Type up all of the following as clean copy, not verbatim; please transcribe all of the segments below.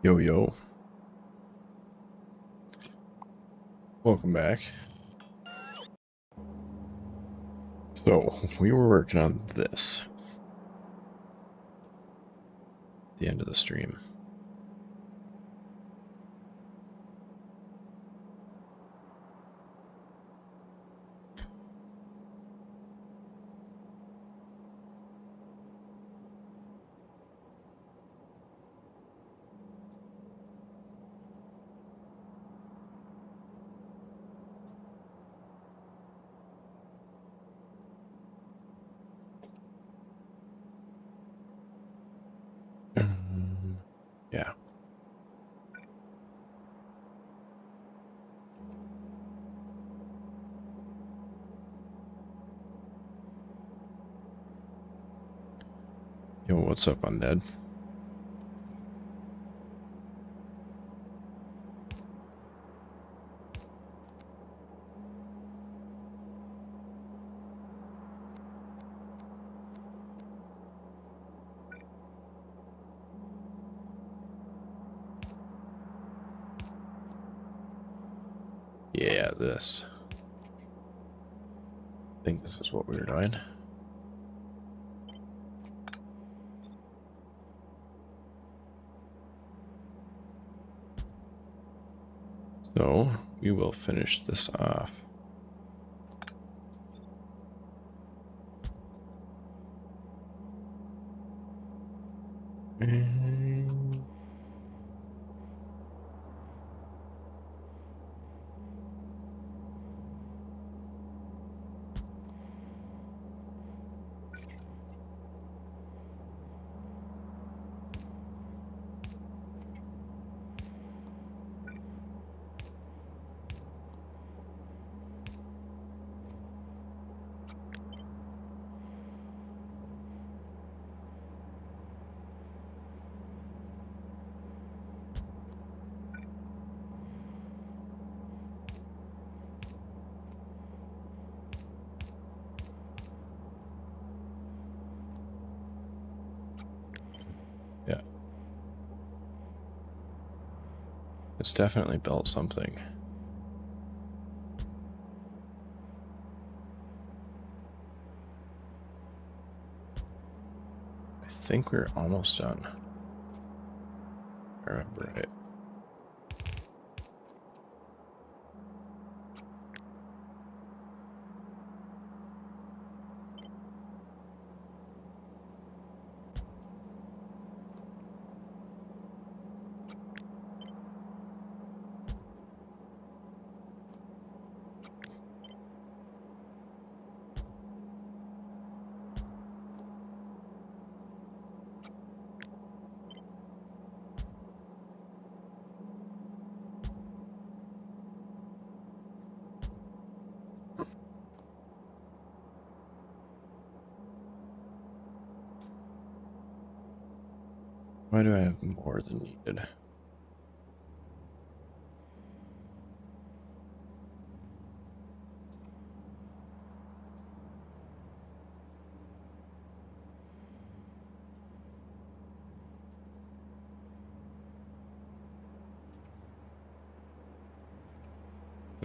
Yo, yo. Welcome back. So, we were working on this at the end of the stream. Yeah. Yo, what's up, Undead? Yeah, this. I think this is what we were doing. So, we will finish this off. Yeah. It's definitely built something. I think we're almost done. If I remember right. Why do I have more than needed?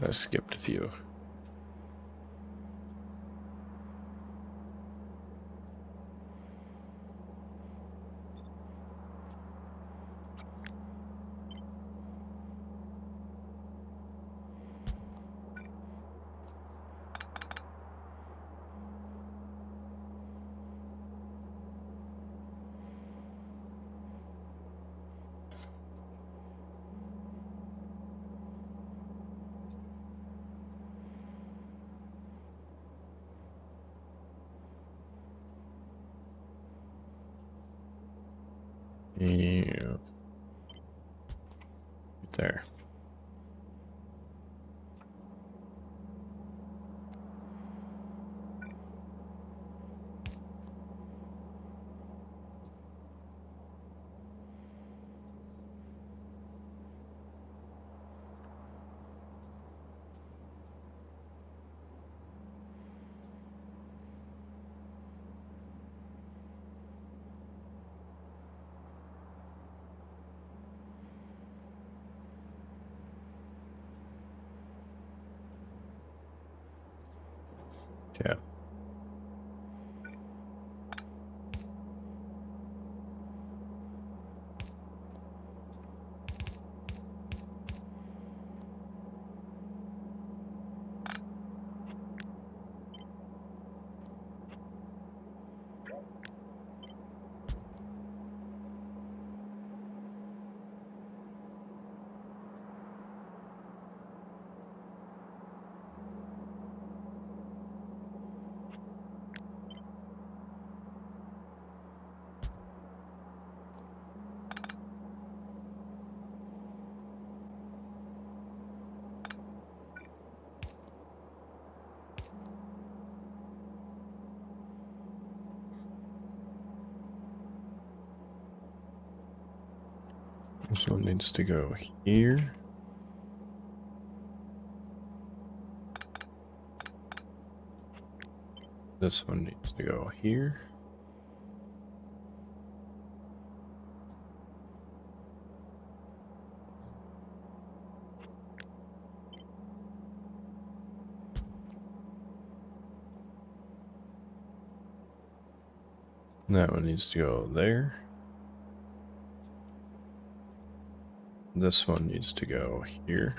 I skipped a few. Yeah. Right there. Yeah. This one needs to go here. This one needs to go here. That one needs to go there. This one needs to go here.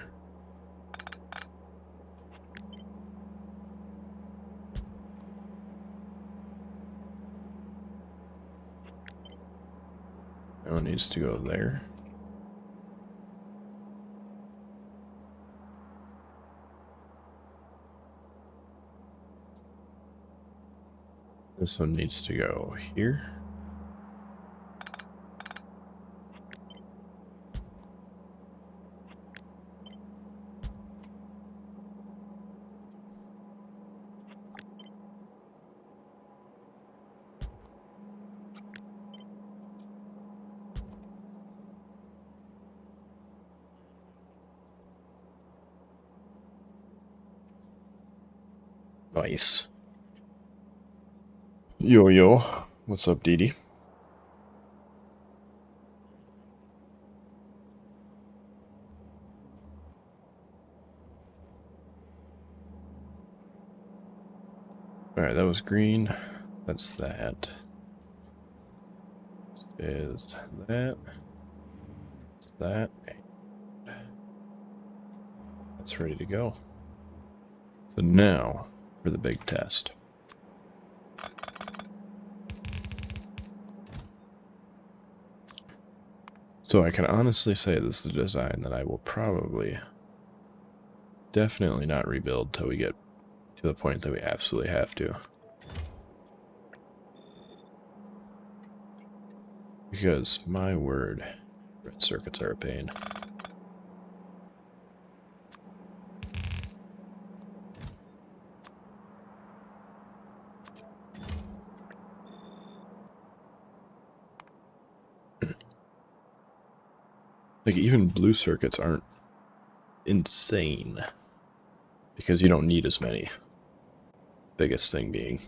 That one needs to go there. This one needs to go here. Nice. Yo, yo. What's up, Dee Dee? Alright, that was green. That's that. Is that. Is that. That's ready to go. So now for the big test. So I can honestly say this is a design that I will probably definitely not rebuild till we get to the point that we absolutely have to. Because, my word, red circuits are a pain. Like, even blue circuits aren't insane. Because you don't need as many. Biggest thing being.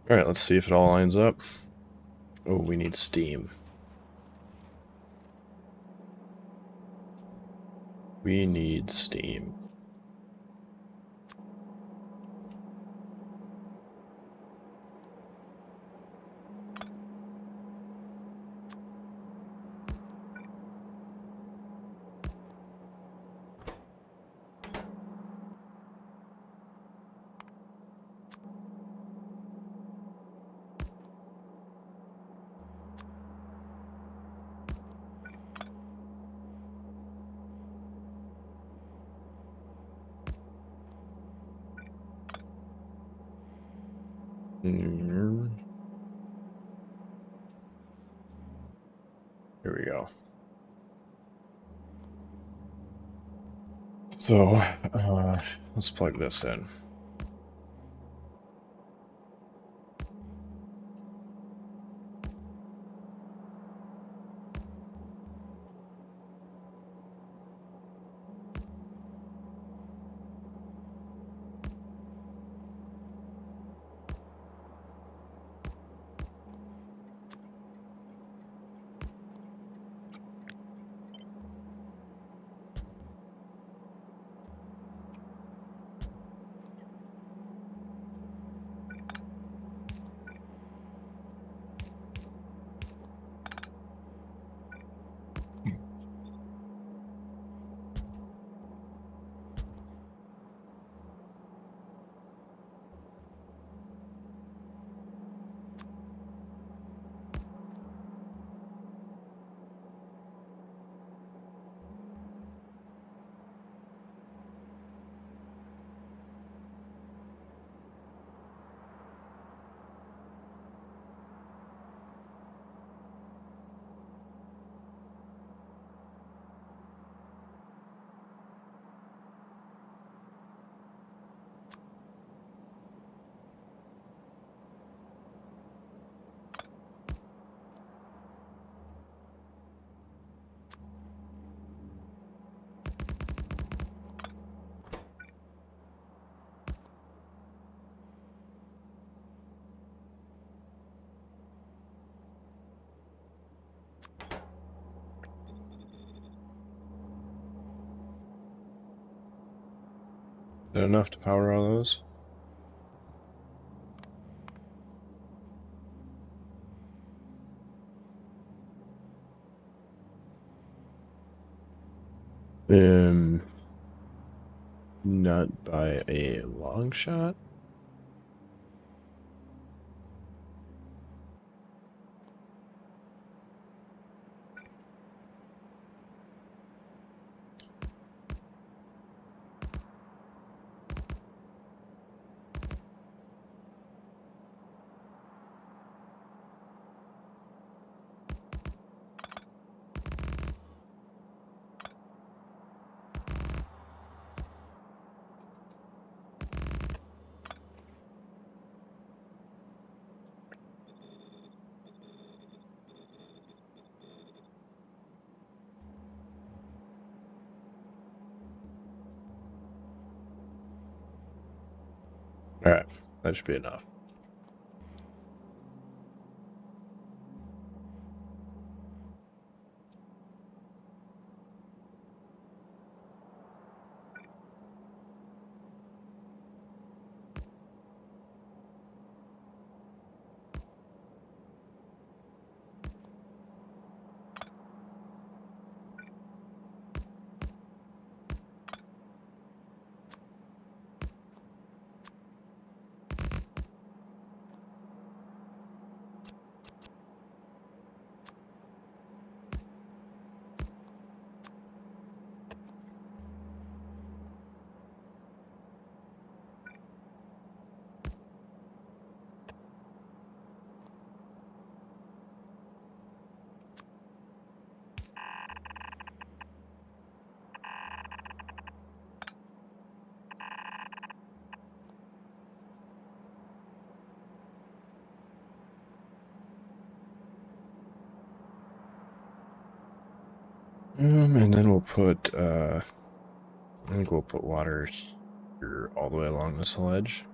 Alright, let's see if it all lines up. Oh, we need steam. We need steam. Here we go. So, let's plug this in. Is that enough to power all those? Not by a long shot. All right, that should be enough. And then we'll put, I think we'll put water here all the way along this ledge.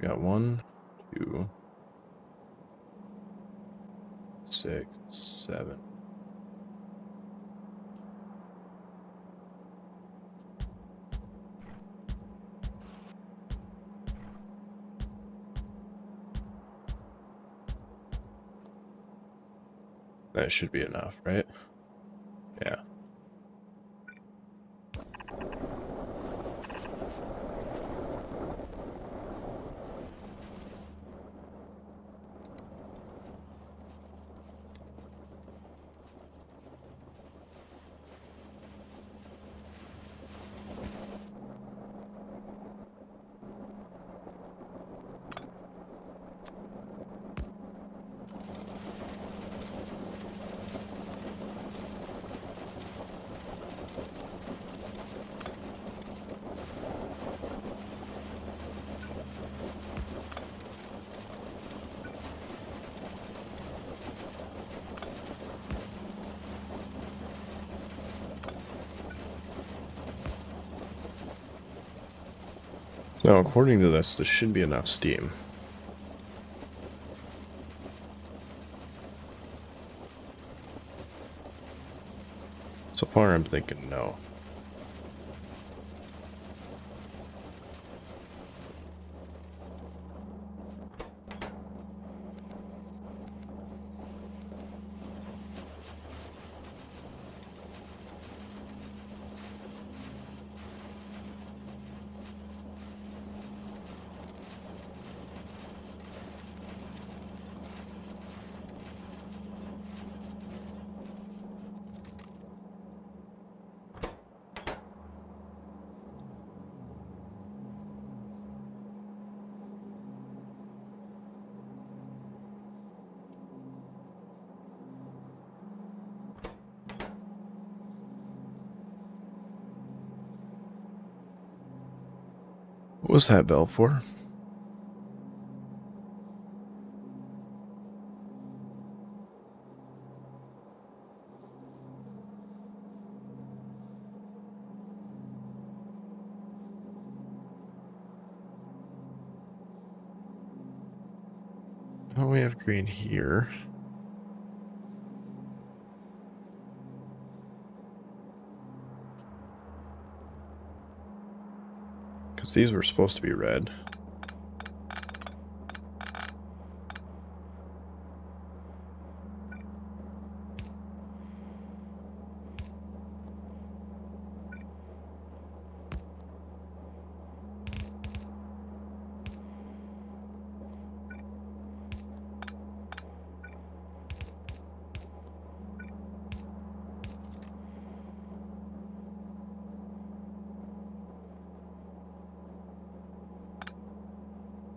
We got 1, 2, 6, 7. That should be enough, right? Yeah. Now, according to this should be enough steam. So far, I'm thinking no. What was that bell for? Oh, we have green here. Because these were supposed to be red.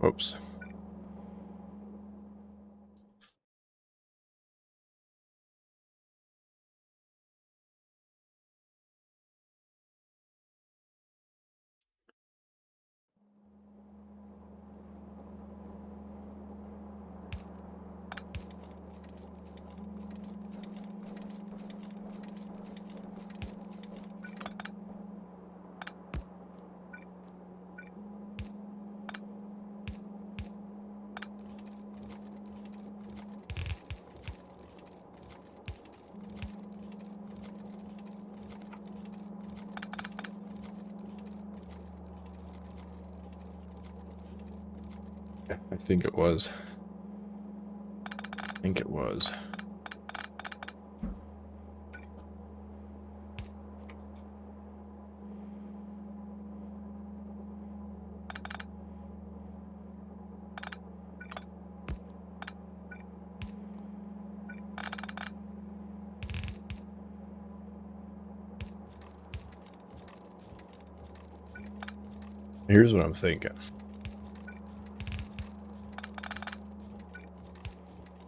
Oops. I think it was. I think it was. Here's what I'm thinking.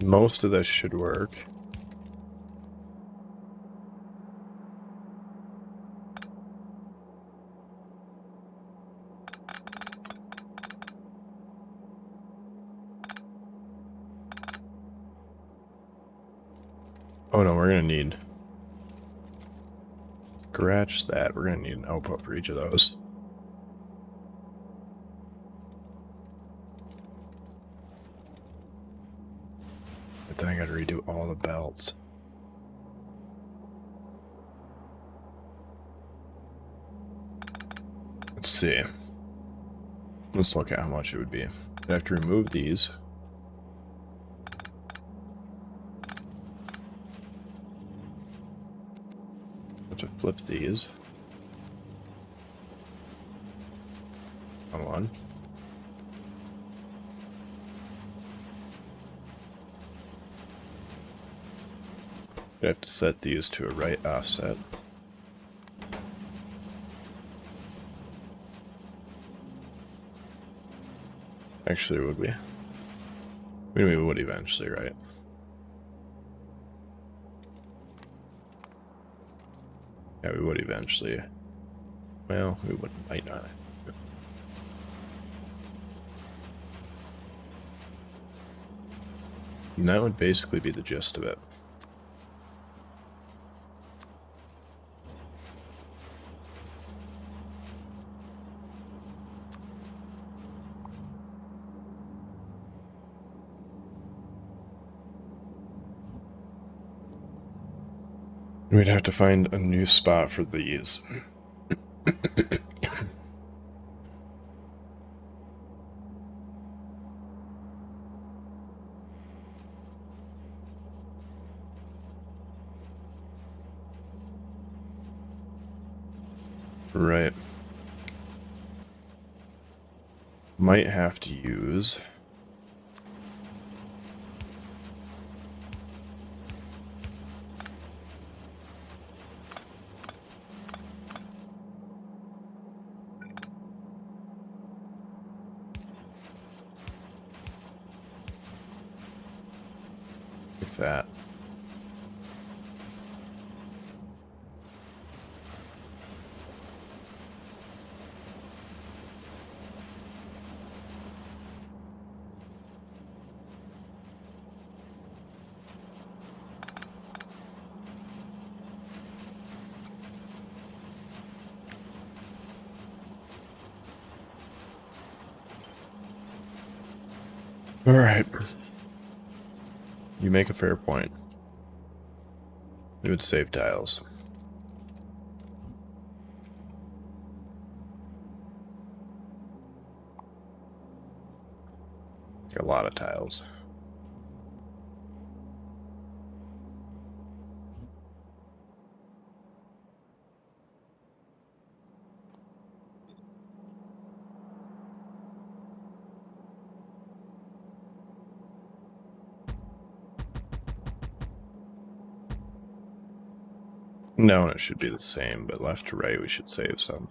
Most of this should work. Oh no, we're gonna need... Scratch that. We're gonna need an output for each of those. But then I gotta redo all the belts. Let's see. Let's look at how much it would be. I have to remove these. I have to flip these. Come on. I have to set these to a right offset. Actually, would we? We would eventually, right? Yeah, we would eventually. Well, we would, might not. And that would basically be the gist of it. We'd have to find a new spot for these. Right. Might have to use... like that. All right. You make a fair point. It would save tiles. A lot of tiles. No, it should be the same, but left to right we should save some.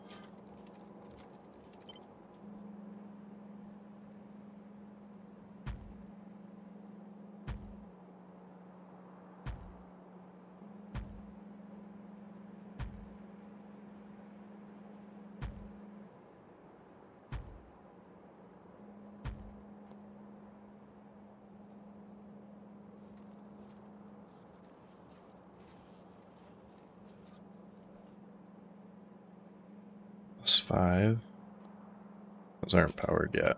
Plus 5. Those aren't powered yet.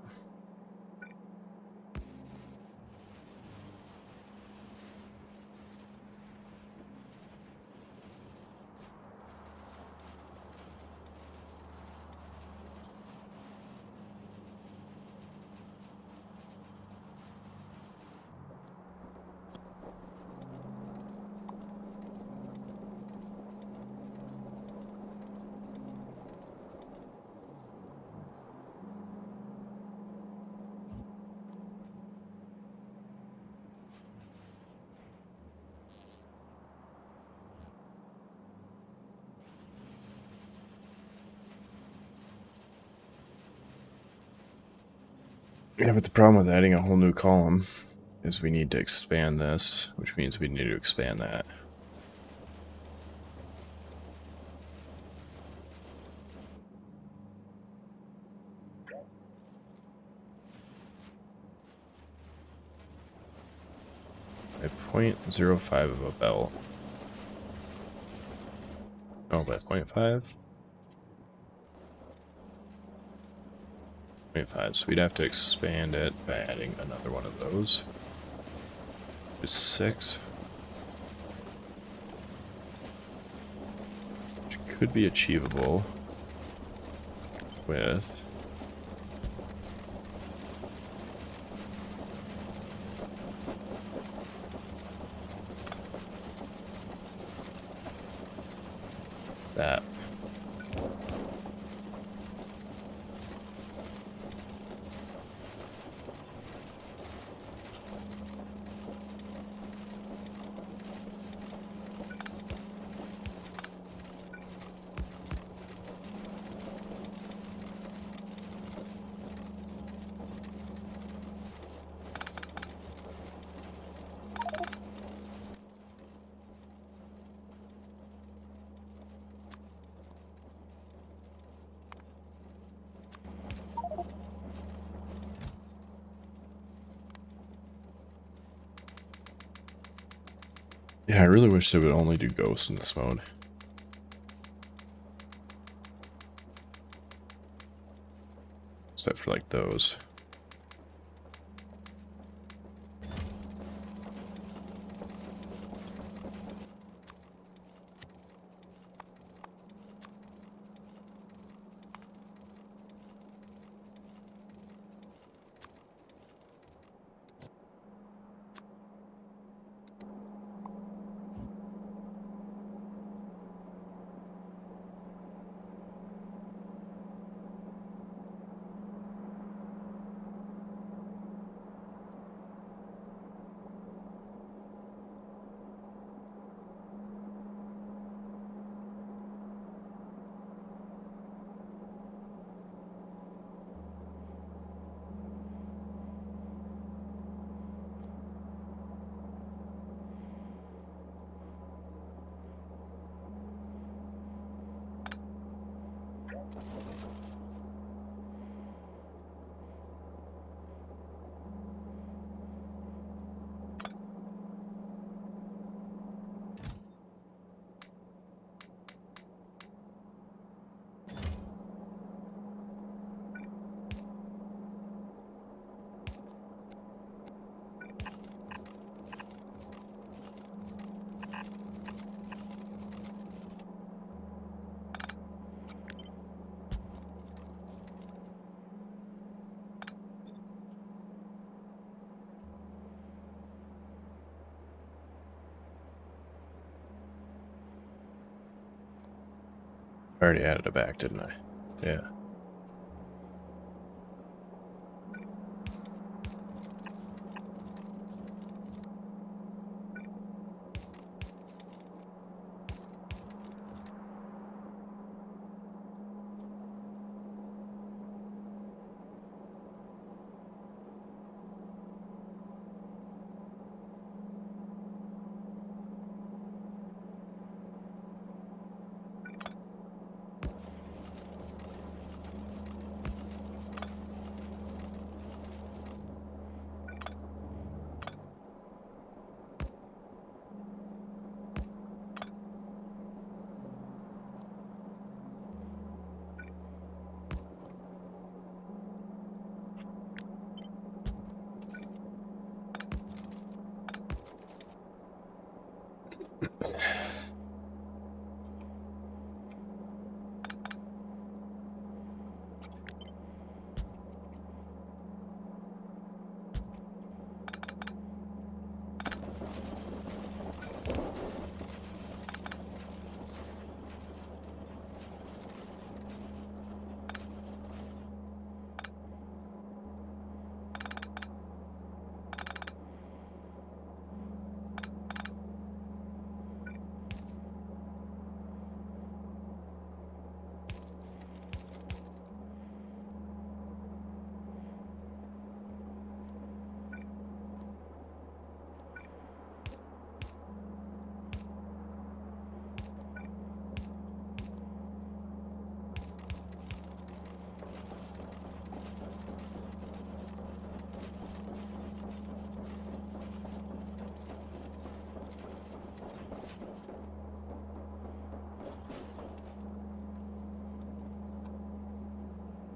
Yeah, but the problem with adding a whole new column is we need to expand this, which means we need to expand that. By 0.05 of a belt. Oh, by 0.5? 0.5, so we'd have to expand it by adding another one of those. It's 6. Which could be achievable with... that. Yeah, I really wish they would only do ghosts in this mode. Except for like those. I already added it back, didn't I? Yeah.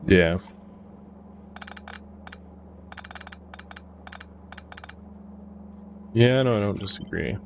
Yeah. Yeah, no, I don't disagree.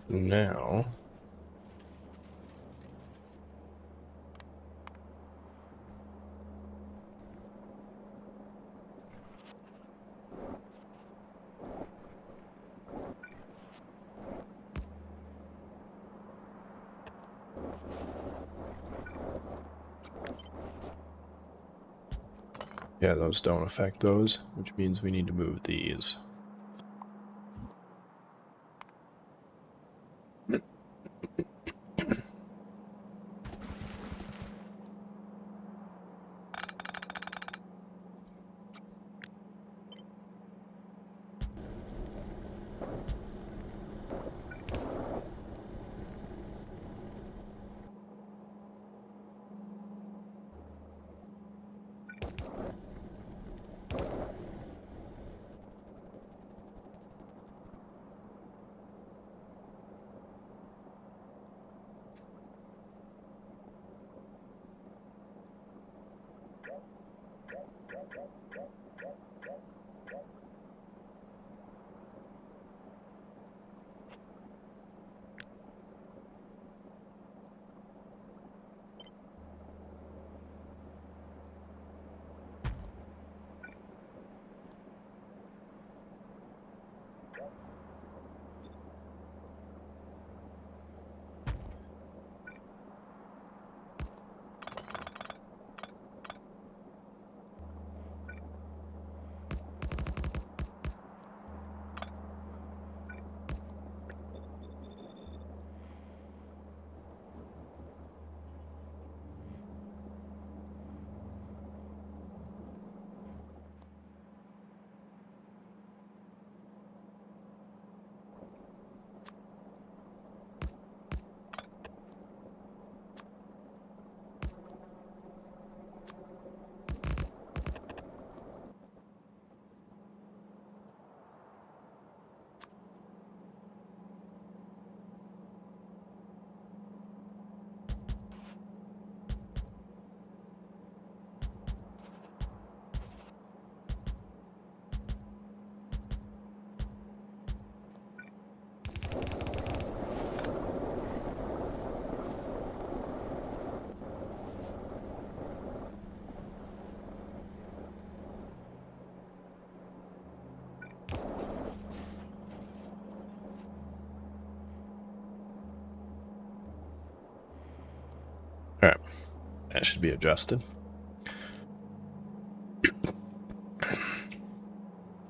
Now, yeah, those don't affect those, which means we need to move these. All right, that should be adjusted.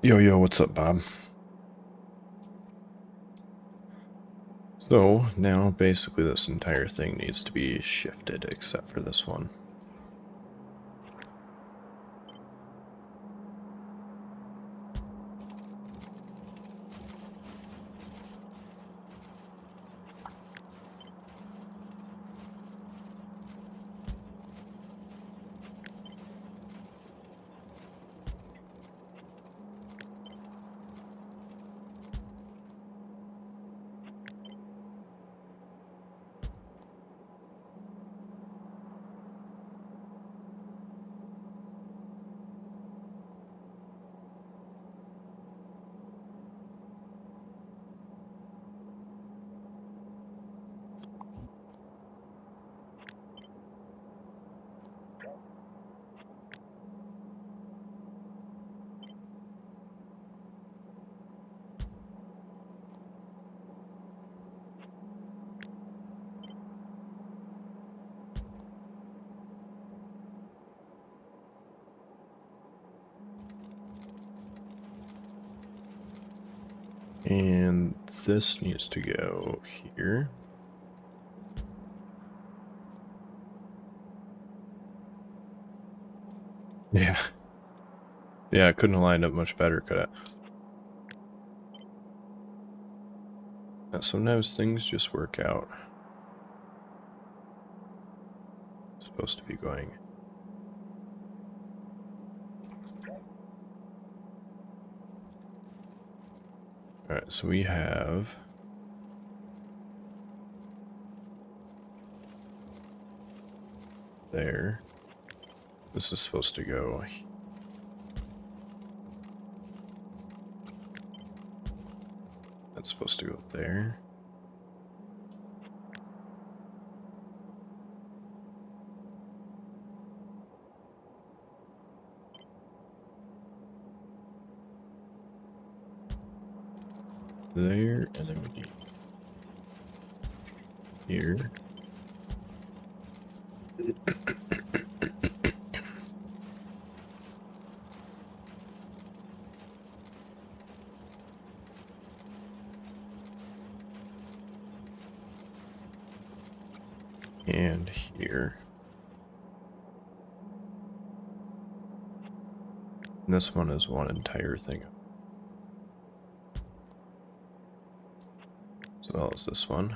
Yo, what's up, Bob? So now basically this entire thing needs to be shifted except for this one. And this needs to go here. Yeah. Yeah, it couldn't have lined up much better, could it? Sometimes things just work out. It's supposed to be going. Alright, so we have there. This is supposed to go. That's supposed to go there. There, and then we need here. And here. And this one is one entire thing. As well as this one.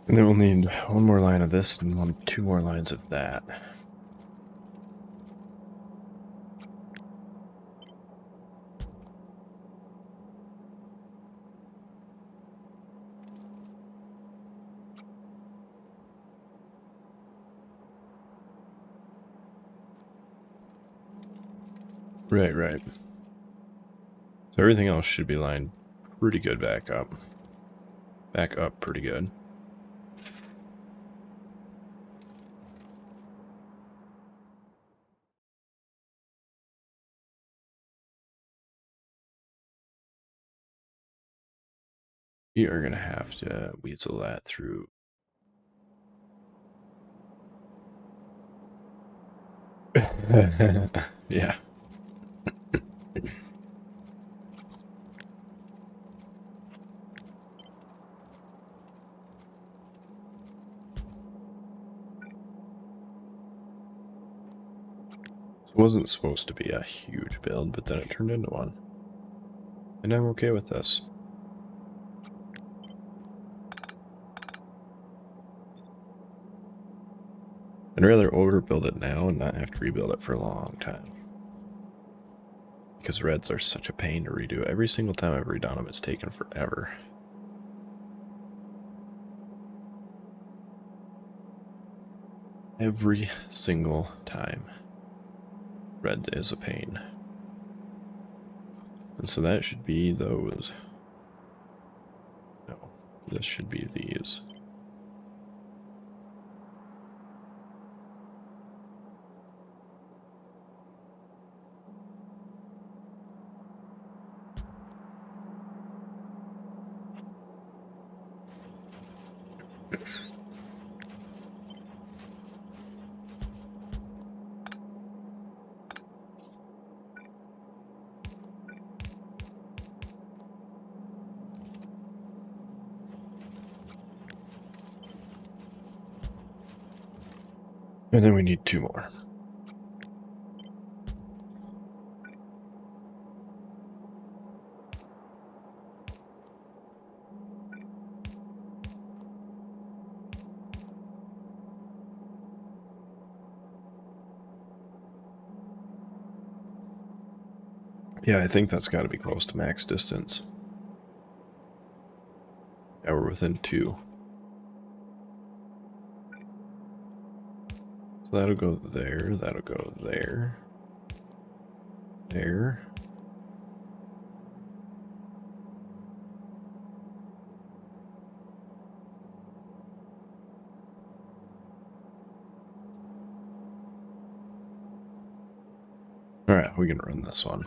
And then we'll need one more line of this and two more lines of that. Right, right. So everything else should be lined pretty good back up. Back up pretty good. We are going to have to weasel that through. Yeah. This wasn't supposed to be a huge build, but then it turned into one. And I'm okay with this. I'd rather overbuild it now and not have to rebuild it for a long time. Because reds are such a pain to redo. Every single time I've redone them, it's taken forever. Every single time. Red is a pain. And so that should be those. No, this should be these. And then we need two more. Yeah, I think that's got to be close to max distance. Yeah, we're within 2. So that'll go there, that'll go there. There. Alright, we can run this one.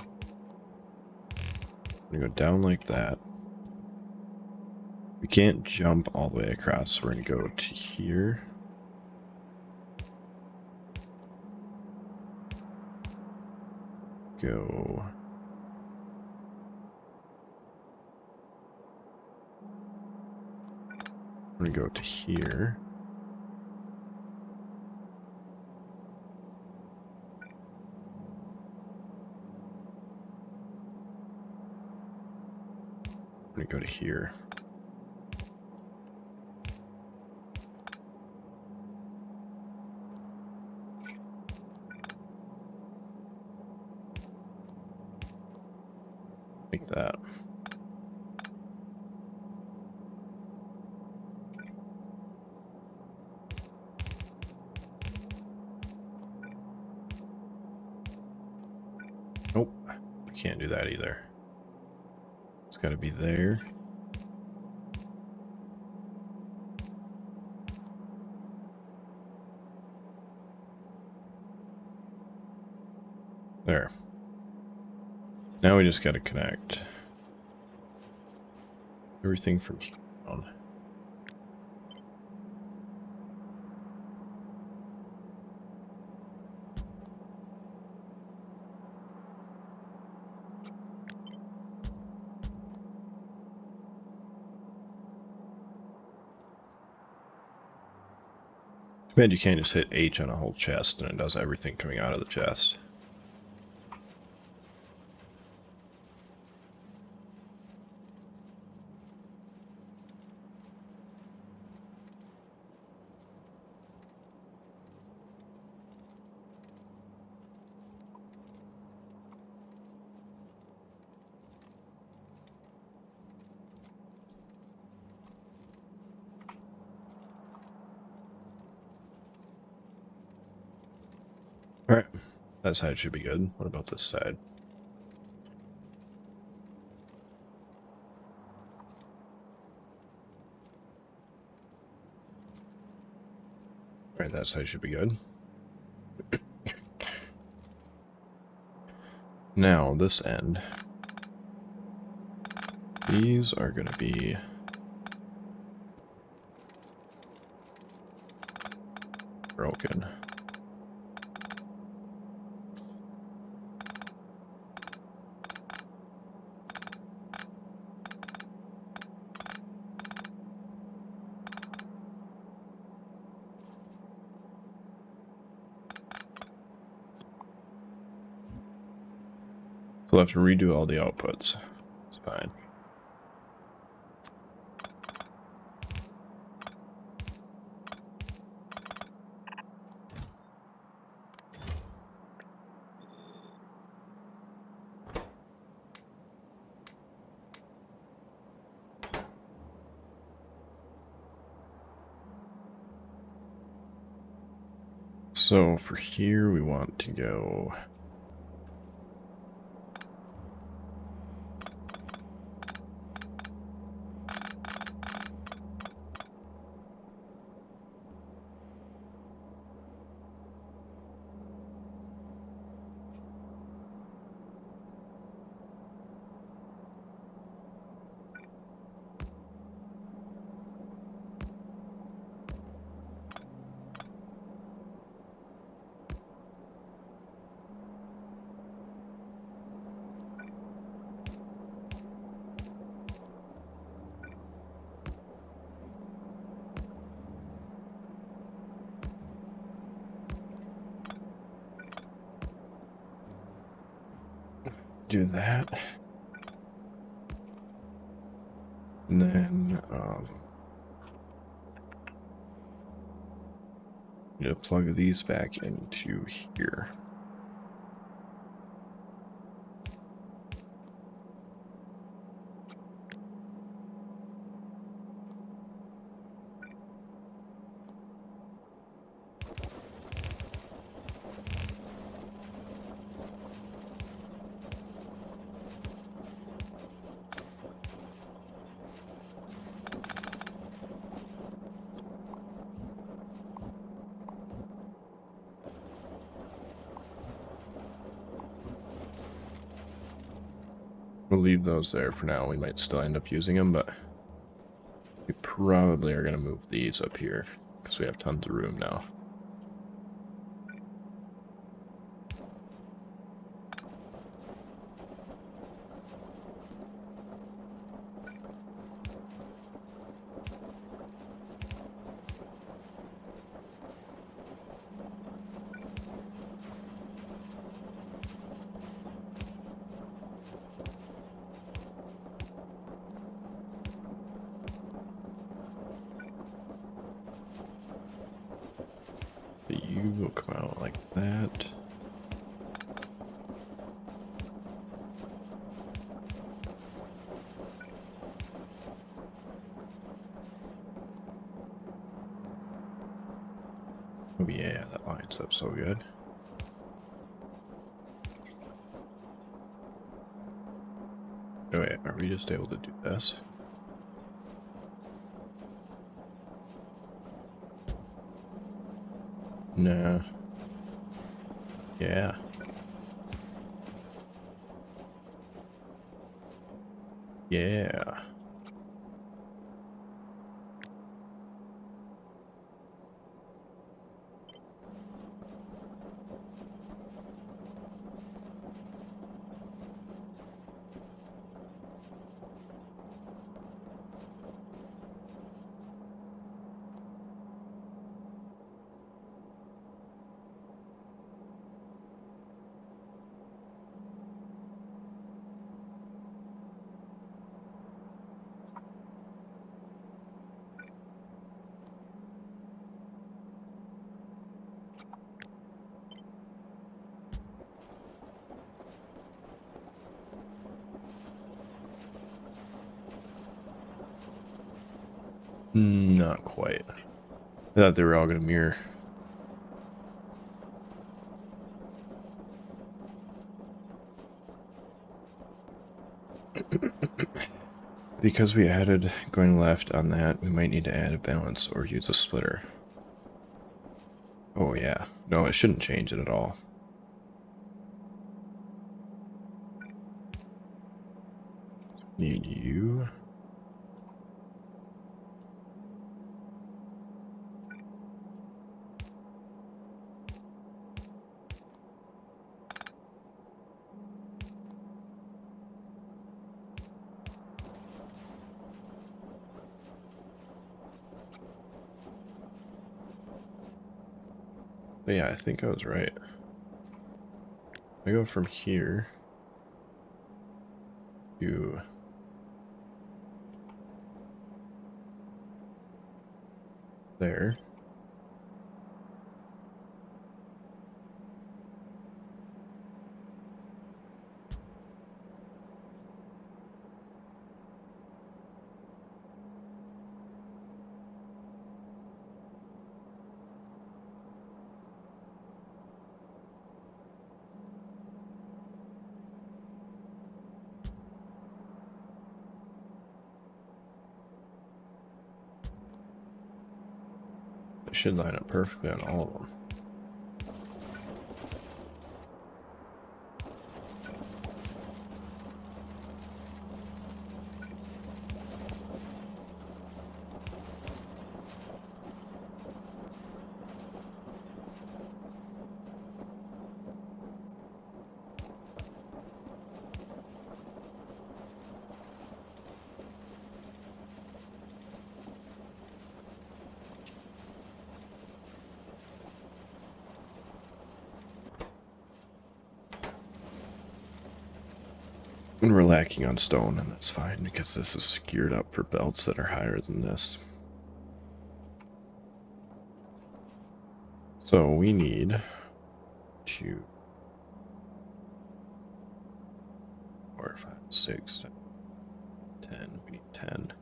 I'm gonna go down like that. We can't jump all the way across, so we're gonna go to here. Go. I'm gonna go to here. I'm gonna go to here. Like that. Nope, we can't do that either. It's gotta be there. There. Now we just gotta connect everything from here on. Too bad you can't just hit H on a whole chest and it does everything coming out of the chest. Alright, that side should be good. What about this side? Alright, that side should be good. Now, this end. These are going to be broken. So we'll have to redo all the outputs. It's fine. So for here, we want to go... do that. And then, need to plug these back into here. We'll leave those there for now. We might still end up using them, but we probably are going to move these up here because we have tons of room now. You will come out like that. Oh yeah, that lines up so good. Oh wait, are we just able to do this? Nah. Yeah. Yeah. Not quite. I thought they were all going to mirror. Because we added going left on that, we might need to add a balance or use a splitter. Oh yeah. No, it shouldn't change it at all. Need you. But yeah, I think I was right. I go from here to there. It should line up perfectly on all of them. And we're lacking on stone, and that's fine because this is geared up for belts that are higher than this. So we need 2, 4, 5, 6, 7, 10. We need 10.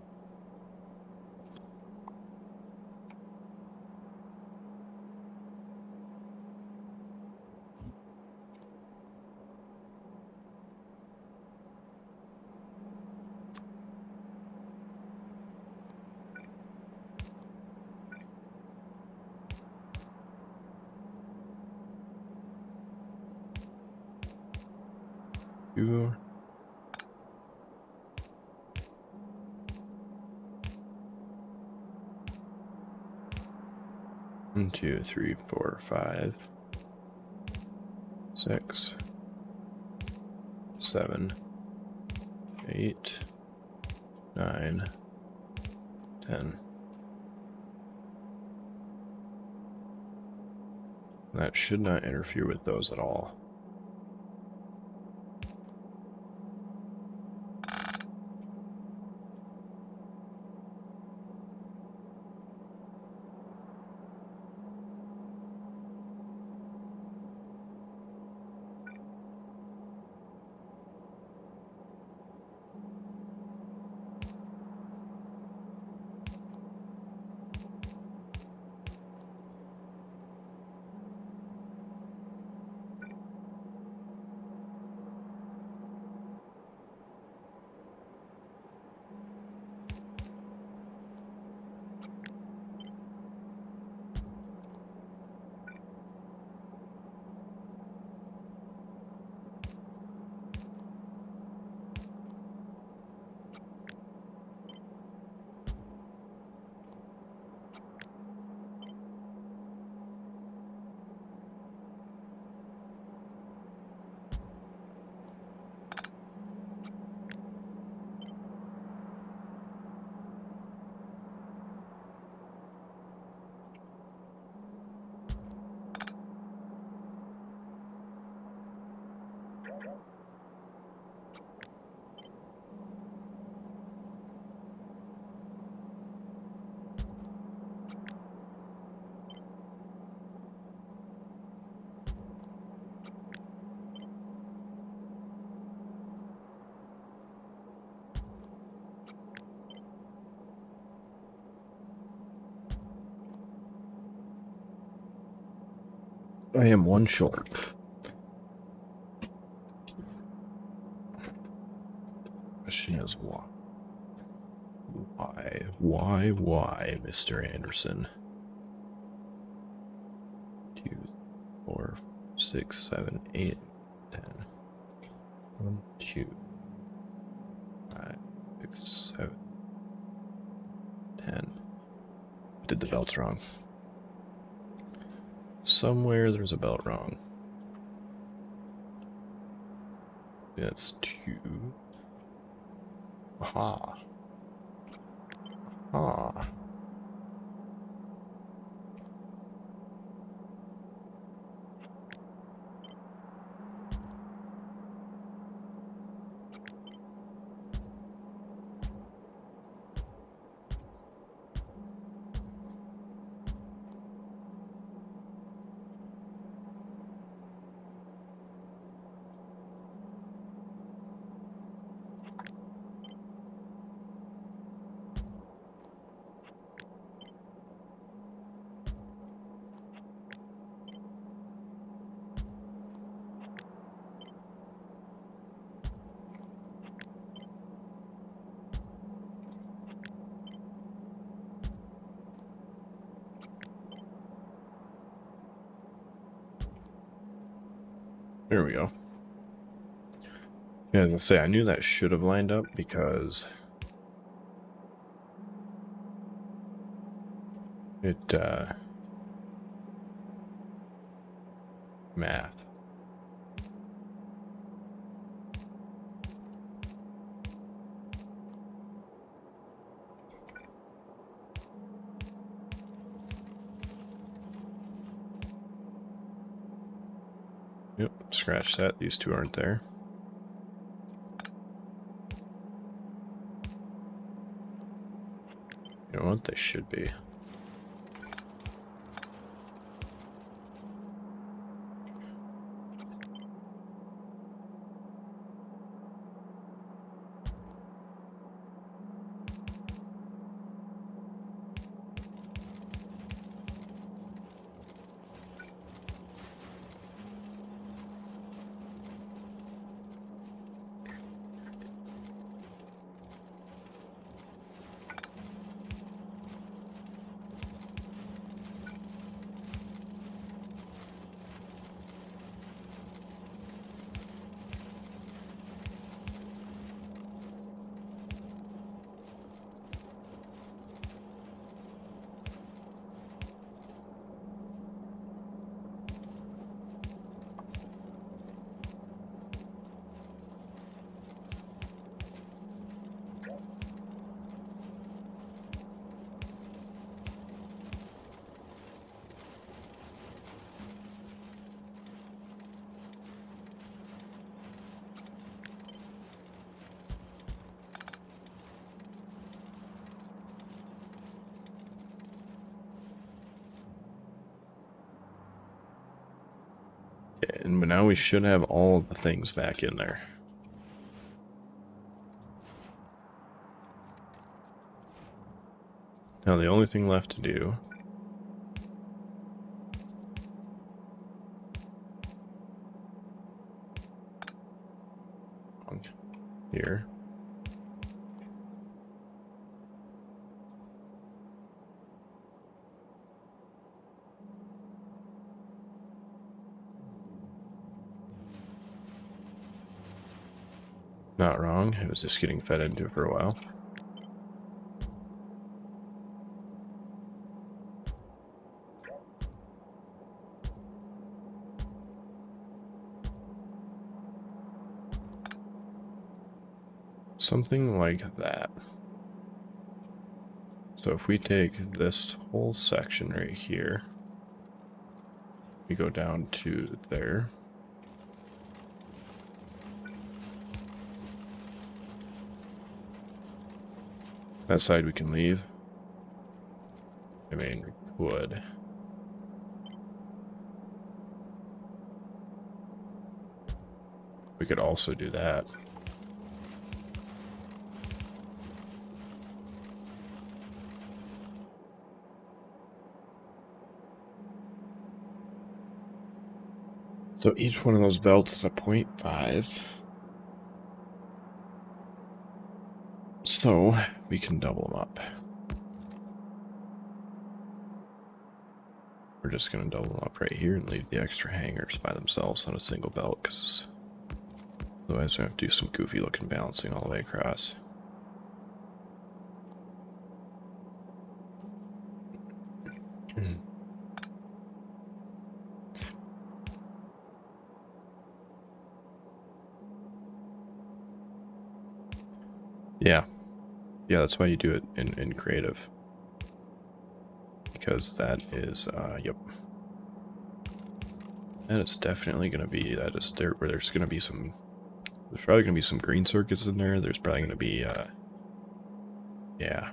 Two. 1, 2, 3, 4, 5, 6, 7, 8, 9, 10. That should not interfere with those at all. I am one short. question is why? Why, Mr. Anderson? 2, 4, 6, 7, 8, 10. 1, 2, 5, 6, 7, 10. Did the belts wrong. Somewhere there's a belt wrong. That's 2. Aha. Aha. There we go. Yeah, I was gonna say, I knew that should have lined up because it, math. Yep, scratch that. These two aren't there. You know what? They should be. And now we should have all of the things back in there. Now the only thing left to do here. Not wrong. It was just getting fed into for a while. Something like that. So if we take this whole section right here, we go down to there. That side we can leave. I mean, we could. We could also do that. So each one of those belts is a 0.5. So we can double them up. We're just going to double them up right here and leave the extra hangers by themselves on a single belt, because otherwise we have to do some goofy looking balancing all the way across. Yeah. Yeah, that's why you do it in creative. Because that is, yep. That is definitely going to be, that is there, where there's going to be some, there's probably going to be some green circuits in there. There's probably going to be, yeah.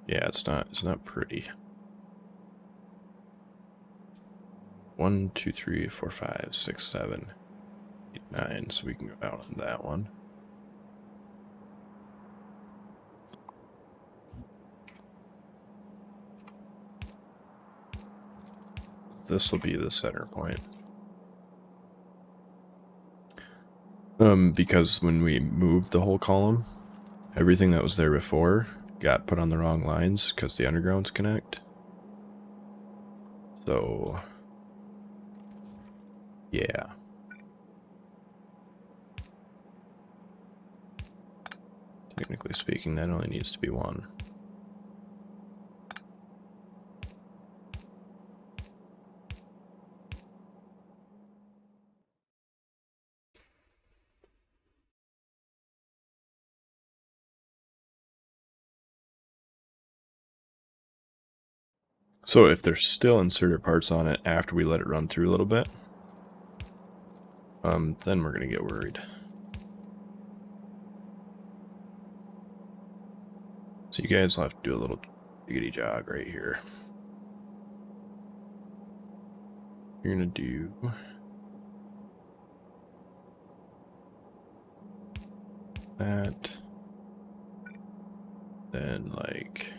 Yeah, it's not pretty. 1, 2, 3, 4, 5, 6, 7, 8, 9. So we can go out on that one. This will be the center point. Because when we moved the whole column, everything that was there before got put on the wrong lines because the undergrounds connect. So, yeah. Technically speaking, that only needs to be one. So if there's still inserted parts on it after we let it run through a little bit, then we're gonna get worried. So you guys will have to do a little jiggity jog right here. You're gonna do that, then like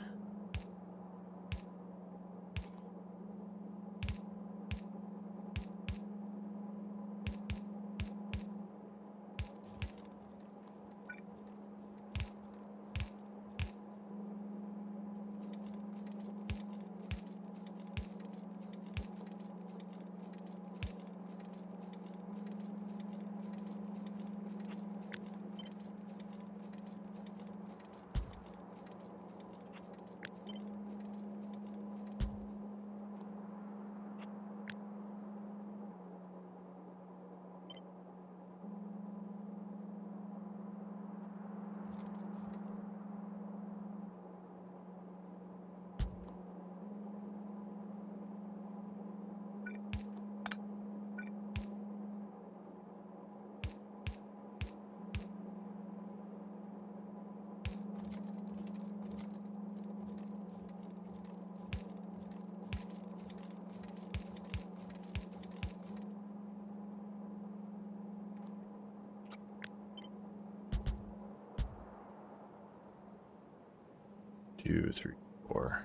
two, three, four.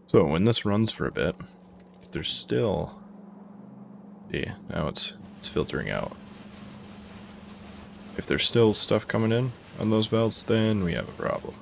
So when this runs for a bit, if there's still, see, now it's filtering out. If there's still stuff coming in on those belts, then we have a problem.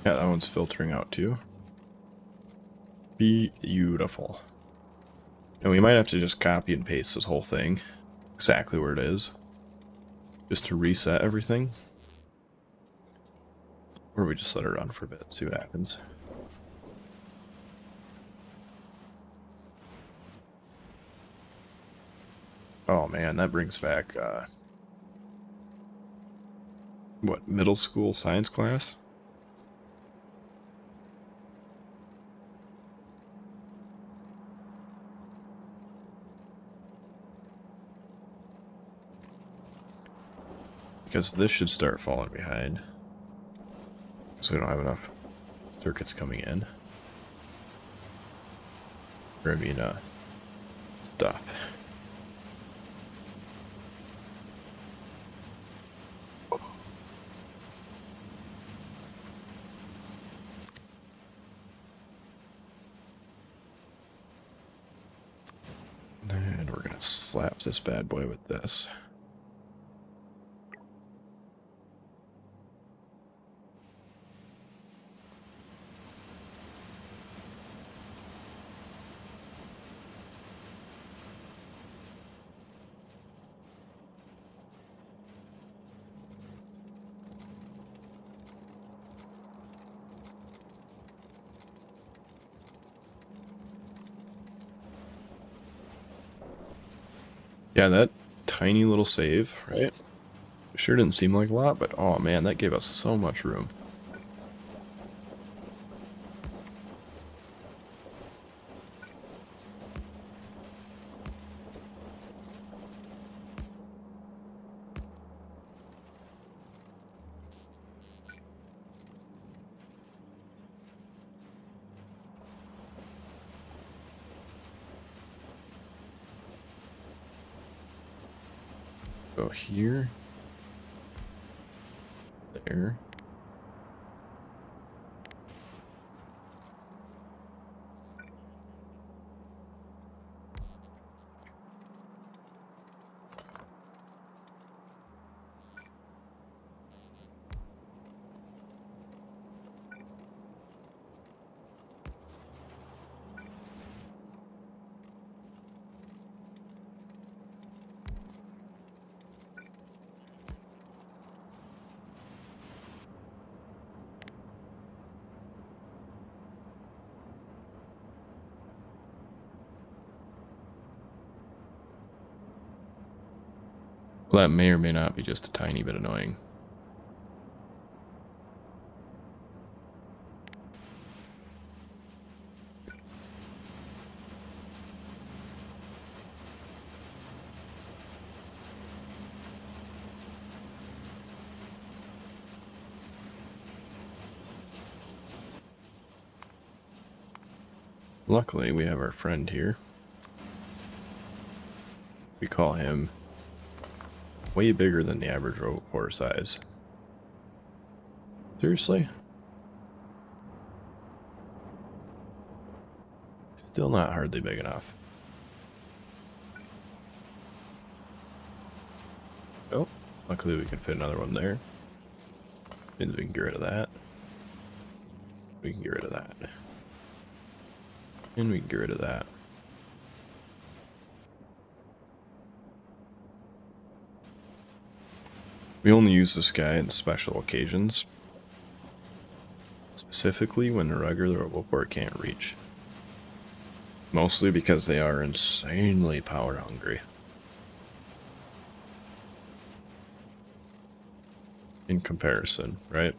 Yeah, that one's filtering out too. Beautiful. And we might have to just copy and paste this whole thing exactly where it is, just to reset everything. Or we just let it run for a bit, see what happens. Oh man, that brings back, what, middle school science class? Because this should start falling behind. So we don't have enough circuits coming in. Or I mean, stuff. And we're gonna slap this bad boy with this. Yeah, that tiny little save, right? Sure didn't seem like a lot, but oh man, that gave us so much room. Go here. There. Well, that may or may not be just a tiny bit annoying. Luckily, we have our friend here. We call him way bigger than the average rotor size. Seriously? Still not hardly big enough. Oh, luckily we can fit another one there. Means we can get rid of that. We can get rid of that. And we can get rid of that. We only use this guy in special occasions. Specifically when the regular roboport can't reach. Mostly because they are insanely power hungry. In comparison, right?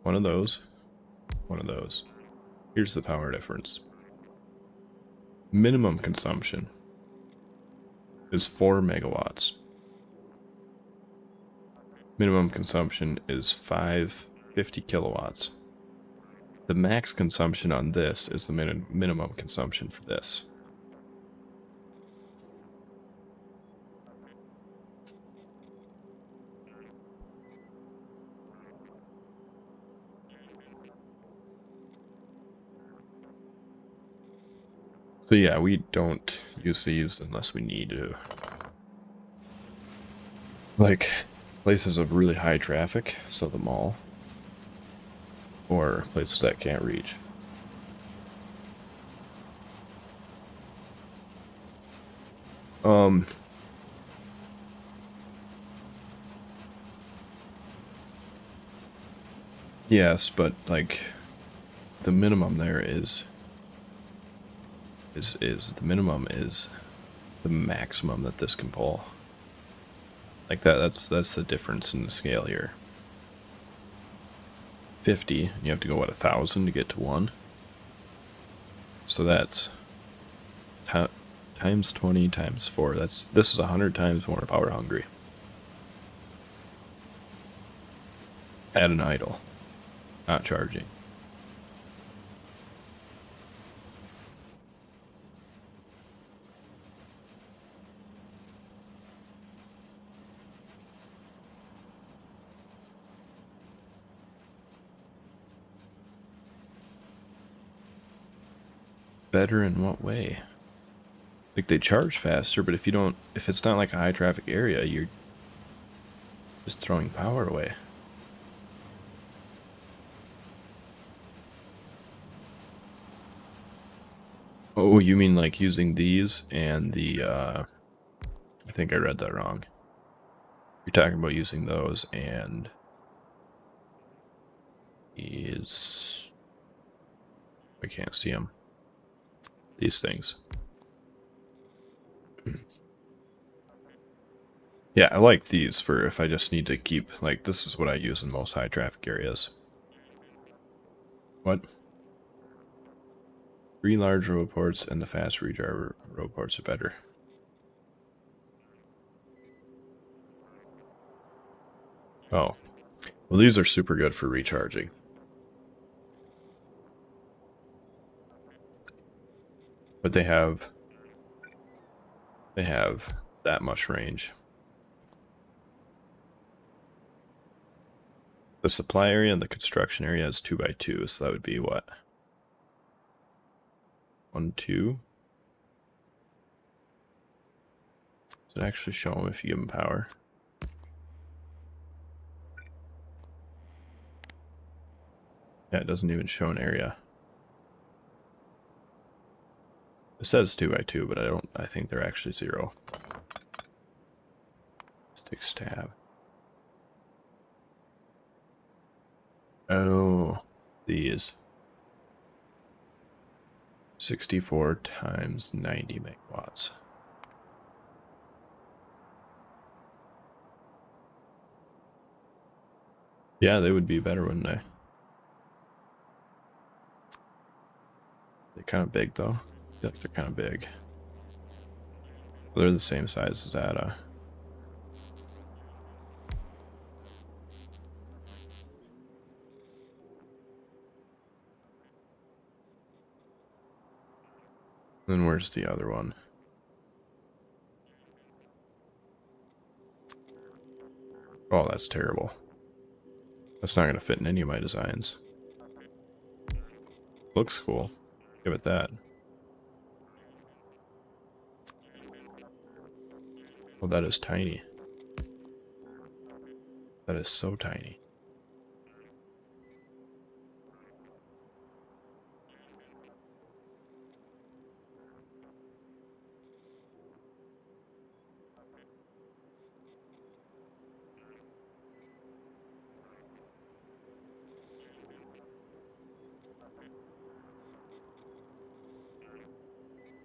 One of those. One of those. Here's the power difference. Minimum consumption is 4 megawatts. Minimum consumption is 550 kilowatts. The max consumption on this is the minimum consumption for this. So yeah, we don't use these unless we need to. Like, places of really high traffic, so the mall, or places that can't reach. Yes, but like the minimum there is the minimum is the maximum that this can pull. Like that's the difference in the scale here. 50, you have to go, what, 1,000 to get to 1? So that's times 20 times 4. This is 100 times more power hungry. At an idle, not charging. Better in what way? Like, they charge faster, but if it's not like a high traffic area, you're just throwing power away. Oh, you mean like using these and the, I think I read that wrong. You're talking about using those and I can't see them. These things. Yeah, I like these for if I just need to keep, like, this is what I use in most high traffic areas. What? 3 large row ports and the fast recharge row ports are better. Oh. Well, these are super good for recharging. But they have that much range. The supply area and the construction area is 2x2, so that would be what? 1, 2? Does it actually show them if you give them power? Yeah, it doesn't even show an area. It says 2x2, but I think they're actually 0. Sticks tab. Oh, these. 64 times 90 megawatts. Yeah, they would be better, wouldn't they? They're kind of big, though. I feel like they're kind of big. They're the same size as that. Then where's the other one? Oh, that's terrible. That's not going to fit in any of my designs. Looks cool. Give it that. Oh, that is tiny. That is so tiny.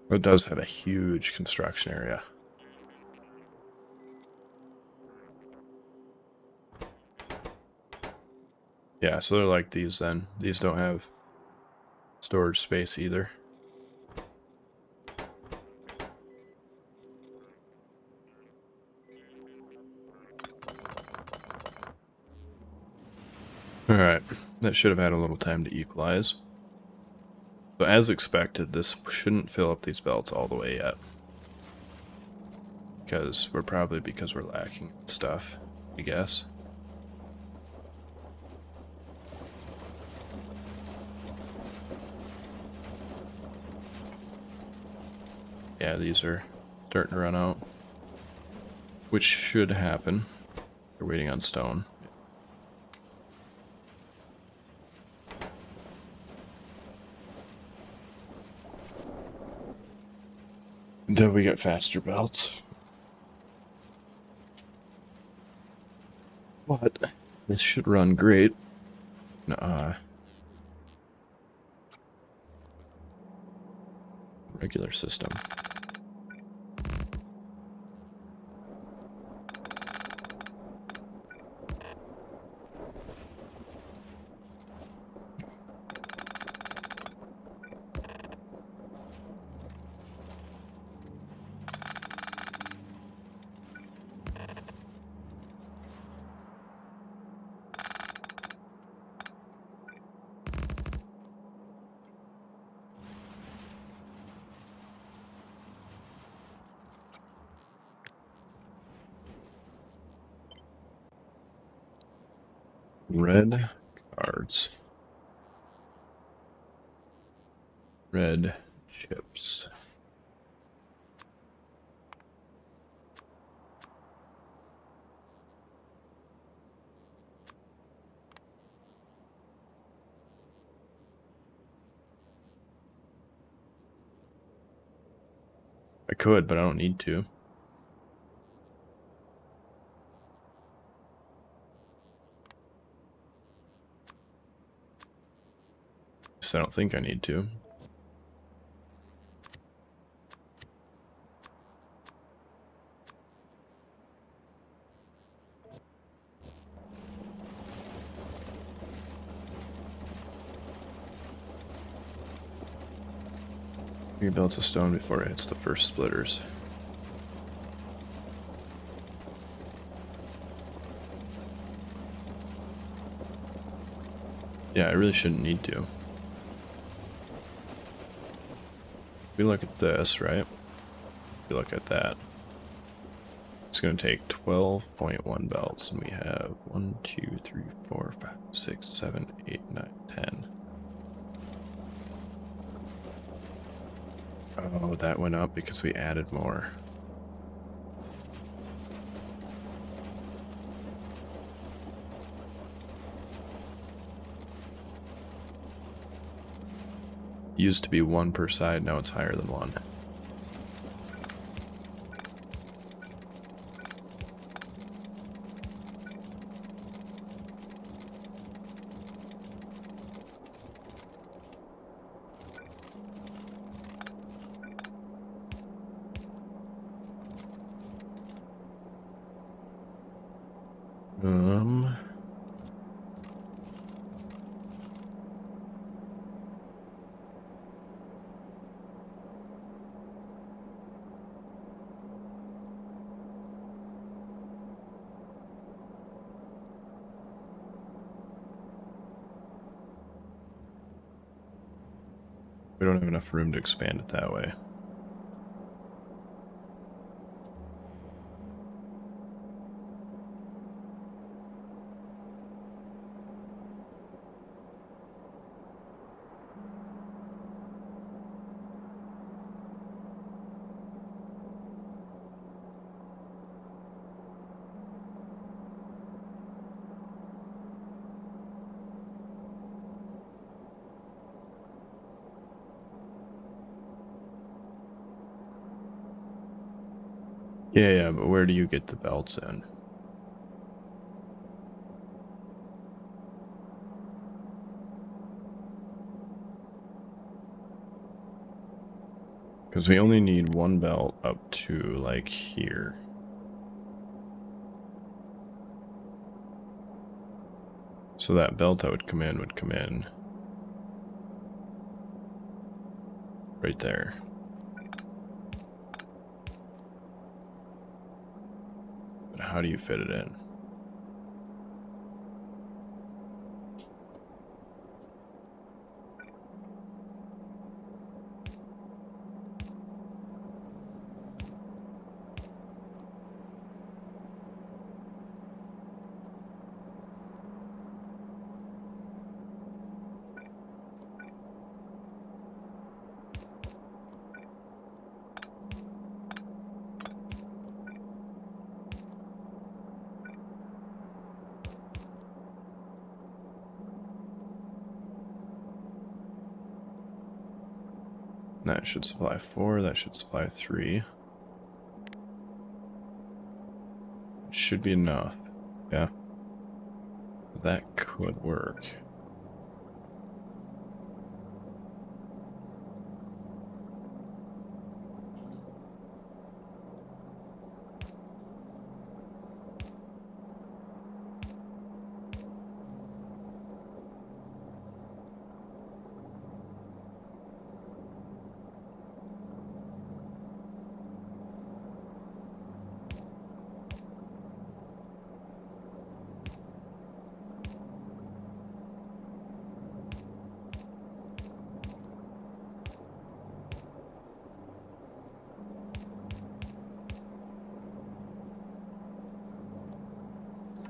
It does have a huge construction area. Yeah, so they're like these then. These don't have storage space either. Alright, that should have had a little time to equalize. So as expected, this shouldn't fill up these belts all the way yet. Because we're lacking stuff, I guess. Yeah, these are starting to run out. Which should happen We're waiting on stone. Until we get faster belts. But this should run great. Regular system. Red cards. Red chips. I could, but I don't need to. So I don't think I need to. Rebuild a stone before it hits the first splitters. Yeah, I really shouldn't need to. We look at this, right? We look at that. It's going to take 12.1 belts, and we have 1, 2, 3, 4, 5, 6, 7, 8, 9, 10. Oh, that went up because we added more. Used to be 1 per side, now it's higher than 1. We don't have enough room to expand it that way. Yeah, but where do you get the belts in? Because we only need 1 belt up to, like, here. So that belt that would come in right there. But how do you fit it in? That should supply 4, that should supply 3. Should be enough. Yeah. That could work.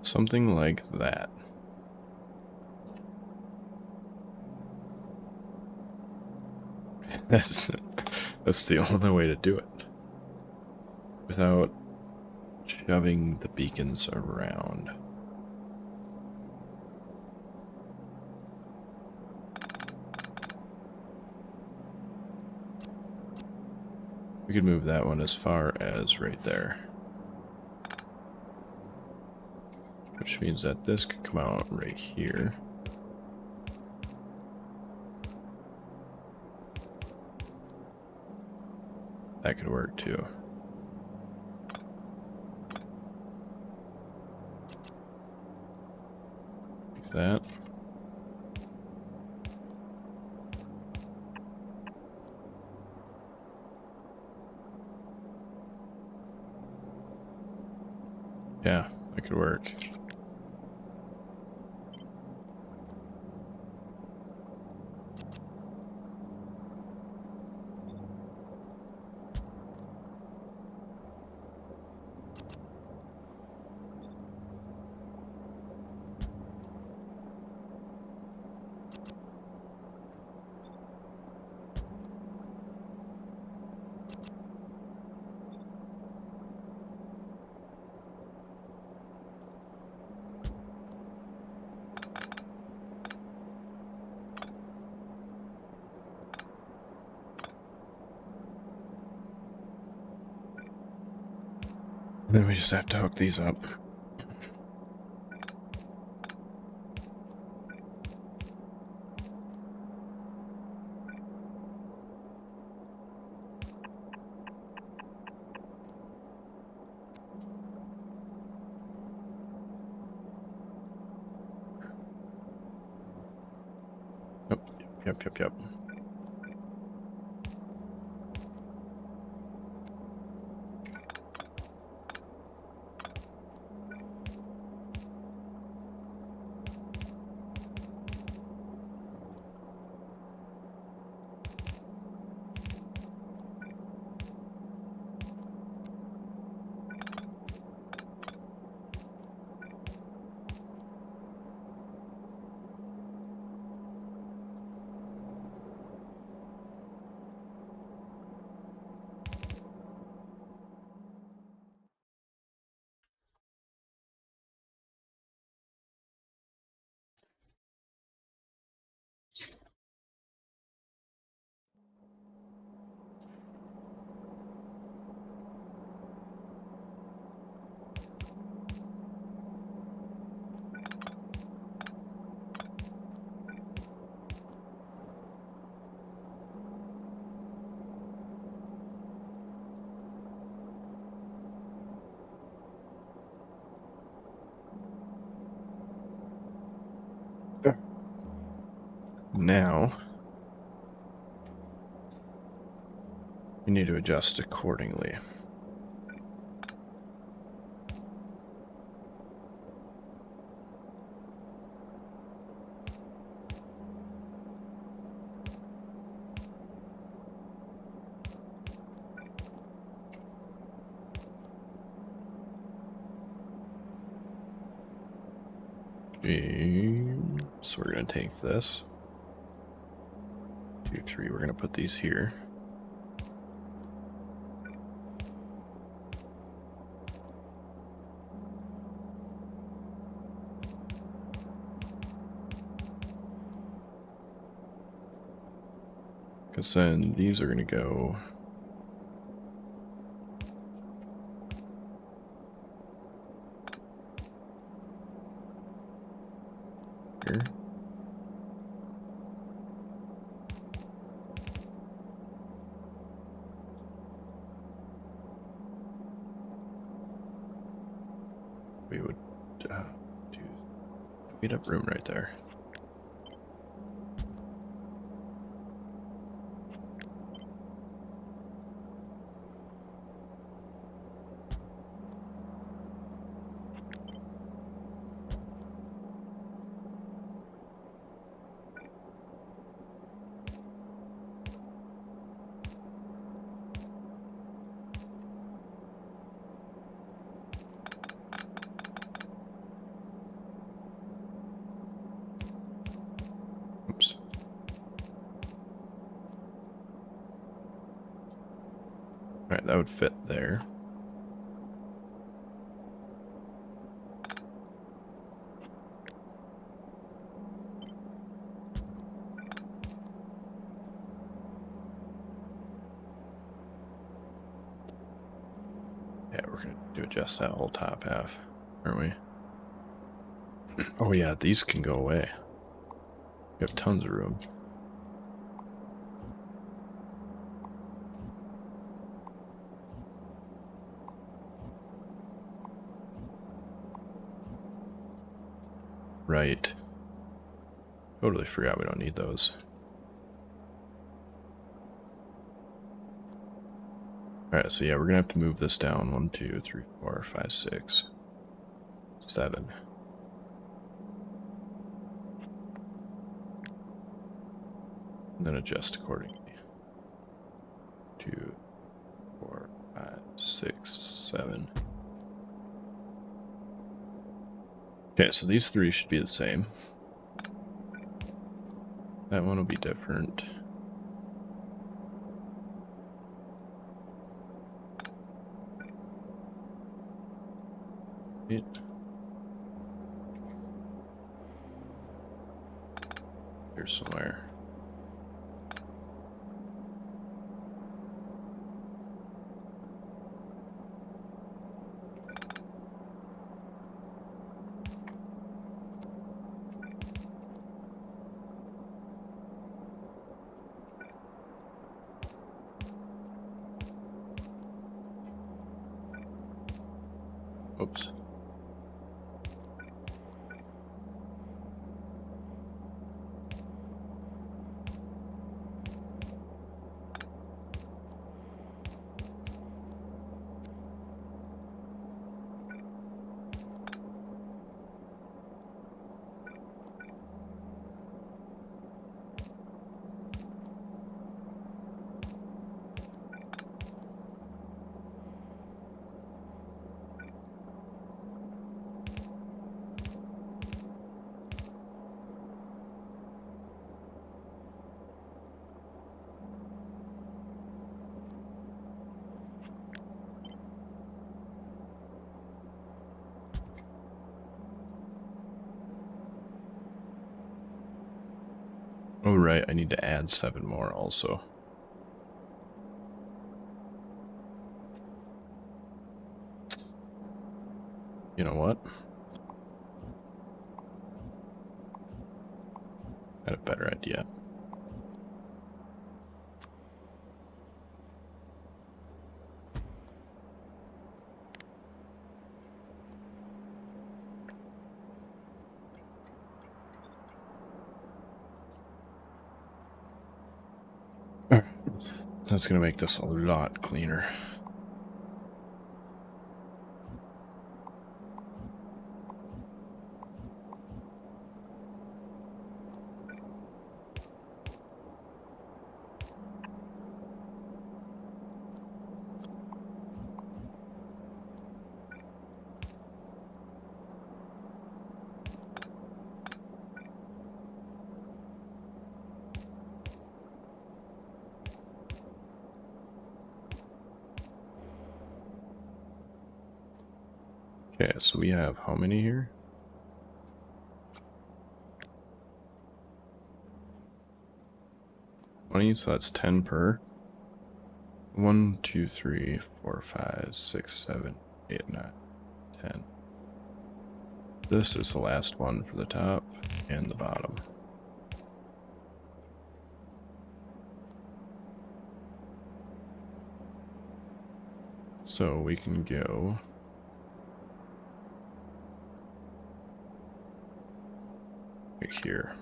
Something like that. That's the only way to do it. Without shoving the beacons around. We could move that one as far as right there. Which means that this could come out right here. That could work too. Like that. Yeah, that could work. And then we just have to hook these up. Yep. Now, you need to adjust accordingly. So we're going to take this. 2, 3, we're going to put these here. Because then these are going to go here. We would we'd have room right there. Oops. Alright, that would fit there. Yeah, we're going to adjust that whole top half, aren't we? Oh yeah, these can go away. We have tons of room. Right. Totally forgot we don't need those. Alright, so yeah, we're gonna have to move this down. 1, 2, 3, 4, 5, 6, 7. And then adjust accordingly. 2, 4, 5, 6, 7. Okay, so these three should be the same. That one will be different. Here somewhere. Oops. Oh right, I need to add 7 more also. You know what? I had a better idea. That's gonna make this a lot cleaner. Okay, so we have how many here? 20, so that's 10 per. 1, 2, 3, 4, 5, 6, 7, 8, 9, 10. This is the last one for the top and the bottom. So we can go right here.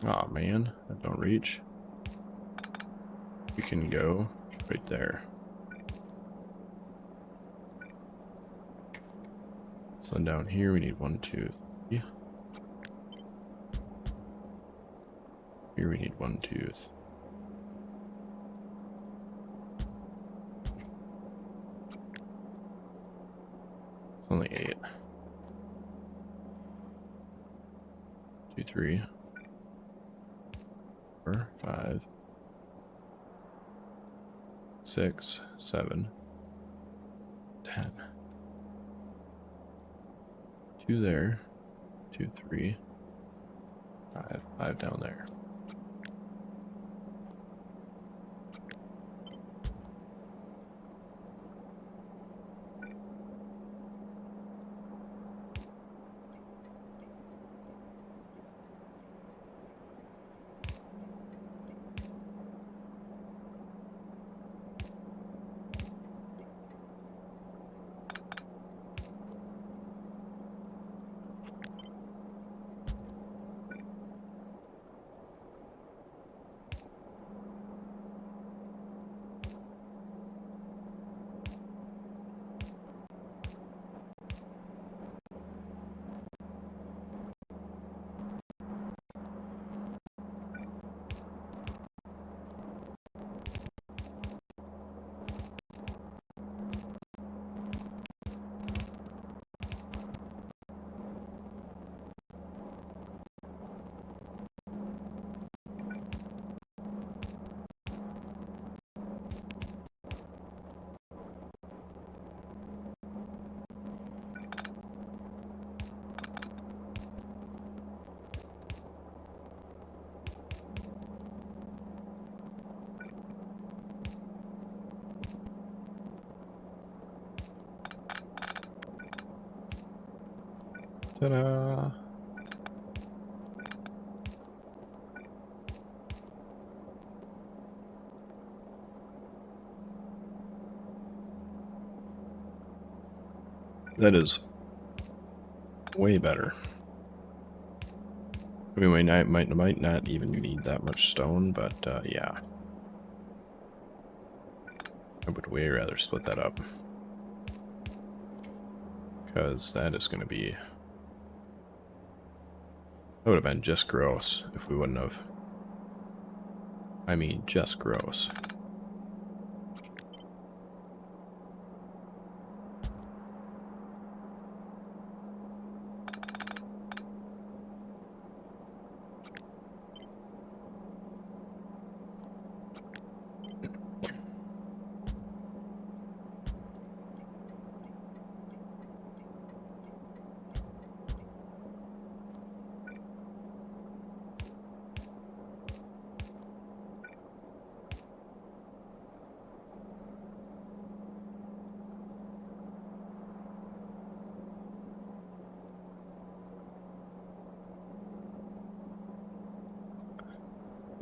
Oh man, that don't reach. We can go right there. So down here we need 1, 2, 3. Here we need 1, 2, 3. It's only 8. 2, 3, 4, 5, 6, 7, 10. 2 there. 2, 3, 5. 5 down there. Ta-da! That is way better. I mean, we might not even need that much stone, but yeah. I would way rather split that up. Because that is going to be... That would have been just gross if we wouldn't have. I mean, just gross.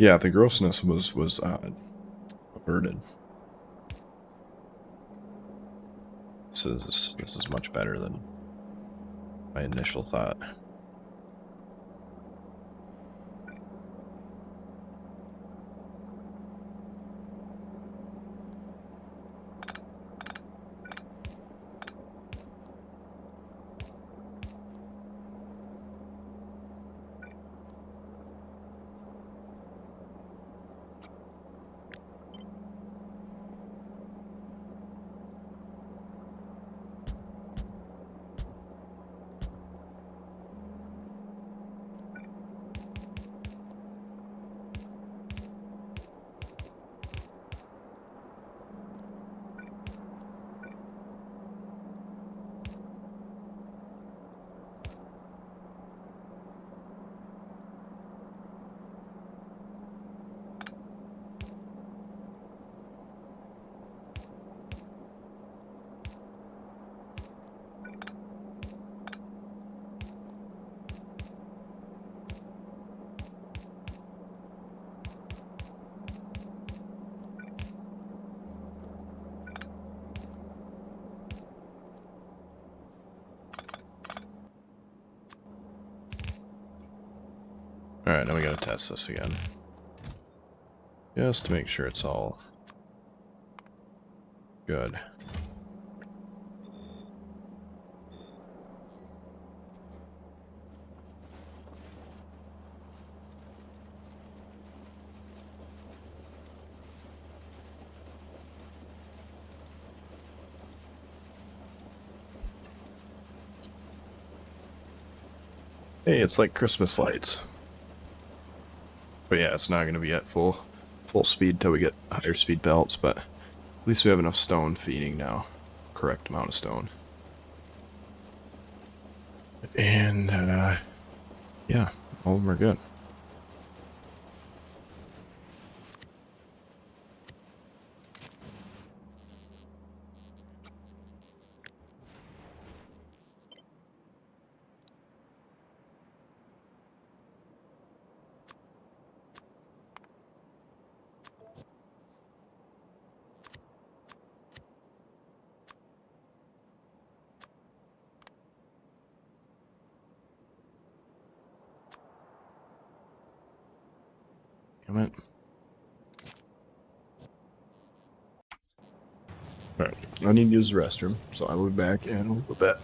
Yeah, the grossness was averted. This is much better than my initial thought. Alright, now we gotta test this again. Just to make sure it's all good. Hey, it's like Christmas lights. But yeah, it's not going to be at full speed till we get higher speed belts, but at least we have enough stone feeding now. Correct amount of stone. And, yeah, all of them are good. Come on. Alright, I need to use the restroom, so I will be back in a little bit.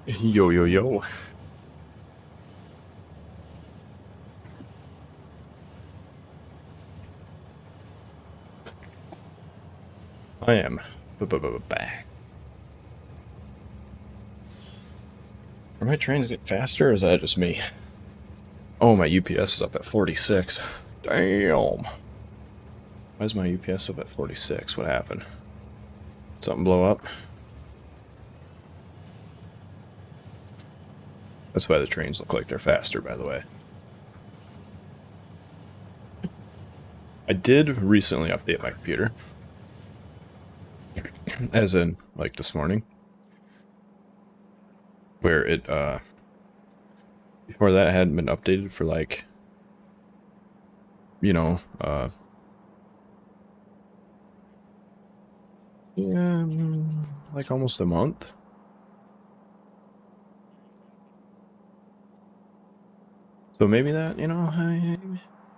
Yo, yo, yo. I am back. Are my trains getting faster, or is that just me? Oh, my UPS is up at 46. Damn. Why is my UPS up at 46? What happened? Something blow up? That's why the trains look like they're faster, by the way. I did recently update my computer. As in, like, this morning. Where it, before that, it hadn't been updated for, like, you know, yeah, like almost a month. So maybe that,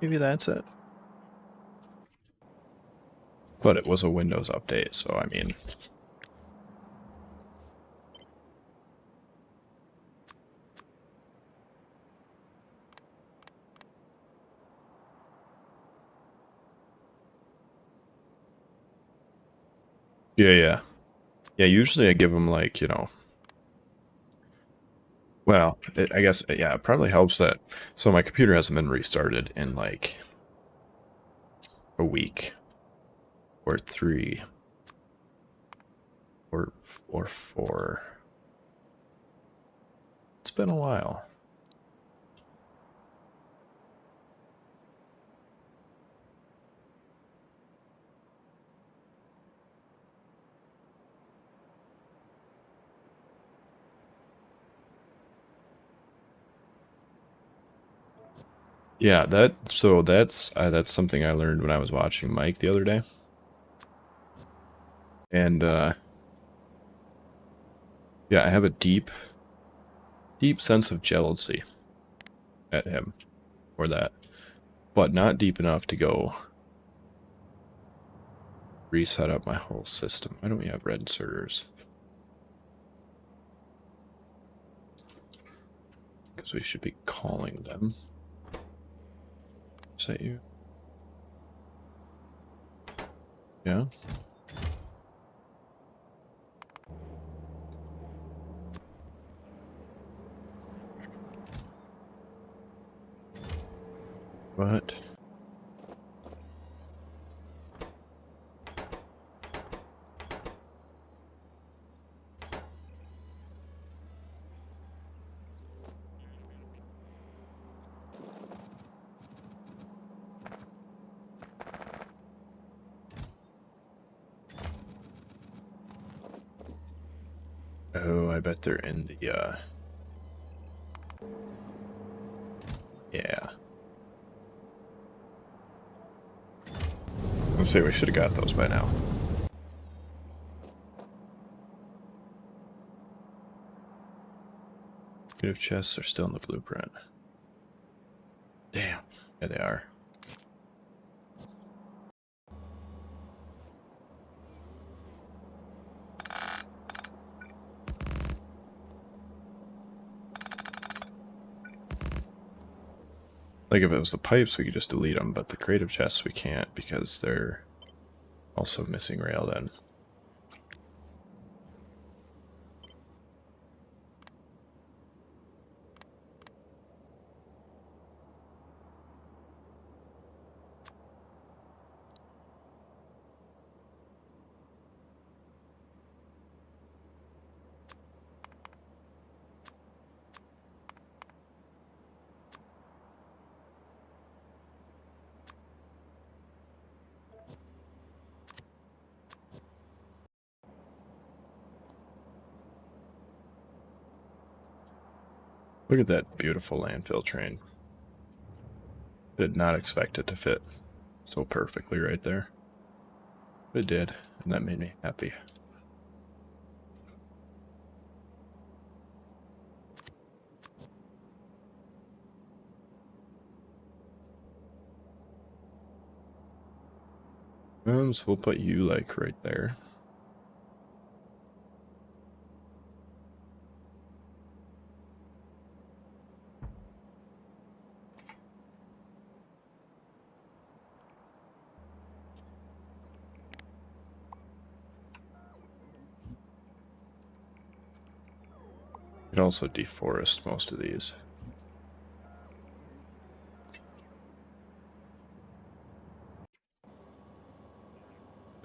maybe that's it. But it was a Windows update, so I mean... Yeah, yeah. Yeah, usually I give them, like, well, I guess, yeah, it probably helps that... So my computer hasn't been restarted in, like, a week. Or 3. Or 4. It's been a while. Yeah, that's something I learned when I was watching Mike the other day. And, yeah, I have a deep sense of jealousy at him for that. But not deep enough to go reset up my whole system. Why don't we have red inserters? Because we should be calling them. Is that you? Yeah? What? Oh, I bet they're in the, yeah. Let's say we should have got those by now. Creative chests are still in the blueprint. Damn. Yeah, they are. Like, if it was the pipes, we could just delete them, but the creative chests we can't because they're also missing rail then. Look at that beautiful landfill train. Did not expect it to fit so perfectly right there. But it did, and that made me happy. So we'll put you, like, right there. can also deforest most of these.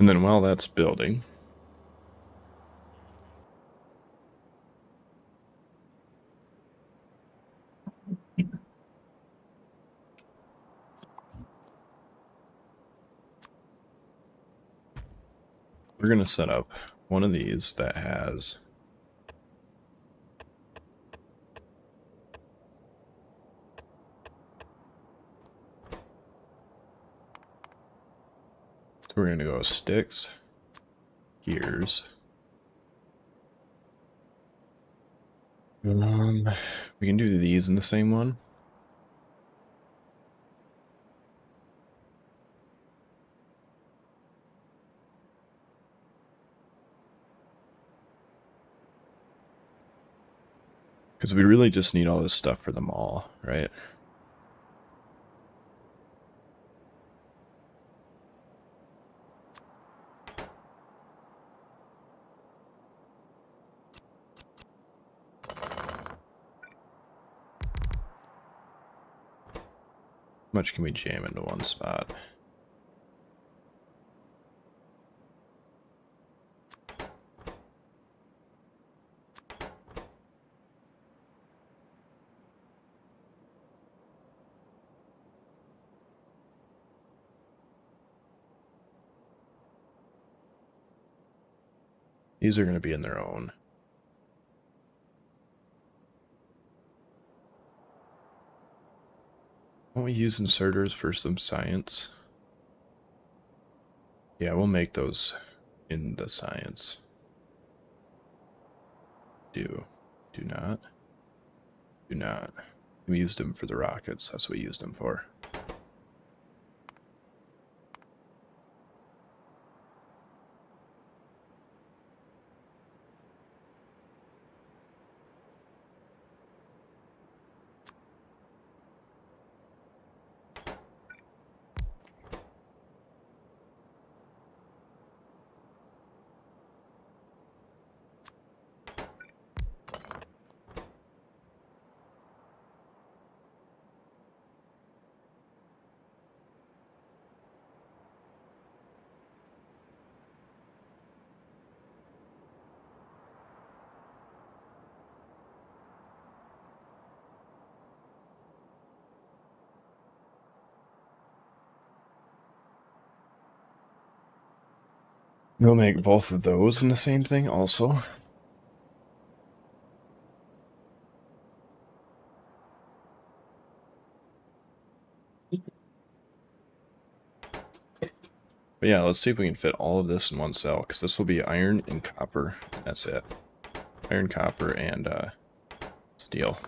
And then while that's building, we're going to set up one of these that has we're going to go sticks, gears. We can do these in the same one. Because we really just need all this stuff for them all, right? How much can we jam into one spot? These are going to be in their own. Won't we use inserters for some science? Yeah, we'll make those in the science. Do not. We used them for the rockets. That's what we used them for. We'll make both of those in the same thing also. But yeah, let's see if we can fit all of this in one cell, because this will be iron and copper. That's it. Iron, copper, and steel.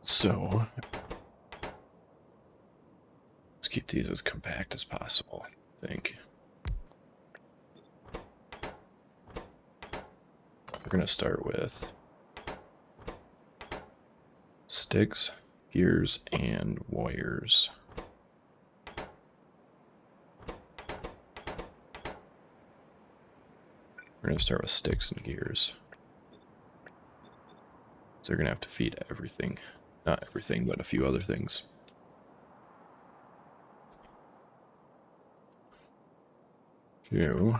So, let's keep these as compact as possible, I think. We're going to start with sticks, gears, and wires. We're going to start with sticks and gears. So they're going to have to feed everything. Not everything, but a few other things. Two.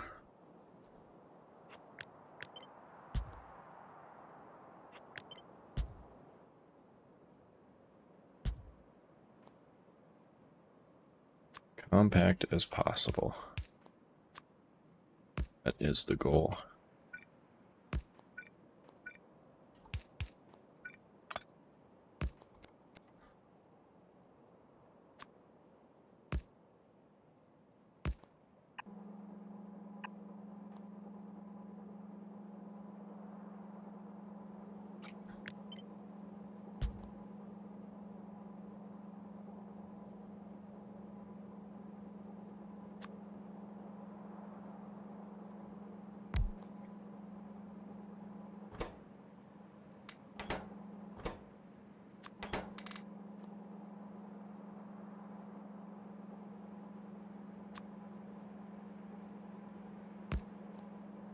Compact as possible. That is the goal.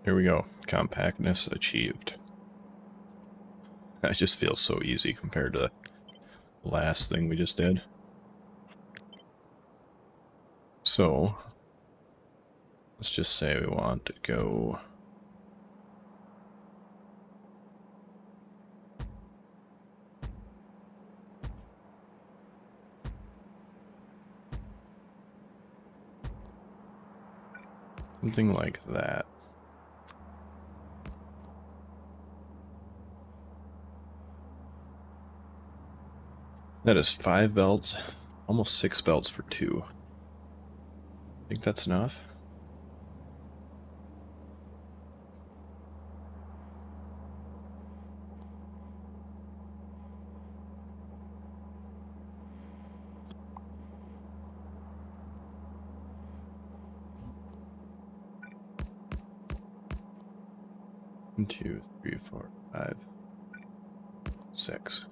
Here we go. Compactness achieved. That just feels so easy compared to the last thing we just did. So, let's just say we want to go... something like that. That is 5 belts, almost 6 belts for 2. Think that's enough? One, 2, 3, 4, 5, 6.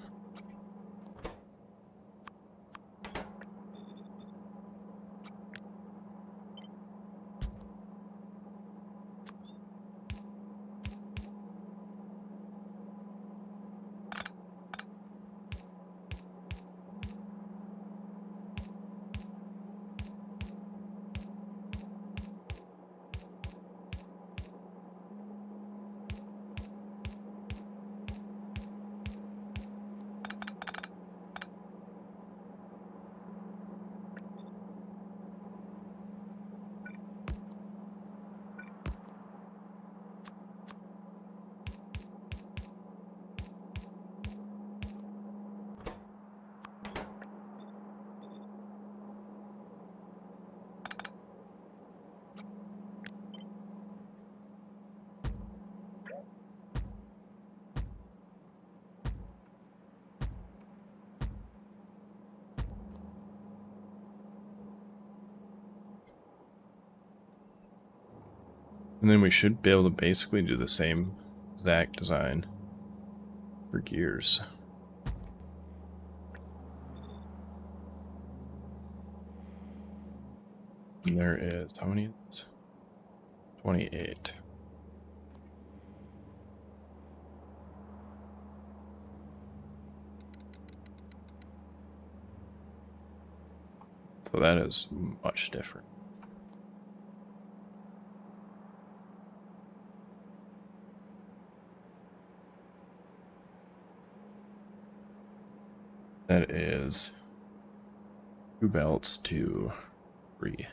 And then we should be able to basically do the same exact design for gears. And there is, how many? 28. So that is much different. That is 2 belts to 3.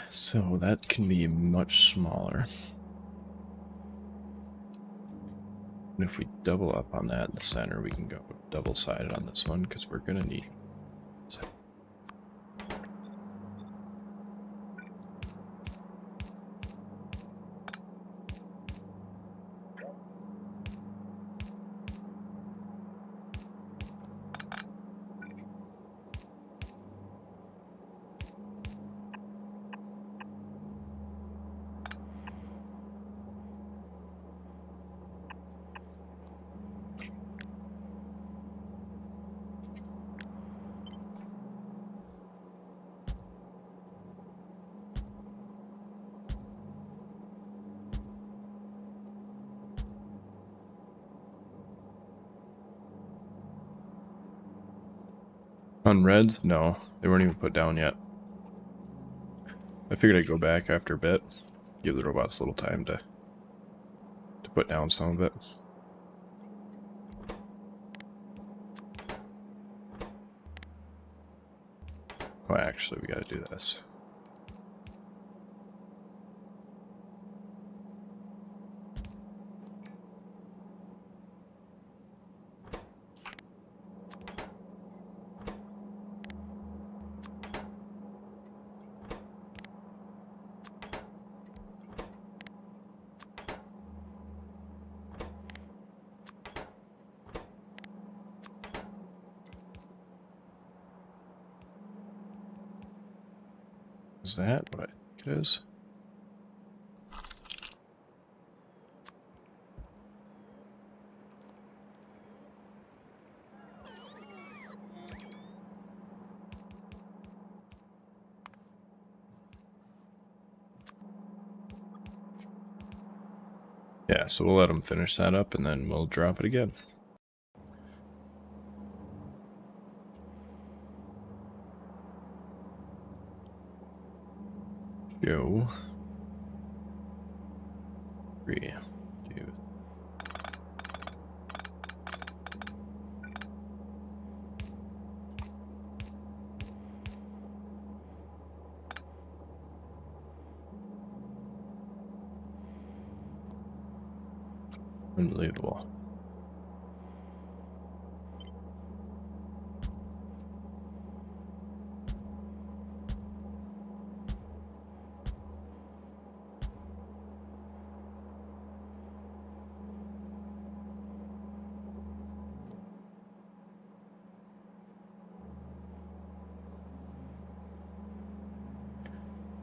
So that can be much smaller. And if we double up on that in the center, we can go double-sided on this one, because we're gonna need... On reds? No, they weren't even put down yet. I figured I'd go back after a bit, give the robots a little time to put down some of it. Oh, actually, we gotta do this. Is that what I think it is? Yeah, so we'll let them finish that up and then we'll drop it again. Go. 3, 2. Unbelievable.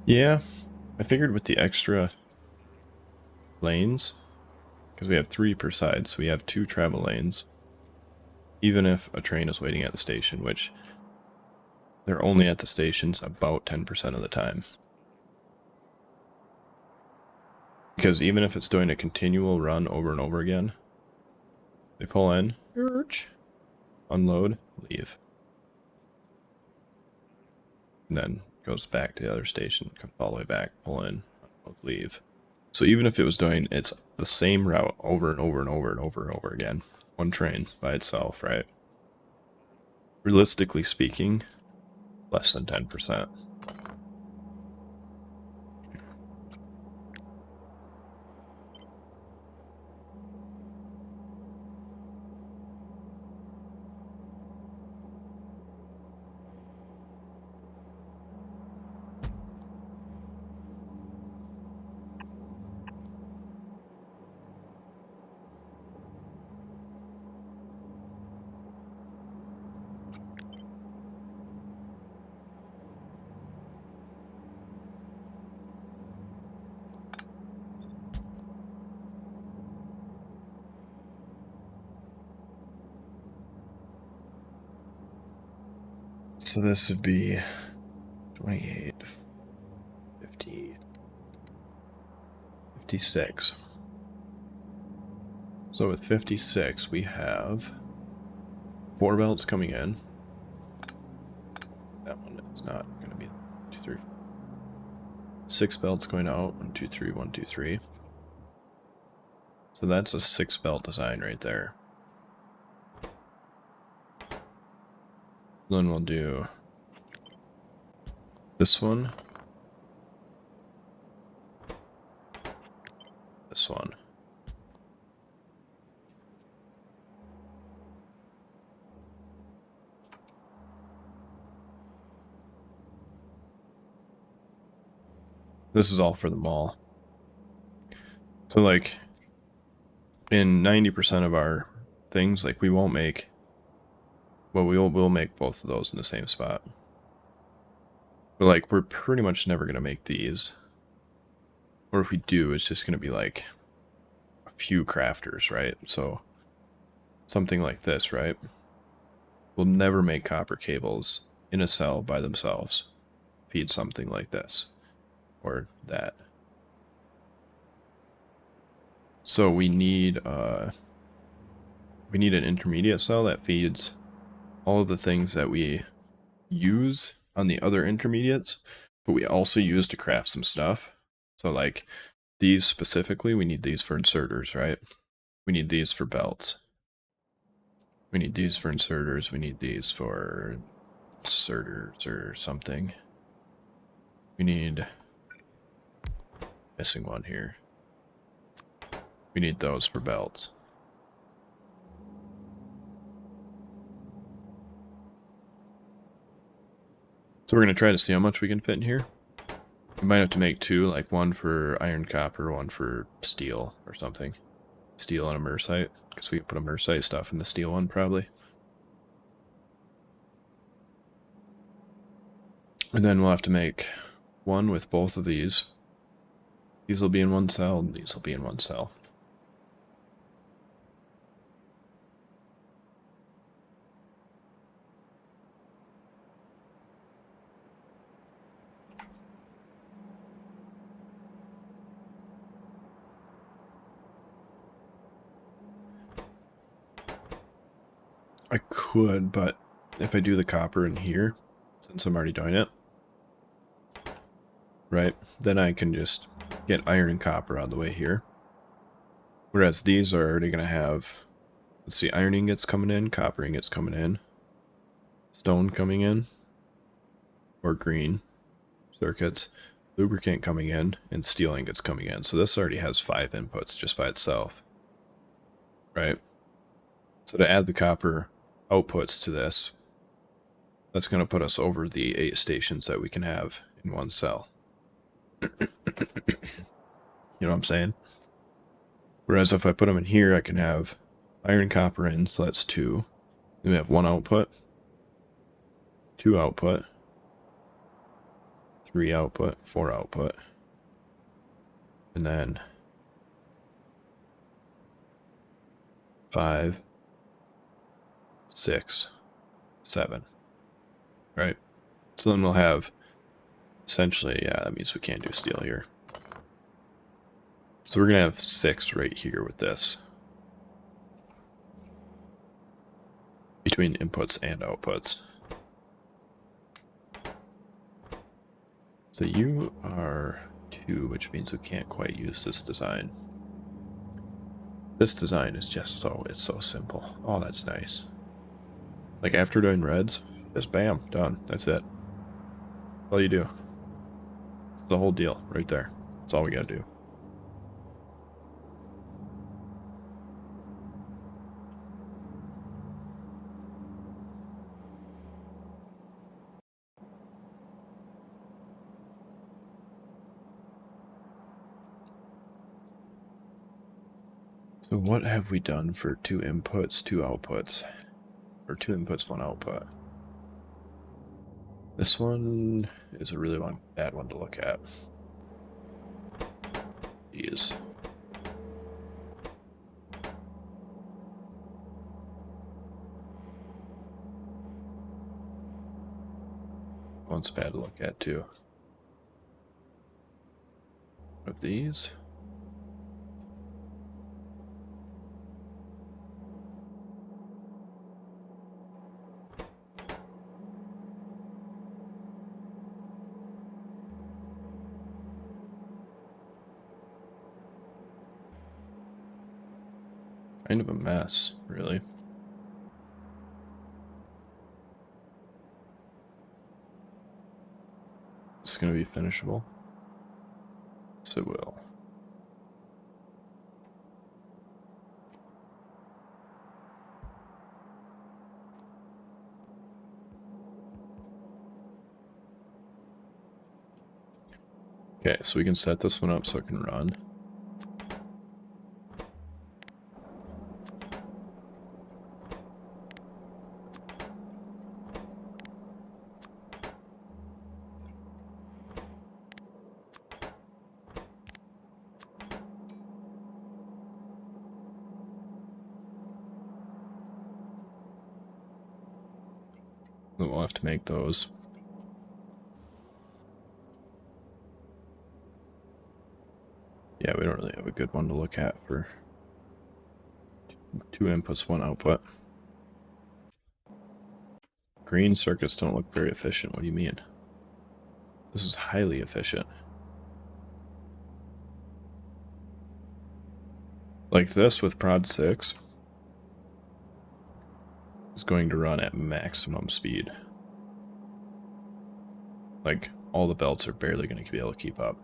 Yeah, I figured with the extra lanes, because we have 3 per side, so we have 2 travel lanes. Even if a train is waiting at the station, which they're only at the stations about 10% of the time. Because even if it's doing a continual run over and over again, they pull in, unload, leave. And then goes back to the other station, comes all the way back, pull in, unload, leave. So even if it was doing it's the same route over and over and over and over and over again, one train by itself, right? Realistically speaking, less than 10%. So this would be 28, 50, 56. So with 56, we have 4 belts coming in. That one is not going to be 2, 3, 4. 6 belts going out. 1, 2, 3, 1, 2, 3. So that's a 6 belt design right there. Then we'll do this one. This one. This is all for the mall. So like in 90% of our things, like we won't make, well, we'll make both of those in the same spot. But like we're pretty much never going to make these. Or if we do, it's just going to be like a few crafters, right? So something like this, right? We'll never make copper cables in a cell by themselves. Feed something like this or that. So we need an intermediate cell that feeds all of the things that we use on the other intermediates, but we also use to craft some stuff. So like these specifically, we need these for inserters, right? We need these for belts. We need these for inserters. We need these for inserters or something. We need, missing one here. We need those for belts. So we're going to try to see how much we can fit in here. We might have to make 2, like one for iron copper, one for steel or something. Steel and a mersite, because we can put a mersite stuff in the steel one probably. And then we'll have to make one with both of these. These will be in one cell, and these will be in one cell. I could, but if I do the copper in here, since I'm already doing it, right, then I can just get iron and copper out of the way here. Whereas these are already going to have, let's see, iron ingots coming in, copper ingots coming in, stone coming in, or green circuits, lubricant coming in, and steel ingots coming in. So this already has 5 inputs just by itself, right? So to add the copper outputs to this, that's going to put us over the 8 stations that we can have in one cell. You know what I'm saying? Whereas if I put them in here, I can have iron copper in, so that's 2. Then we have 1 output, 2 output, 3 output, 4 output, and then 5, 6, 7, right? So then we'll have, essentially, yeah, that means we can't do steel here. So we're going to have 6 right here with this. Between inputs and outputs. So you are 2, which means we can't quite use this design. This design is just it's so simple. Oh, that's nice. Like after doing reds, just bam, done. That's it. That's all you do. It's the whole deal right there. That's all we gotta do. So what have we done for 2 inputs, 2 outputs? Or 2 inputs, 1 output? This one is a really bad one to look at. These. One's bad to look at too. Of these. Kind of a mess, really. It's gonna be finishable. So it will. Okay, so we can set this one up so it can run. Then we'll have to make those. Yeah, we don't really have a good one to look at for 2 inputs, 1 output. Green circuits don't look very efficient. What do you mean? This is highly efficient. Like this with prod 6 is going to run at maximum speed. Like all the belts are barely going to be able to keep up.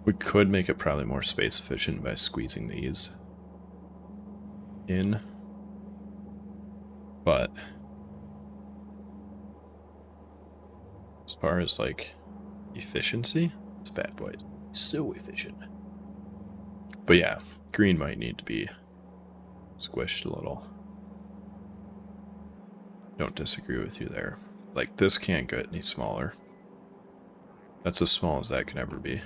We could make it probably more space efficient by squeezing these in, but as far as like efficiency, this bad boy is so efficient. But yeah, green might need to be squished a little. Don't disagree with you there. Like this can't get any smaller. That's as small as that can ever be.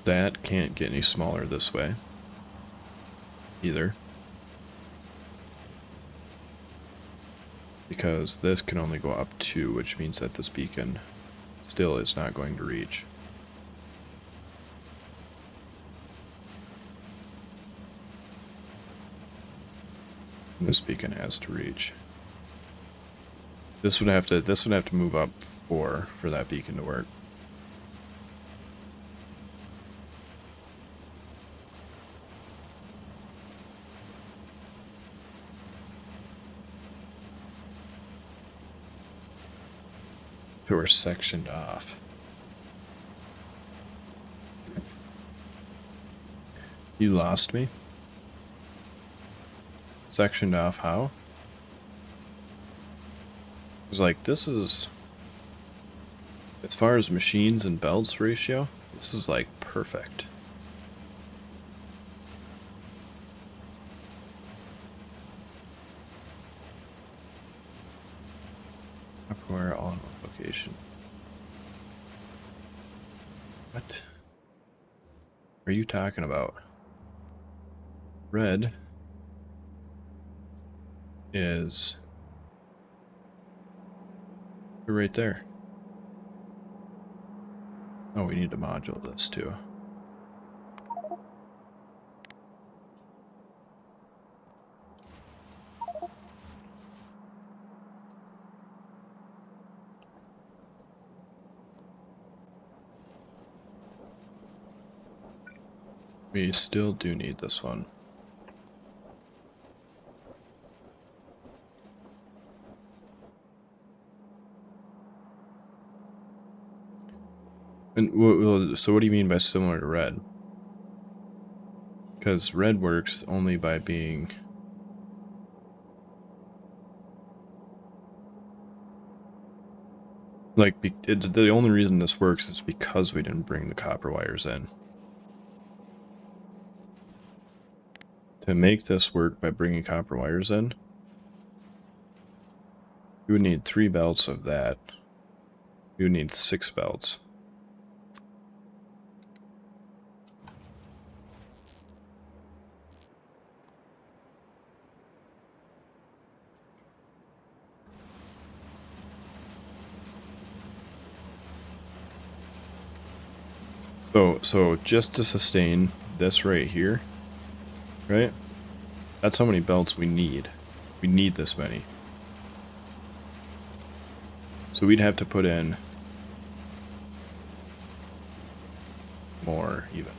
That can't get any smaller this way either. because this can only go up 2, which means that this beacon still is not going to reach. And this beacon has to reach. This would have to move up 4 for that beacon to work. If it were sectioned off. You lost me? Sectioned off how? It's like, this is, as far as machines and belts ratio, this is like perfect. Upware all in one location. What are you talking about? Red is right there. Oh, we need to module this too. We still do need this one. And so what do you mean by similar to red? Because red works only by being... Like, the only reason this works is because we didn't bring the copper wires in. To make this work by bringing copper wires in, you would need 3 belts of that. You would need 6 belts. So just to sustain this right here, right? That's how many belts we need. We need this many. So we'd have to put in more even.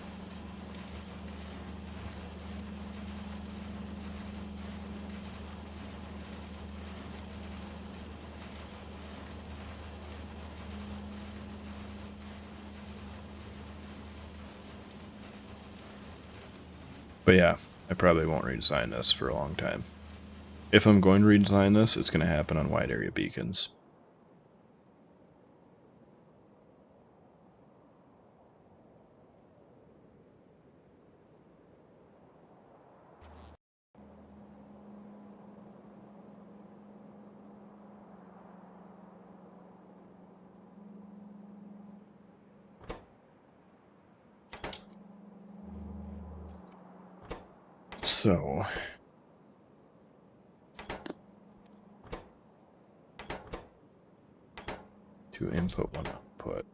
But yeah, I probably won't redesign this for a long time. If I'm going to redesign this, it's going to happen on wide area beacons. So, 2 input, 1 output.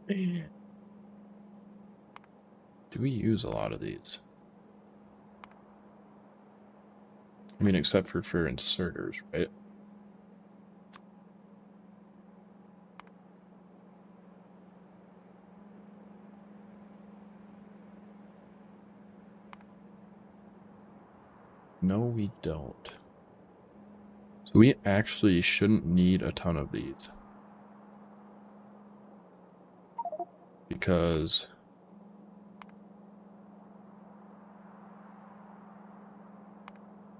Do we use a lot of these? I mean, except for inserters, right? No, we don't. So we actually shouldn't need a ton of these. Because...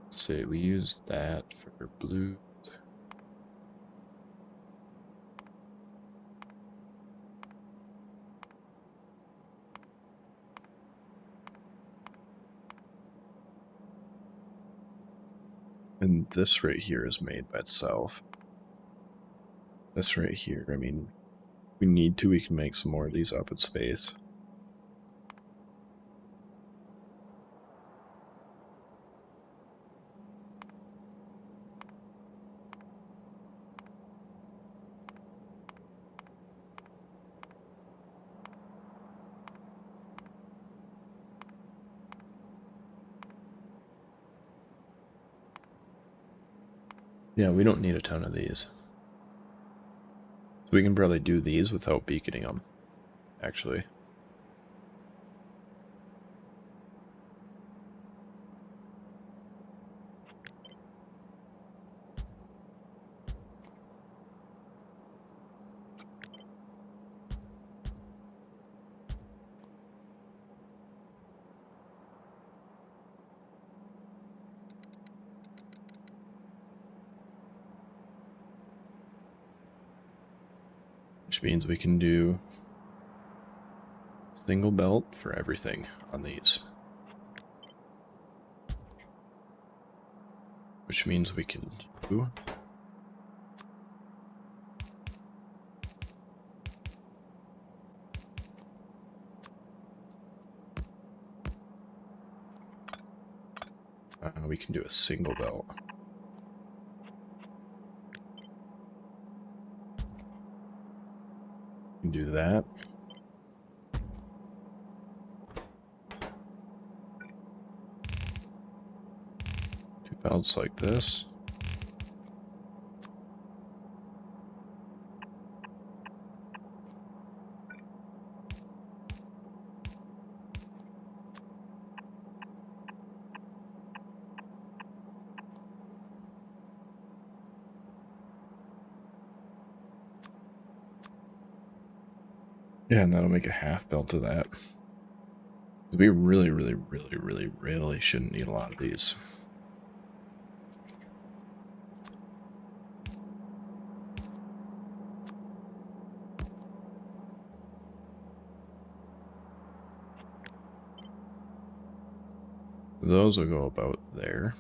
let's see, we use that for blue. And this right here is made by itself. This right here, I mean, we need to, we can make some more of these up in space. Yeah, we don't need a ton of these. So we can probably do these without beaconing them, actually. Which means we can do single belt for everything on these. Which means we can do we can do a single belt. We can do that. Two belts like this. Yeah, and that'll make a half belt of that. We really shouldn't need a lot of these. Those will go about there.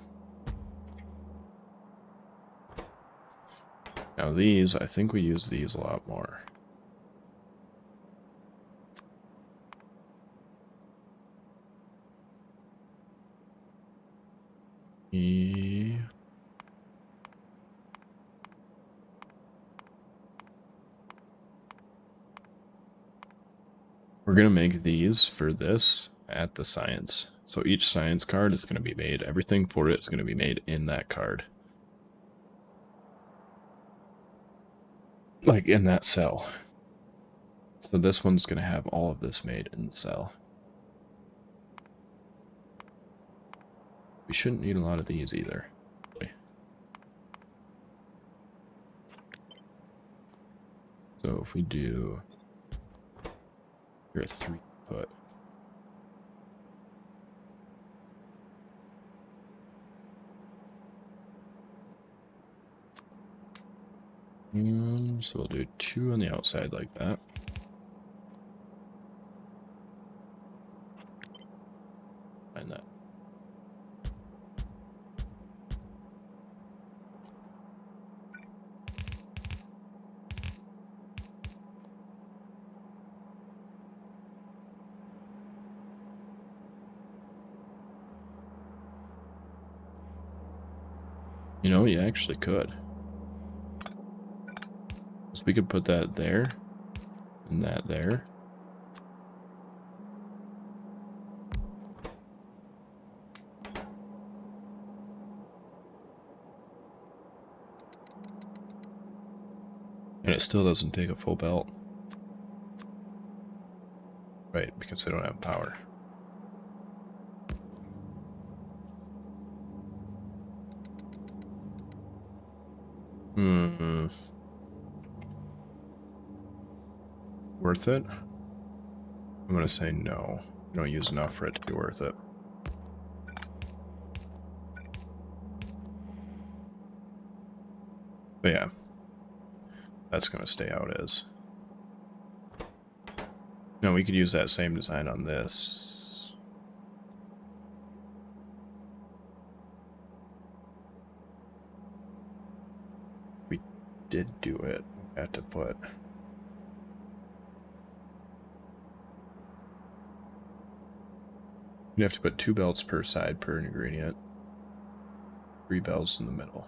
Now these, I think we use these a lot more. We're going to make these for this at the science. So each science card is going to be made. Everything for it is going to be made in that card. Like in that cell. So this one's going to have all of this made in the cell. We shouldn't need a lot of these either. So if we do... You're a 3-foot. So we'll do 2 on the outside like that. Find that. You know, you actually could. So we could put that there and that there. And it still doesn't take a full belt. Right, because they don't have power. Worth it? I'm gonna say no. You don't use enough for it to be worth it. But yeah, that's gonna stay how it is. No, we could use that same design on this. If we did do it, we had to put You have to put 2 belts per side per ingredient. 3 belts in the middle.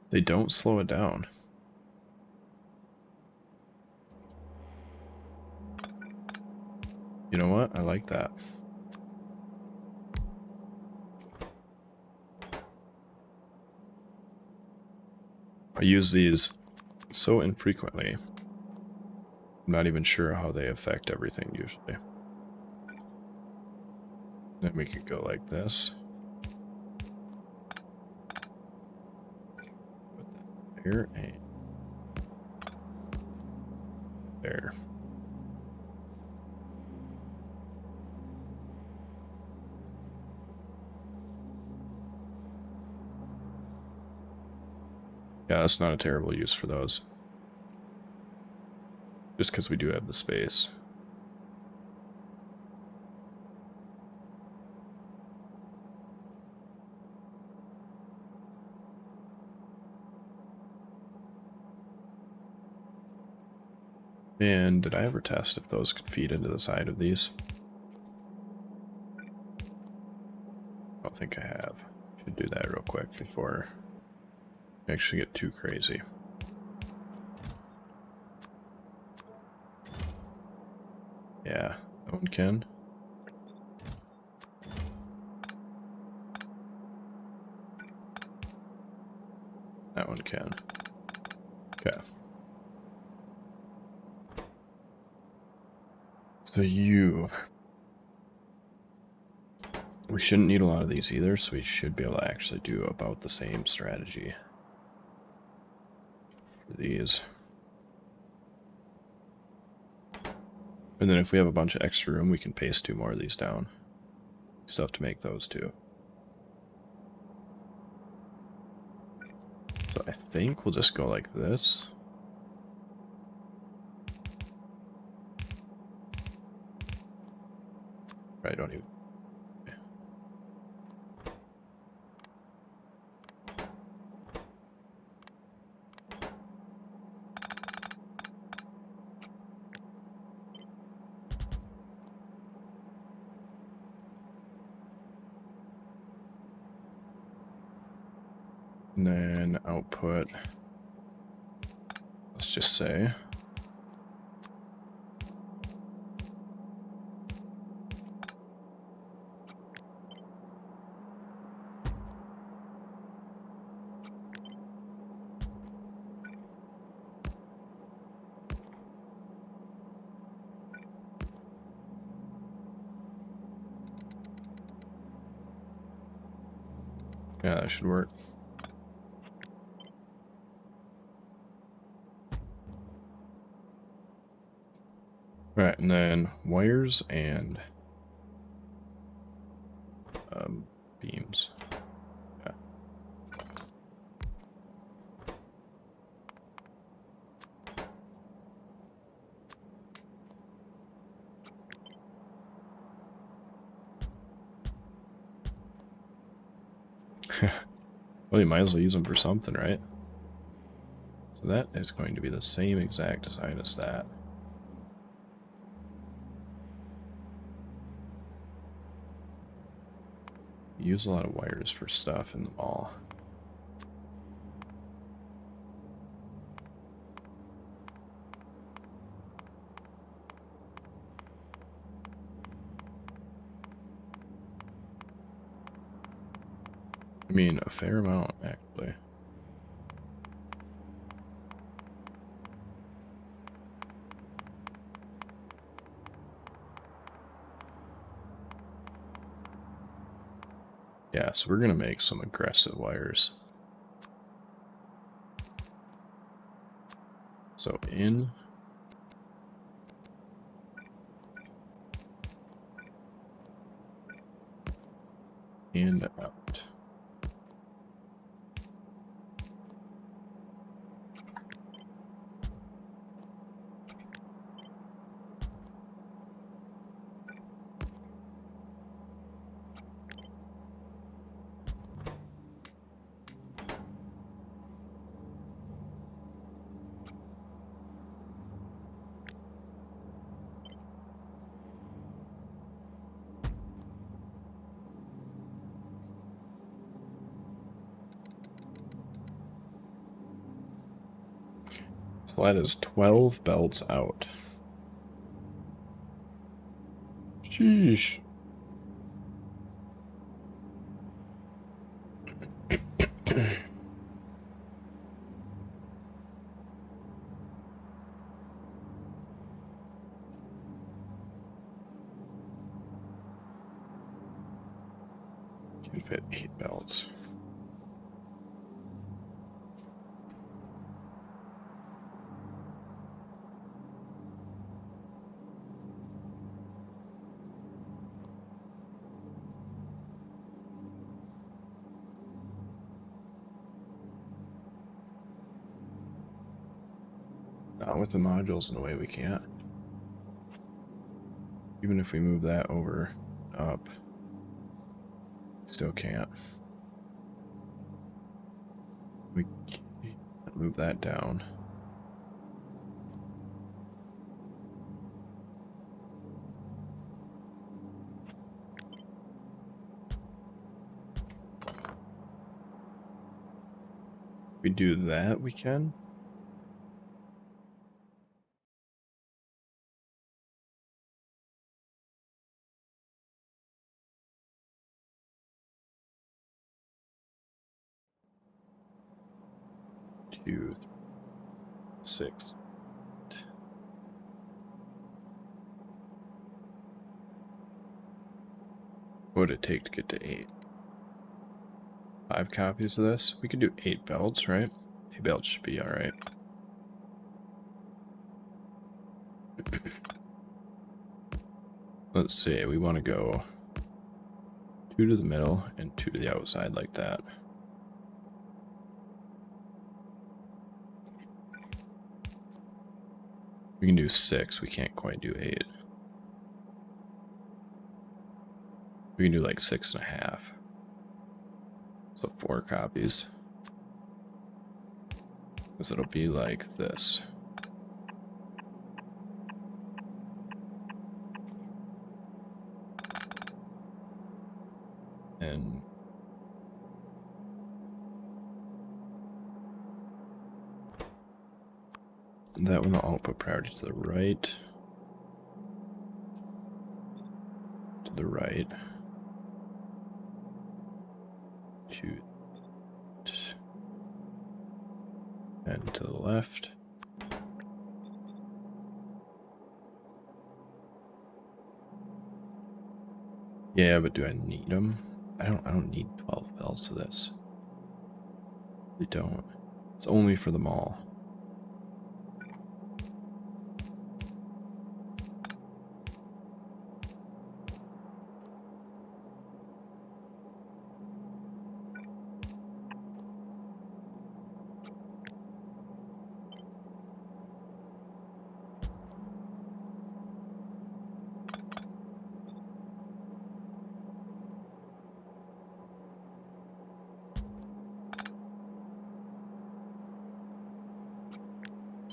They don't slow it down. You know what? I like that. I use these so infrequently. I'm not even sure how they affect everything usually. Then we could go like this. Put that there and there. Yeah, that's not a terrible use for those. Just because we do have the space. And did I ever test if those could feed into the side of these? I don't think I have. Should do that real quick before I actually get too crazy. Yeah, that one can. That one can. Okay. So we shouldn't need a lot of these either, so we should be able to actually do about the same strategy for these. And then if we have a bunch of extra room, we can paste 2 more of these down. Still have to make those too. So I think we'll just go like this. I don't even... And then output, let's just say. Yeah, that should work. Right, and then wires and beams. Yeah. Well, you might as well use them for something, right? So that is going to be the same exact design as that. Use a lot of wires for stuff in the mall. I mean, a fair amount, actually. Yeah, so we're going to make some aggressive wires. So in. And out. So that is 12 belts out. Sheesh. Can fit 8 belts. Not with the modules in a way we can't. Even if we move that over, up, still can't. We can't move that down. We do that, we can. Two, 6. What would it take to get to 8? 5 copies of this? We could do 8 belts, right? 8 belts should be alright. Let's see, we want to go 2 to the middle and 2 to the outside like that. We can do 6, we can't quite do 8. We can do like 6.5. So 4 copies. Because it'll be like this. And that one I'll put priority to the right. To the right. Shoot. And to the left. Yeah, but do I need them? I don't need 12 bells to this. We don't. It's only for the mall.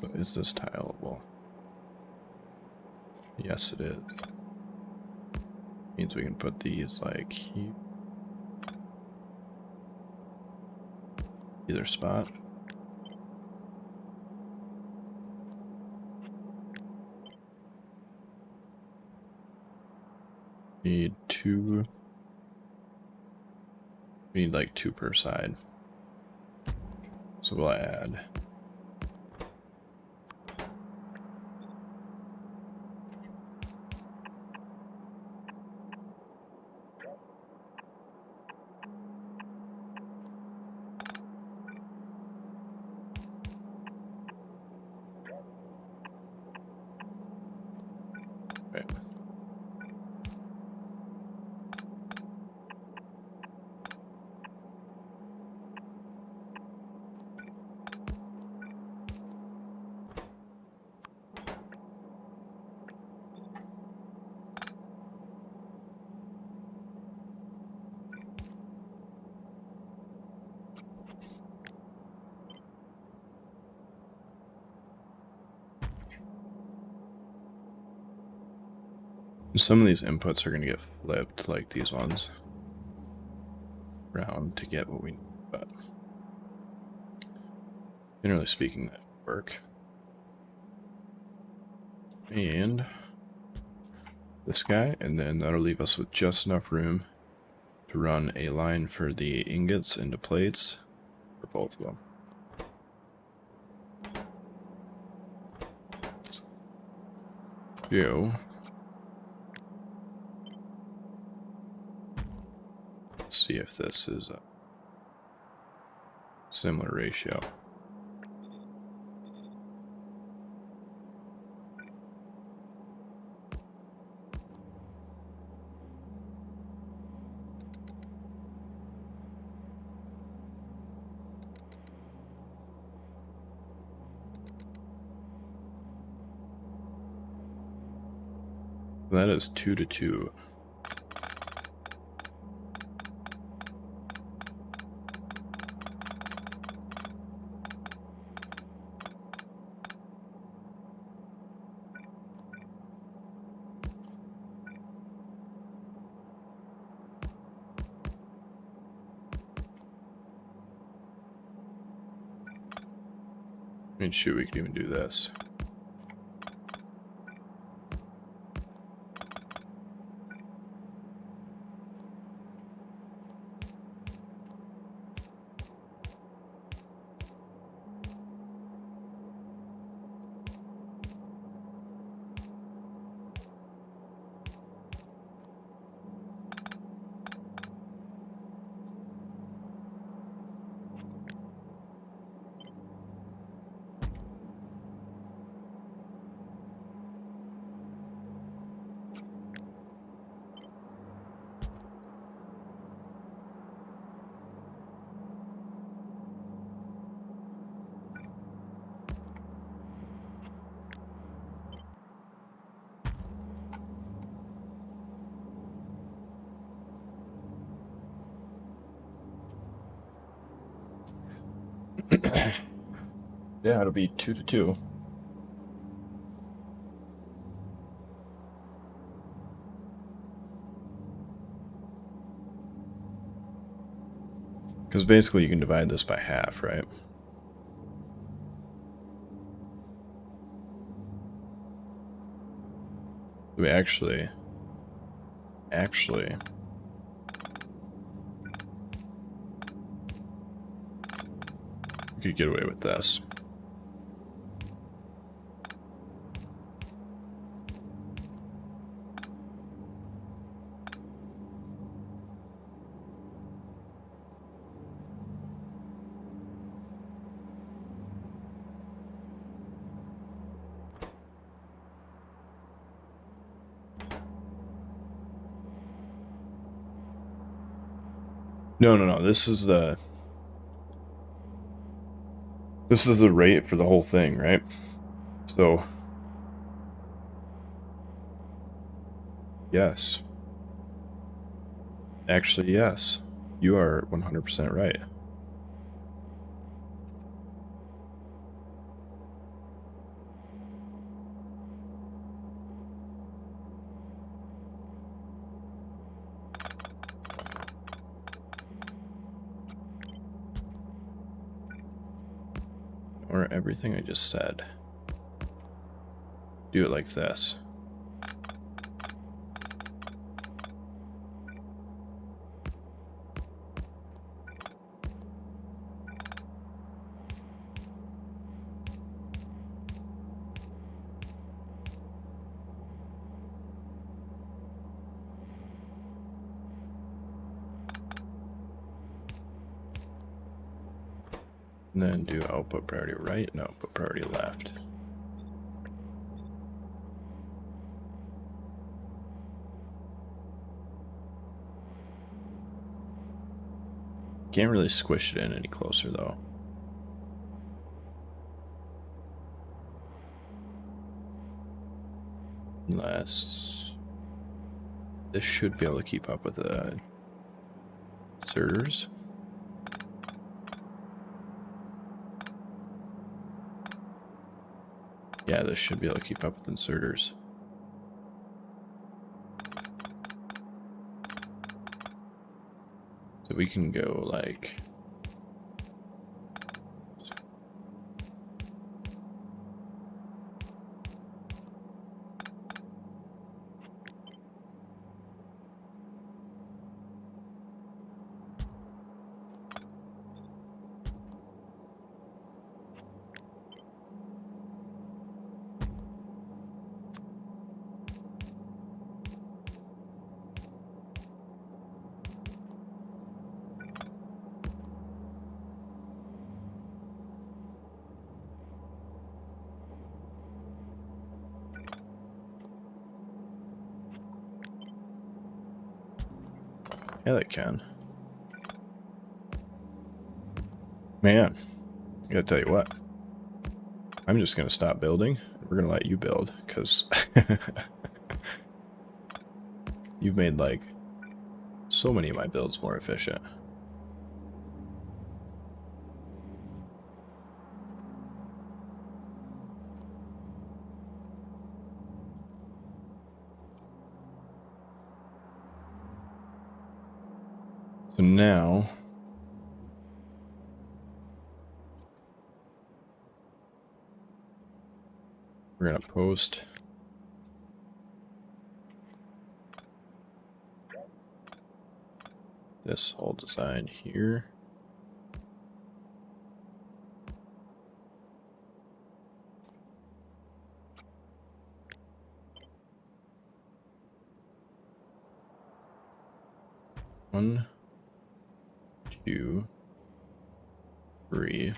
So is this tileable? Yes, it is. Means we can put these like here. Either spot. Need 2. We need like 2 per side. So we'll add. Right. Some of these inputs are going to get flipped, like these ones, around to get what we need, but generally speaking, that should work. And this guy, and then that'll leave us with just enough room to run a line for the ingots into plates for both of them. So, let's see if this is a similar ratio. That is 2 to 2. I mean, shoot, we can even do this. Yeah, it'll be 2 to 2. Because basically you can divide this by half, right? We actually, we could get away with this. No. This is the rate for the whole thing, right? So, yes. Actually, yes. You are 100% right. Or everything I just said. Do it like this. And then do output priority right and output priority left. Can't really squish it in any closer though. Unless this should be able to keep up with the inserters. Yeah, this should be able to keep up with inserters. So we can go like... Yeah, they can. Man, I gotta tell you what. I'm just gonna stop building. We're gonna let you build, because you've made, like, so many of my builds more efficient. So now we're gonna post this whole design here. One, two, three.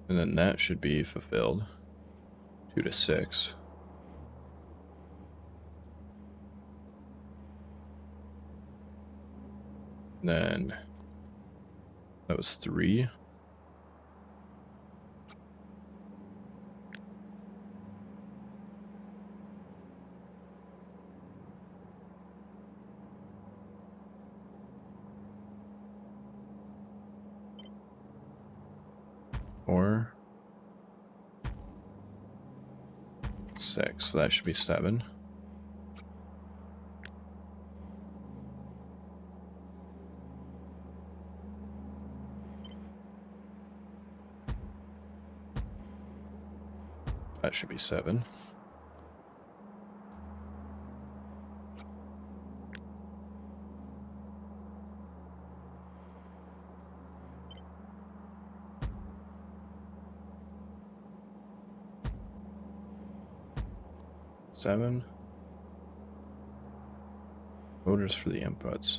And then that should be fulfilled. 2 to 6. And then that was 3. Four. 6. So that should be 7. That should be 7. Seven. Voters for the inputs.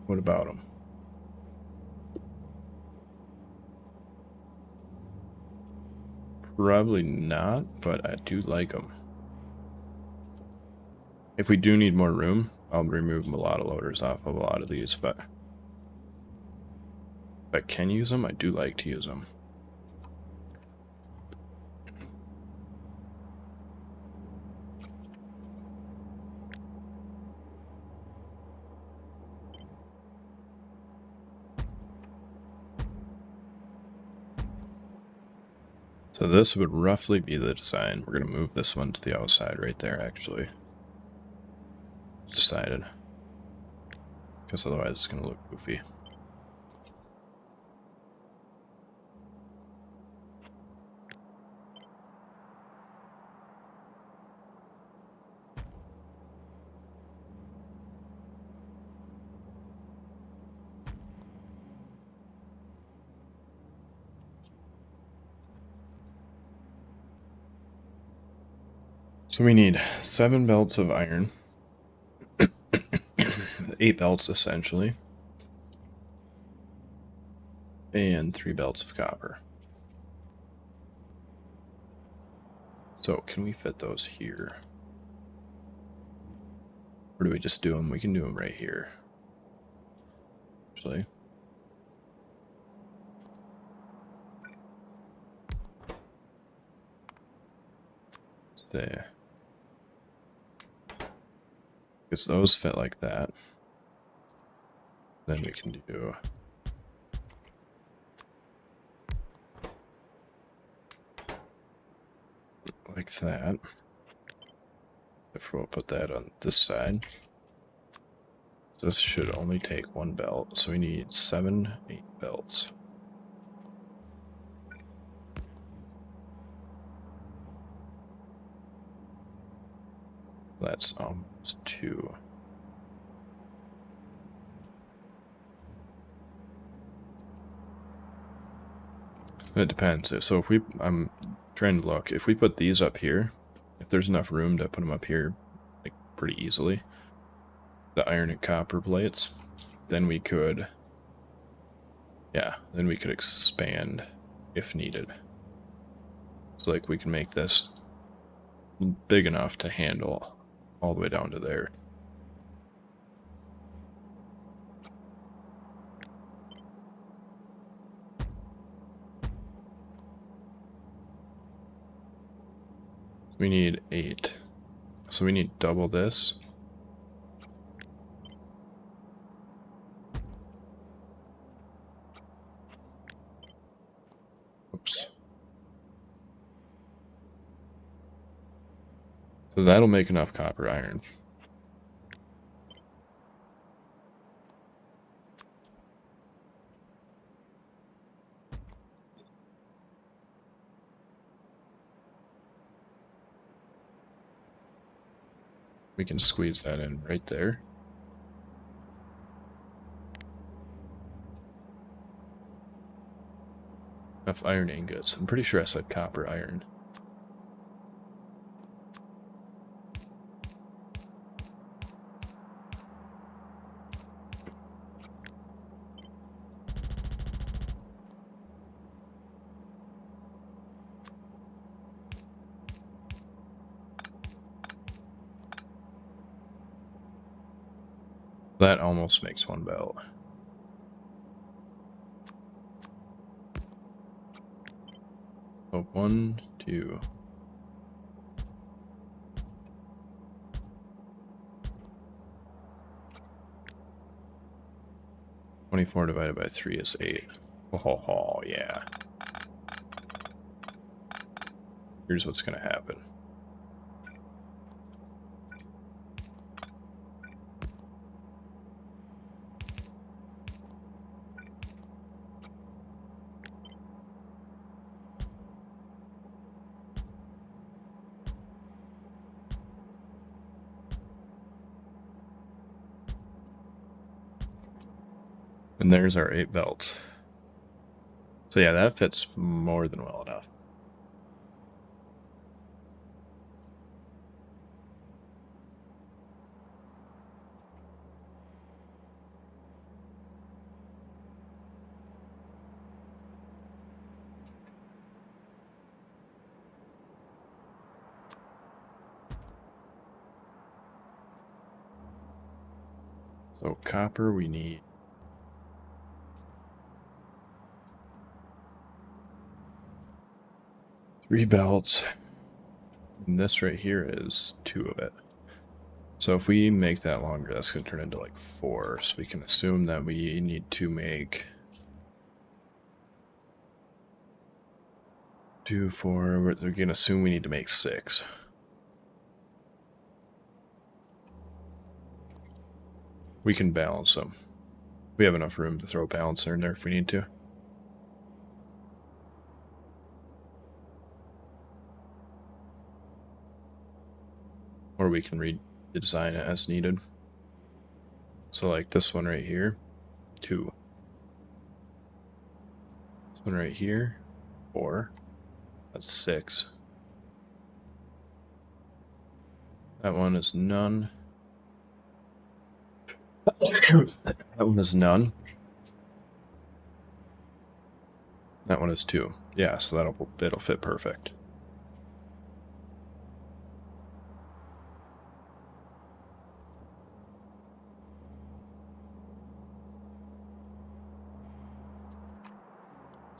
What about them? Probably not, but I do like them. If we do need more room, I'll remove a lot of loaders off of a lot of these, but if I can use them, I do like to use them. So this would roughly be the design. We're going to move this one to the outside right there, actually. It's decided. Because otherwise it's going to look goofy. So we need 7 belts of iron. 8 belts, essentially. And 3 belts of copper. So can we fit those here? Or do we just do them? We can do them right here. Actually. Stay. Because those fit like that. Then we can do like that. If we'll put that on this side. This should only take 1 belt, so we need 7, 8 belts. That's almost 2. It depends. So if I'm trying to look, if we put these up here, if there's enough room to put them up here, like pretty easily, the iron and copper plates, then we could Yeah, then we could expand if needed. So like we can make this big enough to handle all the way down to there. We need 8. So we need double this. Oops. So that'll make enough copper iron. We can squeeze that in right there. Enough iron ingots. I'm pretty sure I said copper iron. That almost makes one belt. Oh, 1, 2. $24 divided by 3 is 8. Oh, yeah. Here's what's going to happen. And there's our 8 belts. So yeah, that fits more than well enough. So copper we need 3 belts. And this right here is 2 of it. So if we make that longer, that's going to turn into like 4. So we can assume that we need to make 2, 4. We're going to assume we need to make 6. We can balance them. We have enough room to throw a balancer in there if we need to. Or we can redesign it as needed. So like this one right here, 2. This one right here, 4. That's 6. That one is none. That one is none. That one is 2. Yeah, so it'll fit perfect.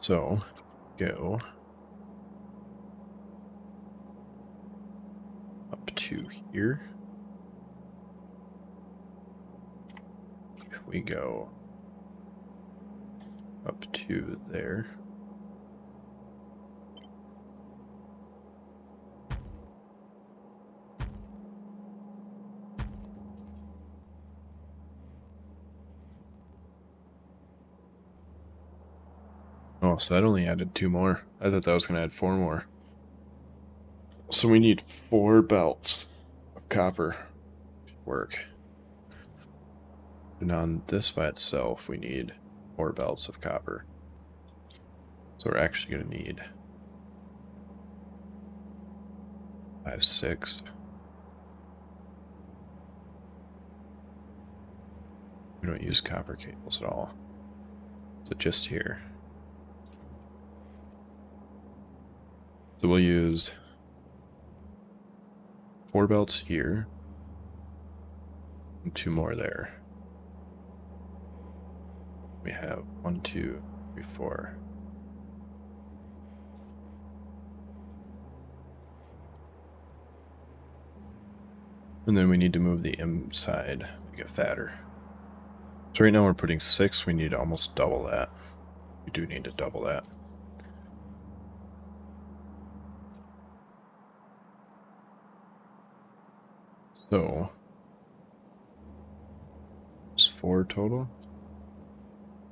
So go up to here. We go up to there. Oh, so that only added 2 more. I thought that was going to add 4 more. So we need 4 belts of copper to work. And on this by itself, we need 4 belts of copper. So we're actually going to need 5, 6. We don't use copper cables at all. So just here. So we'll use 4 belts here. And 2 more there. We have 1, 2, 3, 4. And then we need to move the inside, make it fatter. So right now we're putting 6, we need to almost double that. We do need to double that. So, it's 4 total.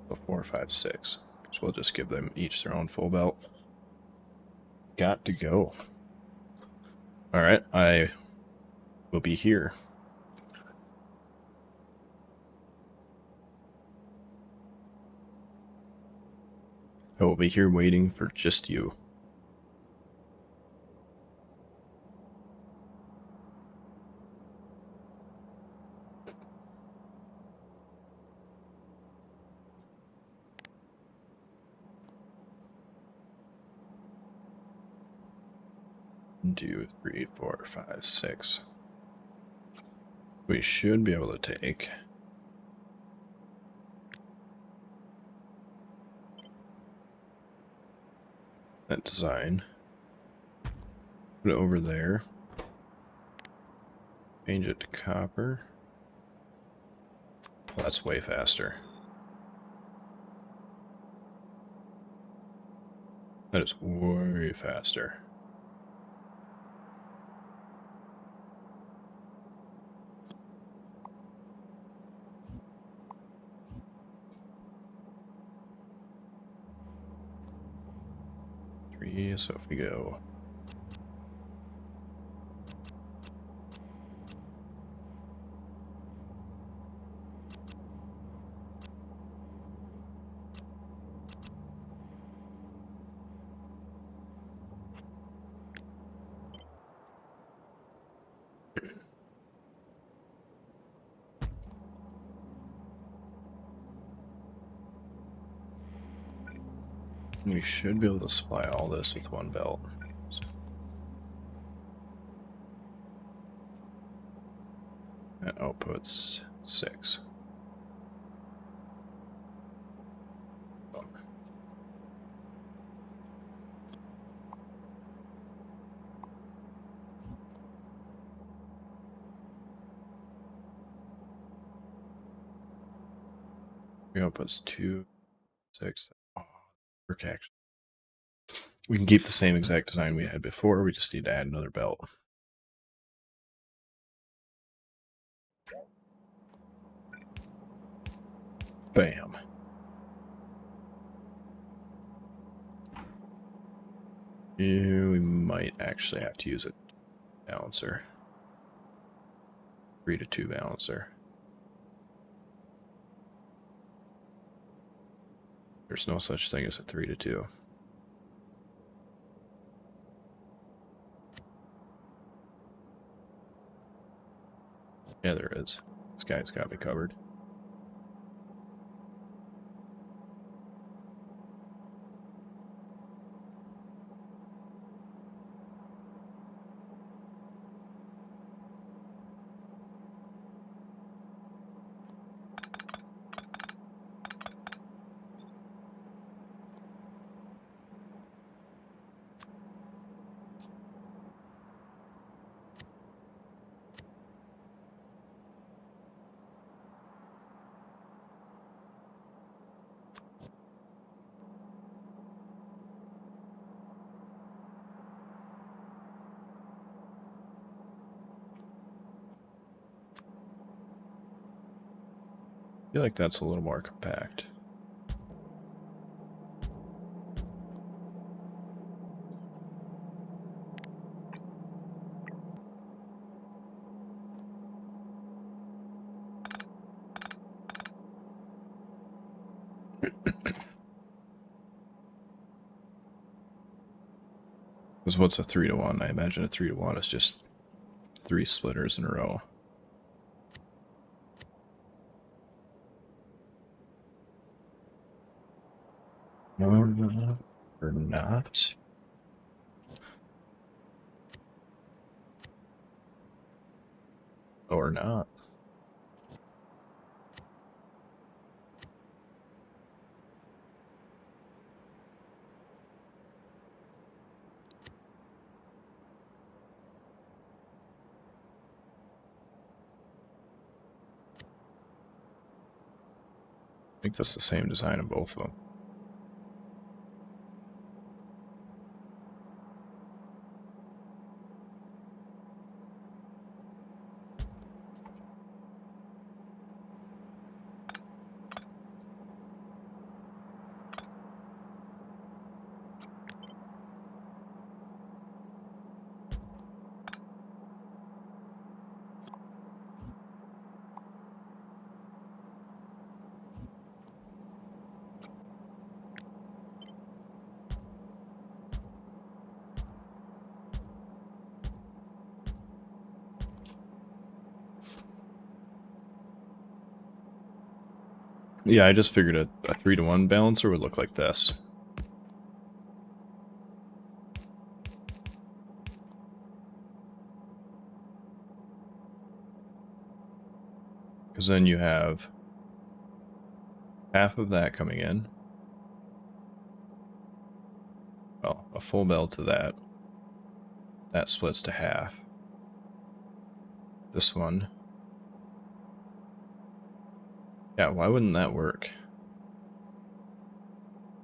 So 4, 5, 6. So we'll just give them each their own full belt. Got to go. Alright, I will be here. I will be here waiting for just you. One, 2, 3, 4, 5, 6. We should be able to take that design, put it over there, change it to copper. Well, that's way faster. That is way faster. So if we go we should be able to supply all this with 1 belt. That outputs 6. Outputs 2, 6. Oh, work actually. We can keep the same exact design we had before. We just need to add another belt. Bam. Yeah, we might actually have to use a balancer. 3 to 2 balancer. There's no such thing as a 3 to 2. Yeah, there is. This guy's got me covered. I feel like that's a little more compact. Because what's a 3 to 1? I imagine a 3 to 1 is just 3 splitters in a row. Or not. Or not. I think that's the same design of both of them. Yeah, I just figured a 3-to-1 balancer would look like this. Because then you have half of that coming in. Well, a full bell to that. That splits to half. This one. Yeah, why wouldn't that work?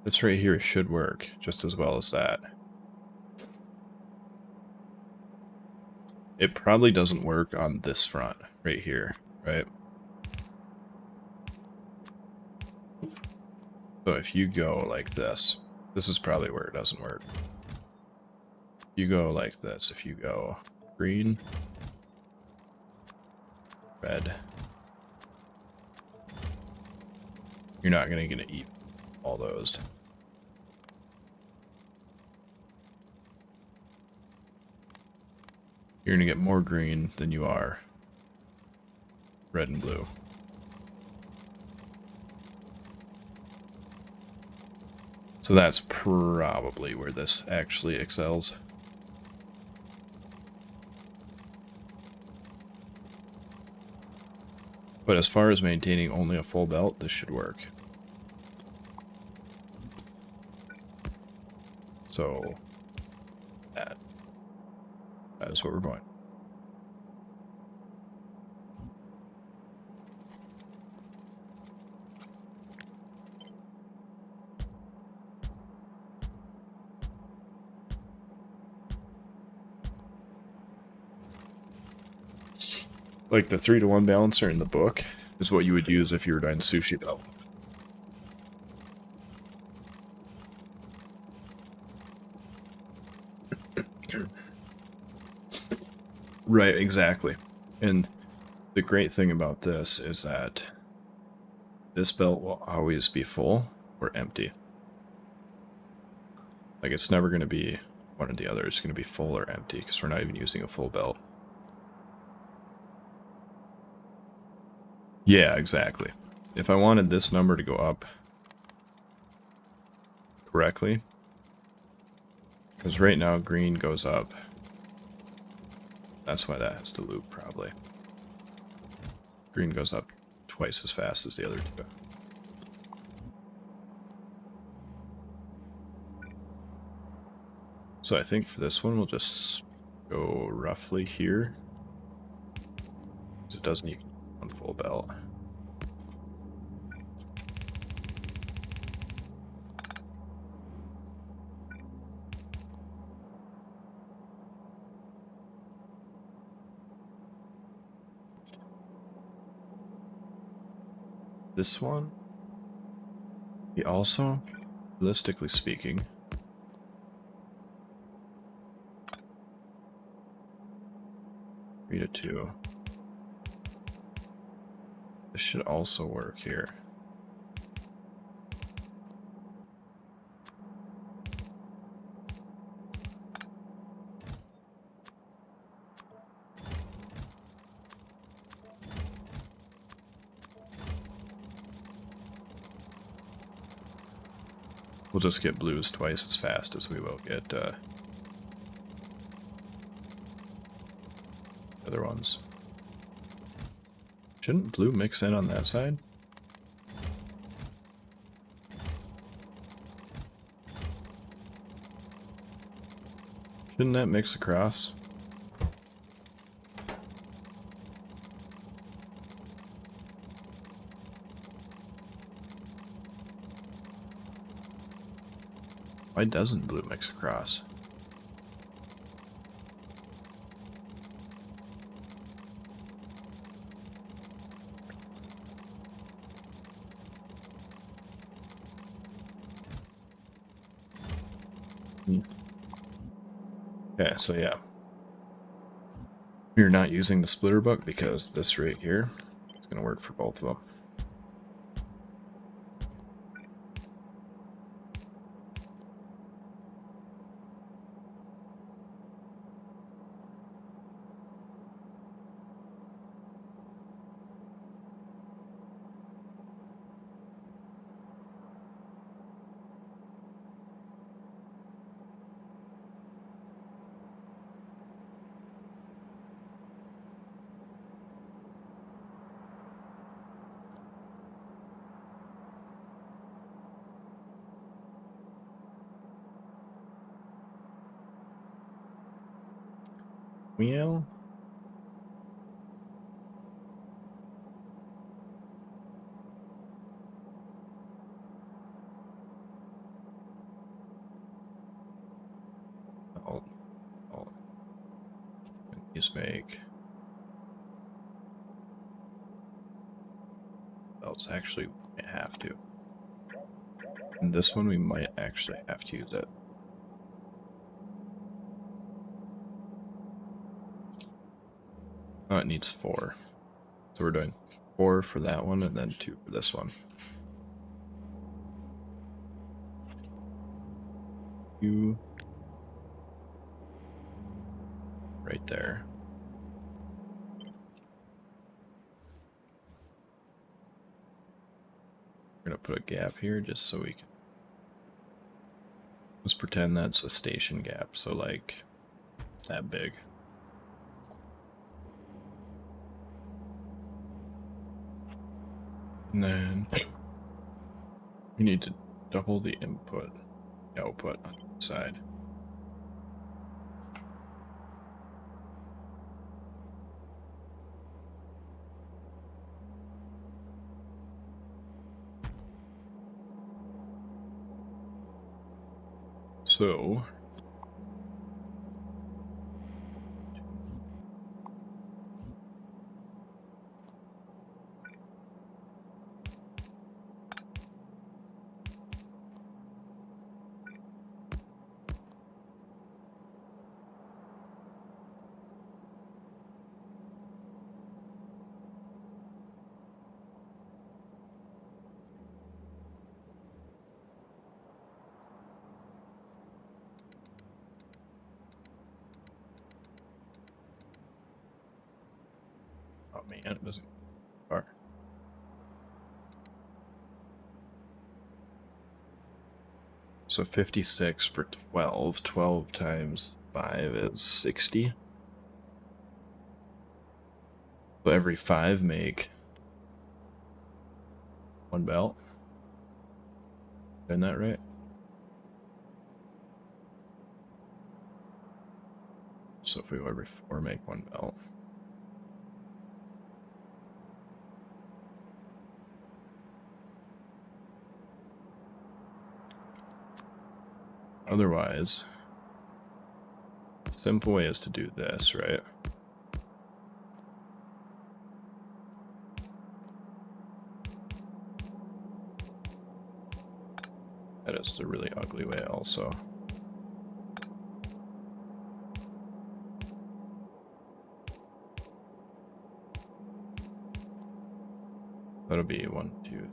This right here should work just as well as that. It probably doesn't work on this front right here, right? So if you go like this is probably where it doesn't work. You go like this. If you go green, red, you're not gonna eat all those. You're gonna get more green than you are red and blue. So that's probably where this actually excels. But as far as maintaining only a full belt, this should work. So that is what we're going. Like the 3-to-1 balancer in the book is what you would use if you were doing sushi belt. Right, exactly. And the great thing about this is that this belt will always be full or empty. Like, it's never going to be one or the other. It's going to be full or empty because we're not even using a full belt. Yeah, exactly. If I wanted this number to go up correctly, because right now green goes up. That's why that has to loop, probably. Green goes up twice as fast as the other two. So I think for this one, we'll just go roughly here. Because it does need one full belt. This one, he also, realistically speaking, read it too. This should also work here. We'll just get blues twice as fast as we will get other ones. Shouldn't blue mix in on that side? Shouldn't that mix across? Why doesn't blue mix across? Okay, so yeah. We're not using the splitter book because this right here is going to work for both of them. Well, I'll just make belts. Actually, we might have to. And this one, we might actually have to use it. Oh, it needs 4. So we're doing 4 for that one and then 2 for this one. You right there. We're gonna put a gap here just so we can. Let's pretend that's a station gap, so like that big. And then we need to double the output on the side. So oh man, it doesn't go far. So 56 for 12. 12 times 5 is 60. So every 5 make 1 belt. Isn't that right? So if we go every 4, make 1 belt. Otherwise, the simple way is to do this, right? That is the really ugly way also. That'll be 1, 2.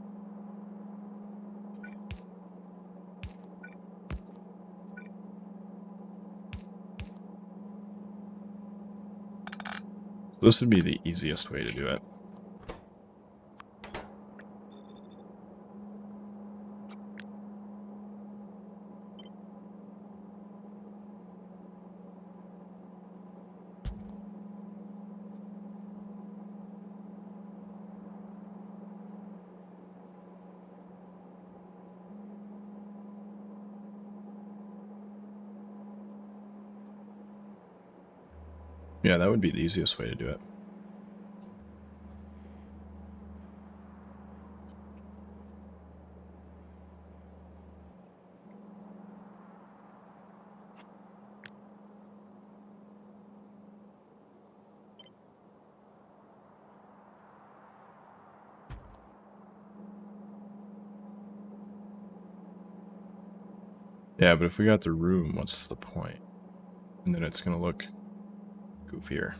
So this would be the easiest way to do it. Yeah, that would be the easiest way to do it. Yeah, but if we got the room, what's the point? And then it's going to look goofier.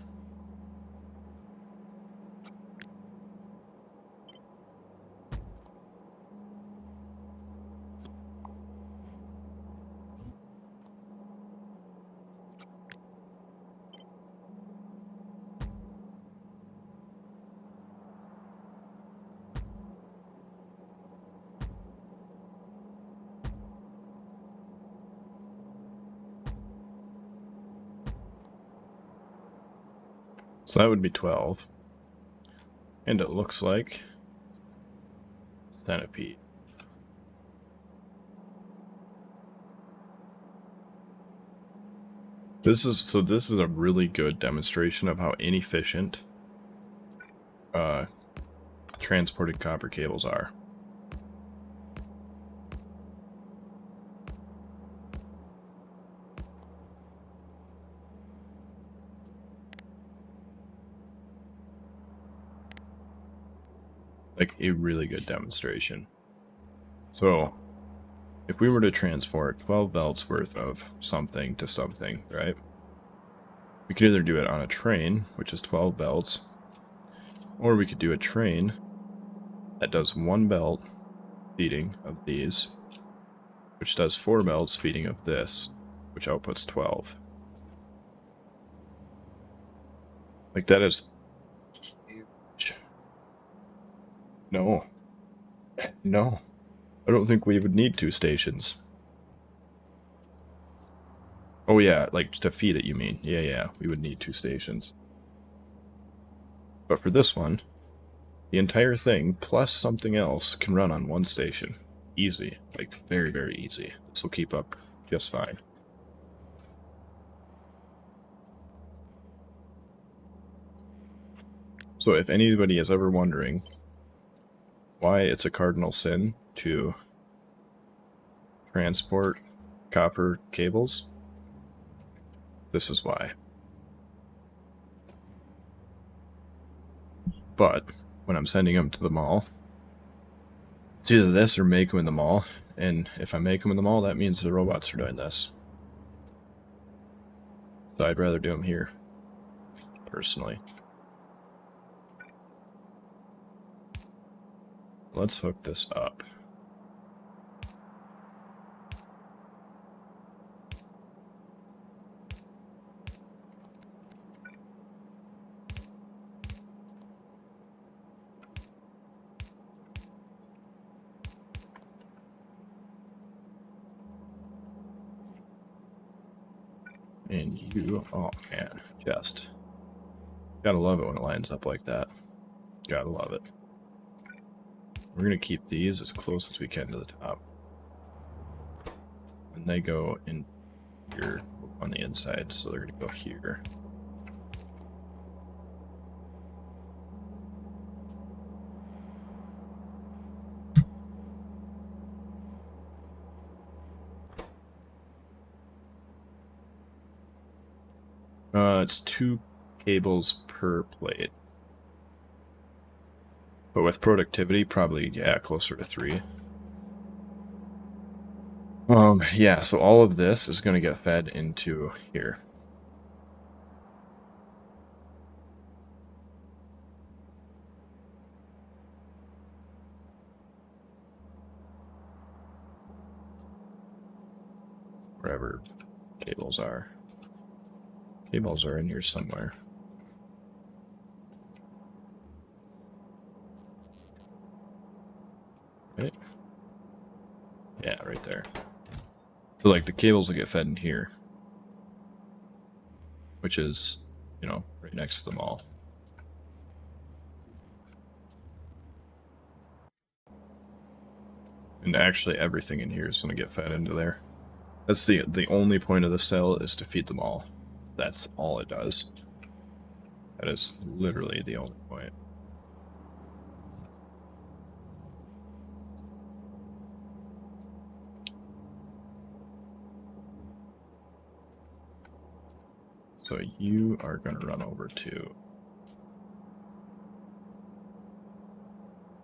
So that would be 12. And it looks like centipede. This is a really good demonstration of how inefficient transported copper cables are. Like a really good demonstration. So if we were to transport 12 belts worth of something to something, right? We could either do it on a train, which is 12 belts, or we could do a train that does 1 belt feeding of these, which does 4 belts feeding of this, which outputs 12. Like, that is huge. No. No. I don't think we would need 2 stations. Oh yeah, like to feed it, you mean? Yeah, we would need 2 stations. But for this one, the entire thing, plus something else, can run on 1 station. Easy. Like, very, very easy. This will keep up just fine. So if anybody is ever wondering why it's a cardinal sin to transport copper cables, this is why. But when I'm sending them to the mall, it's either this or make them in the mall. And if I make them in the mall, that means the robots are doing this. So I'd rather do them here, personally. Let's hook this up. And you, oh man, just gotta love it when it lines up like that. Gotta love it. We're gonna keep these as close as we can to the top. And they go in here on the inside, so they're gonna go here. It's 2 cables per plate. But with productivity, probably, yeah, closer to 3. Yeah, so all of this is going to get fed into here. Wherever cables are. Cables are in here somewhere. Right? Yeah, right there. So, like, the cables will get fed in here. Which is, you know, right next to the mall. And actually everything in here is going to get fed into there. That's the only point of the cell, is to feed them all. That's all it does. That is literally the only point. So you are going to run over to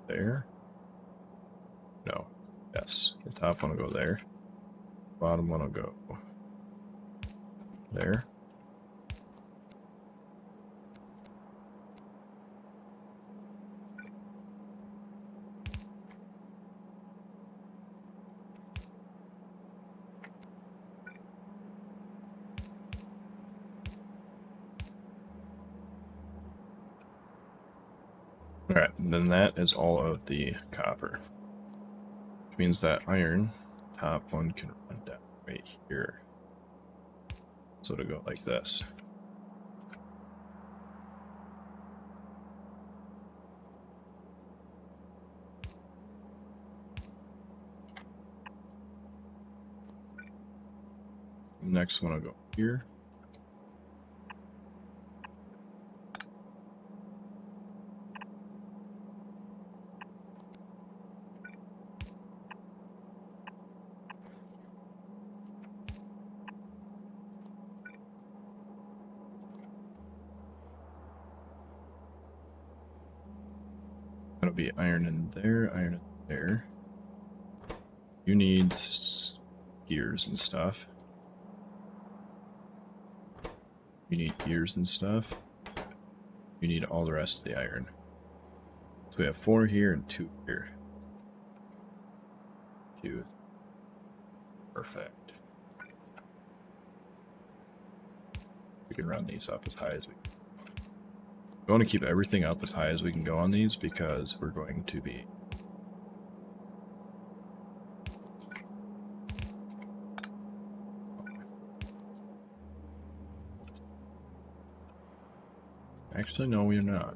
there. No. Yes. The top one will go there. Bottom one will go there. Alright, and then that is all of the copper. Which means that iron, top one can run down right here. So it'll go like this. Next one will go here. That'll be iron in there, iron in there. You need gears and stuff. You need gears and stuff. You need all the rest of the iron. So we have 4 here and 2 here. 2. Perfect. We can run these up as high as we can. We want to keep everything up as high as we can go on these because we're going to be actually, no, we're not.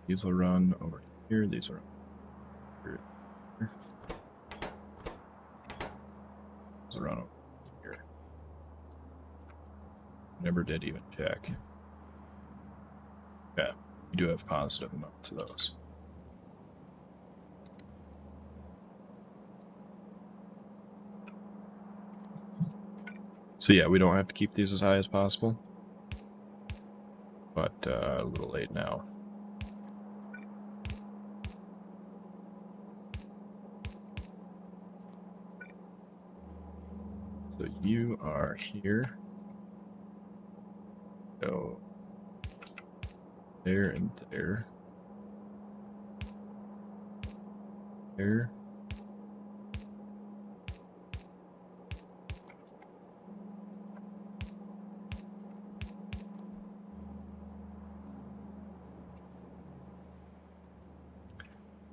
These will run over here. These will run here. These will run over here. Never did even check. Yeah, you do have positive amounts of those. So yeah, we don't have to keep these as high as possible. But a little late now. So you are here. Go there and there. There.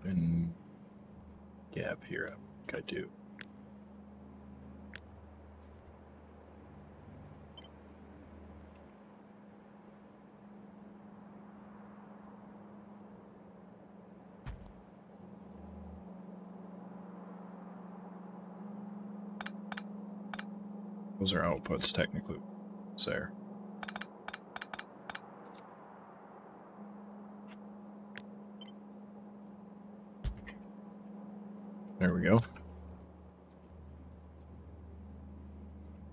And gap here, I think I do. Those are outputs, technically. It's there. There we go.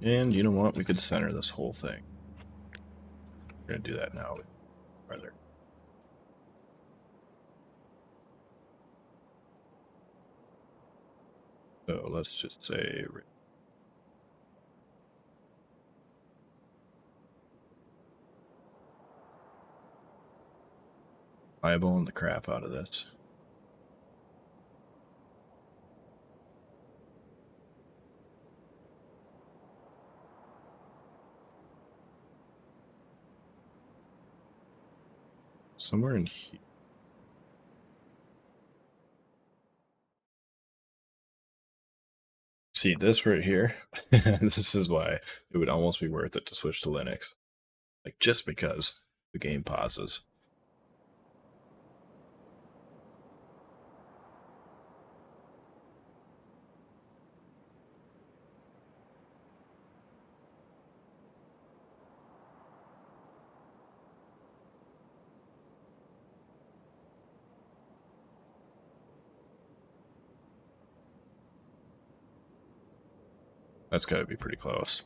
And you know what? We could center this whole thing. We're going to do that now. Farther. So let's just say eyeballing the crap out of this. Somewhere in here. See this right here? This is why it would almost be worth it to switch to Linux. Like, just because the game pauses. That's got to be pretty close.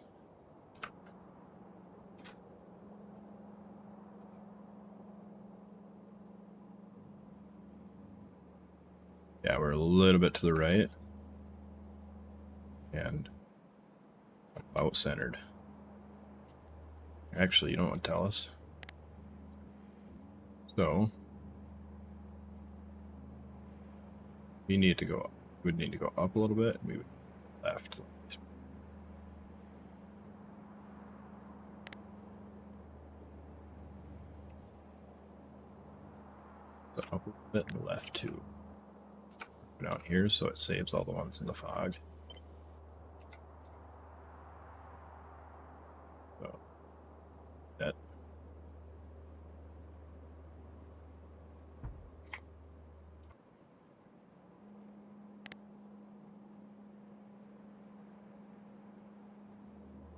Yeah, we're a little bit to the right. And about centered. Actually, you don't want to tell us. So we need to go. We'd need to go up a little bit. We would left. So up a little bit and left too. Down here, so it saves all the ones in the fog. So that.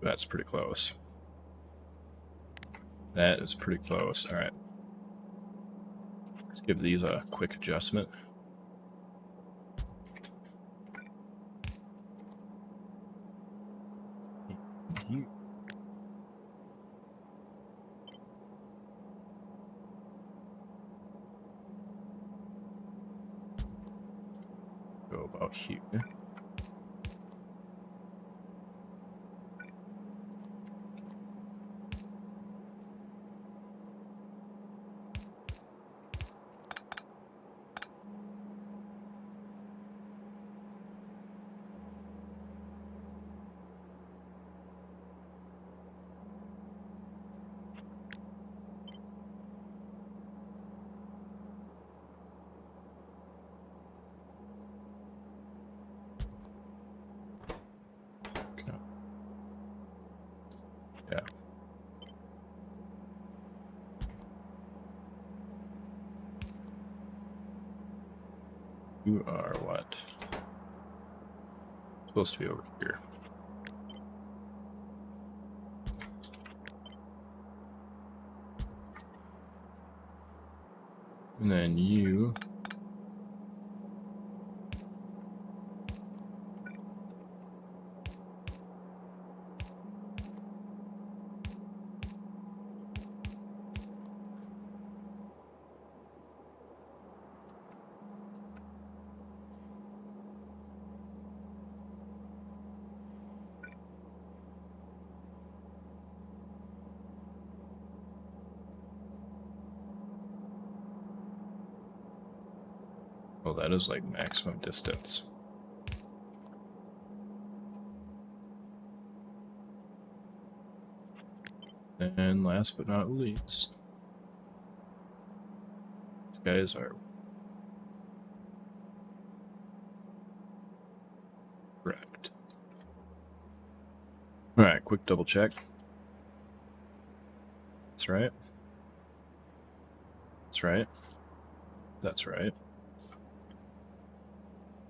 That's pretty close. That is pretty close. All right. Let's give these a quick adjustment. Go about here. Yeah. You are what? Supposed to be over here. And then you. Oh, that is like maximum distance. And last but not least, these guys are correct. All right, quick double check. That's right. That's right. That's right.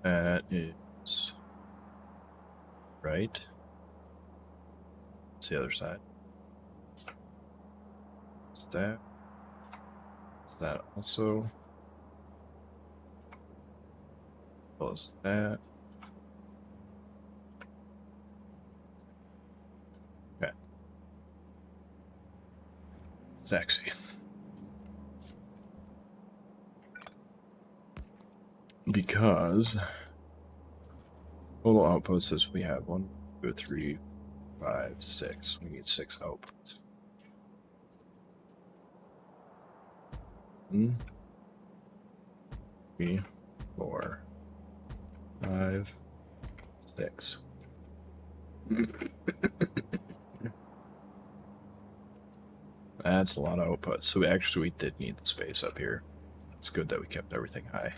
That is right. It's the other side. Is that? Is that also? Close that. Okay. Sexy. Because total outputs is we have 1, 2, 3, 5, 6. We need 6 outputs. 1, 3, 4, 5, 6. That's a lot of outputs. So we did need the space up here. It's good that we kept everything high.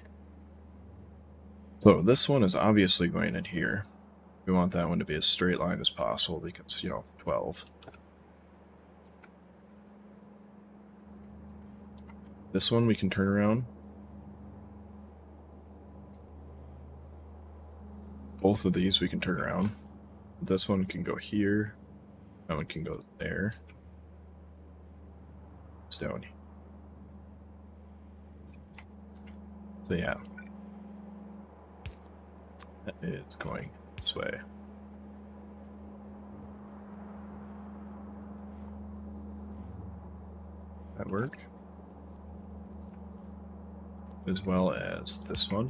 So this one is obviously going in here. We want that one to be as straight line as possible because, 12. This one we can turn around. Both of these we can turn around. This one can go here. That one can go there. It's down here. So yeah. That is going this way. That work? As well as this one.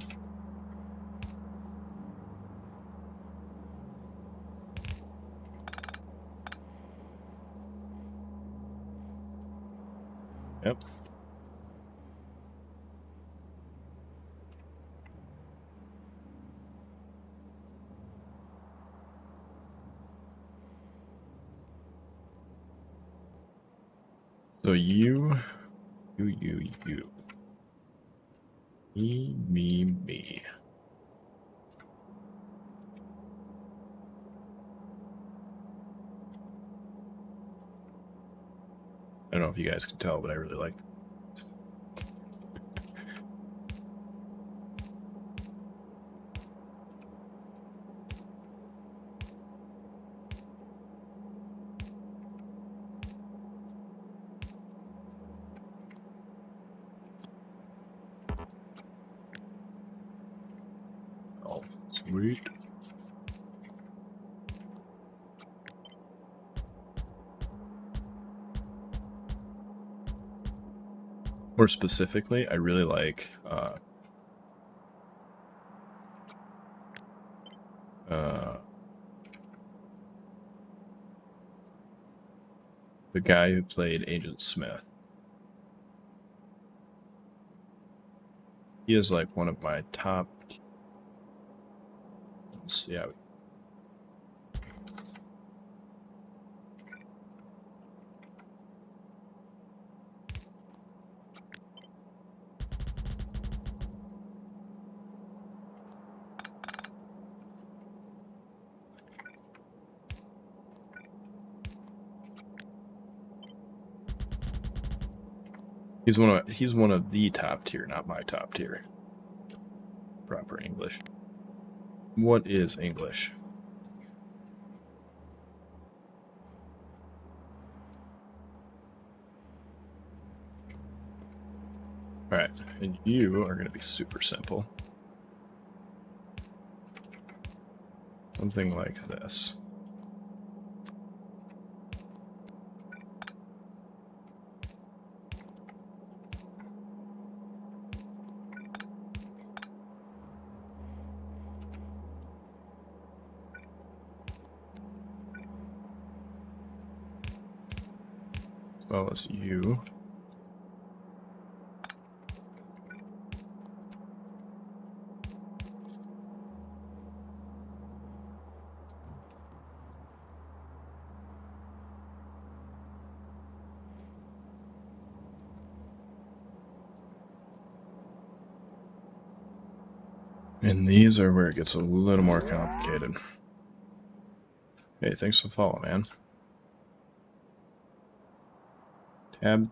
Yep. So you. Me. I don't know if you guys can tell, but I really like it. Oh, sweet. More specifically, I really like the guy who played Agent Smith. He is like one of my top. Yeah. He's one of the top tier, not my top tier. Proper English. What is English? Alright, and you are going to be super simple. Something like this. As well as you. And these are where it gets a little more complicated. Hey, thanks for the follow, man. Tab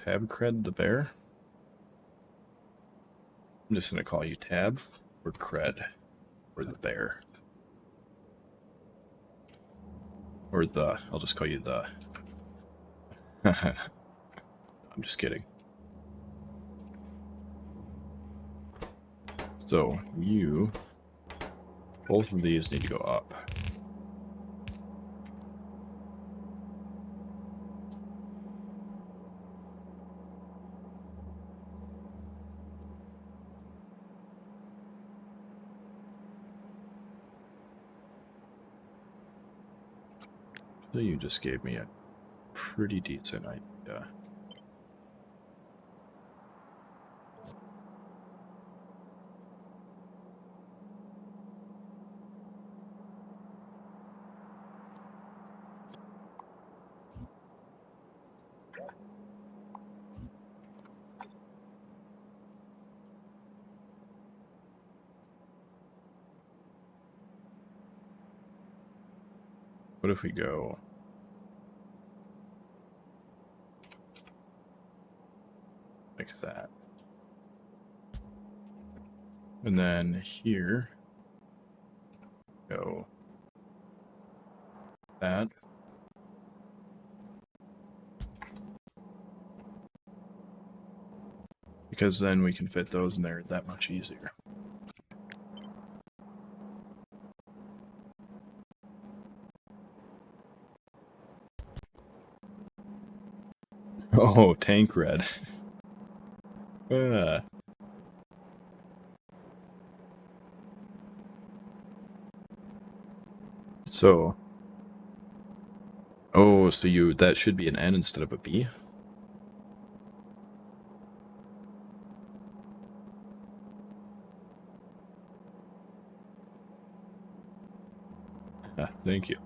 Cred the bear? I'm just going to call you Tab or Cred or the bear. Or the. I'll just call you the. I'm just kidding. So, you. Both of these need to go up. So you just gave me a pretty decent idea. What if we go like that? And then here, go that. Because then we can fit those in there that much easier. Oh, tank red. uh, so, oh, so that should be an N instead of a B? Thank you.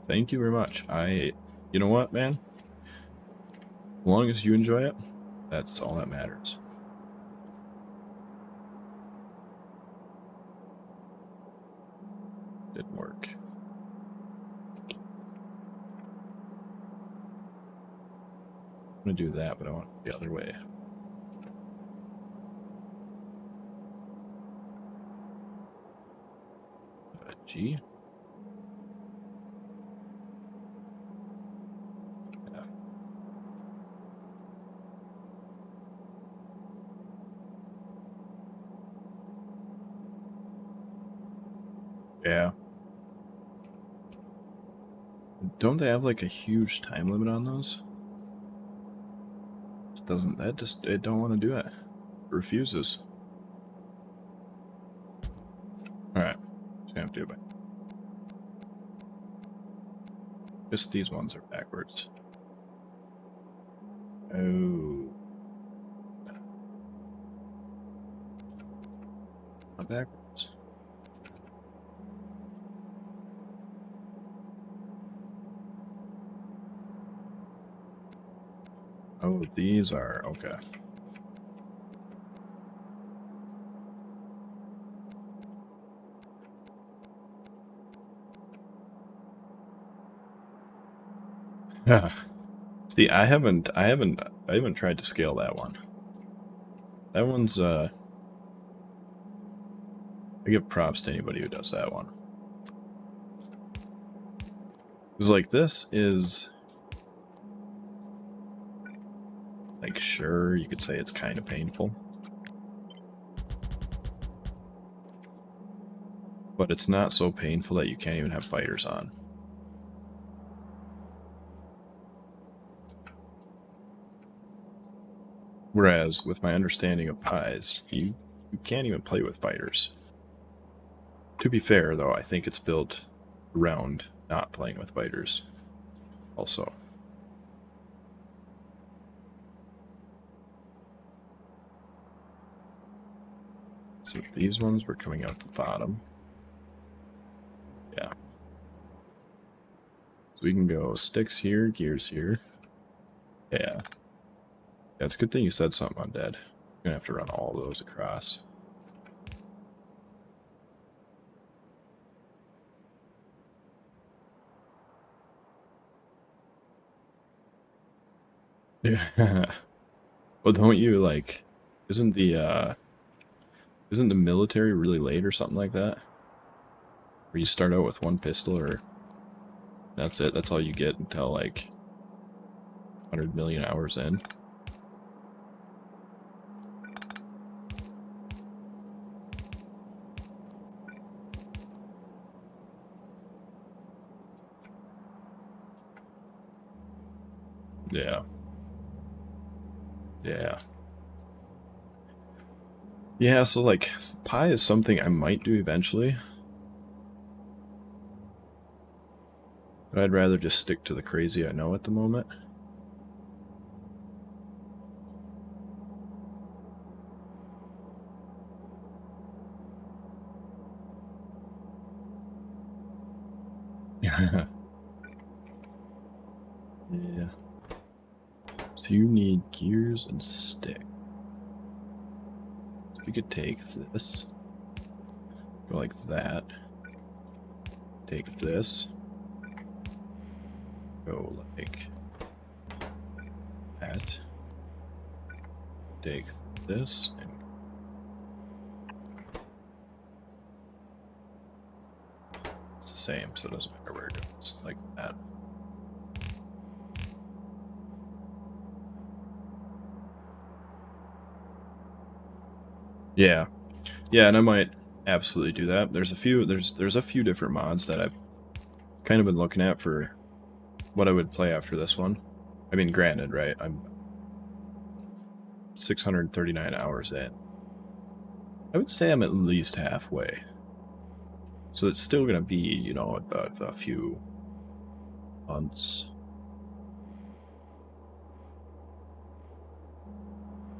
Thank you very much. You know what, man? As long as you enjoy it, that's all that matters. Didn't work. I'm gonna do that, but I want it the other way. G. F. Yeah. Don't they have like a huge time limit on those? It don't want to do it. It refuses. Alright. Just gonna have to do it. Just these ones are backwards. Oh. Not backwards. Oh, these are okay. See, I haven't tried to scale that one. That one's I give props to anybody who does that one. Because like this is like, sure, you could say it's kind of painful. But it's not so painful that you can't even have fighters on. Whereas, with my understanding of pies, you can't even play with fighters. To be fair, though, I think it's built around not playing with fighters. Also. So these ones were coming out the bottom. Yeah. So we can go sticks here, gears here. Yeah. Yeah, it's a good thing you said something, Undead. I'm gonna have to run all those across. Yeah. Well, don't you, like, isn't the military really late or something like that? Where you start out with one pistol, or that's it, that's all you get until, like, 100 million hours in? Yeah. Yeah. Yeah, so, like, pie is something I might do eventually. But I'd rather just stick to the crazy I know at the moment. Yeah. Yeah. So you need gears and stick. So we could take this. Go like that. Take this. Go like that. Take this and it's the same, so it doesn't matter where it goes. Like that. Yeah. Yeah, and I might absolutely do that. There's a few different mods that I've kind of been looking at for what I would play after this one. I mean, granted, right? I'm 639 hours in. I would say I'm at least halfway. So it's still going to be, you know, a few months.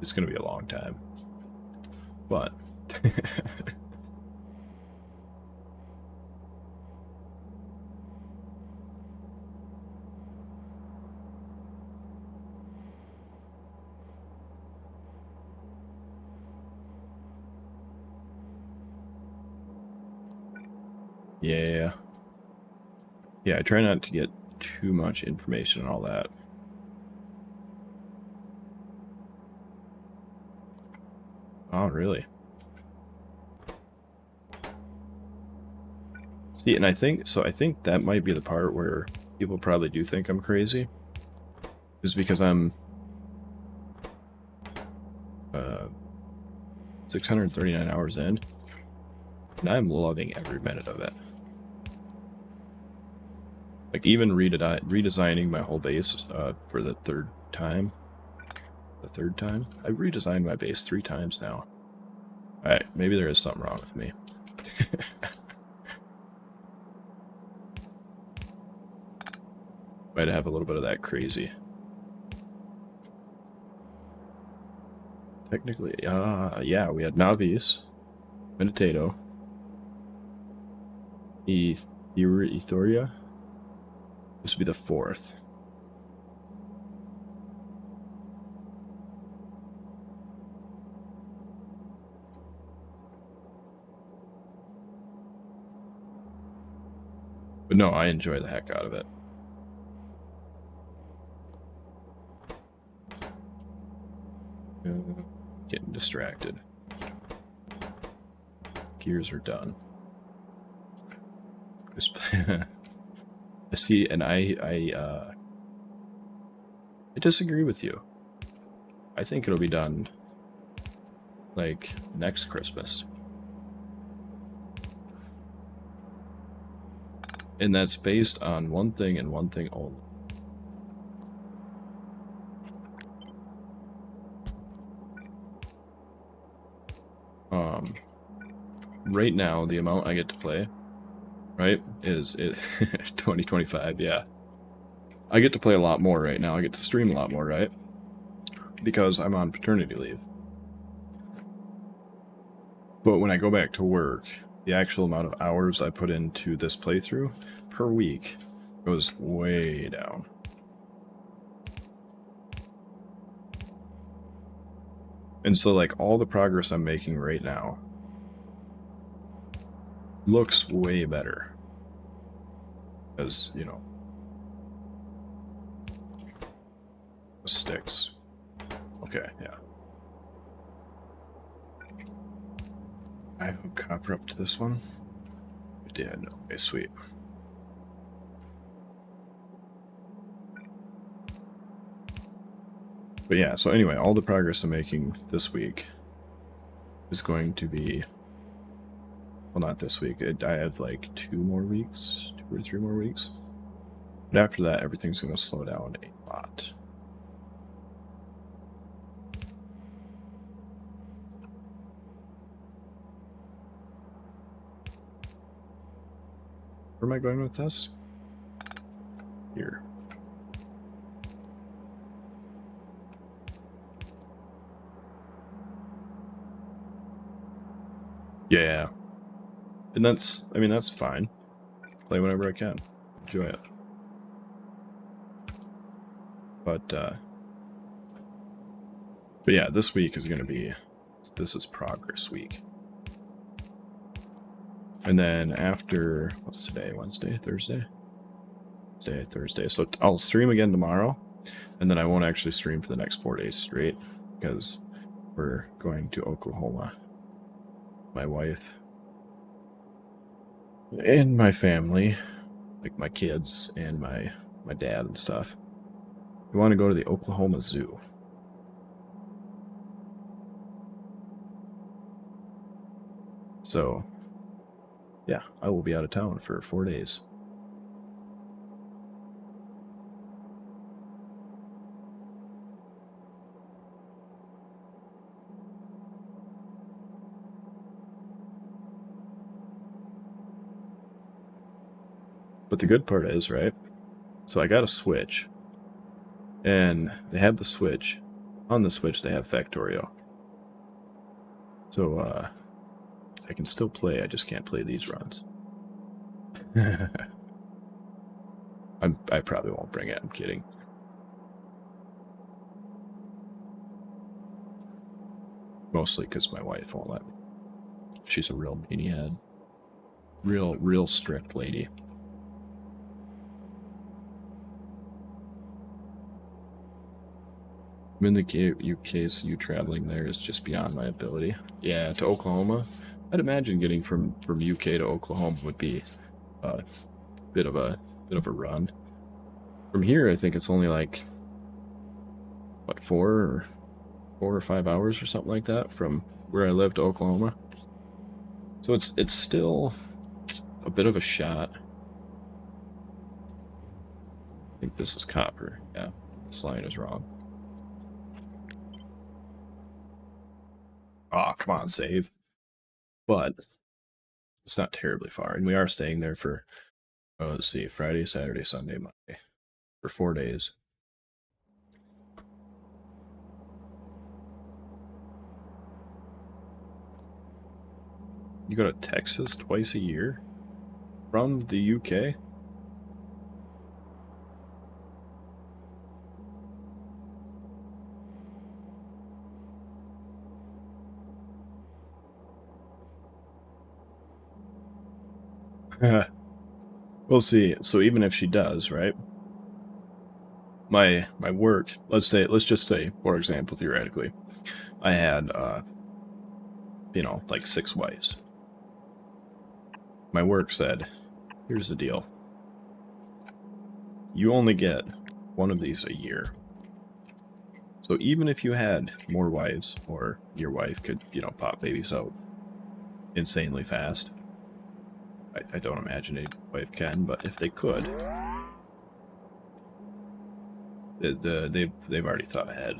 It's going to be a long time. But yeah. Yeah, I try not to get too much information and all that. Oh, really? See, and I think that might be the part where people probably do think I'm crazy. Is because I'm 639 hours in, and I'm loving every minute of it. Like, even redesigning my whole base for the third time. I've redesigned my base 3 times now. Alright, maybe there is something wrong with me. Might have a little bit of that crazy. Technically, yeah, we had Navis, Meditato, Ethoria. This would be the 4th. But no, I enjoy the heck out of it. Getting distracted. Gears are done. See, and I disagree with you. I think it'll be done like next Christmas. And that's based on one thing and one thing only. Right now, the amount I get to play, right, is 2025, yeah. I get to play a lot more right now. I get to stream a lot more, right? Because I'm on paternity leave. But when I go back to work, the actual amount of hours I put into this playthrough per week goes way down. And so, like, all the progress I'm making right now looks way better. Because, you know, sticks. Okay, yeah. I hook copper up to this one. I did. Okay, sweet. But yeah, so anyway, all the progress I'm making this week is going to be... Well, not this week. I have like 2 more weeks, 2 or 3 more weeks. But after that, everything's going to slow down a lot. Where am I going with this? Here. Yeah. And that's, I mean, that's fine. Play whenever I can. Enjoy it. But yeah, this week is going to be, this is progress week. And then after, what's today? Wednesday? Thursday? Thursday. So I'll stream again tomorrow. And then I won't actually stream for the next 4 days straight. Because we're going to Oklahoma. My wife. And my family. Like my kids and my dad and stuff. We want to go to the Oklahoma Zoo. So, yeah, I will be out of town for 4 days. But the good part is, right? So I got a Switch, and they have the Switch. On the Switch, they have Factorio. So I can still play. I just can't play these runs. I probably won't bring it. I'm kidding. Mostly because my wife won't let me. She's a real meathead. Real strict lady. I'm in the UK, so you traveling there is just beyond my ability. Yeah, to Oklahoma. I'd imagine getting from UK to Oklahoma would be a bit of a run. From here, I think it's only like what 4 or 5 hours or something like that from where I live to Oklahoma. So it's still a bit of a shot. I think this is copper. Yeah, this line is wrong. Oh, come on, save. But it's not terribly far, and we are staying there for let's see, Friday, Saturday, Sunday, Monday, for 4 days. You go to Texas twice a year from the UK? We'll see. So even if she does, right? My work, let's just say, for example, theoretically, I had like 6 wives. My work said, here's the deal. You only get one of these a year. So even if you had more wives, or your wife could, pop babies out insanely fast, I don't imagine any wife can, but if they could, they've already thought ahead.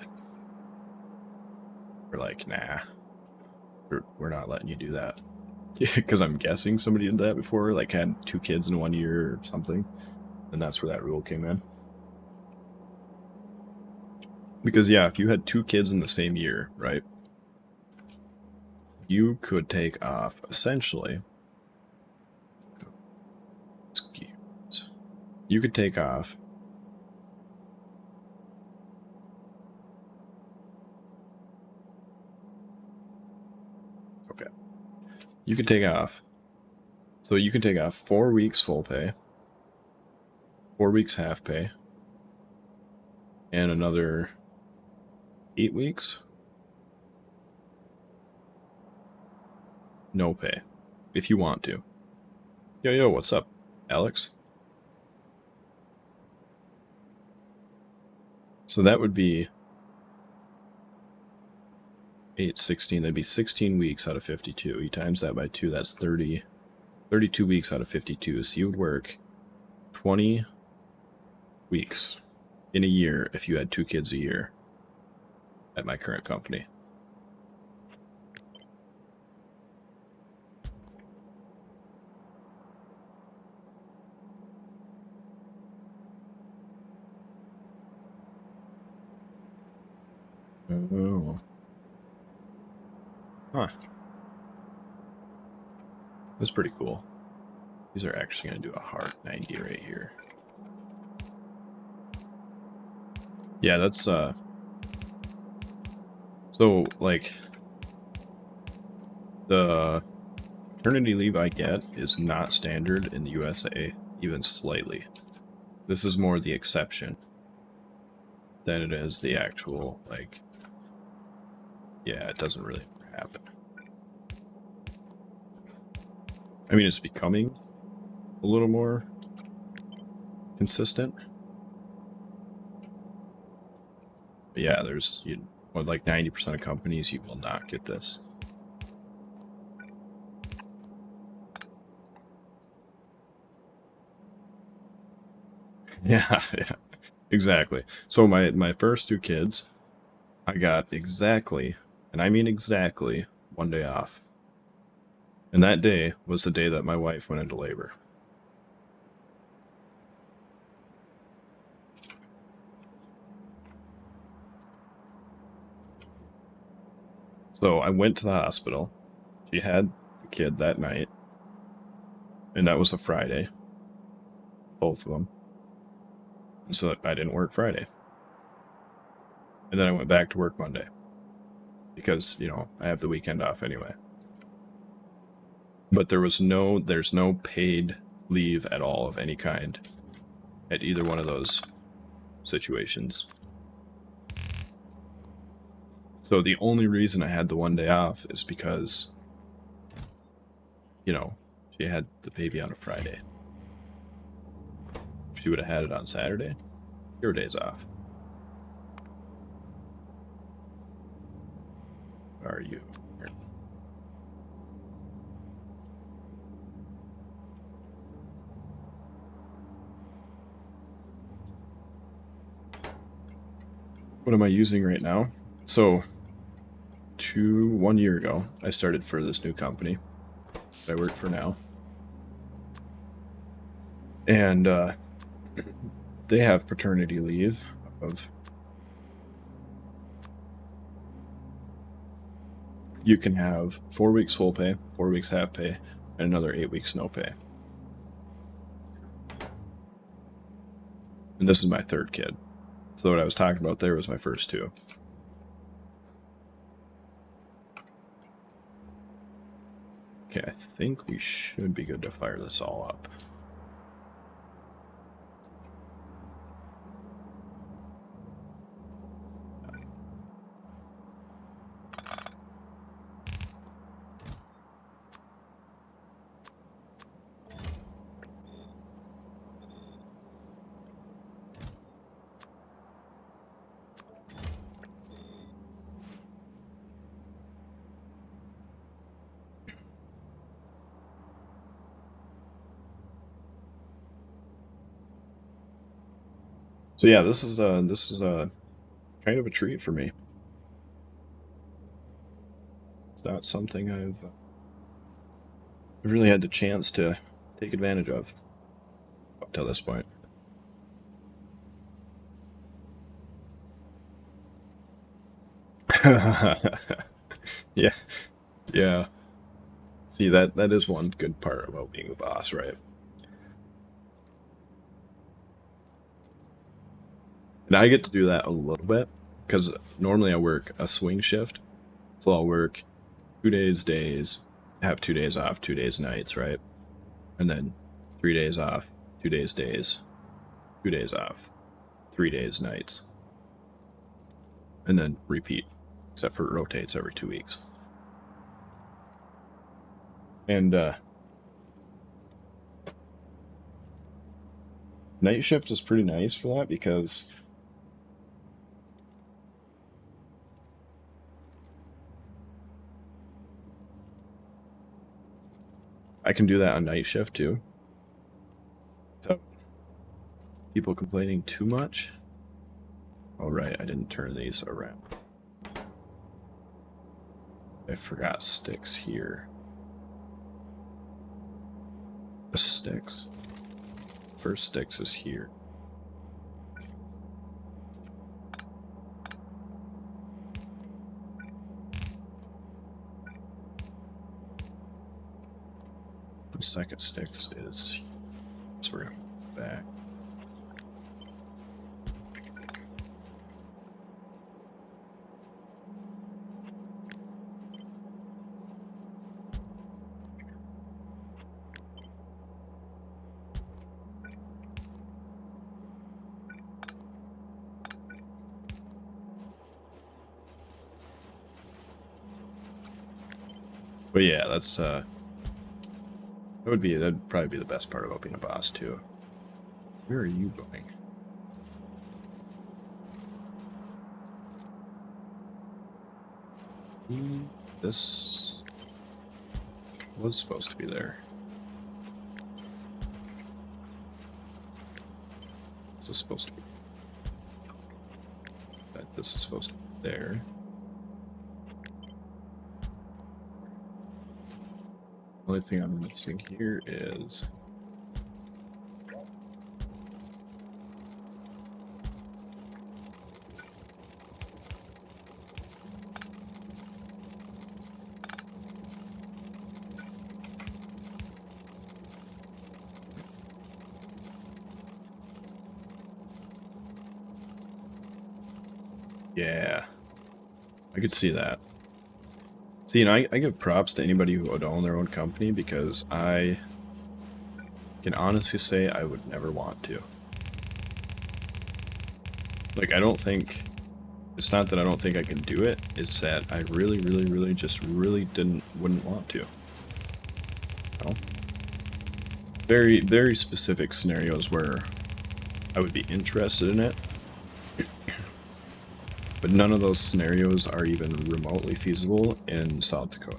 We're like, nah, we're not letting you do that. Yeah, because I'm guessing somebody did that before, like had 2 kids in 1 year or something, and that's where that rule came in. Because yeah, if you had 2 kids in the same year, right, you could take off essentially. You could take off. Okay. You could take off. So you can take off 4 weeks full pay, 4 weeks half pay, and another 8 weeks no pay, if you want to. Yo, what's up, Alex? So that would be 8, 16. That'd be 16 weeks out of 52. You times that by 2, that's 30. 32 weeks out of 52. So you would work 20 weeks in a year if you had 2 kids a year at my current company. Oh. Huh. That's pretty cool. These are actually going to do a hard 90 right here. Yeah, that's, so, like, the paternity leave I get is not standard in the USA, even slightly. This is more the exception than it is the actual, like, yeah, it doesn't really happen. I mean, it's becoming a little more consistent. But yeah, there's, like 90% of companies, you will not get this. Yeah, yeah, exactly. So my first 2 kids, I got exactly, and I mean exactly, 1 day off. And that day was the day that my wife went into labor. So I went to the hospital. She had the kid that night. And that was a Friday. Both of them. And so I didn't work Friday. And then I went back to work Monday. Because, you know, I have the weekend off anyway. But there's no paid leave at all of any kind at either one of those situations. So the only reason I had the one day off is because, you know, she had the baby on a Friday. If she would have had it on Saturday, your day's off. Are you? What am I using right now? So, 1 year ago, I started for this new company that I work for now. And they have paternity leave of, you can have 4 weeks full pay, 4 weeks half pay, and another 8 weeks no pay. And this is my third kid. So what I was talking about there was my first two. Okay, I think we should be good to fire this all up. So yeah, this is a kind of a treat for me. It's not something I've really had the chance to take advantage of up till this point. Yeah, yeah. See, that is one good part about being the boss, right? And I get to do that a little bit because normally I work a swing shift, so I'll work 2 days days, have 2 days off, 2 days nights, right? And then 3 days off, 2 days days, 2 days off, 3 days nights, and then repeat, except for it rotates every 2 weeks. And night shift is pretty nice for that because I can do that on night shift too. So people complaining too much. All right, I didn't turn these around. I forgot sticks here. The sticks. First sticks is here. The second sticks is, so we're gonna go back. But yeah, that's that'd probably be the best part about being a boss too. Where are you going? This was supposed to be there. This is supposed to be. This is supposed to be there. Only thing I'm missing here is Yeah, I could see that. See, and I give props to anybody who would own their own company because I can honestly say I would never want to. Like, I don't think, it's not that I don't think I can do it, it's that I really, really, really just really wouldn't want to. You know? Very, very specific scenarios where I would be interested in it, but none of those scenarios are even remotely feasible in South Dakota.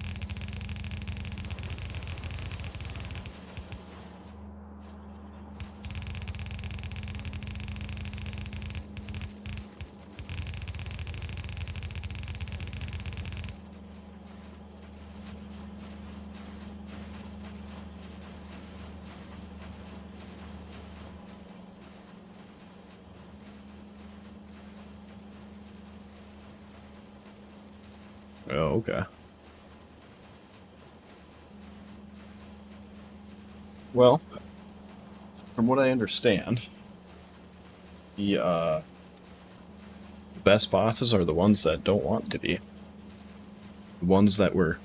Oh, okay. Well, from what I understand, the best bosses are the ones that don't want to be. The ones that were,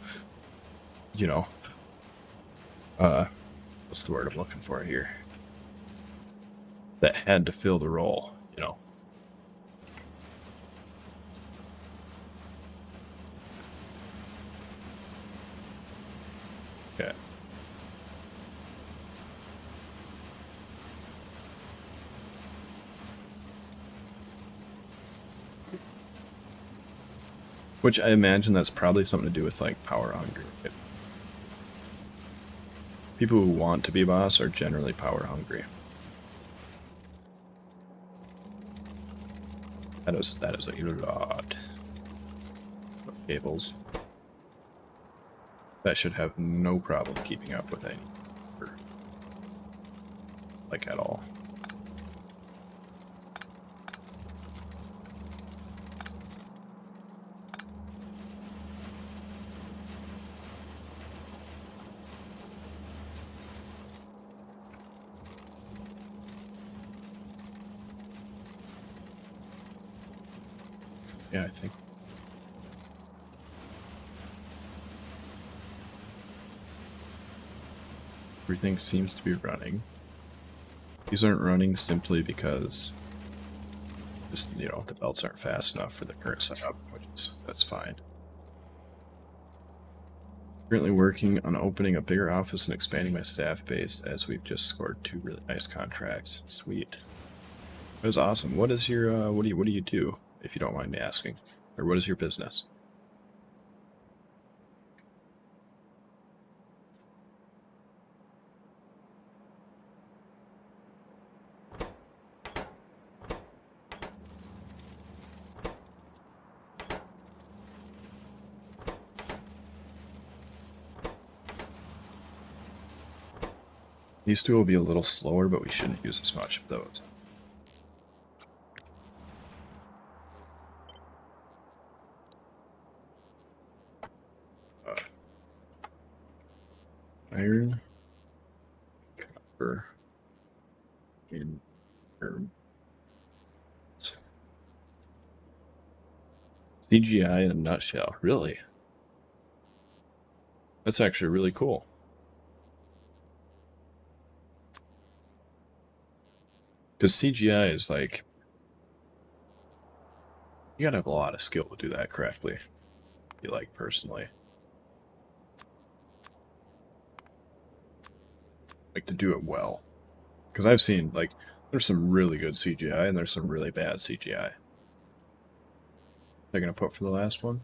you know, what's the word I'm looking for here? That had to fill the role, you know. Okay. Which I imagine that's probably something to do with, like, power hungry. Right? People who want to be boss are generally power hungry. That is a lot of cables. That should have no problem keeping up with any, like, at all. Yeah, I think. Everything seems to be running. These aren't running simply because just, you know, the belts aren't fast enough for the current setup, that's fine. Currently working on opening a bigger office and expanding my staff base as we've just scored 2 really nice contracts. Sweet. That was awesome. What is your what do you do, if you don't mind me asking? Or what is your business? These two will be a little slower, but we shouldn't use as much of those. Iron, copper, and herb. CGI in a nutshell. Really? That's actually really cool. Because CGI is like, you gotta have a lot of skill to do that correctly. You like, personally. Like, to do it well. Because I've seen, like, there's some really good CGI and there's some really bad CGI. They're gonna put for the last one?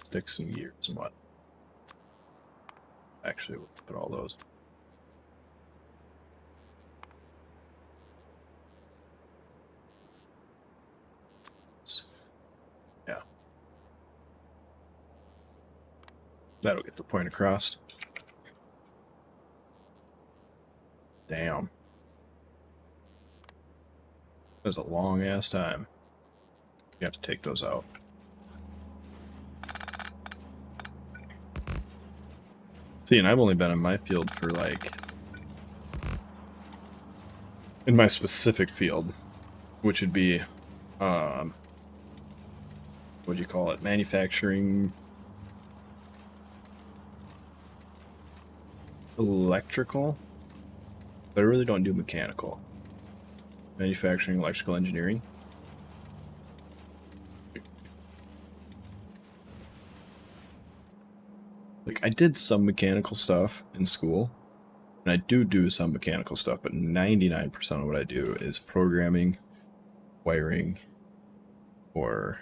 Sticks and gears and what? Actually, we'll put all those. Yeah. That'll get the point across. Damn. That was a long ass time. You have to take those out. See, and I've only been in my field for, like, in my specific field, which would be what do you call it? Manufacturing electrical, but I really don't do mechanical. Manufacturing electrical engineering. Like, I did some mechanical stuff in school, and I do some mechanical stuff, but 99% of what I do is programming, wiring, or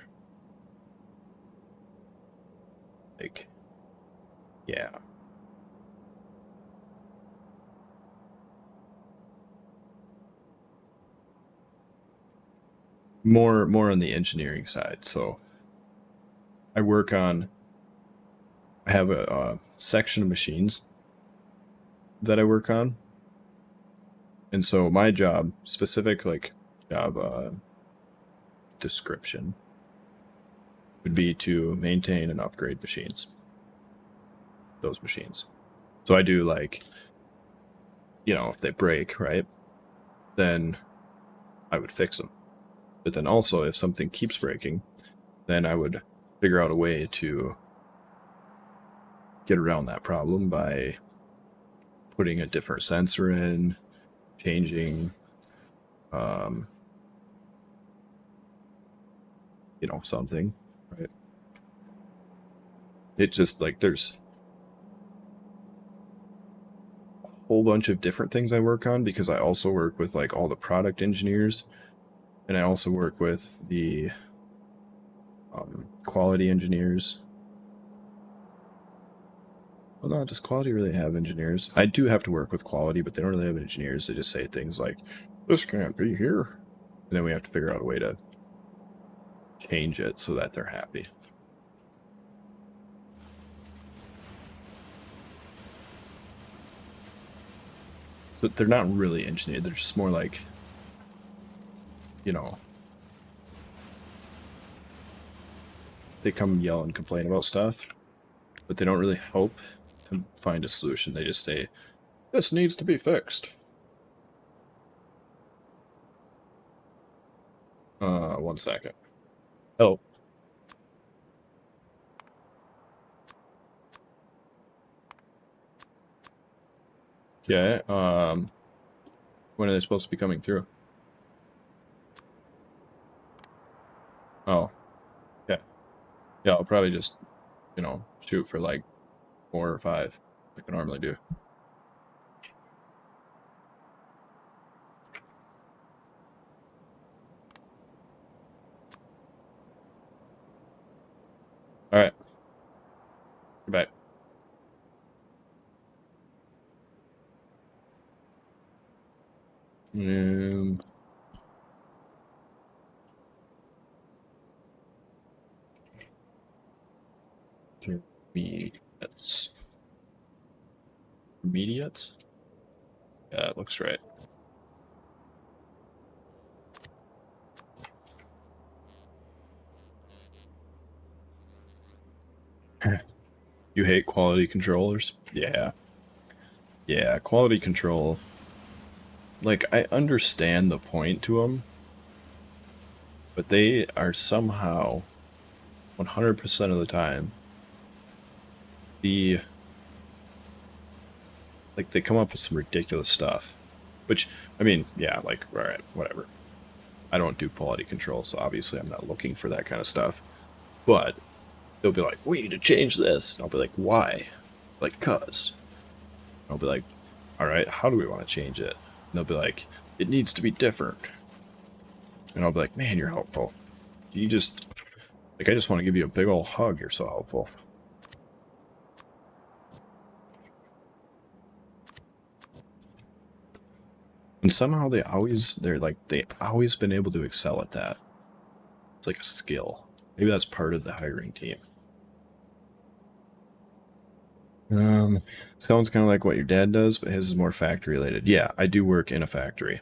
like, yeah. More on the engineering side. So I have a section of machines that I work on. And so my job, specific like job description, would be to maintain and upgrade machines. Those machines. So I do like, if they break, right, then I would fix them. But then also if something keeps breaking, then I would figure out a way to get around that problem by putting a different sensor in, changing, something, right? It just like there's a whole bunch of different things I work on because I also work with like all the product engineers, and I also work with the quality engineers. Well, no, does quality really have engineers? I do have to work with quality, but they don't really have engineers. They just say things like, this can't be here. And then we have to figure out a way to change it so that they're happy. So they're not really engineered. They're just more like, they come yell and complain about stuff, but they don't really help to find a solution. They just say, this needs to be fixed. 1 second. Oh. Okay, when are they supposed to be coming through? Oh, okay. Yeah, I'll probably just, shoot for like 4 or 5, like I normally do. All right. Goodbye. Intermediates. Intermediates? Yeah, it looks right. You hate quality controllers? Yeah. Yeah, quality control. Like, I understand the point to them, but they are somehow 100% of the time they come up with some ridiculous stuff. Which, I mean, yeah, like, all right, whatever. I don't do quality control, so obviously I'm not looking for that kind of stuff. But they'll be like, we need to change this. And I'll be like, why? Like, cuz. I'll be like, all right, how do we want to change it? And they'll be like, it needs to be different. And I'll be like, man, you're helpful. You just, like, I just want to give you a big old hug. You're so helpful. And somehow they've always been able to excel at that. It's like a skill. Maybe that's part of the hiring team. Sounds kind of like what your dad does, but his is more factory related. Yeah, I do work in a factory.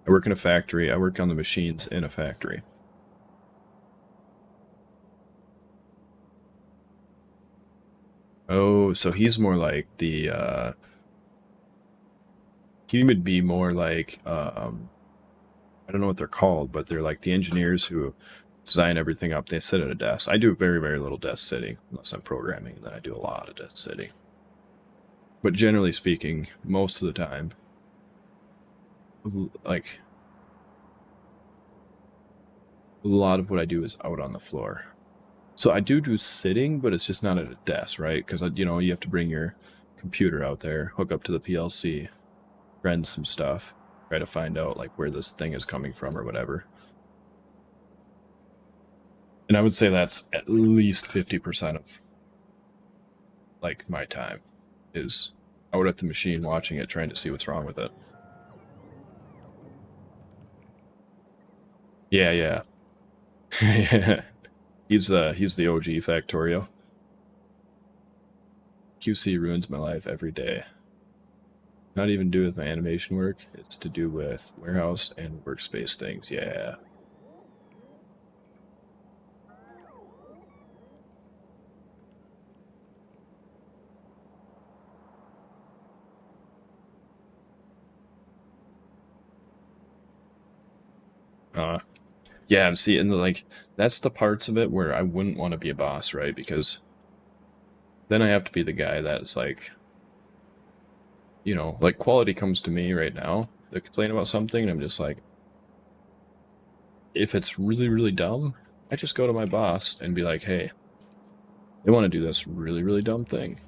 I work in a factory. I work on the machines in a factory. Oh, so he's more like he would be more like, I don't know what they're called, but they're like the engineers who design everything up. They sit at a desk. I do very, very little desk sitting, unless I'm programming, then I do a lot of desk sitting. But generally speaking, most of the time, like, a lot of what I do is out on the floor. So I do sitting, but it's just not at a desk, right? Because, you know, you have to bring your computer out there, hook up to the PLC, run some stuff, try to find out, like, where this thing is coming from or whatever. And I would say that's at least 50% of, like, my time is out at the machine watching it, trying to see what's wrong with it. Yeah, yeah. Yeah. He's the OG Factorio. QC ruins my life every day. Not even do with my animation work, it's to do with warehouse and workspace things, yeah. Yeah, see, and like, that's the parts of it where I wouldn't want to be a boss, right? Because then I have to be the guy that's like, you know, like quality comes to me right now. They complain about something, and I'm just like, if it's really, really dumb, I just go to my boss and be like, hey, they want to do this really, really dumb thing.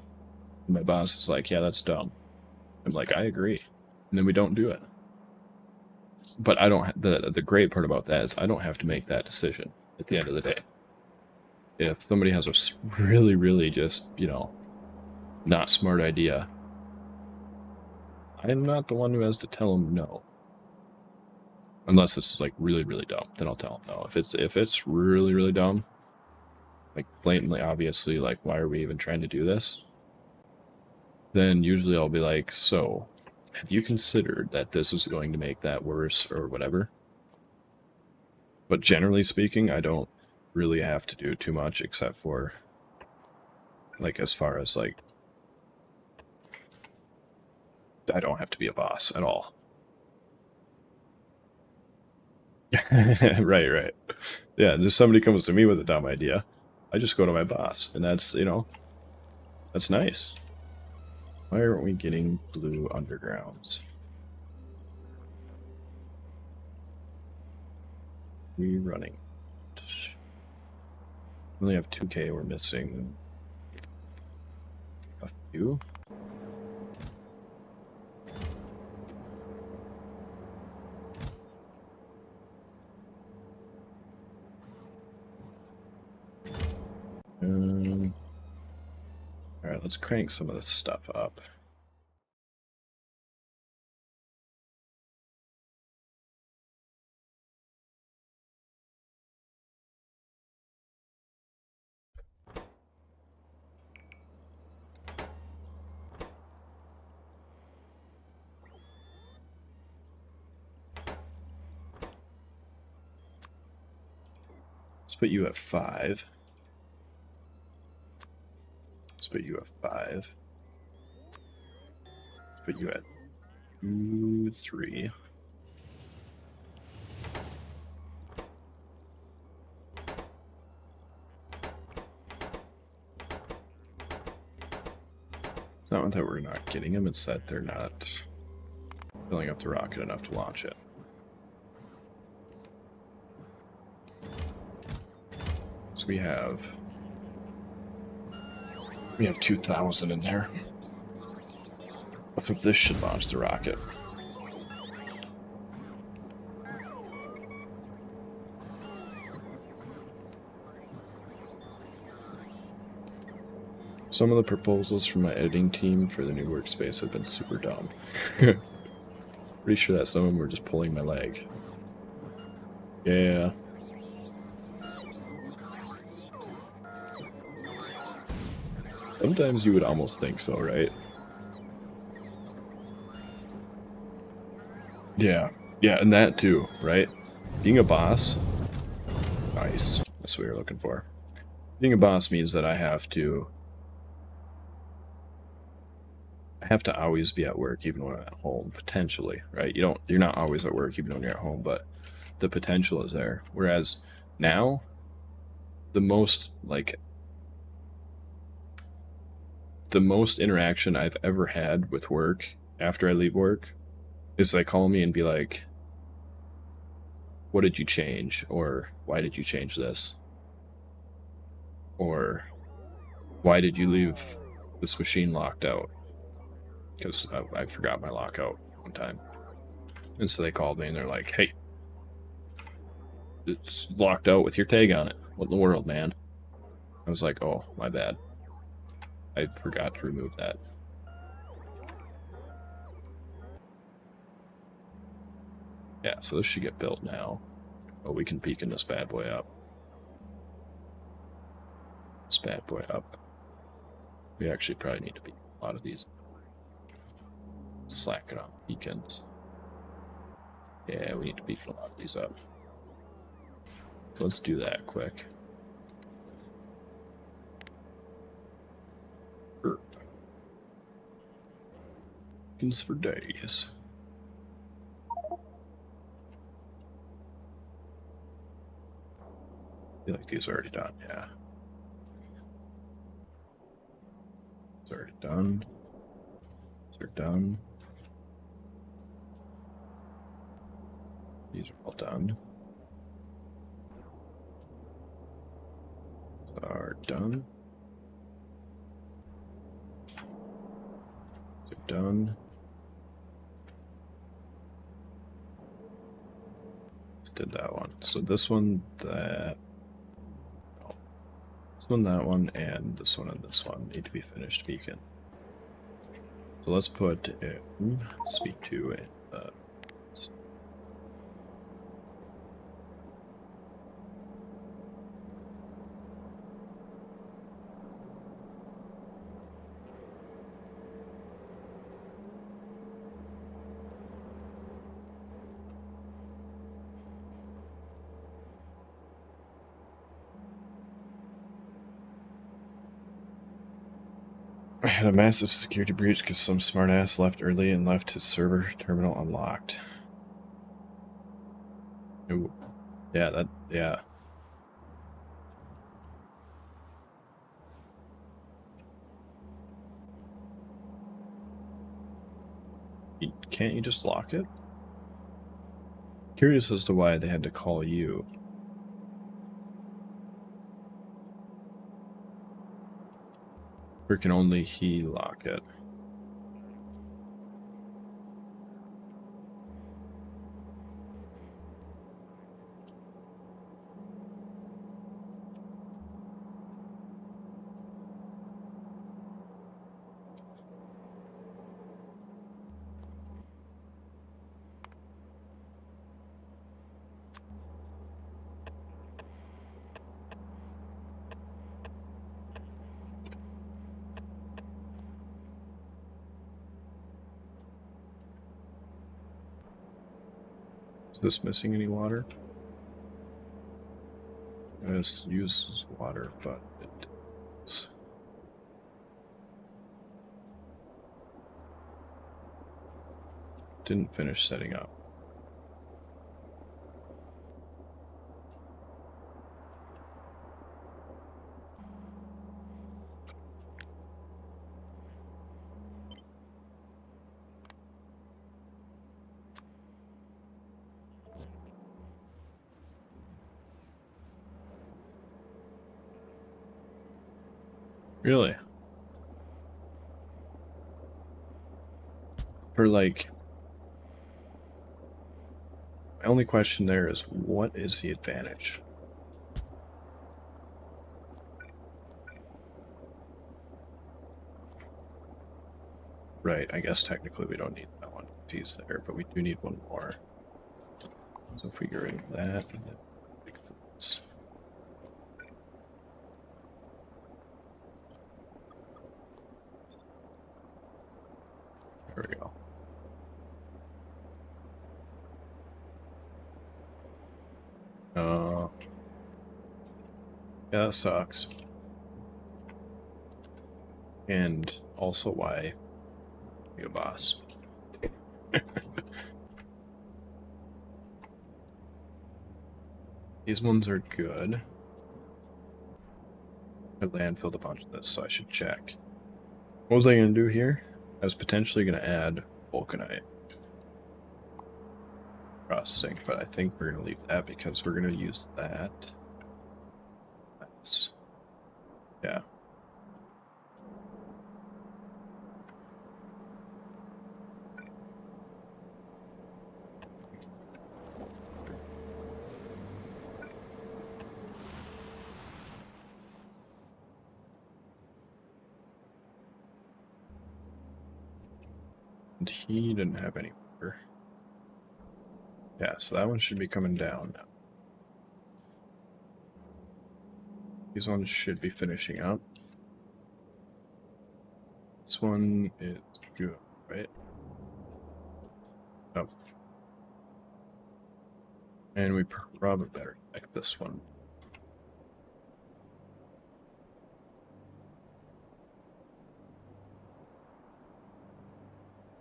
And my boss is like, yeah, that's dumb. I'm like, I agree. And then we don't do it. But I don't, the great part about that is I don't have to make that decision at the end of the day. If somebody has a really, really just, you know, not smart idea, I'm not the one who has to tell them no. Unless it's like really, really dumb, then I'll tell them no. If it's really, really dumb, like blatantly, obviously, like why are we even trying to do this? Then usually I'll be like, so, have you considered that this is going to make that worse or whatever? But generally speaking, I don't really have to do too much except for, like, as far as like, I don't have to be a boss at all. Right, right. Yeah, just somebody comes to me with a dumb idea, I just go to my boss, and that's, you know, that's nice. Why aren't we getting blue undergrounds? We running. We only have 2K, we're missing a few. Alright, let's crank some of this stuff up. Let's put you at 5. Let's put you at 5. Let's put you at 2, 3. It's not that we're not getting them, it's that they're not filling up the rocket enough to launch it. So we have 2,000 in there. I think this should launch the rocket. Some of the proposals from my editing team for the new workspace have been super dumb. Pretty sure that some of them were just pulling my leg. Yeah. Sometimes you would almost think so, right? Yeah. Yeah, and that too, right? Being a boss. Nice. That's what you're looking for. Being a boss means that I have to always be at work even when I'm at home, potentially, right? You're not always at work even when you're at home, but the potential is there. Whereas Now, the most interaction I've ever had with work after I leave work is they call me and be like, what did you change? Or why did you change this? Or why did you leave this machine locked out? Because I forgot my lockout one time. And so they called me and they're like, hey, it's locked out with your tag on it. What in the world, man? I was like, oh, my bad. I forgot to remove that. Yeah, so this should get built now. Oh, we can peek in this bad boy up. This bad boy up. We actually probably need to peek a lot of these. Slack it on beacons. Yeah, we need to beacon a lot of these up. So let's do that quick. Beacons for days. I feel like these are already done, yeah. It's already done. These are done. These are all done. These are done. These are done. Just did that one. So this one, that. Oh, this one, that one, and this one need to be finished beacon. So let's put speak to it. I had a massive security breach because some smartass left early and left his server terminal unlocked. Ooh. Yeah, yeah. Can't you just lock it? Curious as to why they had to call you. Or can only he lock it? Is this missing any water? This uses water, but it does. Didn't finish setting up. Really? For like, my only question there is, what is the advantage? Right, I guess technically we don't need that one. He's there, but we do need one more. So if we get rid of that, and then fix this. There we go. Yeah, that sucks. And also why you're a boss. These ones are good. I landfilled a bunch of this, so I should check. What was I going to do here? I was potentially going to add vulcanite processing, but I think we're going to leave that because we're going to use that. That's, yeah. And he didn't have any water. Yeah, so that one should be coming down now. These ones should be finishing up. This one is good, right? Oh. And we probably better check this one.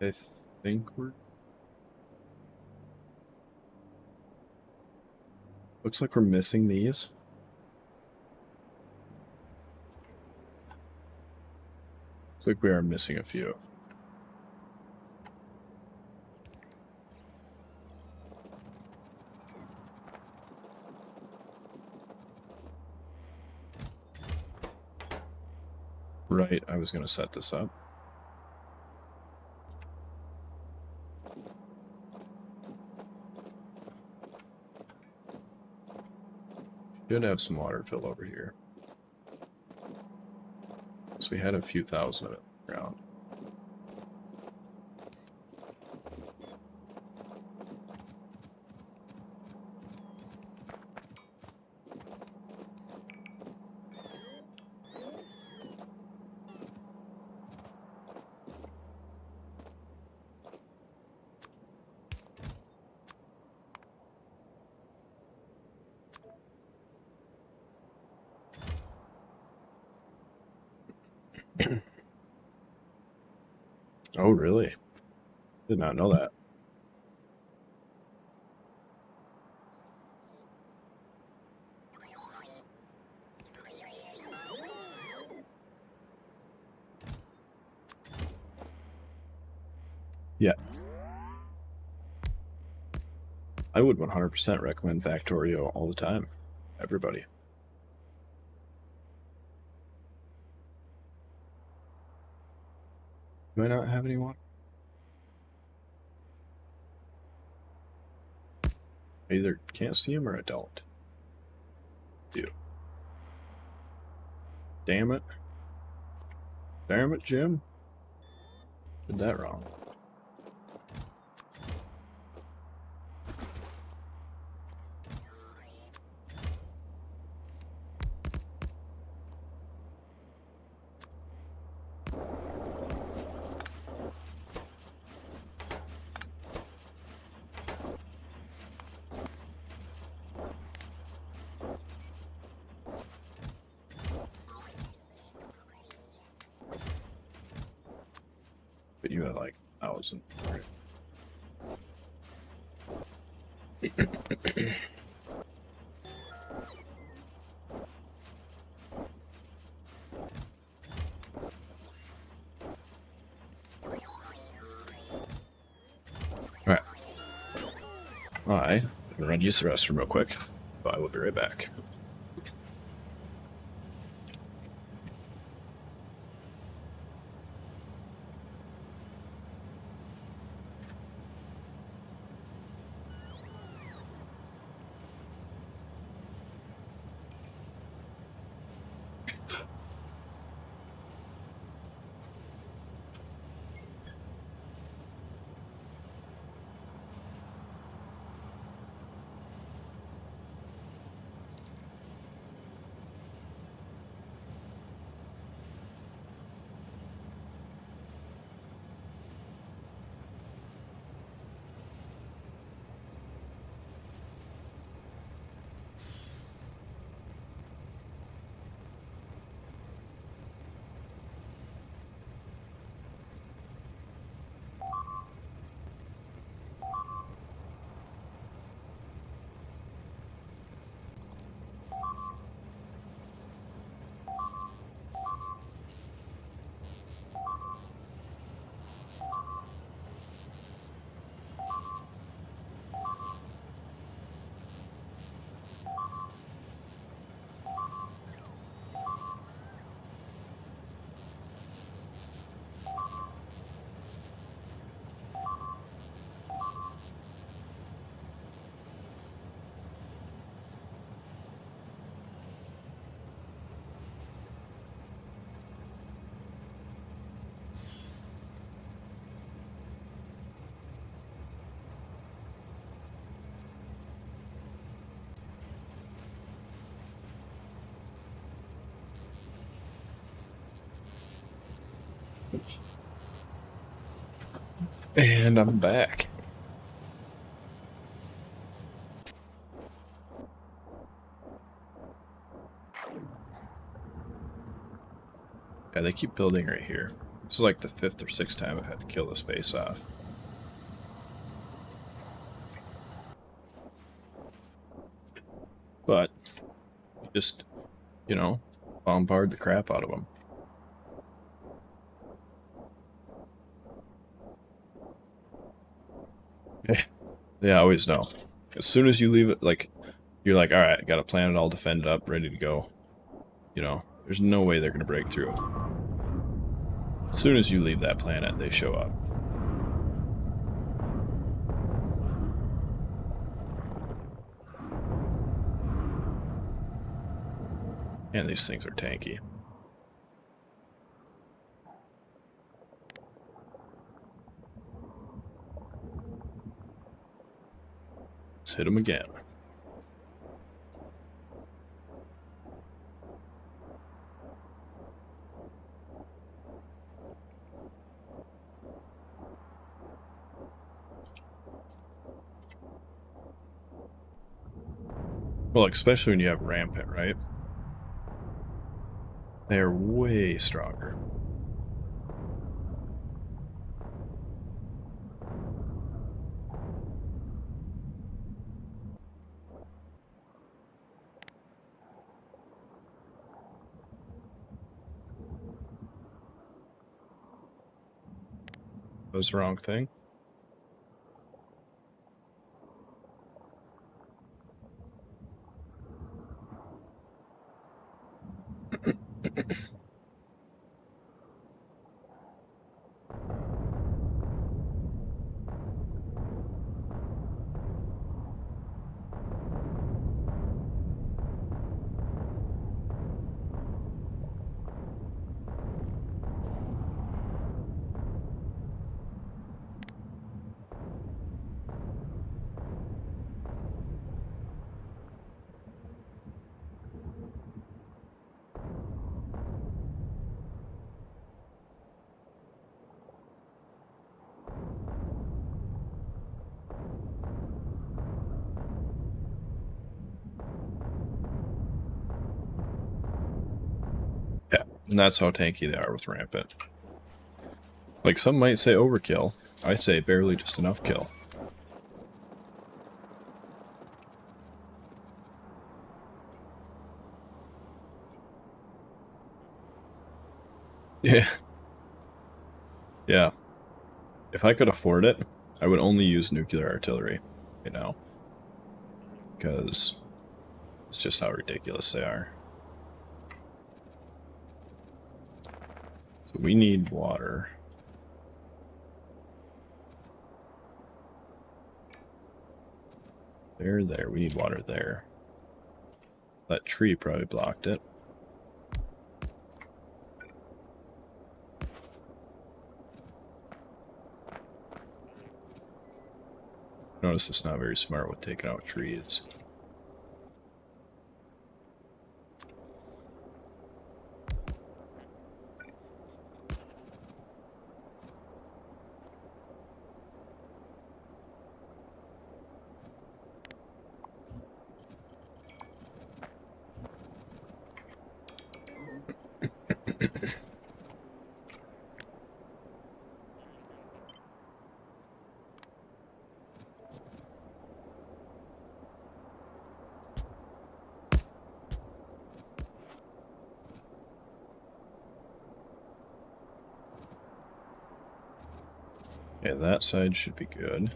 I think we're... Looks like we're missing these. Looks like we are missing a few. Right, I was going to set this up. Should have some water fill over here. So we had a few thousand of it around. Oh, really? Did not know that. Yeah. I would 100% recommend Factorio all the time. Everybody. Do I not have any water? I either can't see him or I don't. Do. Damn it. Damn it, Jim. Did that wrong. But you had like 1,000. Alright. I'm gonna run use the restroom real quick. But I will be right back. And I'm back. Yeah, they keep building right here. This is like the 5th or 6th time I've had to kill this base off. But, you just, you know, bombard the crap out of them. They always know. As soon as you leave it, like, you're like, alright, I got a planet all defended up, ready to go. You know, there's no way they're going to break through. As soon as you leave that planet, they show up. And these things are tanky. Let's hit them again. Well, especially when you have Rampant, right? They're way stronger. That was the wrong thing. Yeah, and that's how tanky they are with Rampant. Like, some might say overkill. I say barely just enough kill. Yeah. Yeah. If I could afford it, I would only use nuclear artillery, you know, because it's just how ridiculous they are. So we need water. There. We need water there. That tree probably blocked it. Notice it's not very smart with taking out trees. Yeah, that side should be good.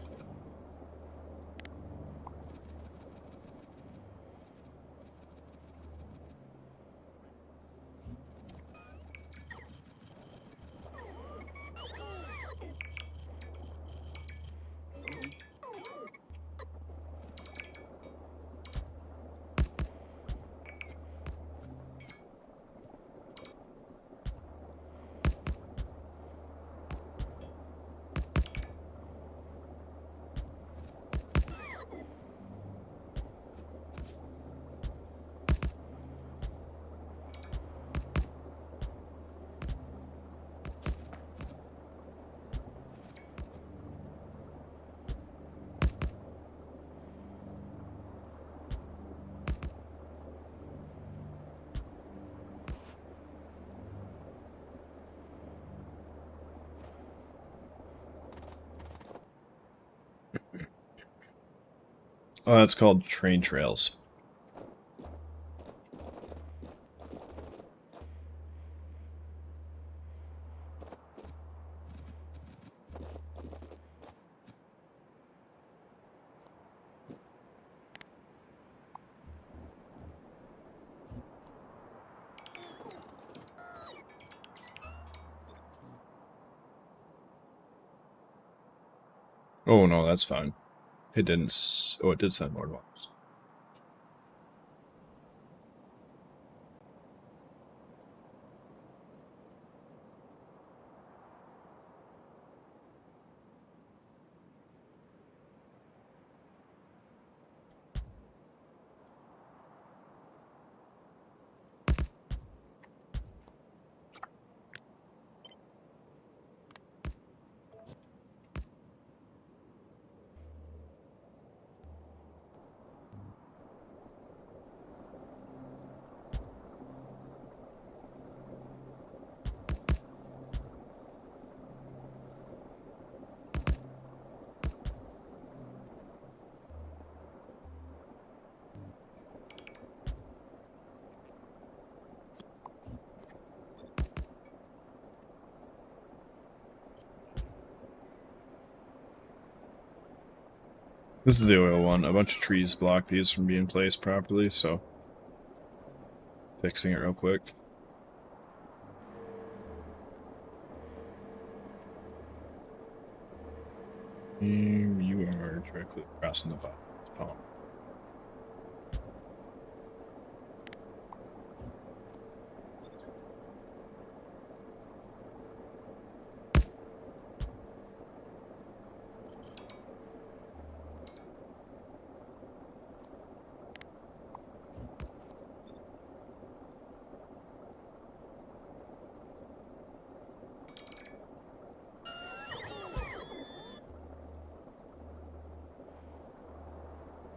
Oh, that's called train trails. Oh no, that's fine. It didn't. Oh, it did send more blocks. This is the oil one. A bunch of trees block these from being placed properly, so fixing it real quick. You are directly crossing the bottom of this pond.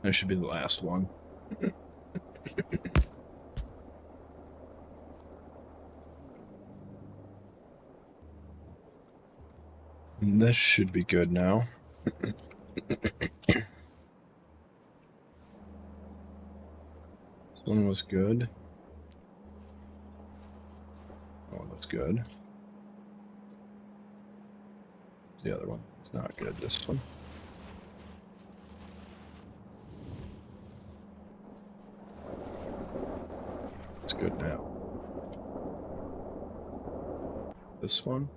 That should be the last one. And this should be good now. This one was good. That one was good. The other one is not good. This one. It's good now. This one.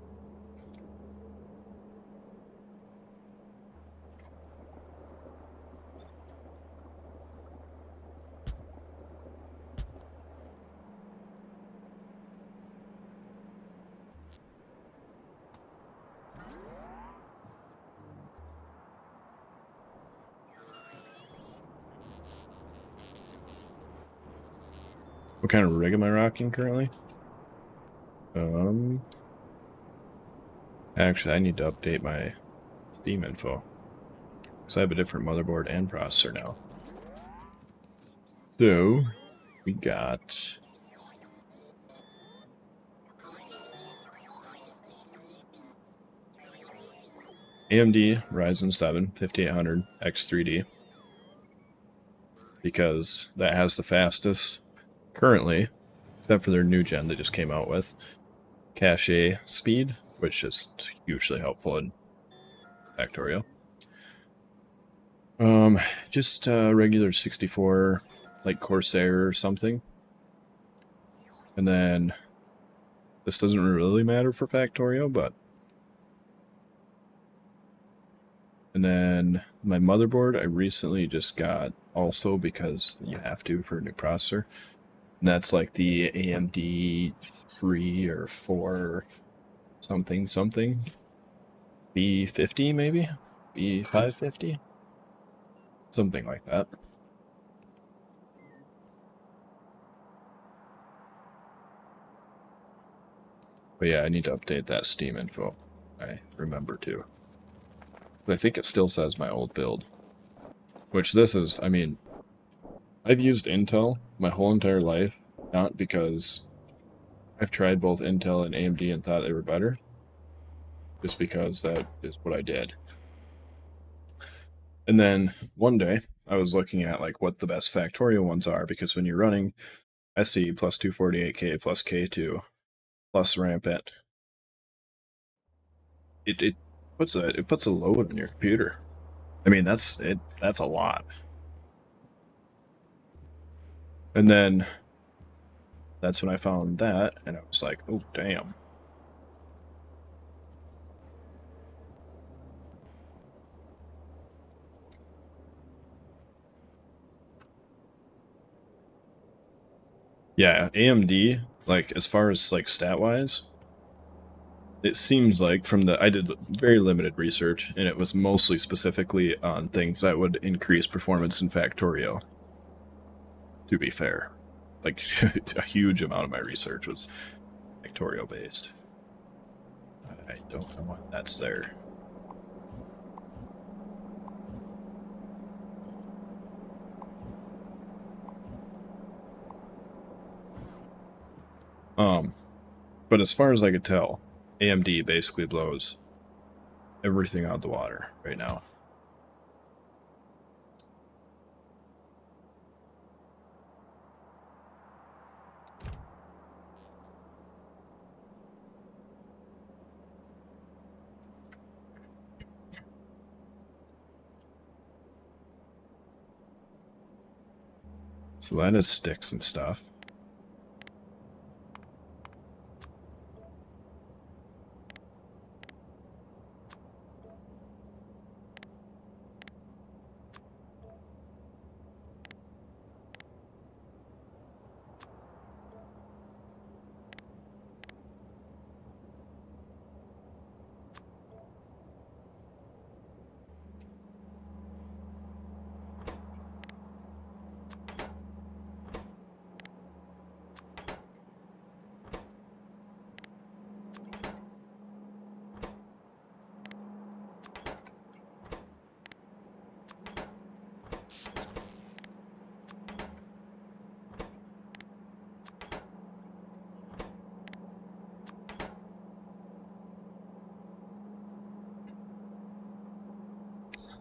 What kind of rig am I rocking currently? Actually, I need to update my Steam info. Because I have a different motherboard and processor now. So, we got... AMD Ryzen 7 5800 X3D. Because that has the fastest, currently, except for their new gen they just came out with, cache speed, which is hugely helpful in Factorio. Just regular 64, like Corsair or something. And then, this doesn't really matter for Factorio, but... And then my motherboard, I recently just got also because you have to for a new processor. And that's like the AMD 3 or 4 something something. B50 maybe? B550? Something like that. But yeah, I need to update that Steam info. I remember to. But I think it still says my old build. Which this is, I mean, I've used Intel my whole entire life. Not because I've tried both Intel and AMD and thought they were better. Just because that is what I did. And then one day I was looking at like what the best Factorio ones are, because when you're running SE plus 248k plus K2 plus Rampant, it puts a load on your computer. I mean, that's a lot. And then that's when I found that, and I was like, oh damn. Yeah, AMD, like as far as like stat wise, it seems like from I did very limited research, and it was mostly specifically on things that would increase performance in Factorio. To be fair, like a huge amount of my research was Factorio based. I don't know why that's there. But as far as I could tell, AMD basically blows everything out of the water right now. So that is sticks and stuff.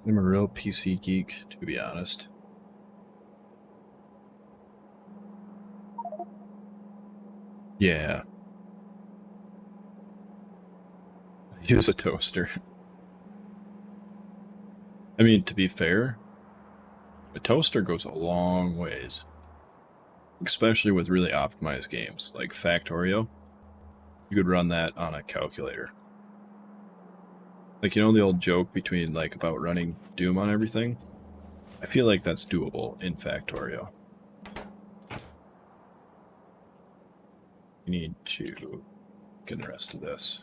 I'm a real PC geek, to be honest. Yeah. Use a toaster. I mean, to be fair, a toaster goes a long ways. Especially with really optimized games like Factorio. You could run that on a calculator. Like, you know the old joke between, like, about running Doom on everything? I feel like that's doable in Factorio. You need to get the rest of this.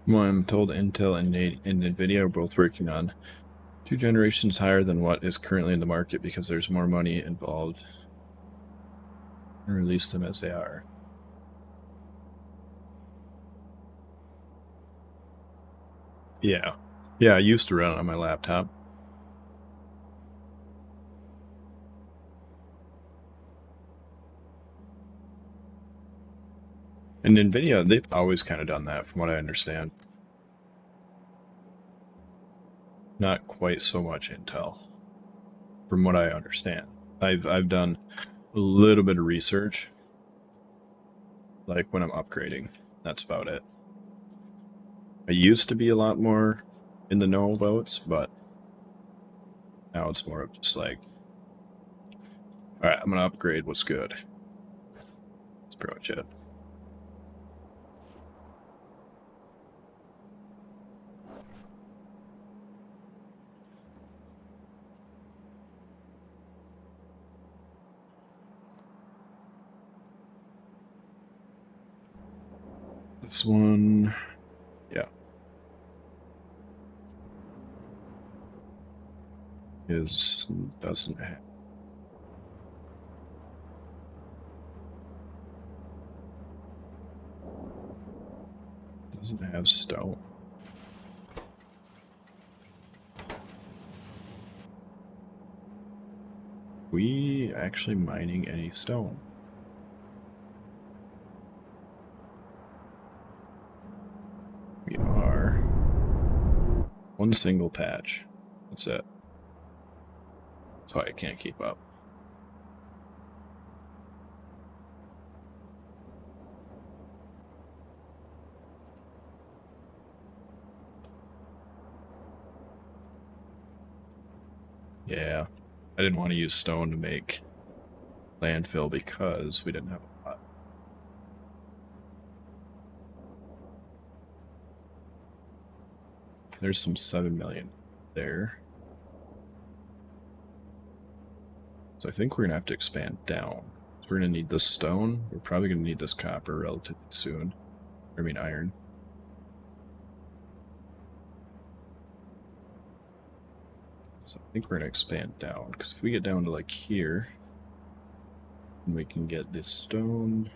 Well, I'm told Intel and NVIDIA are both working on 2 generations higher than what is currently in the market because there's more money involved. And release them as they are. Yeah. Yeah, I used to run it on my laptop. And NVIDIA, they've always kind of done that, from what I understand. Not quite so much Intel, from what I understand. I've done a little bit of research, like when I'm upgrading. That's about it. I used to be a lot more in the know votes, but now it's more of just like, all right, I'm gonna upgrade what's good. That's pretty much it. This one, yeah, doesn't have stone. We actually mining any stone? We are. One single patch. That's it. That's why I can't keep up. Yeah. I didn't want to use stone to make landfill because we didn't have a lot. There's some 7 million there. So I think we're going to have to expand down. So we're going to need this stone. We're probably going to need this copper relatively soon. I mean iron. So I think we're going to expand down. Because if we get down to like here, we can get this stone.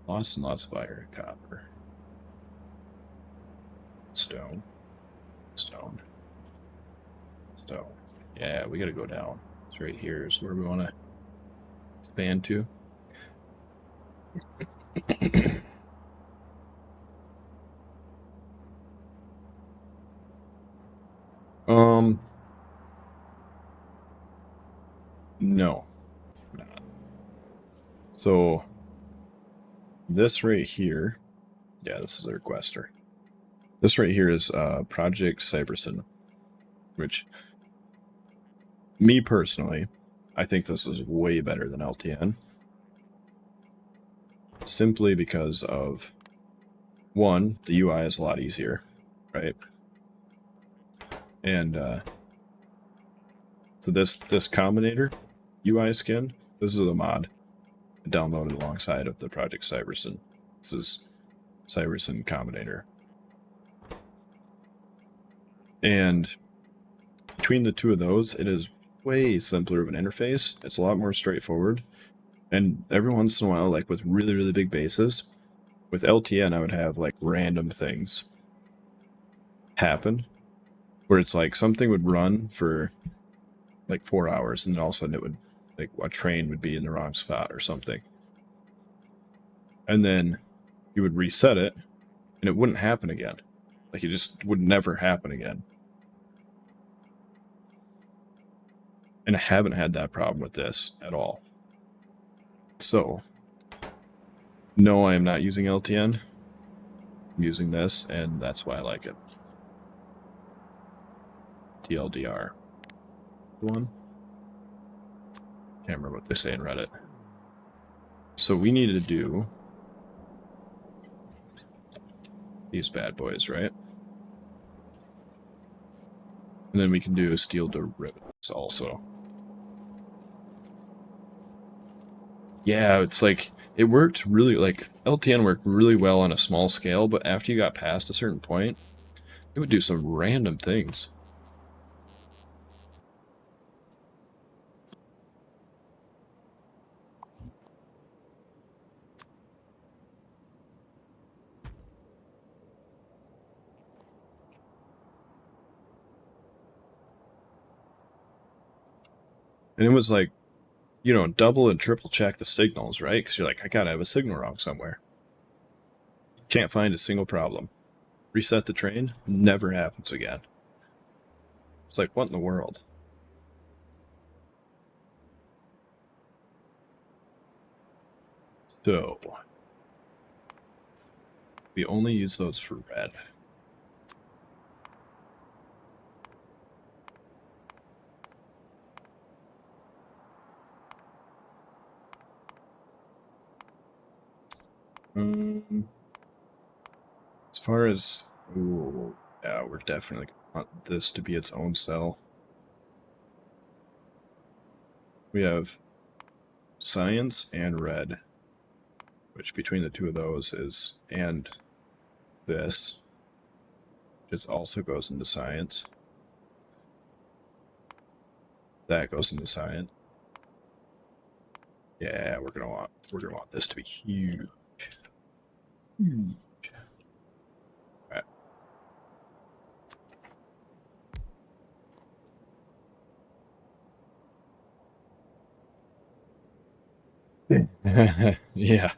Lots and lots of iron and copper. Stone. Yeah, we got to go down. It's right here is where we want to expand to. No. Not. So this right here, yeah, this is a requester. This right here is Project Cyberson, which, me personally, I think this is way better than LTN. Simply because of, one, the UI is a lot easier, right? And so this Combinator UI skin, this is a mod downloaded alongside of the Project Cyberson. This is Cyberson Combinator. And between the two of those, it is way simpler of an interface. It's a lot more straightforward. And every once in a while, like with really, really big bases, with LTN, I would have like random things happen where it's like something would run for like 4 hours and then all of a sudden it would, like a train would be in the wrong spot or something. And then you would reset it and it wouldn't happen again. Like it just would never happen again. And I haven't had that problem with this at all. So, no, I am not using LTN. I'm using this, and that's why I like it. TLDR. The one? Can't remember what they say in Reddit. So we need to do these bad boys, right? And then we can do steel derivatives also. Yeah, it's like, it worked really, like, LTN worked really well on a small scale, but after you got past a certain point, it would do some random things. And it was like, you know, double and triple check the signals, right? Because you're like, I gotta have a signal wrong somewhere. Can't find a single problem. Reset the train, never happens again. It's like, what in the world? So, we only use those for red. As far as, ooh, yeah, we're definitely gonna want this to be its own cell. We have science and red. which between the two of those is, and this just also goes into science. That goes into science. Yeah, we're gonna want this to be huge. Huge. All right. Yeah.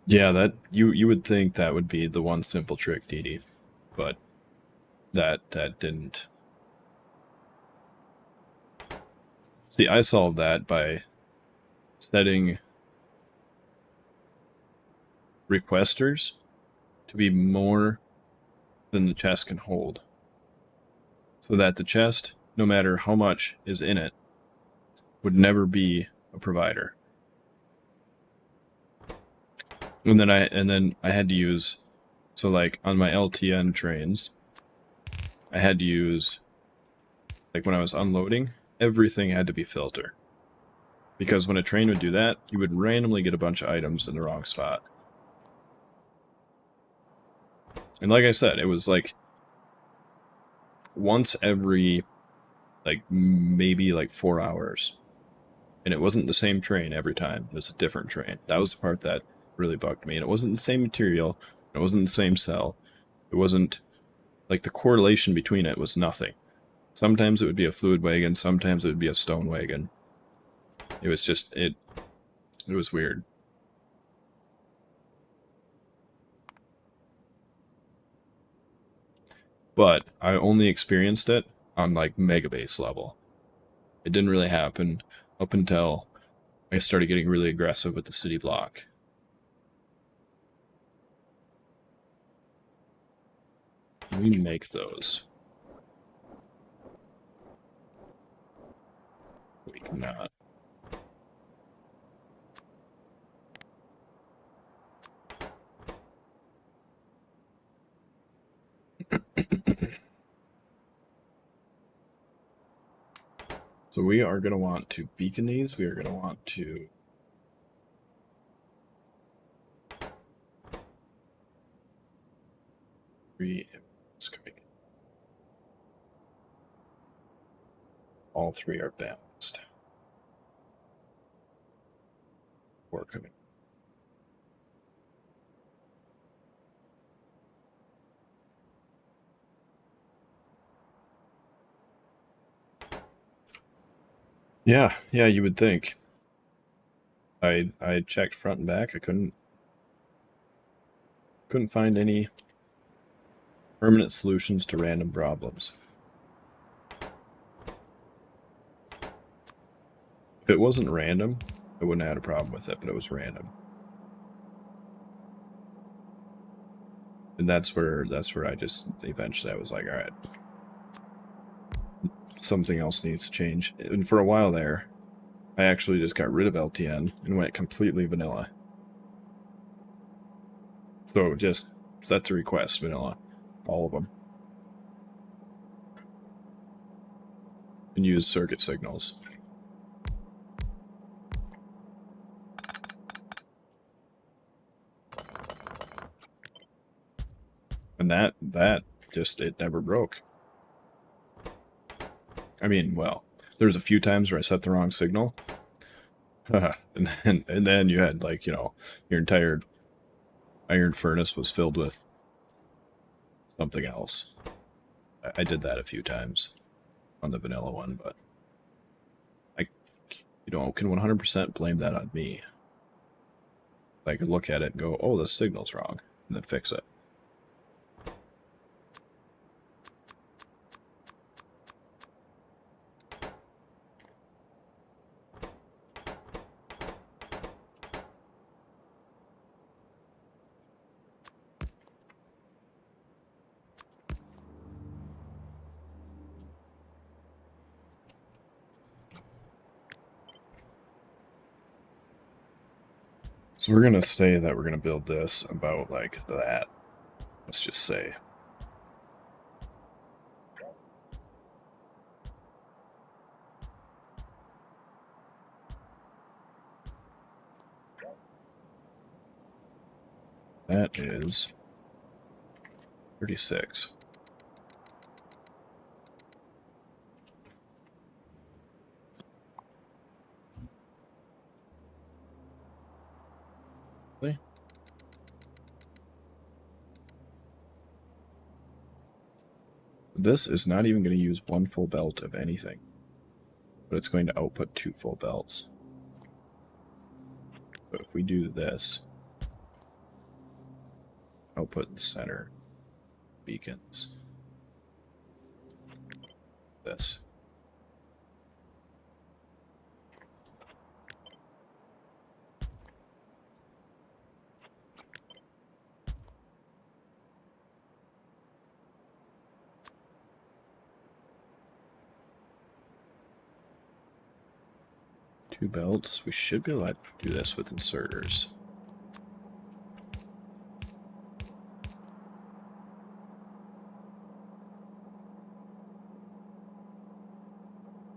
Yeah, that you would think that would be the one simple trick, Dee Dee, but that didn't. See, I solved that by setting requesters to be more than the chest can hold, so that the chest, no matter how much is in it, would never be a provider. And then I had to use, so like on my LTN trains, I had to use, like when I was unloading, everything had to be filter. Because when a train would do that, you would randomly get a bunch of items in the wrong spot. And like I said, it was like once every, like maybe like 4 hours. And it wasn't the same train every time. It was a different train. That was the part that really bugged me. And it wasn't the same material. It wasn't the same cell. It wasn't, like the correlation between it was nothing. Sometimes it would be a fluid wagon. Sometimes it would be a stone wagon. It was just, it was weird. But I only experienced it on like mega base level. It didn't really happen up until I started getting really aggressive with the city block. We make those. We cannot. So we are going to want to beacon these. We are going to want to all three are balanced. We're coming. Yeah, you would think. I checked front and back. I couldn't find any permanent solutions to random problems. If it wasn't random, I wouldn't have had a problem with it, but it was random. And that's where I just eventually I was like, all right, something else needs to change. And for a while there, I actually just got rid of LTN and went completely vanilla. So just set the request vanilla, all of them, and use circuit signals. And that just, it never broke. I mean, well, there's a few times where I set the wrong signal. and then you had, like, you know, your entire iron furnace was filled with something else. I did that a few times on the vanilla one, but I, you know, can 100% blame that on me. I could look at it and go, oh, the signal's wrong, and then fix it. So we're going to say that we're going to build this about like that. Let's just say. That is 36. Really? This is not even going to use one full belt of anything, but it's going to output 2 full belts. But if we do this, output the center, beacons, this. Two belts. We should be able to do this with inserters.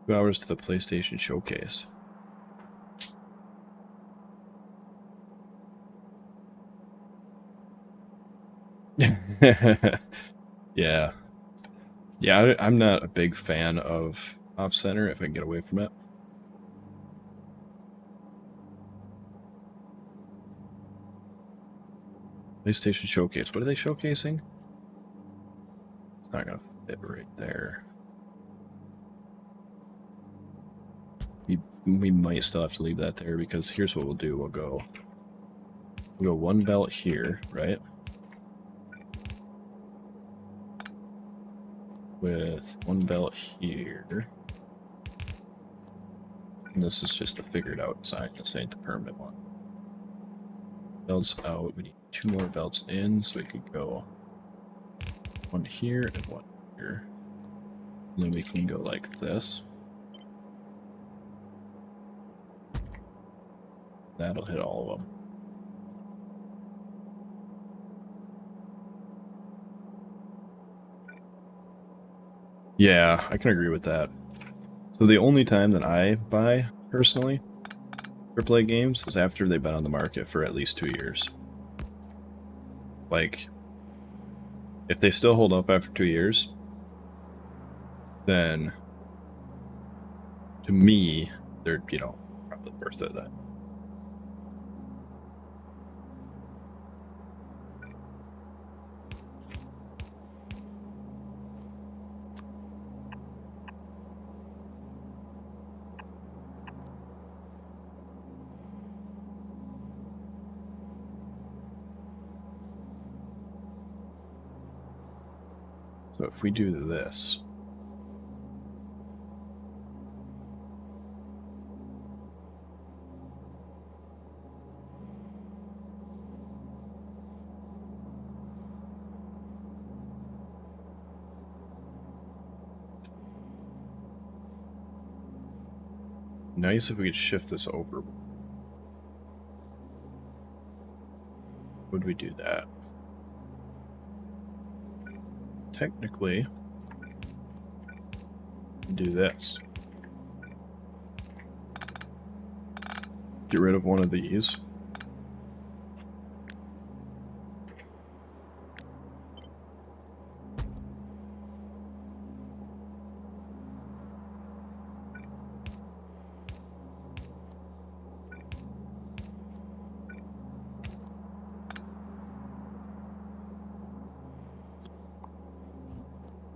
Two hours to the PlayStation Showcase. Yeah. Yeah, I'm not a big fan of off-center if I can get away from it. PlayStation Showcase. What are they showcasing? It's not going to fit right there. We might still have to leave that there because here's what we'll do. We'll go one belt here, right? With one belt here. And this is just the figured out design. This ain't the permanent one. Belts out. We need 2 more belts in, so we could go one here and one here. And then we can go like this. That'll hit all of them. Yeah, I can agree with that. So the only time that I buy, personally, AAA games is after they've been on the market for at least 2 years. Like, if they still hold up after 2 years, then to me, they're, you know, probably worth it then. So if we do this, nice if we could shift this over. Would we do that? Technically, do this. Get rid of one of these.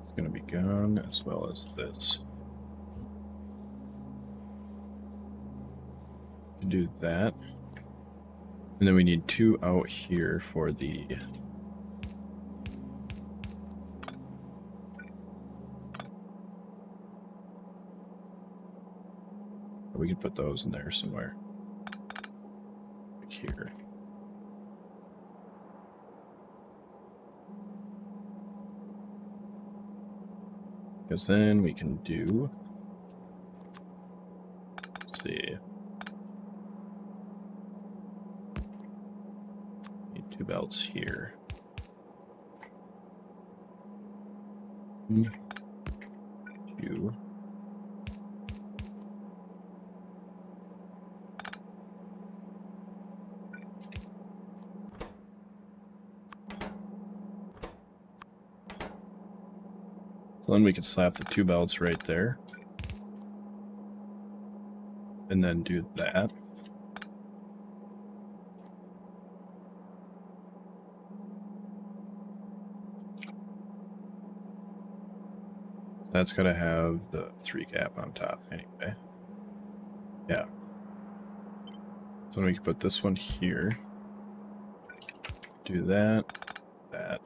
It's going to be gone, as well as this. Do that. And then we need 2 out here for the... We could put those in there somewhere. Like here. Because then we can do... Let's see. Need 2 belts here. 2. So then we could slap the 2 belts right there. And then do that. So that's got to have the 3 cap on top anyway. Yeah. So then we can put this one here. Do that. That.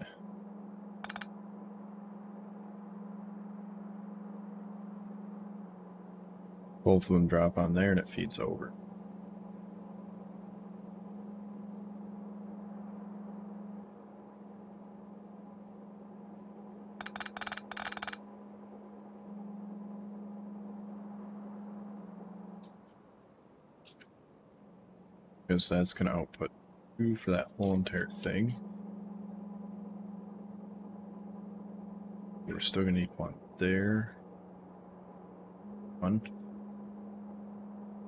Both of them drop on there and it feeds over. Because that's going to output 2 for that whole entire thing. We're still going to need 1 there. 1.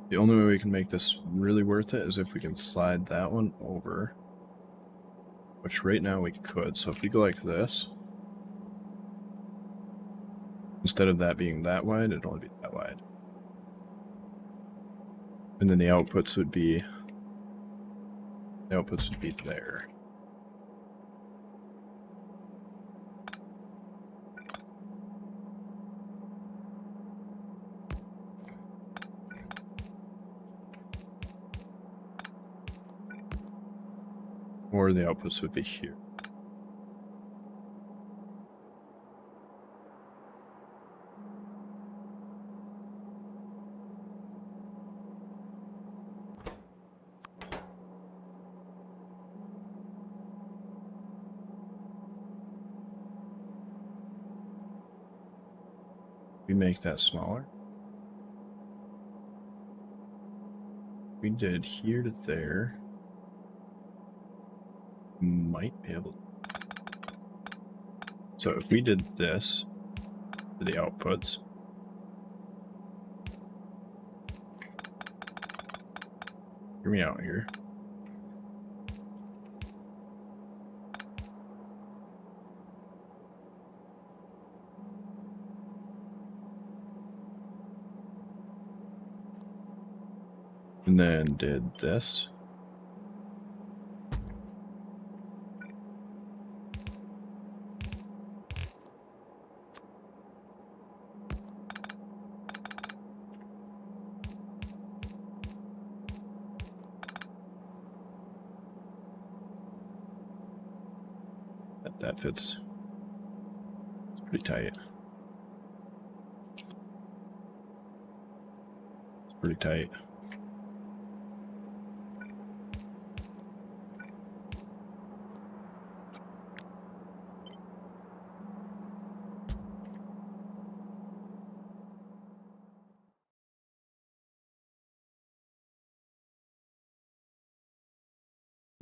The only way we can make this really worth it is if we can slide that one over. Which right now we could. So if we go like this, instead of that being that wide, it'd only be that wide. And then the outputs would be there. Or the outputs would be here. We make that smaller. We did here to there. Might be able to. So if we did this for the outputs, hear me out here. And then did this. That fits. It's pretty tight. It's pretty tight.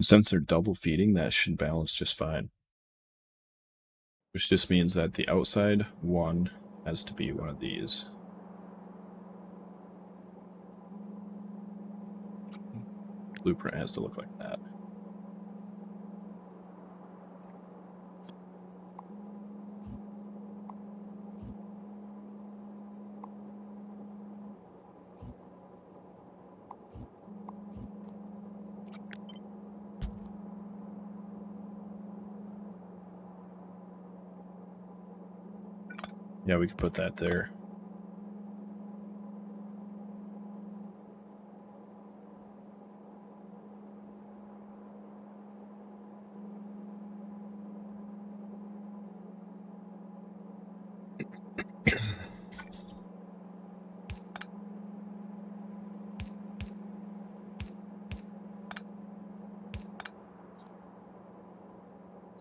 Since they're double feeding, that should balance just fine. Which just means that the outside one has to be one of these. Blueprint has to look like that. Yeah, we could put that there.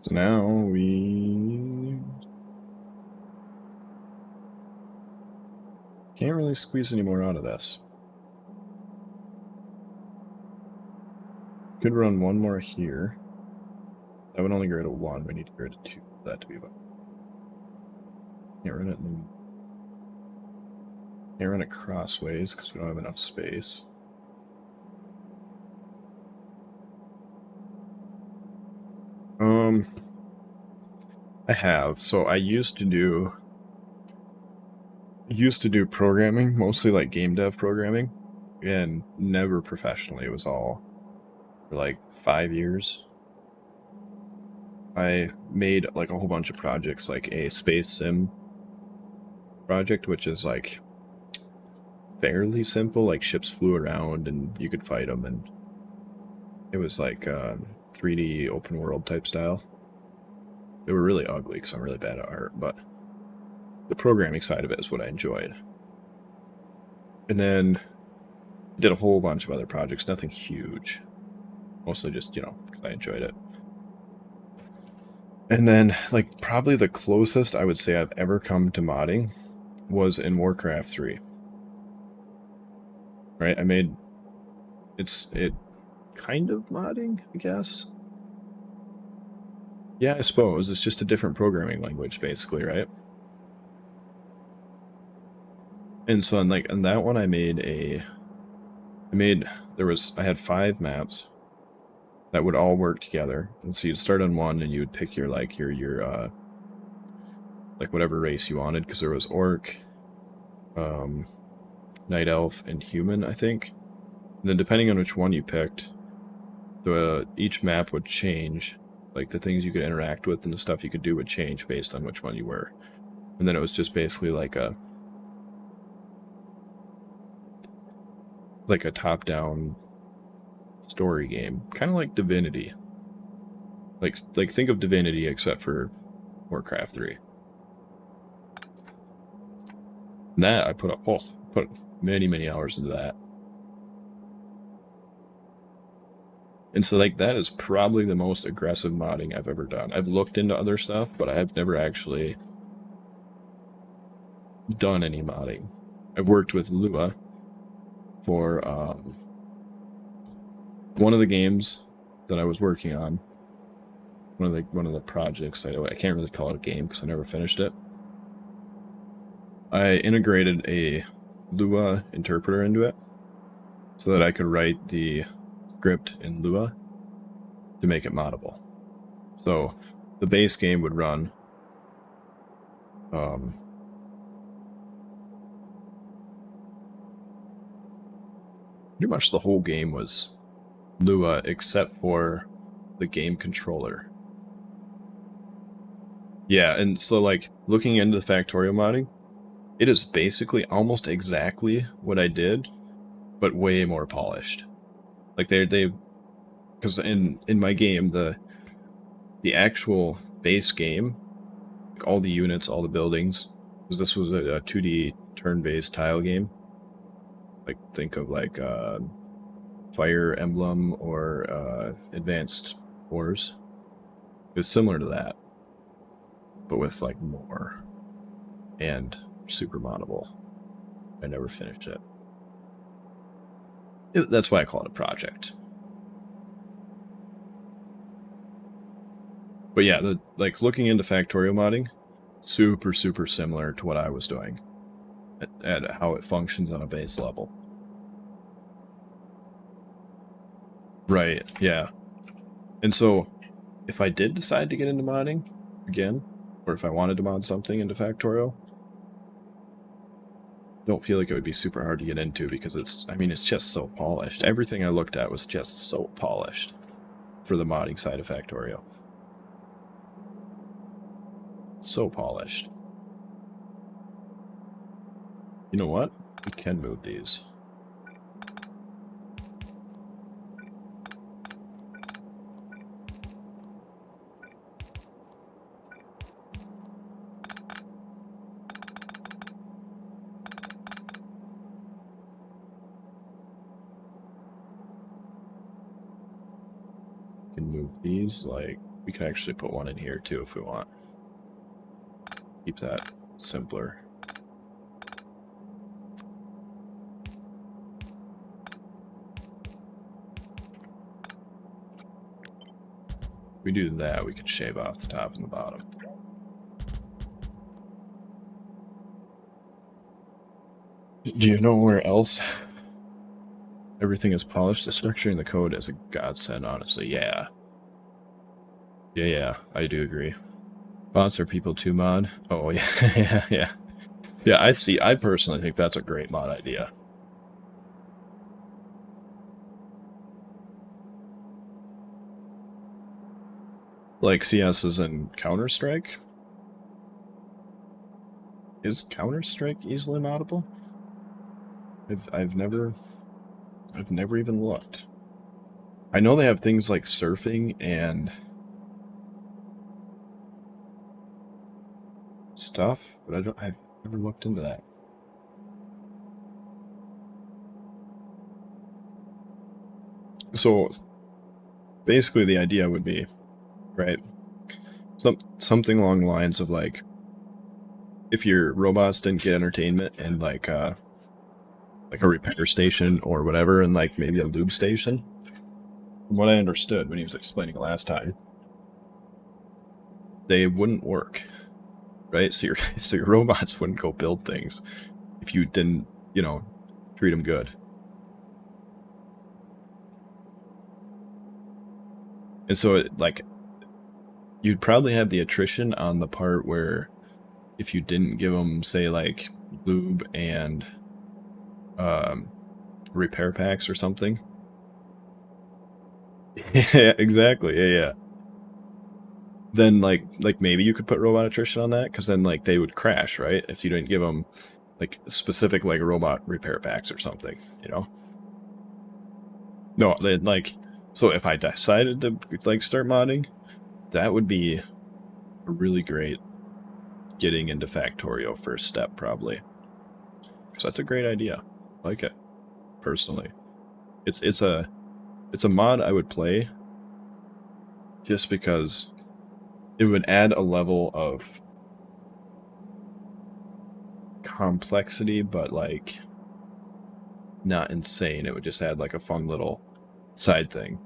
So now we can't really squeeze any more out of this. Could run 1 more here. That would only go to 1. We need to go to 2 for that to be about. Can't run it in. Can't run it crossways because we don't have enough space. I have. So I used to do used to do programming, mostly like game dev programming, and never professionally. It was all for like 5 years. I made like a whole bunch of projects, like a space sim project, which is like fairly simple. Like ships flew around and you could fight them, and it was like 3D open world type style. They were really ugly because I'm really bad at art, but the programming side of it is what I enjoyed. And then I did a whole bunch of other projects, nothing huge. Mostly just, you know, because I enjoyed it. And then, like, probably the closest I would say I've ever come to modding was in Warcraft 3. Right? I made... It kind of modding, I guess? Yeah, I suppose. It's just a different programming language, basically, right? And so, in that one, I had 5 maps that would all work together. And so you'd start on one and you would pick your like whatever race you wanted, because there was orc, night elf, and human, I think. And then depending on which one you picked, each map would change. Like the things you could interact with and the stuff you could do would change based on which one you were. And then it was just basically like a top-down story game, kind of like Divinity. Like think of Divinity except for Warcraft 3. And that I put many hours into that. And so like that is probably the most aggressive modding I've ever done. I've looked into other stuff, but I have never actually done any modding. I've worked with Lua for one of the games that I was working on. One of the projects. I can't really call it a game because I never finished it. I integrated a Lua interpreter into it so that I could write the script in Lua to make it moddable. So the base game would run pretty much the whole game was Lua except for the game controller. Yeah, and so like looking into the Factorio modding, it is basically almost exactly what I did, but way more polished. Like they because in my game the actual base game, like all the units, all the buildings, because this was a 2D turn-based tile game. Like think of like Fire Emblem or Advanced Wars. It was similar to that, but with like more and super moddable. I never finished it. That's why I call it a project. But yeah, like looking into Factorio modding, super similar to what I was doing at how it functions on a base level. Right, yeah. And so if I did decide to get into modding again, or if I wanted to mod something into Factorio, don't feel like it would be super hard to get into because it's just so polished. Everything I looked at was just so polished for the modding side of Factorio. So polished. You know what? We can move these. We can move these, like, we can actually put one in here too if we want. Keep that simpler. If we do that, we could shave off the top and the bottom. Do you know where else everything is polished? The structure in the code is a godsend, honestly. Yeah. Yeah, I do agree. Bots are people to mod. Oh, yeah, yeah. Yeah, I personally think that's a great mod idea. Like CS is in Counter-Strike? Is Counter-Strike easily moddable? I've never even looked. I know they have things like surfing and stuff, but I've never looked into that. So basically the idea would be, right? Something along the lines of like, if your robots didn't get entertainment and like a repair station or whatever, and like maybe a lube station. From what I understood when he was explaining it last time, they wouldn't work, right? So your robots wouldn't go build things if you didn't, you know, treat them good. And so like you'd probably have the attrition on the part where if you didn't give them, say, like lube and repair packs or something. Yeah, exactly. Yeah. Then like maybe you could put robot attrition on that, because then like they would crash, right? If you didn't give them like specific like robot repair packs or something, you know? No, they like, so if I decided to like start modding, that would be a really great getting into Factorio first step, probably. Because that's a great idea. I like it, personally. It's a mod I would play just because it would add a level of complexity, but like not insane. It would just add like a fun little side thing.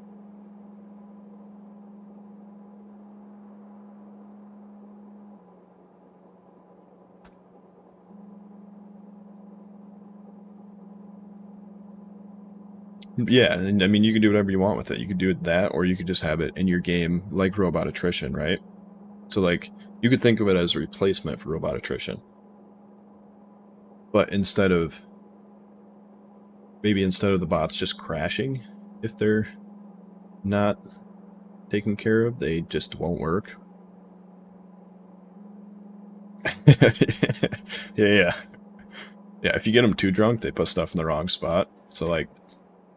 Yeah, and I mean, you can do whatever you want with it. You could do it that, or you could just have it in your game like robot attrition, right? So like, you could think of it as a replacement for robot attrition. But instead of the bots just crashing, if they're not taken care of, they just won't work. Yeah. Yeah, if you get them too drunk, they put stuff in the wrong spot. So like,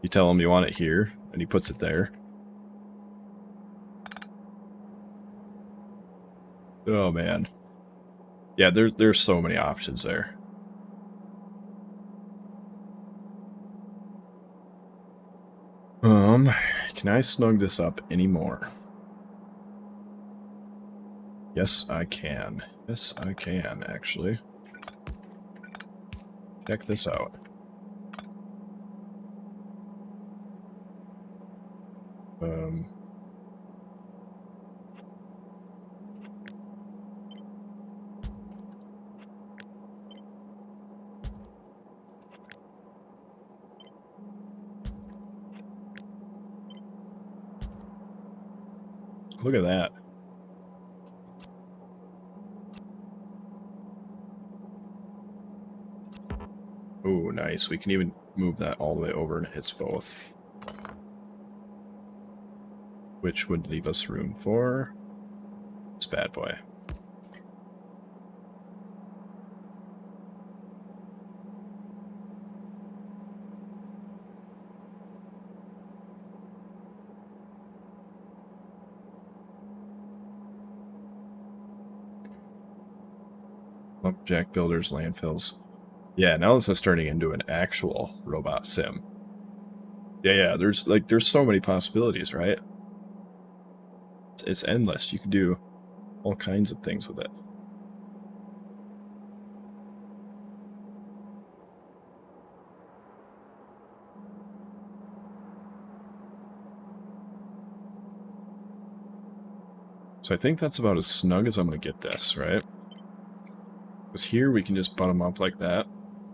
you tell him you want it here, and he puts it there. Oh man. Yeah, there's so many options there. Can I snug this up anymore? Yes, I can. Yes, I can, actually. Check this out. Look at that. Oh, nice. We can even move that all the way over and it hits both. Which would leave us room for this bad boy. Lumberjack builders, landfills. Yeah, now this is turning into an actual robot sim. Yeah, there's so many possibilities, right? It's endless. You could do all kinds of things with it. So I think that's about as snug as I'm going to get this, right? Because here we can just butt them up like that.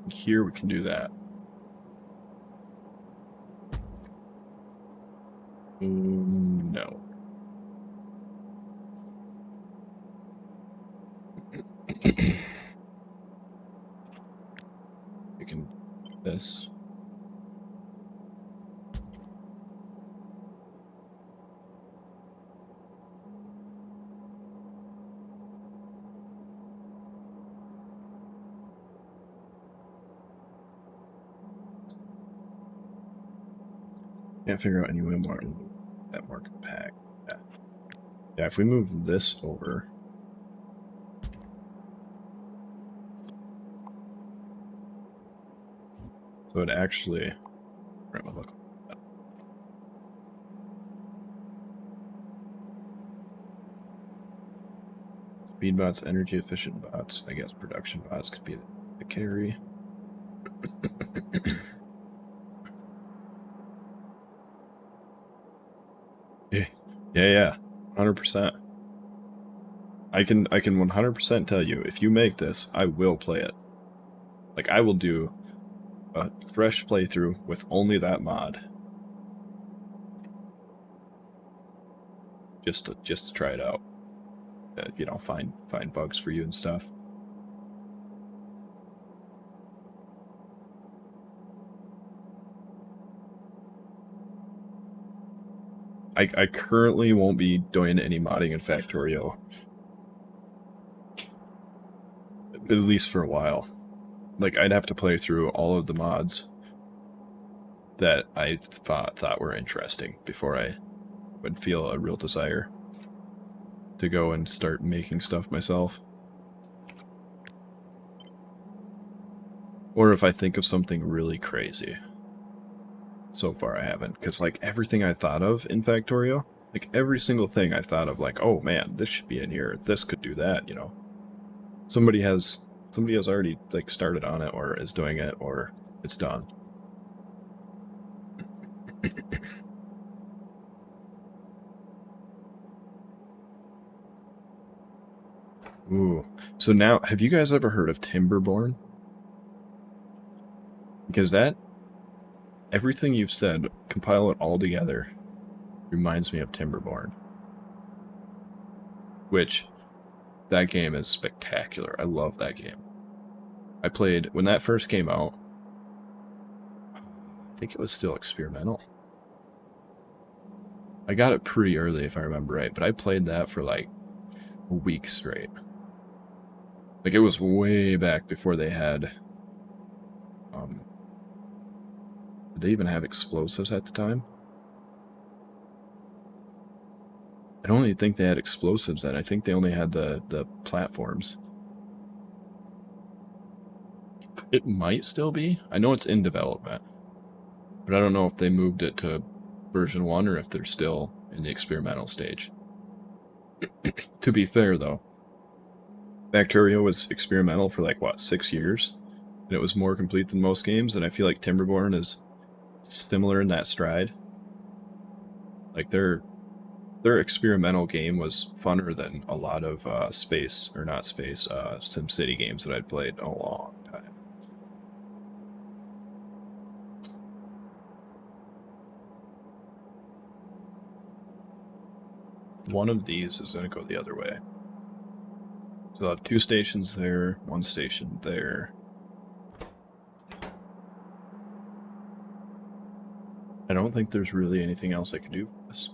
And here we can do that. No. this. Can't figure out any way more that more compact. Yeah, if we move this over. So it actually, right, we'll look. Speed bots, energy efficient bots. I guess production bots could be the carry. Yeah, 100%. I can 100% tell you, if you make this, I will play it. Like, I will do a fresh playthrough with only that mod. Just to try it out. You know, find bugs for you and stuff. I currently won't be doing any modding in Factorio. At least for a while. Like, I'd have to play through all of the mods that I thought were interesting before I would feel a real desire to go and start making stuff myself. Or if I think of something really crazy. So far I haven't, because like everything I thought of in Factorio, like every single thing I thought of, like, oh man, this should be in here, this could do that, you know. Somebody has already like started on it, or is doing it, or it's done. Ooh. So now, have you guys ever heard of Timberborn? Because that, everything you've said, compile it all together, reminds me of Timberborn. Which, that game is spectacular. I love that game. I played, when that first came out, I think it was still experimental. I got it pretty early, if I remember right, but I played that for like a week straight. Like, it was way back before they had, did they even have explosives at the time? I don't even think they had explosives then. I think they only had the platforms. It might still be. I know it's in development. But I don't know if they moved it to version 1 or if they're still in the experimental stage. To be fair, though, Factorio was experimental for like, what, 6 years? And it was more complete than most games, and I feel like Timberborn is similar in that stride. Like, their experimental game was funner than a lot of SimCity games that I'd played in a long time. One of these is going to go the other way. So I'll have 2 stations there, 1 station there. I don't think there's really anything else I can do for this.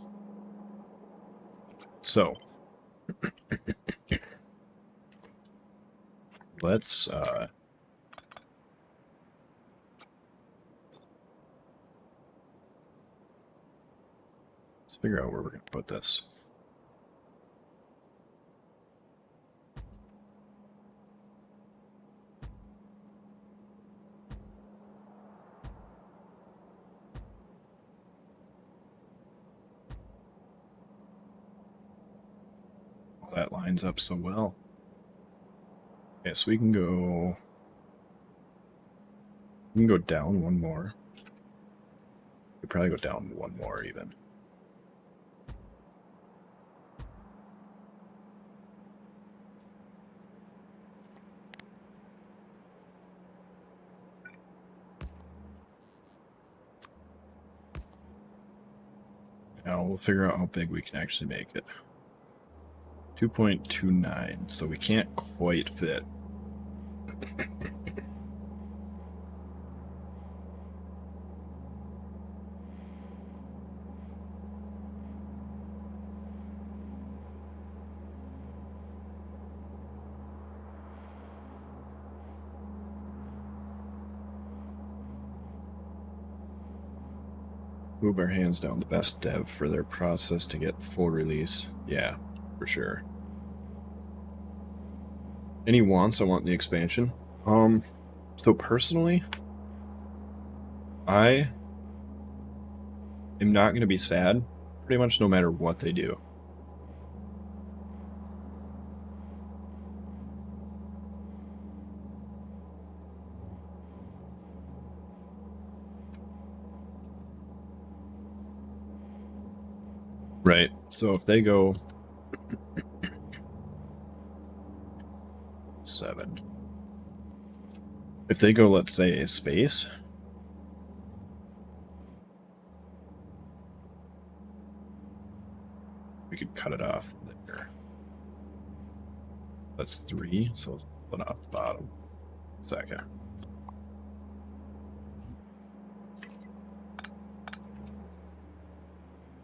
So, let's figure out where we're going to put this. Well, that lines up so well. Okay, so we can go down one more. We could probably go down one more even. Now we'll figure out how big we can actually make it. 2.29, so we can't quite fit. Uber hands down the best dev for their process to get full release. Yeah, for sure. Any wants? I want the expansion. So personally, I am not going to be sad pretty much no matter what they do. Right. So if they go 7. If they go, let's say, space. We could cut it off there. That's 3, so split off the bottom. Second.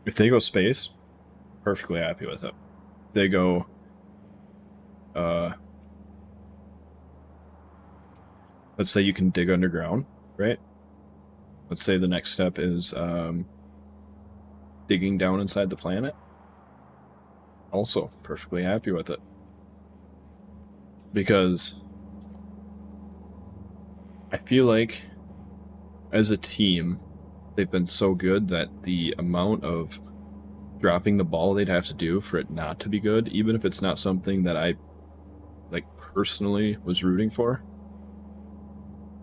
If they go space, perfectly happy with it. If they go let's say you can dig underground, right? Let's say the next step is digging down inside the planet. Also, perfectly happy with it. Because I feel like as a team, they've been so good that the amount of dropping the ball they'd have to do for it not to be good, even if it's not something that I like personally was rooting for,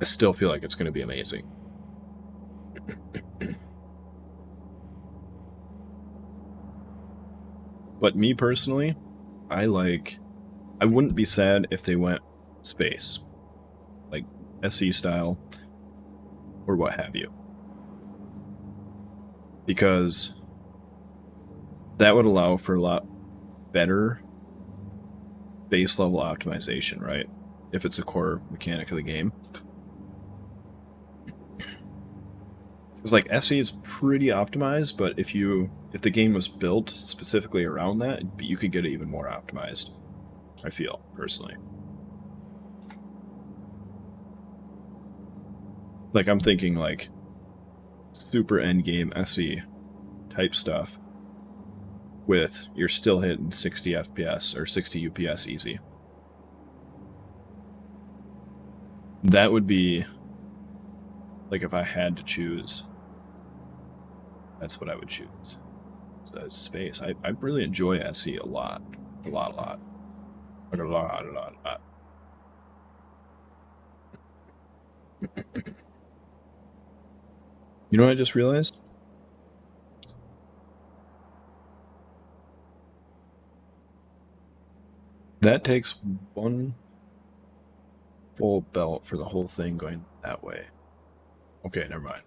I still feel like it's going to be amazing. But me personally, I wouldn't be sad if they went space, like SE style or what have you, because that would allow for a lot better base level optimization, right? If it's a core mechanic of the game. Because like SE is pretty optimized, but if the game was built specifically around that, you could get it even more optimized, I feel, personally. Like, I'm thinking, like, super endgame SE type stuff with you're still hitting 60 FPS or 60 UPS easy. That would be, like, if I had to choose, that's what I would choose. So space. I really enjoy SE a lot. A lot. Like, a lot. You know what I just realized? That takes 1 full belt for the whole thing going that way. Okay, never mind.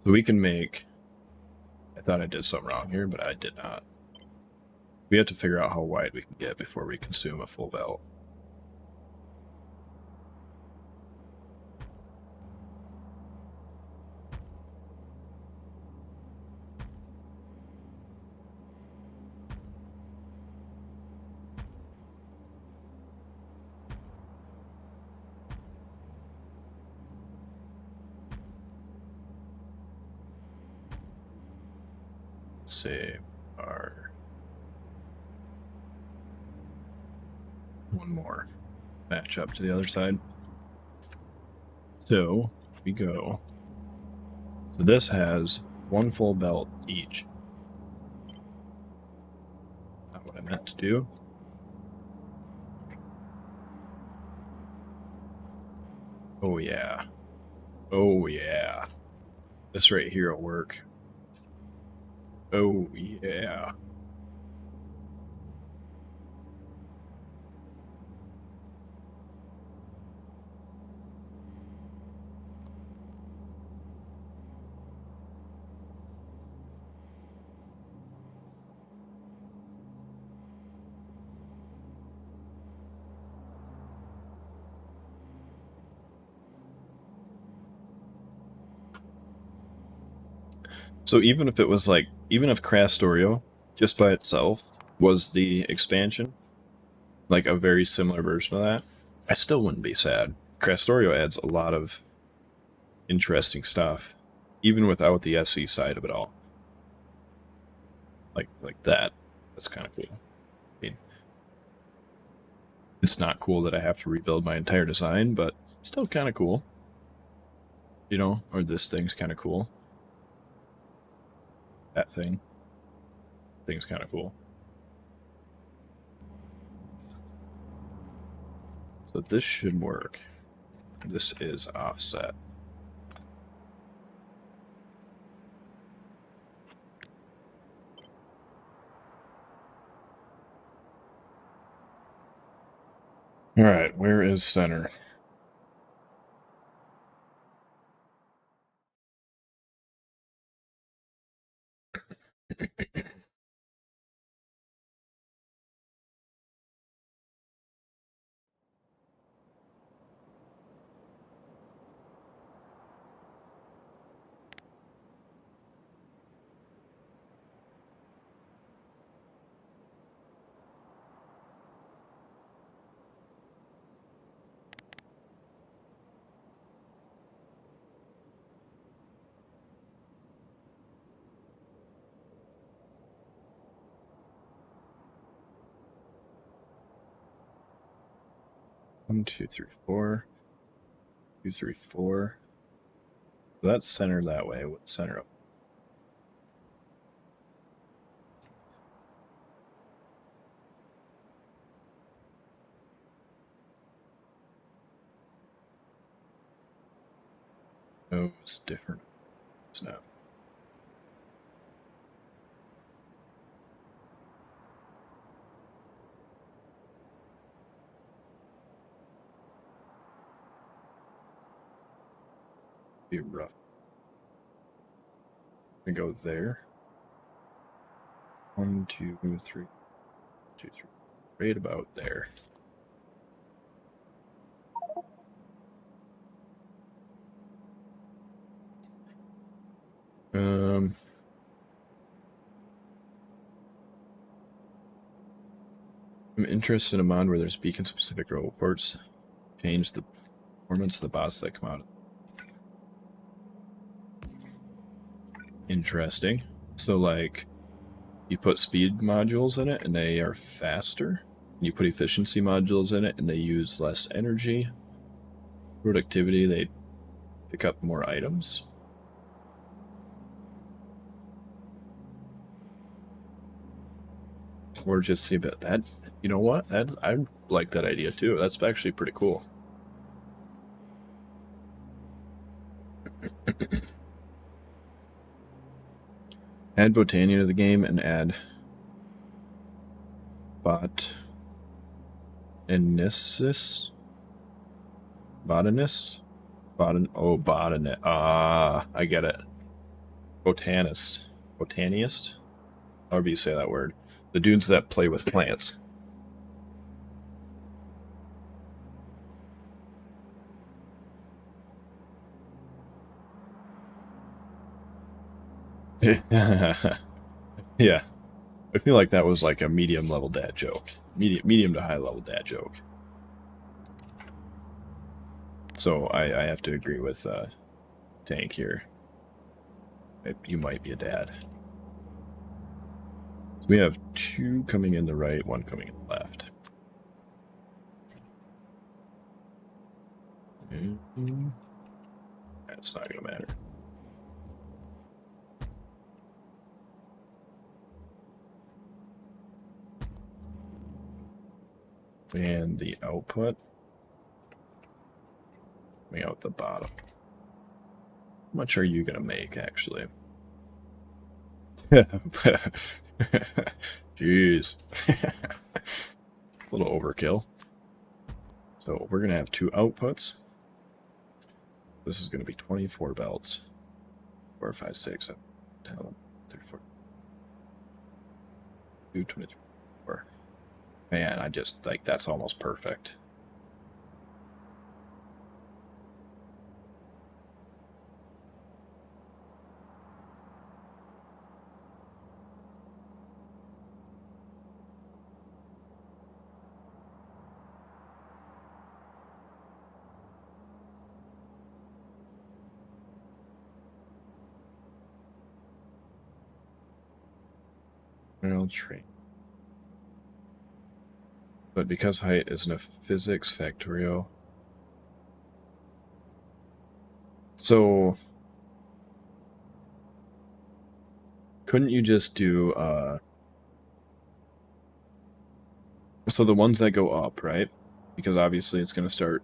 So we can make... I thought I did something wrong here, but I did not. We have to figure out how wide we can get before we consume a full belt. Save our... one more match up to the other side. So we go. So this has 1 full belt each. Not what I meant to do. Oh yeah. Oh yeah. This right here will work. Oh yeah. So even if it was like, even if Krastorio just by itself was the expansion, like a very similar version of that, I still wouldn't be sad. Krastorio adds a lot of interesting stuff, even without the SE side of it all. Like that. That's kind of cool. I mean, it's not cool that I have to rebuild my entire design, but still kind of cool. You know, or this thing's kind of cool. That thing's kind of cool. So this should work. This is offset. All right, where is center? One, two, three, four. 2, 3, 4. So that's center that way. What center up? Oh, it's different. It's not. Be rough. We go there. 1, 2, 3, 2, 3. Right about there. I'm interested in a mod where there's beacon specific reports. Change the performance of the boss that come out. Interesting. So like you put speed modules in it and they are faster. You put efficiency modules in it and they use less energy. Productivity, they pick up more items. Or just see about that. You know what? I like that idea too. That's actually pretty cool. Add Botania to the game and add botanist. Botanist. Ah, I get it. Botanist. However you say that word. The dudes that play with plants. Yeah. I feel like that was like a medium level dad joke. Medium to high level dad joke. So I have to agree with Tank here. You might be a dad. So we have 2 coming in the right, 1 coming in the left. That's not going to matter. And the output coming out the bottom. How much are you going to make, actually? Jeez. A little overkill. So we're going to have 2 outputs. This is going to be 24 belts. 4, 5, 6, 7, 10, 11, 13, 14, 2, 23, 4. Man, I just, like, that's almost perfect. Rail train. But because height isn't a physics Factorio. So couldn't you just do so the ones that go up, right? Because obviously it's gonna start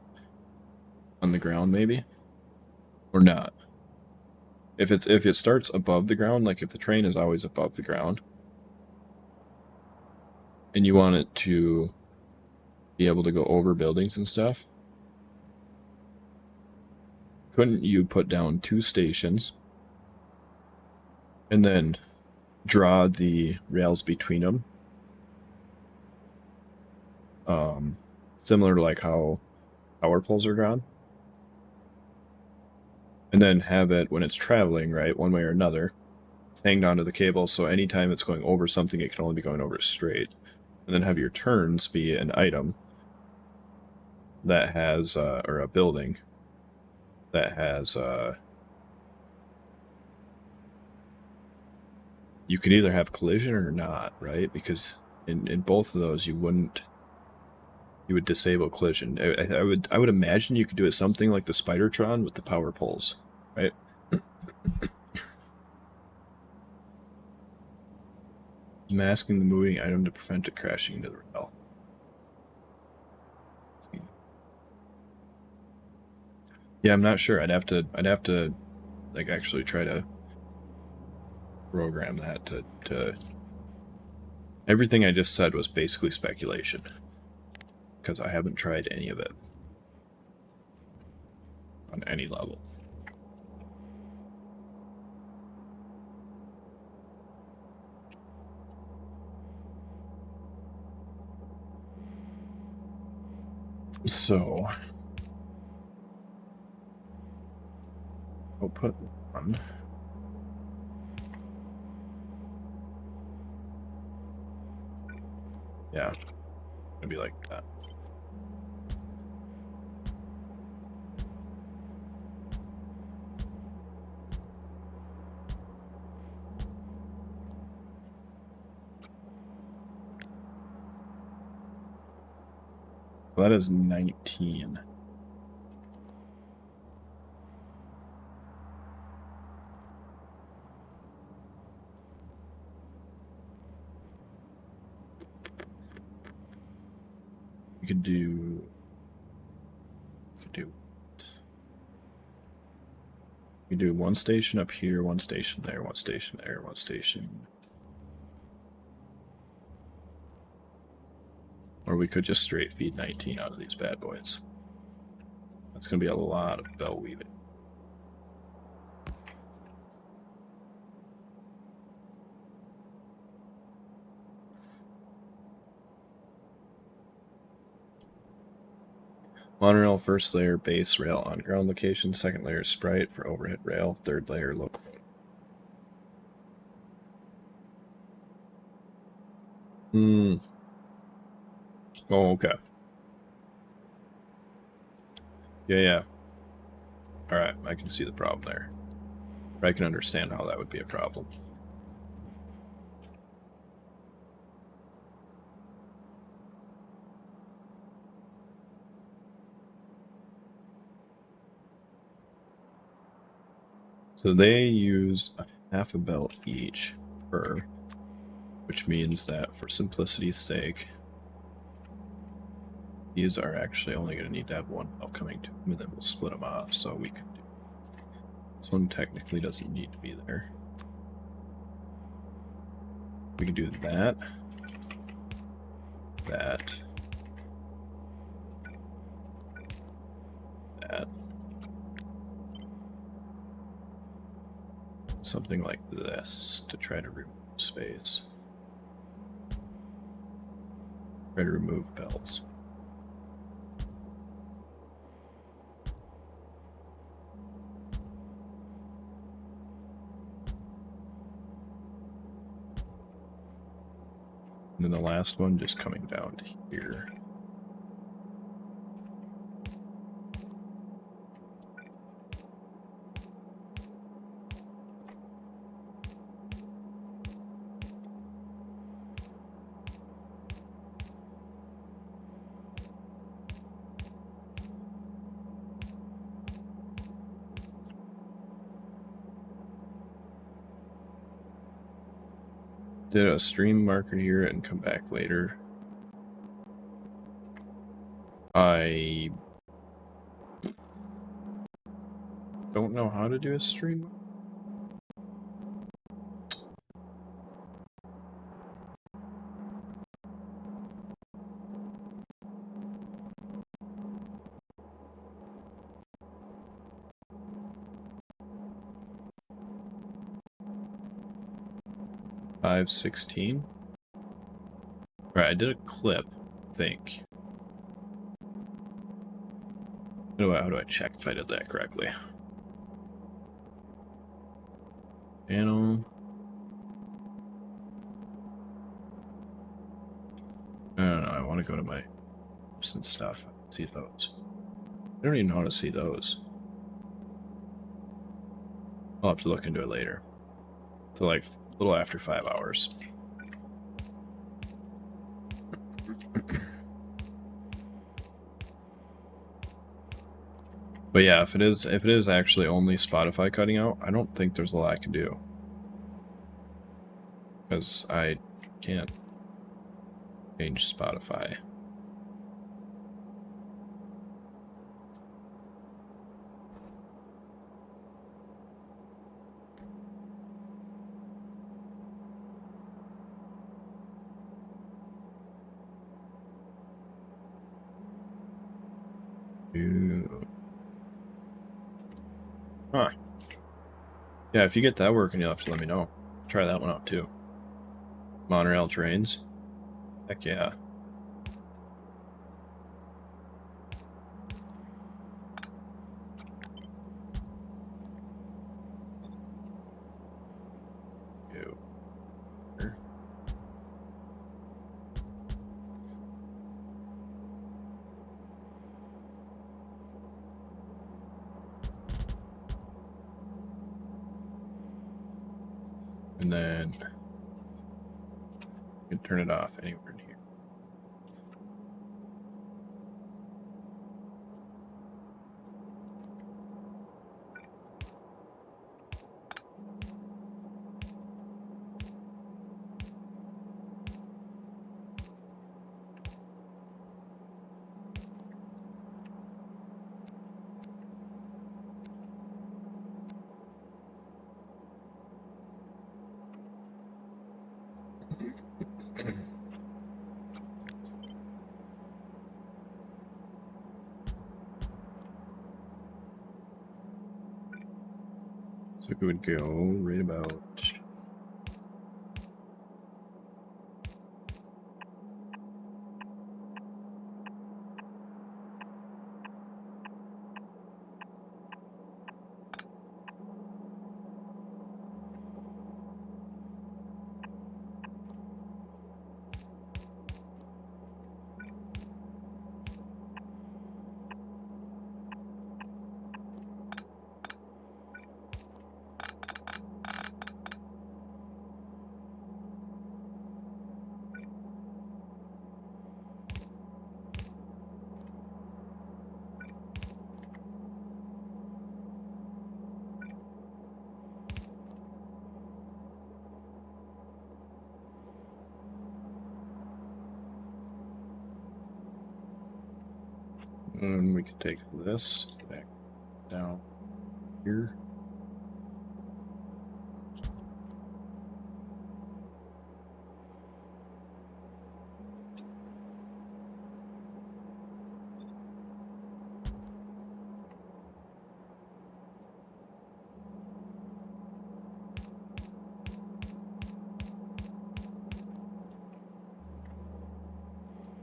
on the ground maybe? Or not? If it starts above the ground, like if the train is always above the ground, and you want it to be able to go over buildings and stuff, couldn't you put down 2 stations and then draw the rails between them? Similar to like how power poles are drawn. And then have it when it's traveling, right, one way or another, hanged onto the cable, so anytime it's going over something, it can only be going over straight. And then have your turns be an item that has, or a building that has, you could either have collision or not, right? Because in both of those, you would disable collision. I would imagine you could do it something like the Spidertron with the power poles, right? Masking the moving item to prevent it crashing into the rail. Yeah, I'm not sure. I'd have to like actually try to program that to everything I just said was basically speculation because I haven't tried any of it on any level. So I'll put one. Yeah, it'll be like that. Well, that is 19. You could do. You do one station up here, one station there, one station there, one station. Or we could just straight feed 19 out of these bad boys. That's going to be a lot of bell weaving. Monorail, first layer, base rail on ground location, second layer, sprite for overhead rail, third layer, locomotive. Oh, okay. Yeah. Alright, I can see the problem there. I can understand how that would be a problem. So they use a half a belt each per, which means that for simplicity's sake, these are actually only going to need to have one belt coming to them, and then we'll split them off. So we could do this one technically doesn't need to be there. We can do that, that, something like this to try to remove space. Try to remove belts. And then the last one just coming down to here. did a stream marker here and come back later. I don't know how to do a stream. $5.16. Right, I did a clip, I think. How do I check if I did that correctly? Channel. I don't know, I want to go to my apps and stuff. See those. I don't even know how to see those. I'll have to look into it later. So like a little after 5 hours. But yeah, if it is actually only Spotify cutting out, I don't think there's a lot I can do. Because I can't change Spotify. Ew. Huh. Yeah, if you get that working, you'll have to let me know. Try that one out too. Monorail trains. Heck yeah. Ew. Sure. And then you can turn it off anywhere in here. So it would go right about and we could take this back down here.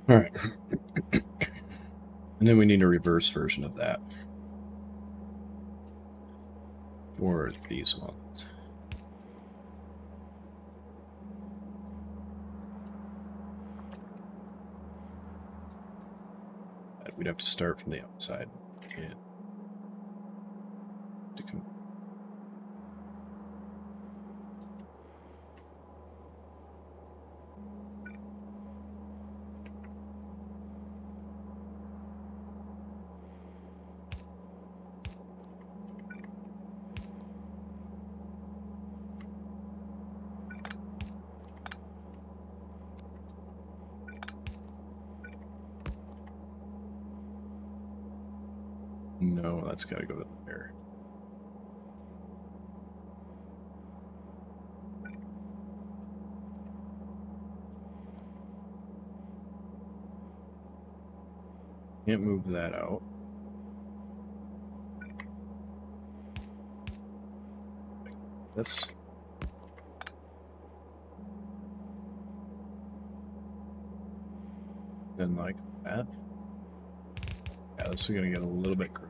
All right. And then we need a reverse version of that for these ones. We'd have to start from the outside. And to come. Oh, that's got to go to there. Can't move that out. This. Then like that. Yeah, this is going to get a little bit gross.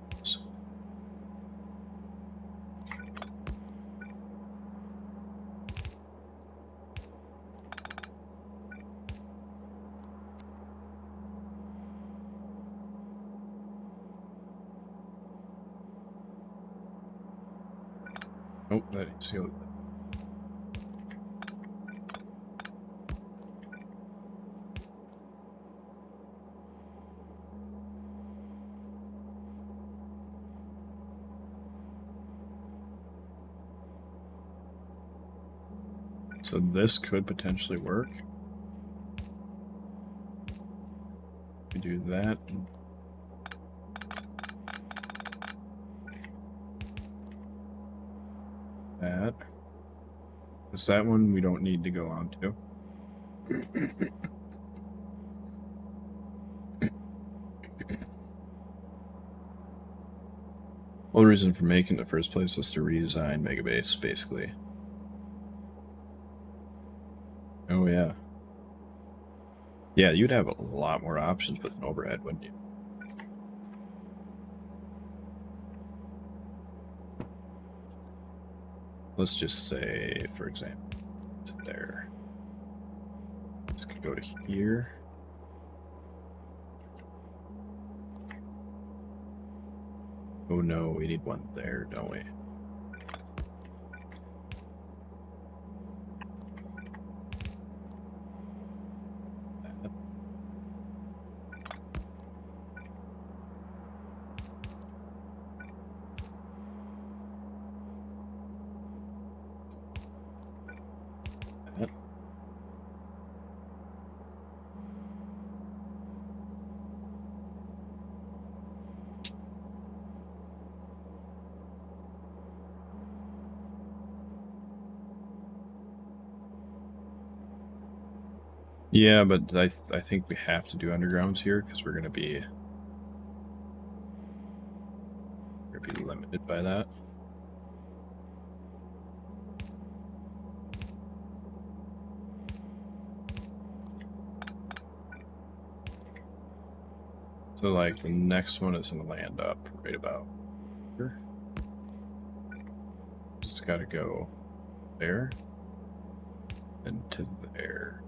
Nope, that needs to go. So this could potentially work. We do that. That. Because that one we don't need to go on to. Well, the reason for making the first place was to redesign Megabase, basically. Oh, yeah. Yeah, you'd have a lot more options with an overhead, wouldn't you? Let's just say, for example, to there. This could go to here. Oh no, we need one there, don't we? That. That. Yeah, but I think we have to do undergrounds here because we're gonna be limited by that. So like the next one is gonna land up right about here. Just gotta go there and to there.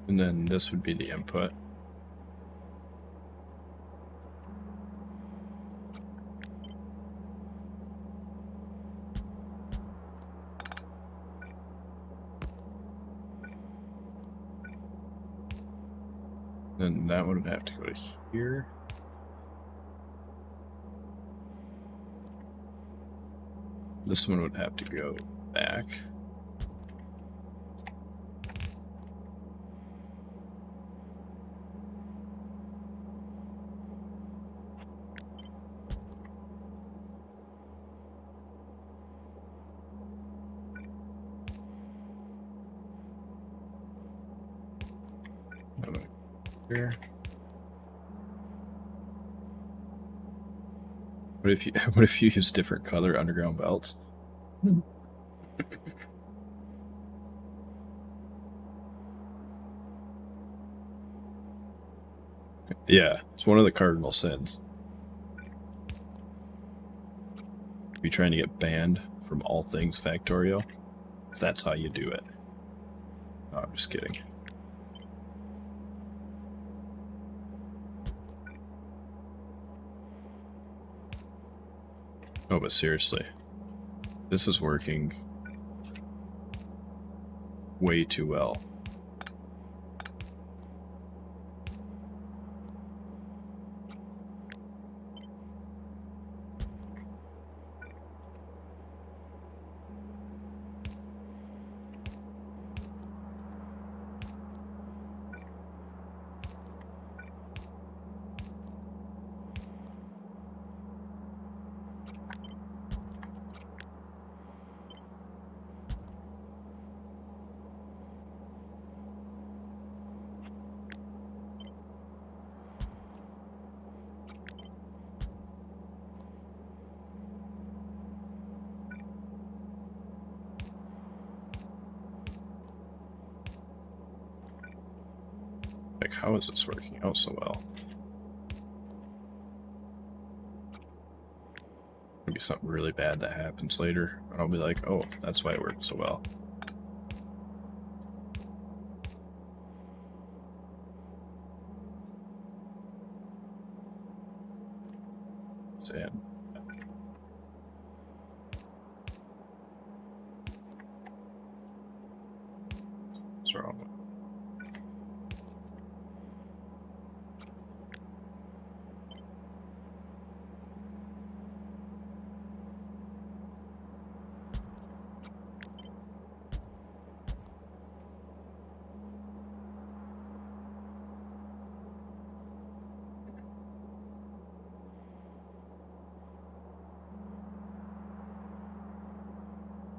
And then this would be the input. Then that one would have to go to here. This one would have to go back. Here. What if you use different color underground belts? Yeah, it's one of the cardinal sins. Be trying to get banned from all things Factorio. That's how you do it. No, I'm just kidding. No, but seriously, this is working way too well. Like, how is this working out so well? Maybe something really bad that happens later, and I'll be like, oh, that's why it worked so well. Sad. What's wrong with it?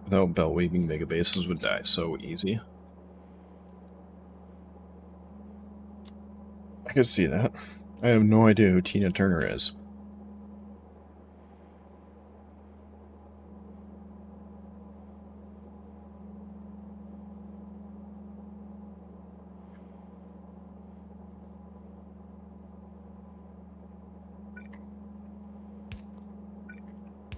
Without belt weaving, mega bases would die so easy. I could see that. I have no idea who Tina Turner is.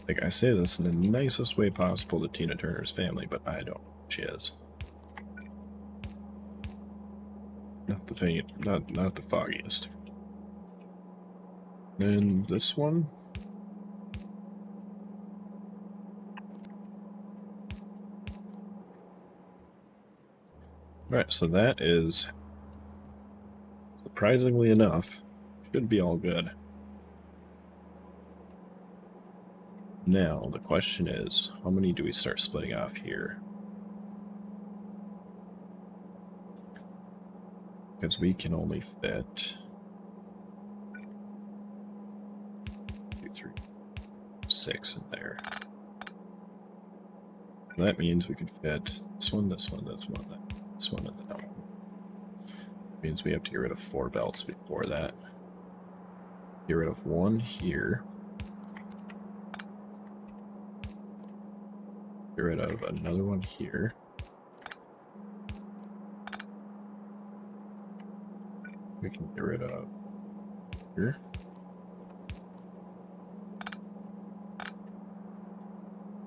Like, I say this in the nicest way possible to Tina Turner's family, but I don't know who she is. Not the faint, not the foggiest. Then this one. Alright, so that is, surprisingly enough, should be all good. Now, the question is, how many do we start splitting off here? Because we can only fit 2, 3, 6 in there. That means we can fit this one, this one, this one, this one, and that one. Means we have to get rid of 4 belts before that. Get rid of 1 here. Get rid of another one here. We can get rid of here.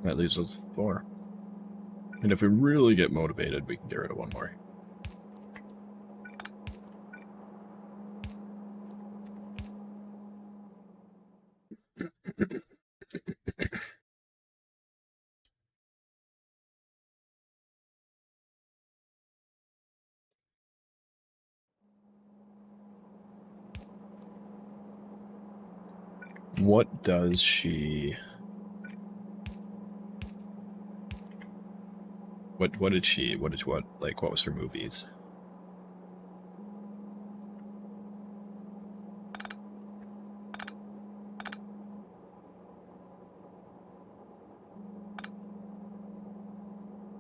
That leaves us 4. And if we really get motivated, we can get rid of 1 more. What does she... What did she... What was her movies?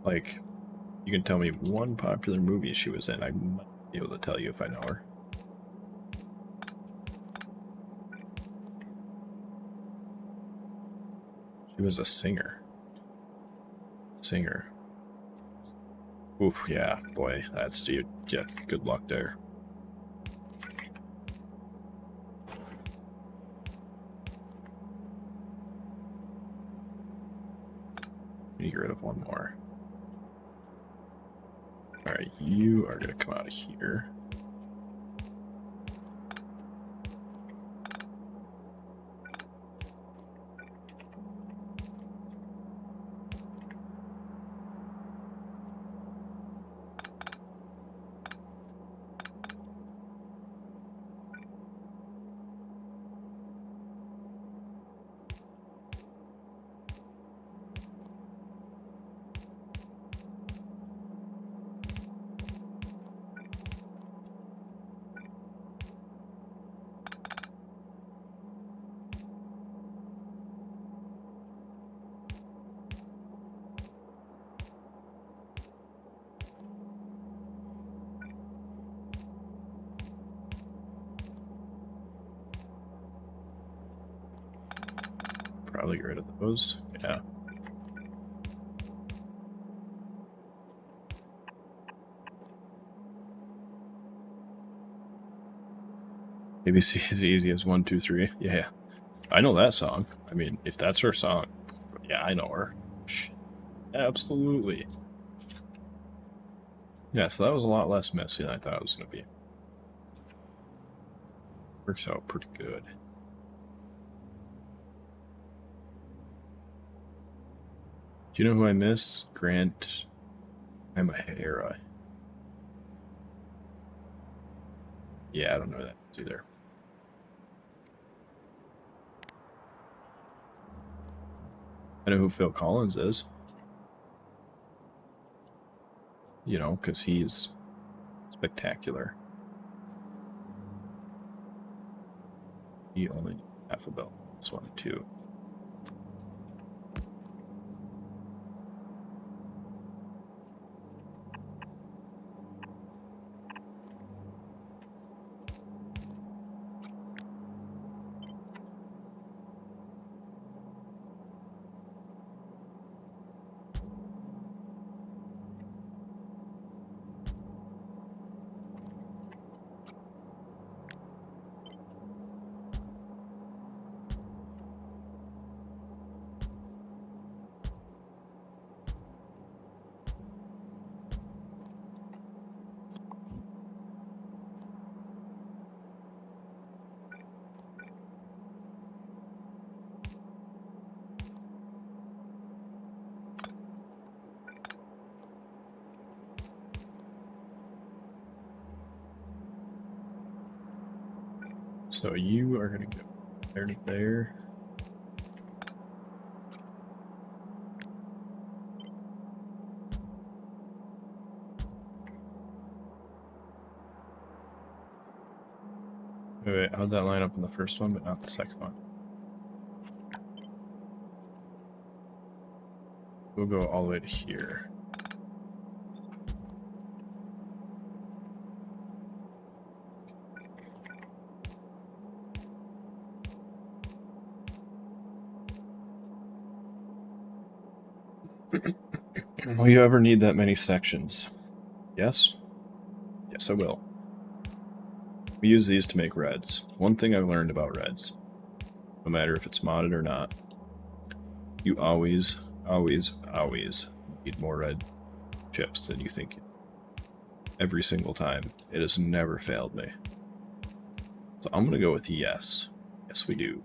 Like, you can tell me one popular movie she was in. I might be able to tell you if I know her. She was a singer. Oof, yeah, boy, that's, yeah, good luck there. We need to get rid of 1 more. Alright, you are going to come out of here. Probably get rid of those. Yeah. ABC as easy as 1, 2, 3. Yeah, I know that song. I mean, if that's her song, yeah, I know her. Absolutely. Yeah, so that was a lot less messy than I thought it was going to be. Works out pretty good. Do you know who I miss? Grant Imahara. Yeah, I don't know that either. I know who Phil Collins is. You know, because he's spectacular. He only needs half a belt. This one, too. So you are going to go there to there. Wait, how'd that line up in the first one, but not the second one? We'll go all the way to here. Will you ever need that many sections? Yes? Yes, I will. We use these to make reds. One thing I've learned about reds, no matter if it's modded or not, you always need more red chips than you think. Every single time. It has never failed me. So I'm going to go with yes. Yes, we do.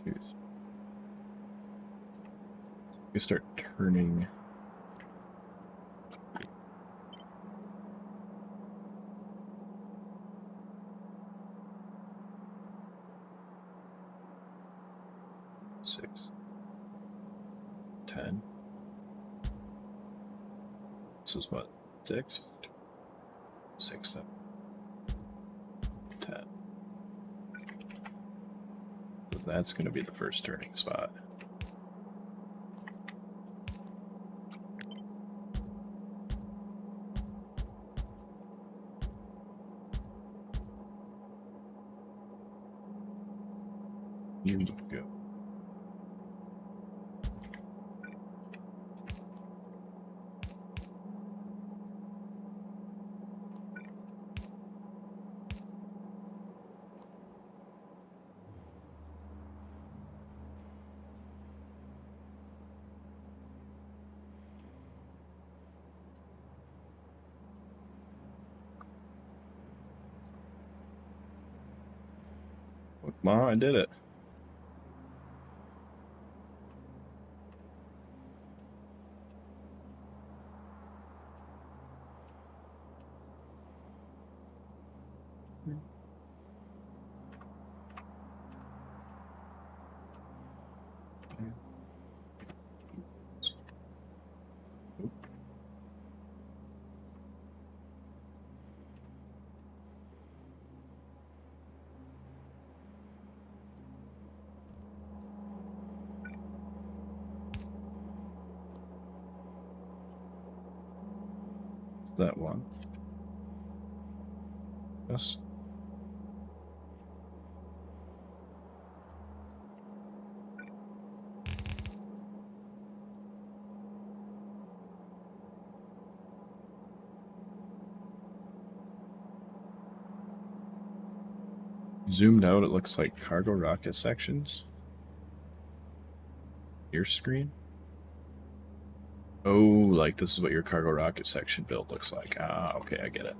Jeez. We start turning. Six. 10. This is what? 6? 6, 7, 10. So that's going to be the first turning spot. You go. Look, Ma, I did it. that one. Yes. Zoomed out, it looks like cargo rocket sections. Your screen? Oh, like this is what your cargo rocket section build looks like. Ah, okay, I get it.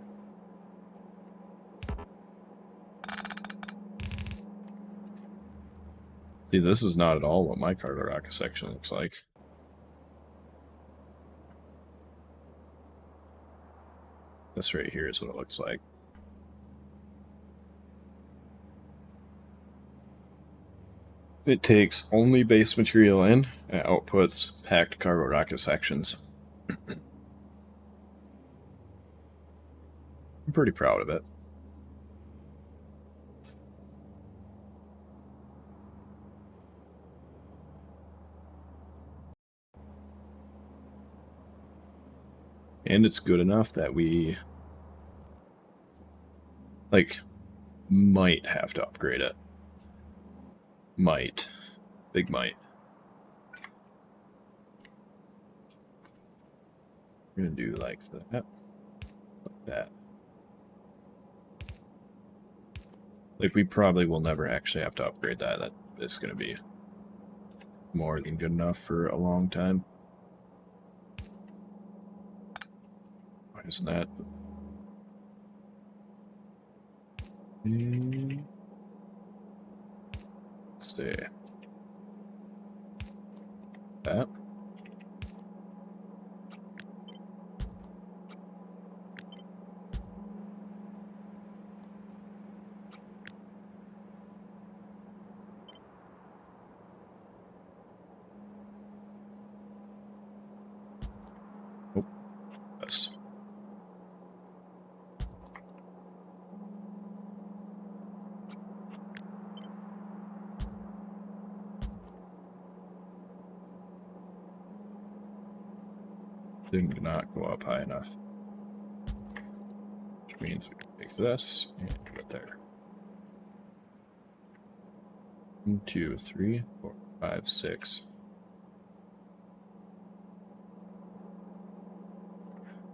See, this is not at all what my cargo rocket section looks like. This right here is what it looks like. It takes only base material in and outputs packed cargo rocket sections. I'm pretty proud of it. And it's good enough that we, like, might have to upgrade it. Might. Big might. We're gonna do like that. Like that. Like, we probably will never actually have to upgrade that. That is gonna be more than good enough for a long time. Why isn't that? Stay. That. Oh, yes. Did not go up high enough. Which means we can take this and put it there. 1, 2, 3, 4, 5, 6.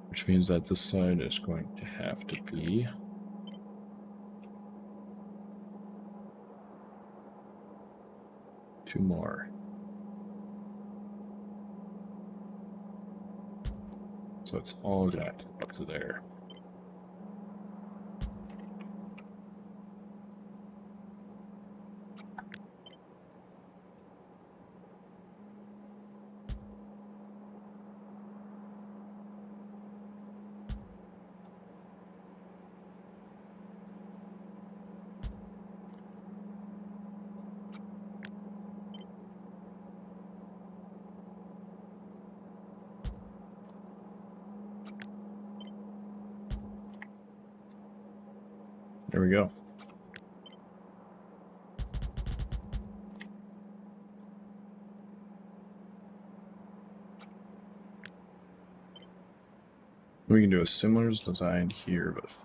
Which means that this side is going to have to be two more. So it's all got up to there. There we go. We can do a similar design here, but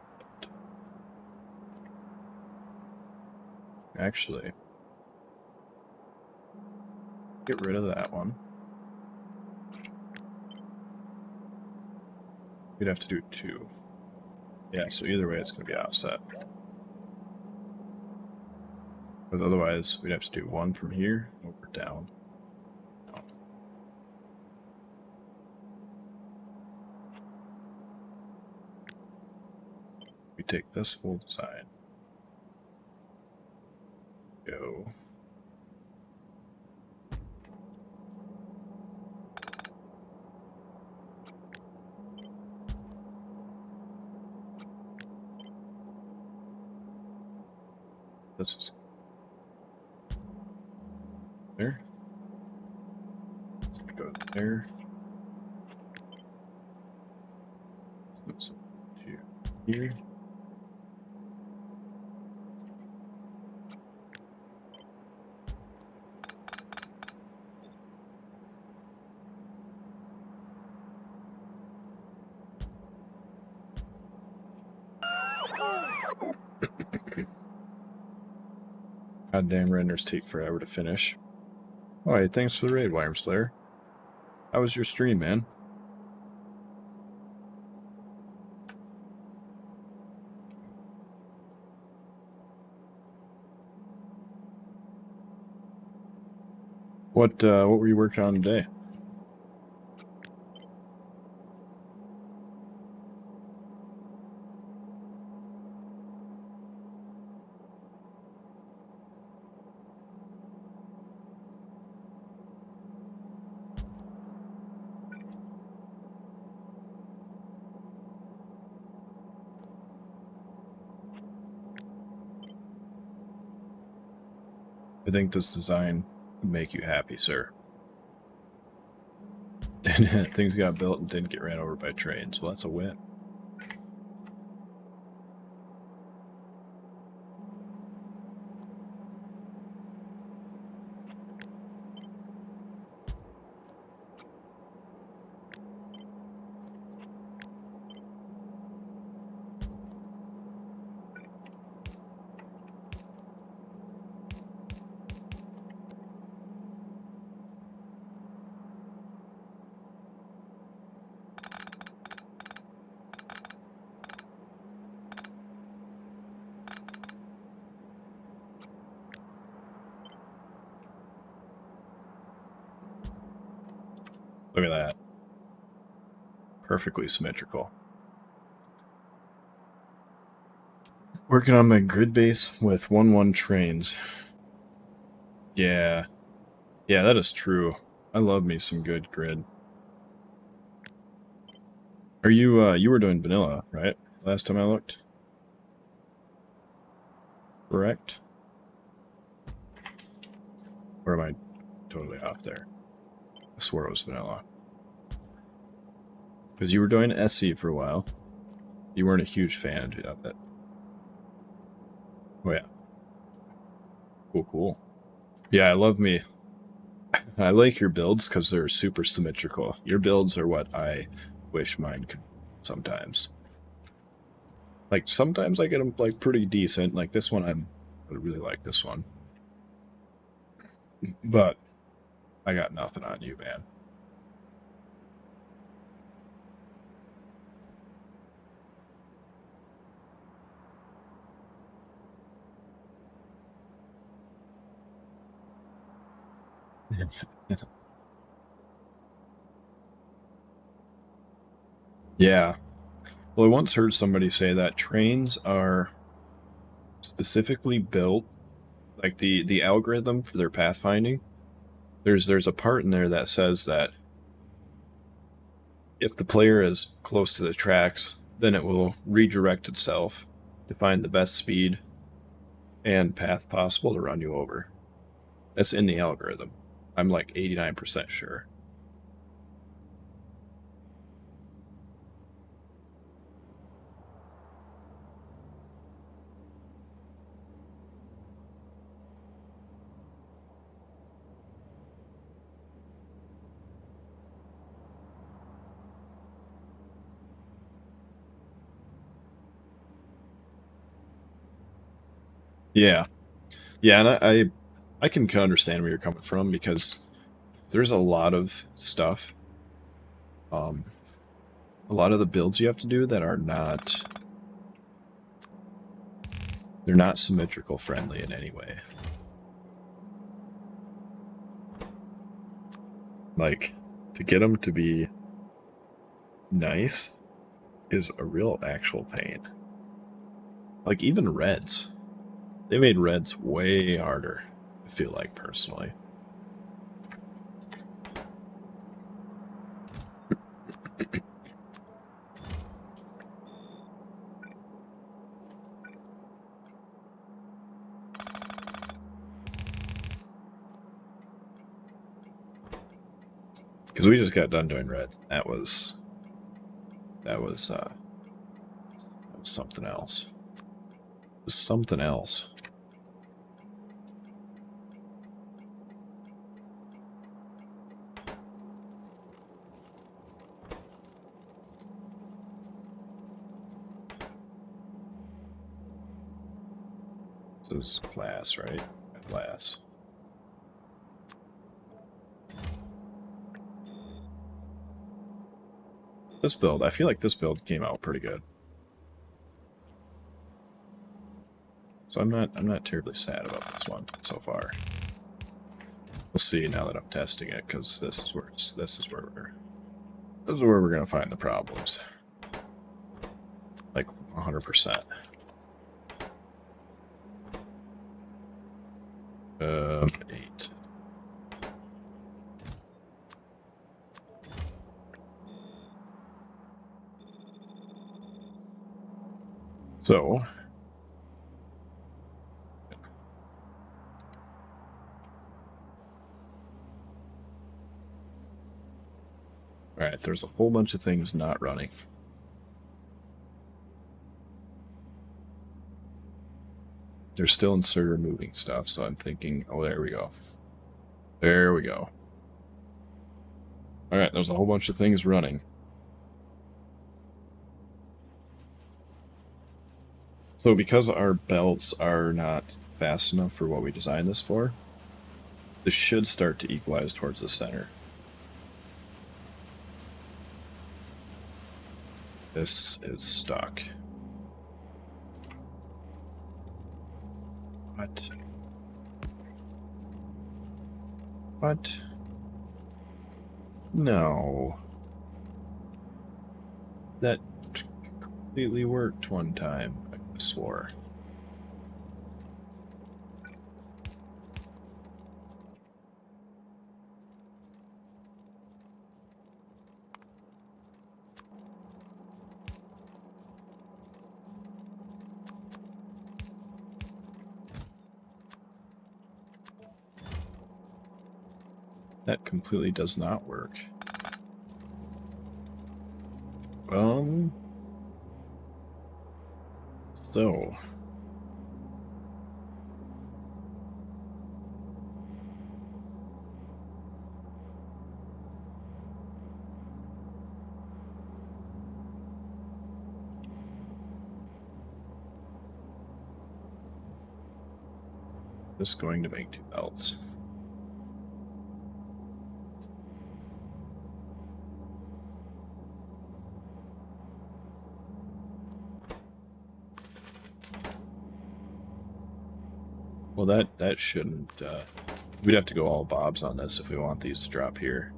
actually, get rid of that one. We'd have to do 2. Yeah, so either way it's going to be offset. But otherwise, we'd have to do 1 from here, over, down. We take this whole design. Go. This is there. Go there. So here. Goddamn renders take forever to finish. Alright, thanks for the raid, Worm Slayer. How was your stream, man? What were you working on today? I think this design would make you happy, sir. And things got built and didn't get ran over by trains. Well, that's a win. Look at that. Perfectly symmetrical. Working on my grid base with 1-1 trains. Yeah. Yeah, that is true. I love me some good grid. Are you, you were doing vanilla, right? Last time I looked? Correct? Or am I totally off there? I swore it was vanilla. Because you were doing SE for a while. You weren't a huge fan of it. Oh, yeah. Cool, cool. Yeah, I love me. I like your builds because they're super symmetrical. Your builds are what I wish mine could sometimes. Like, sometimes I get them, like, pretty decent. Like, this one, I really like this one. But I got nothing on you, man. Yeah. Well, I once heard somebody say that trains are specifically built, like the algorithm for their pathfinding. There's a part in there that says that if the player is close to the tracks, then it will redirect itself to find the best speed and path possible to run you over. That's in the algorithm. I'm like 89% sure. Yeah. Yeah, and I can kind of understand where you're coming from because there's a lot of stuff. A lot of the builds you have to do that are not, they're not symmetrical friendly in any way. Like, to get them to be nice is a real actual pain. Like, even reds. They made reds way harder, I feel like, personally. Because we just got done doing reds. That was something else. Something else. This is class, right? Class. This build, I feel like this build came out pretty good. So I'm not terribly sad about this one so far. We'll see now that I'm testing it, because this is where we're gonna find the problems. Like 100%. 8. So alright, there's a whole bunch of things not running. They're still inserter moving stuff, so I'm thinking, oh, there we go. There we go. Alright, there's a whole bunch of things running. So because our belts are not fast enough for what we designed this for, this should start to equalize towards the center. This is stuck. What? What? No. That completely worked one time, I swore. That completely does not work. So this is going to make 2 belts. Well, that shouldn't, we'd have to go all bobs on this if we want these to drop here.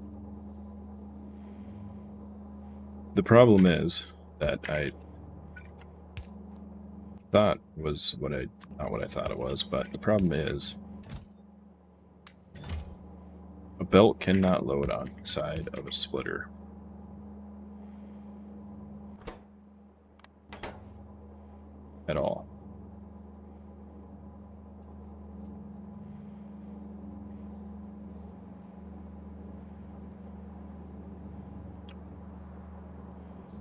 The problem is that I thought was not what I thought it was, but the problem is a belt cannot load on the side of a splitter. At all.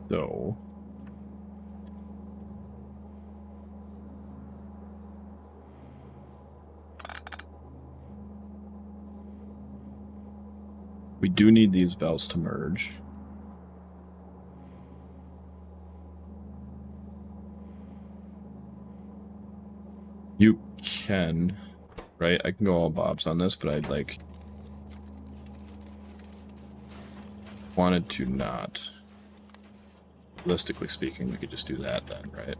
So we do need these belts to merge. You can, right? I can go all bobs on this, but I'd like wanted to not. Realistically speaking, we could just do that then, right?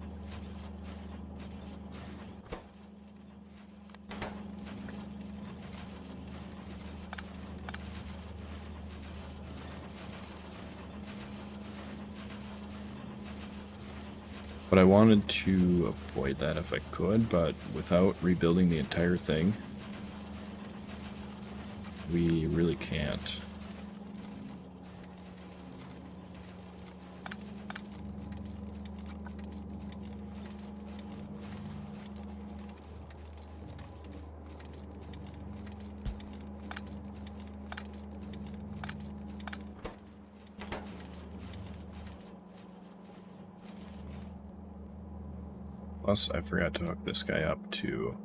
But I wanted to avoid that if I could, but without rebuilding the entire thing, we really can't. Plus, I forgot to hook this guy up to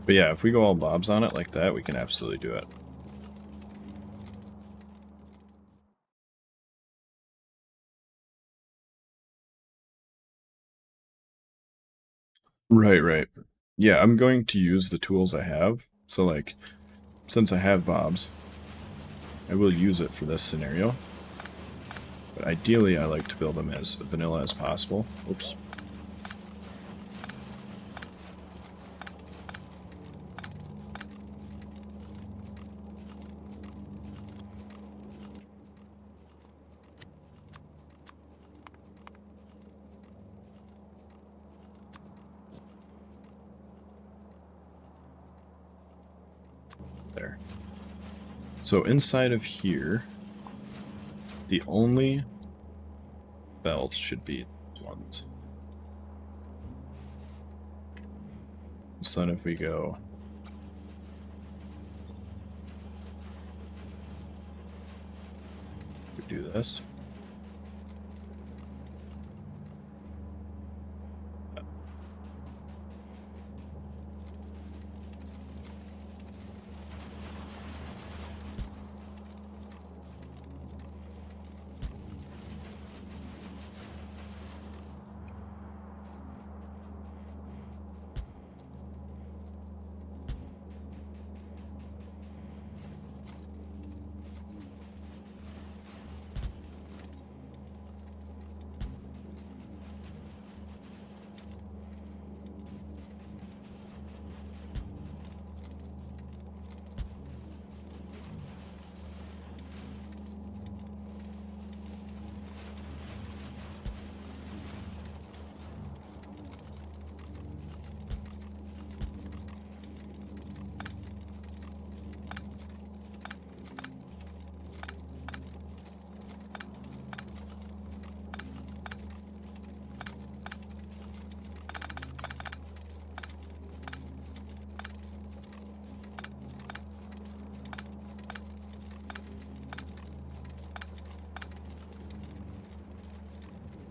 But yeah, if we go all bobs on it like that, we can absolutely do it. Right, right. Yeah, I'm going to use the tools I have. So like, since I have bobs, I will use it for this scenario. But ideally, I like to build them as vanilla as possible. Oops. There. So inside of here, the only belts should be these ones. So then if we go... we do this.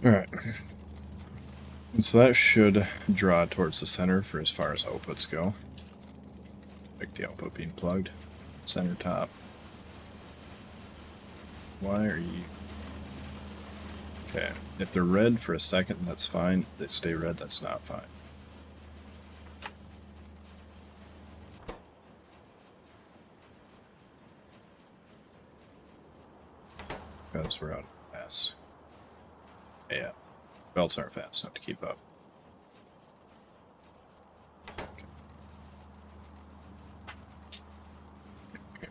Alright. So that should draw towards the center for as far as outputs go. Like the output being plugged. Center top. Why are you... Okay. If they're red for a second, that's fine. If they stay red, that's not fine. Because we're out of gas. Yeah. Belts aren't fast enough to keep up. Okay.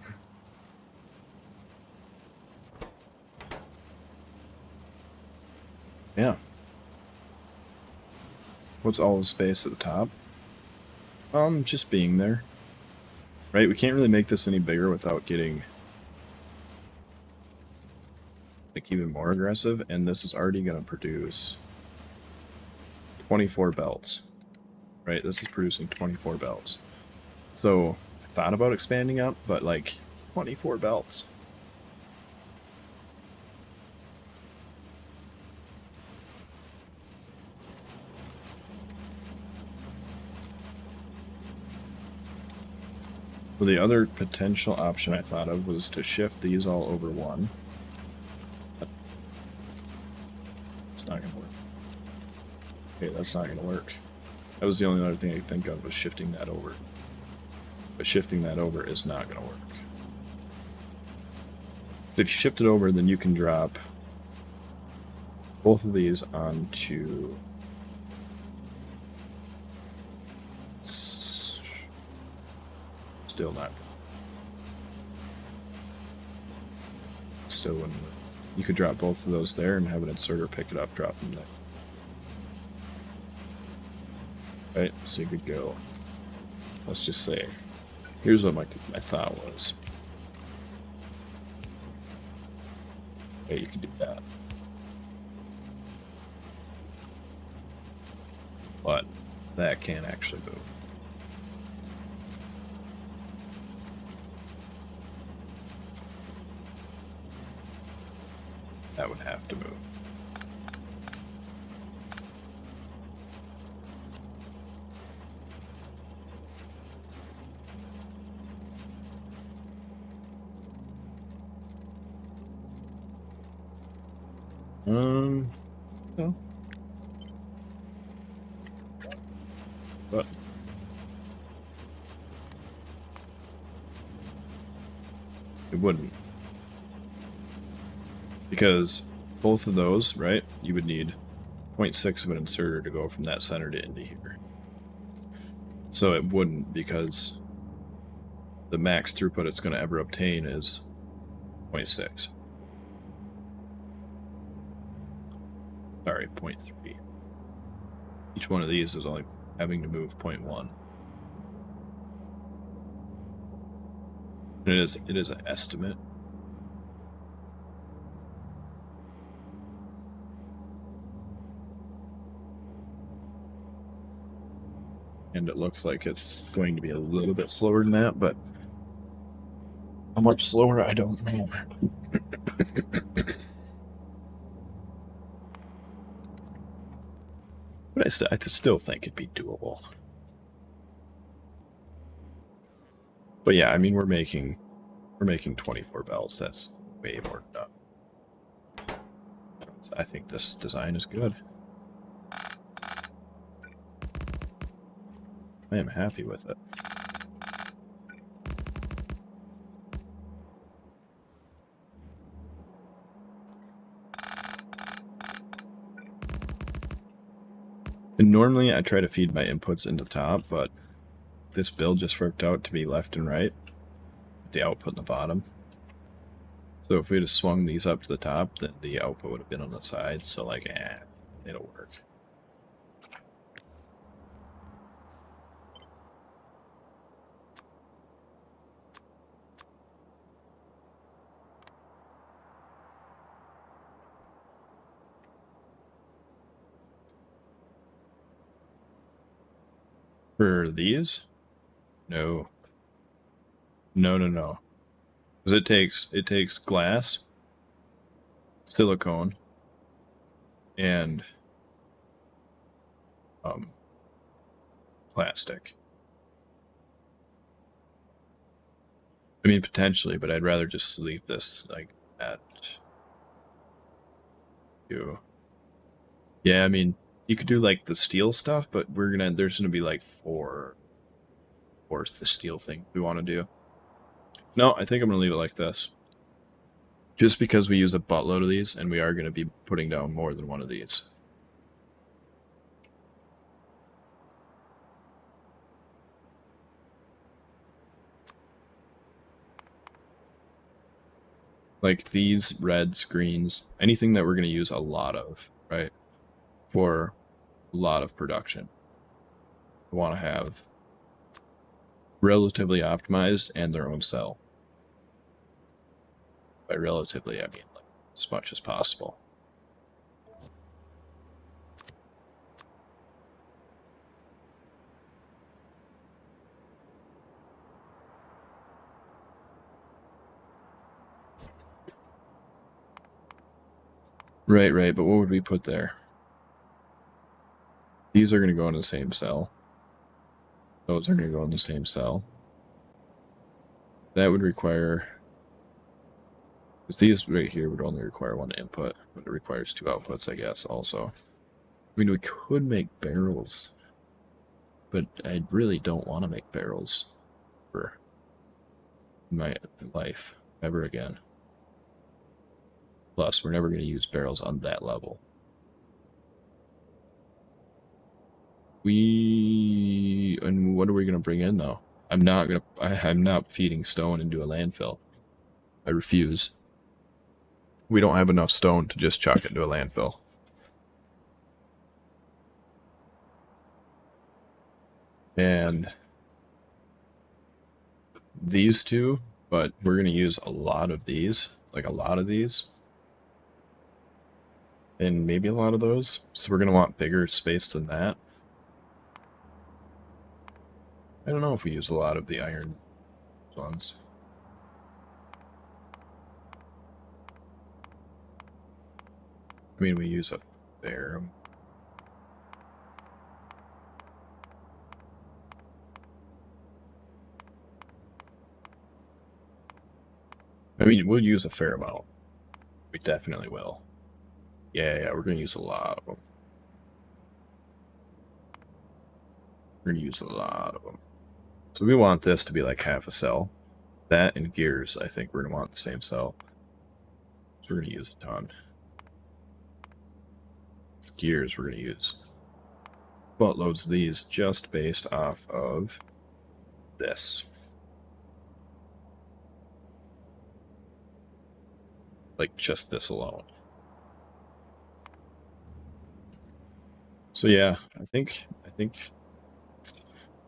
Yeah. What's all the space at the top? Just being there. Right, we can't really make this any bigger without getting like even more aggressive, and this is already going to produce 24 belts. Right, this is producing 24 belts. So I thought about expanding up, but like 24 belts. So the other potential option I thought of was to shift these all over one. It's not going to work. Okay, that's not going to work. That was the only other thing I could think of, was shifting that over. But shifting that over is not going to work. If you shift it over, then you can drop both of these onto... Still not. Still wouldn't work. You could drop both of those there and have an inserter pick it up, drop them there. Right, so you could go, let's just say, here's what my thought was. Okay, you could do that. But that can't actually move. That would have to move. No. But it wouldn't. Because both of those, right, you would need 0.6 of an inserter to go from that center to into here. So it wouldn't, because the max throughput it's going to ever obtain is 0.6. Sorry, 0.3. Each one of these is only having to move 0.1. It is an estimate. And it looks like it's going to be a little bit slower than that, but how much slower, I don't know. But I still think it'd be doable. But yeah, I mean, we're making 24 bells. That's way more than enough. I think this design is good. I am happy with it. And normally I try to feed my inputs into the top, but this build just worked out to be left and right, with the output in the bottom. So if we had swung these up to the top, then the output would have been on the side. So like, it'll work. For these, no, no, because it takes glass, silicone, and plastic. I mean, potentially, but I'd rather just leave this like that. Yeah, I mean, you could do like the steel stuff, but there's gonna be like four the steel thing we want to do. No, I think I'm gonna leave it like this. Just because we use a buttload of these, and we are gonna be putting down more than one of these. Like these reds, greens, anything that we're gonna use a lot of, right? For a lot of production. We want to have relatively optimized and their own cell. By relatively, I mean like as much as possible. Right, but what would we put there? These are going to go in the same cell. Those are going to go in the same cell. That would require... Because these right here would only require one input, but it requires two outputs, I guess, also. I mean, we could make barrels, but I really don't want to make barrels for my life ever again. Plus, we're never going to use barrels on that level. And what are we going to bring in, though? I'm not feeding stone into a landfill. I refuse. We don't have enough stone to just chuck it into a landfill. And these two, but we're going to use a lot of these, like a lot of these. And maybe a lot of those. So we're going to want bigger space than that. I don't know if we use a lot of the iron ones. I mean, we use a fair. I mean, we'll use a fair amount. We definitely will. Yeah, we're gonna use a lot of them. We're gonna use a lot of them. So we want this to be like half a cell. That and gears, I think we're gonna want the same cell. So we're gonna use a ton. It's gears we're gonna use buttloads of these just based off of this. Like just this alone. So yeah, I think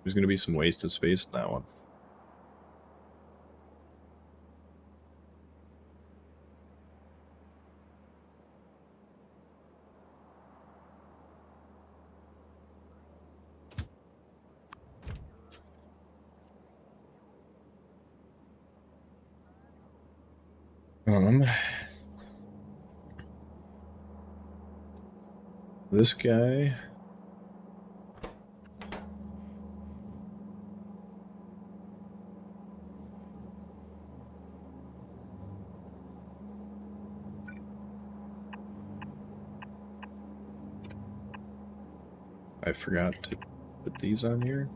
there's gonna be some wasted space in that one. This guy. I forgot to put these on here.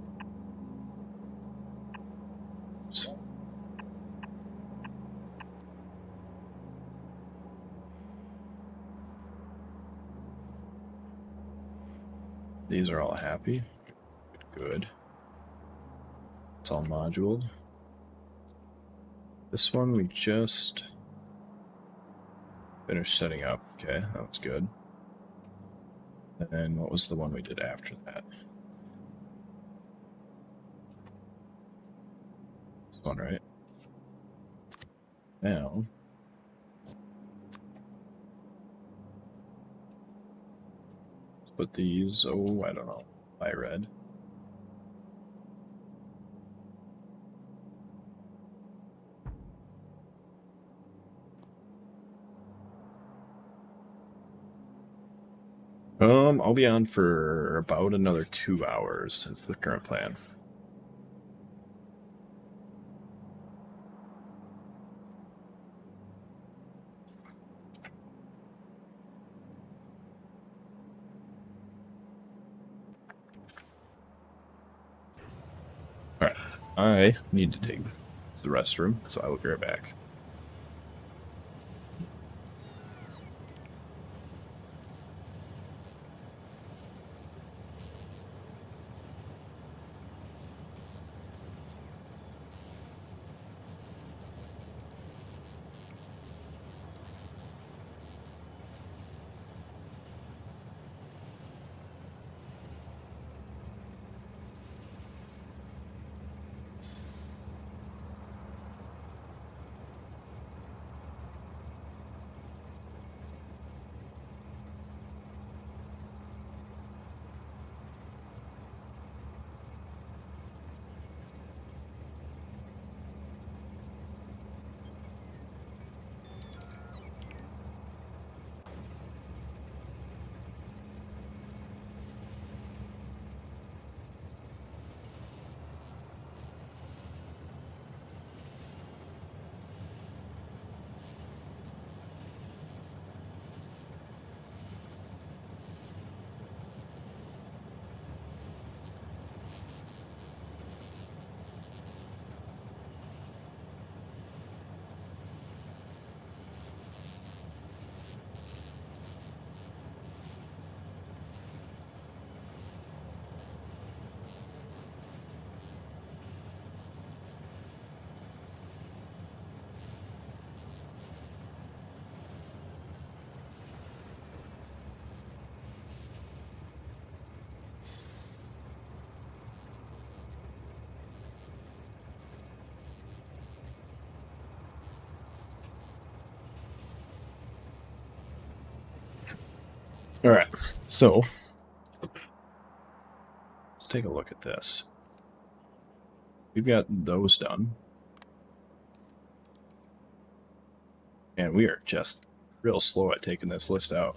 These are all happy. Good. It's all moduled. This one we just finished setting up. Okay, that was good. And then what was the one we did after that? This one, right? Now, let's put these, oh, I don't know, by red. I'll be on for about another 2 hours. It's the current plan. All right, I need to take the restroom, so I will be right back. All right, so let's take a look at this. We've got those done. And we are just real slow at taking this list out.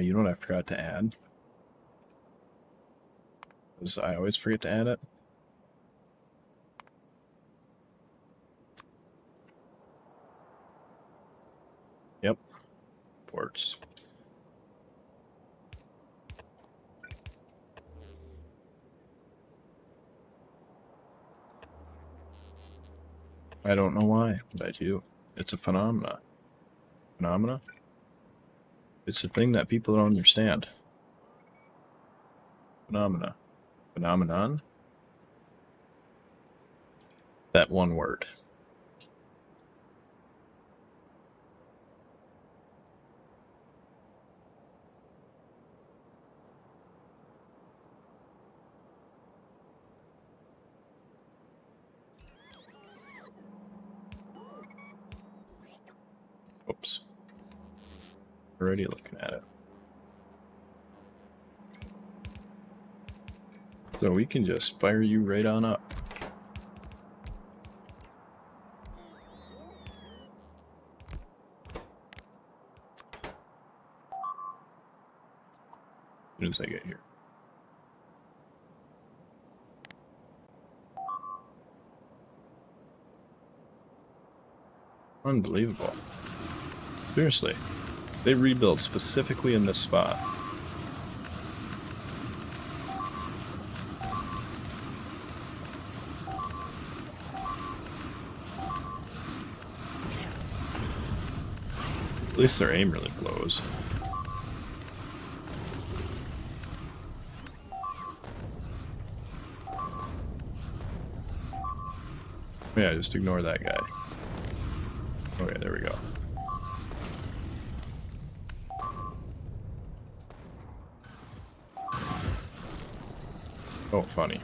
You know what I forgot to add? Because I always forget to add it. Yep. Ports. I don't know why, but I do. It's a phenomena. Phenomena? It's a thing that people don't understand. Phenomena. Phenomenon? That one word. Oops. Already looking at it. So we can just fire you right on up. As soon as I get here. Unbelievable. Seriously. They rebuilt specifically in this spot. At least their aim really blows. Yeah, just ignore that guy. Okay, there we go. Oh, funny.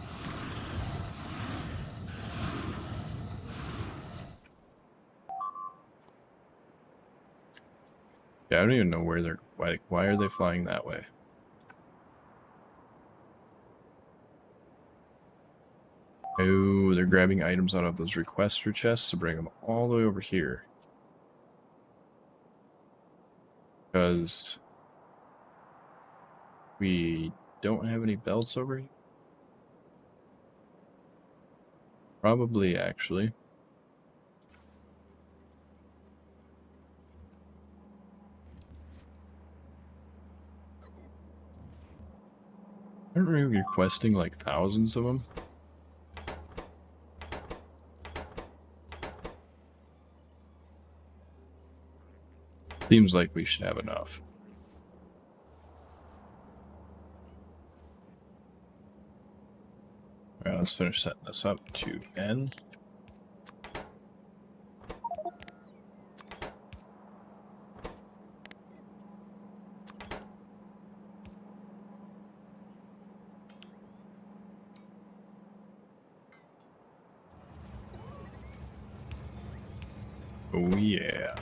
Yeah, I don't even know where they're... Why are they flying that way? Oh, they're grabbing items out of those requester chests to bring them all the way over here. Because we don't have any belts over here. Probably, actually. Aren't we requesting like thousands of them? Seems like we should have enough. Alright, let's finish setting this up to N. Oh yeah.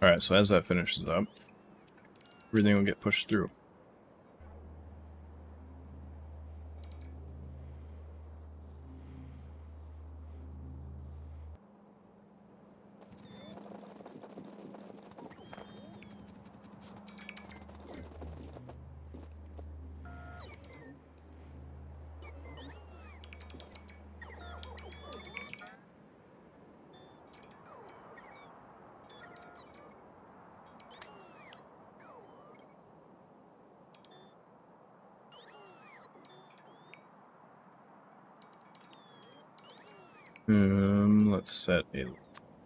Alright, so as that finishes up, everything will get pushed through. Let's set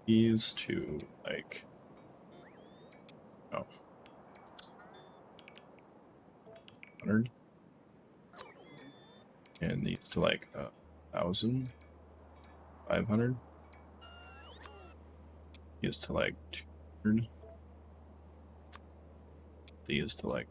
these to like, oh, 100, and these to like 1,000, 500. These to like 200. These to like.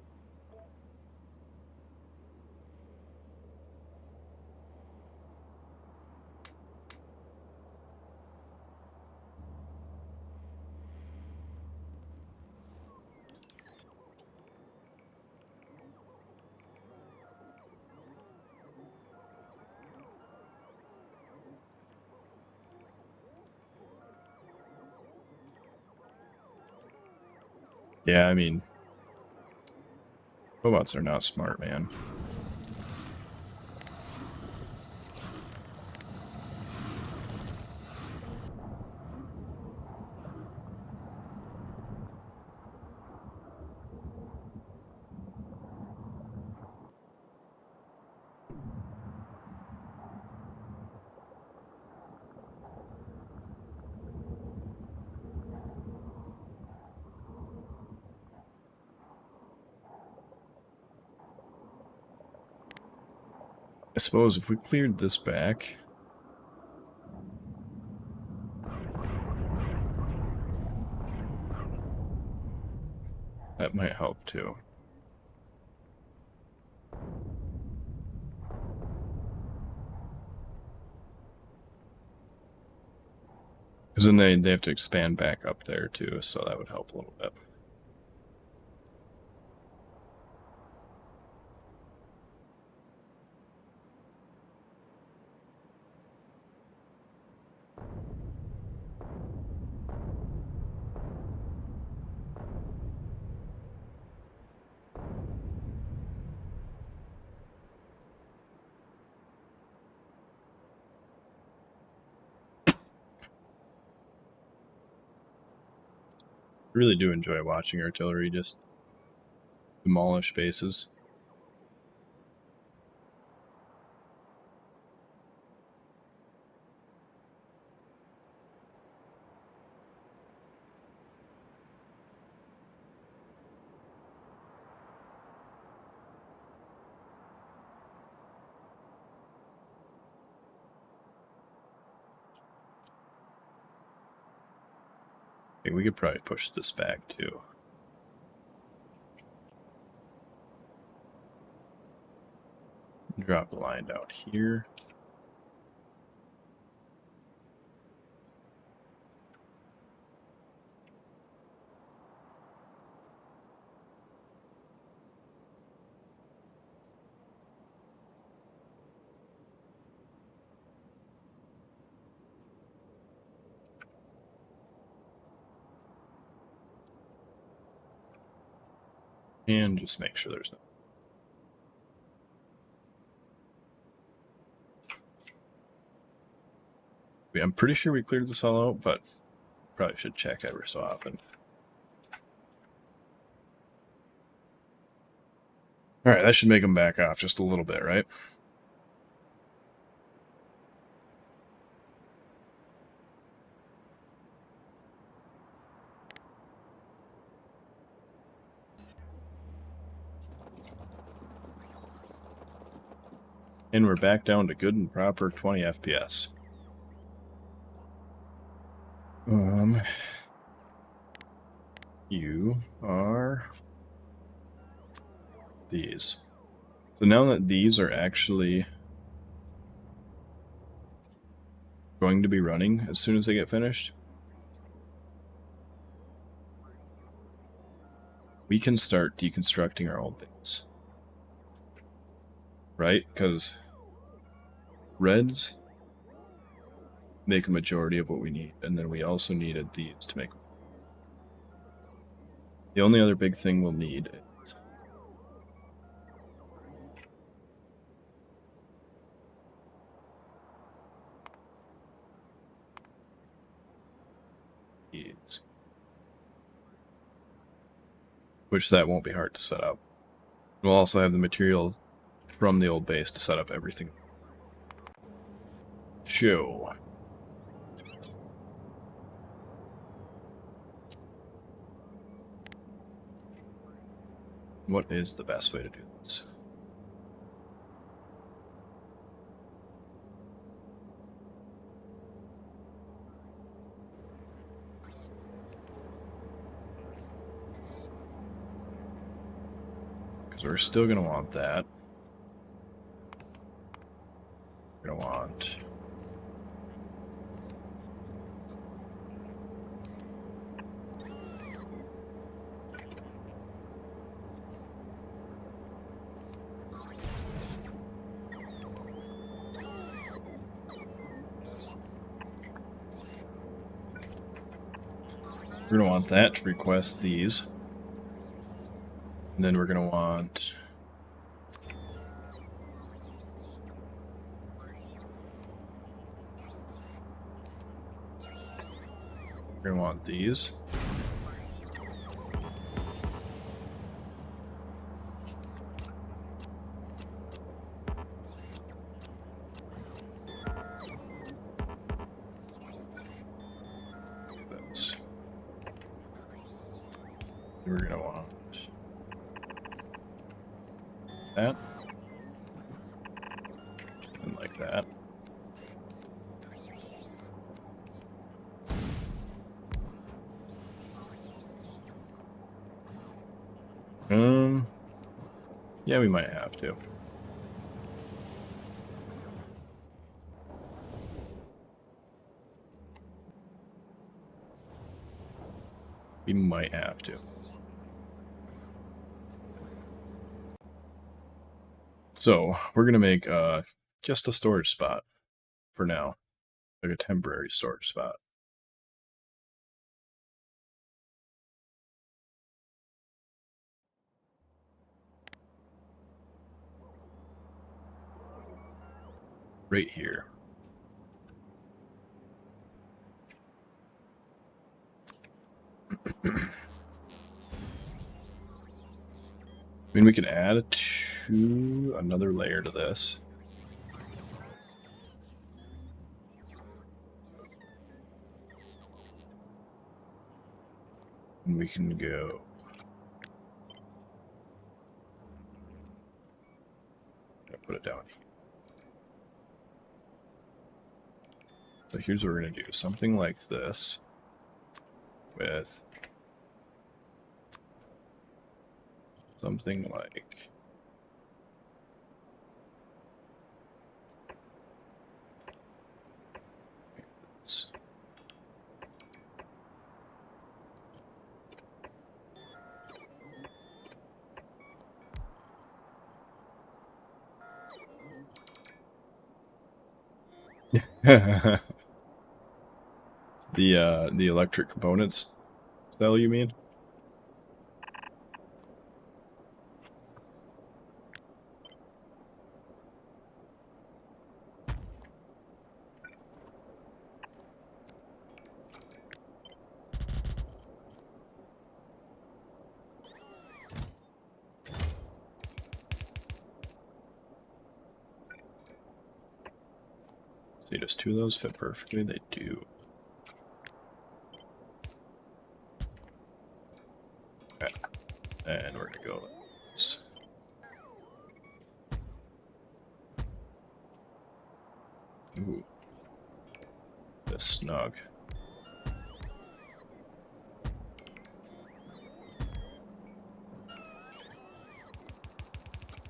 Yeah, I mean, robots are not smart, man. suppose if we cleared this back, that might help too. Because then they have to expand back up there too, so that would help a little bit. I really do enjoy watching artillery just demolish bases. I think we could probably push this back too. Drop the line down here. And just make sure there's no... I'm pretty sure we cleared this all out, but probably should check every so often. Alright, that should make them back off just a little bit, right? And we're back down to good and proper 20 FPS. You are these. So now that these are actually going to be running as soon as they get finished, we can start deconstructing our old base. Right? Because reds make a majority of what we need, and then we also needed these to make... The only other big thing we'll need is these. Which that won't be hard to set up. We'll also have the material from the old base to set up everything. Show. What is the best way to do this? Because we're still going to want that. We're going to want... We're going to want that to request these. And then we're going to want... We're going to want these. That's... We're going to want that. Yeah, we might have to. We might have to. So, we're going to make just a storage spot for now. Like a temporary storage spot. Right here. I mean, we can add another layer to this. And we can go... put it down here. So here's what we're going to do. Something like this. With... something like... this. The electric components style, you mean? See, does two of those fit perfectly? They do. Okay. And we're gonna go like this. Ooh. This snug.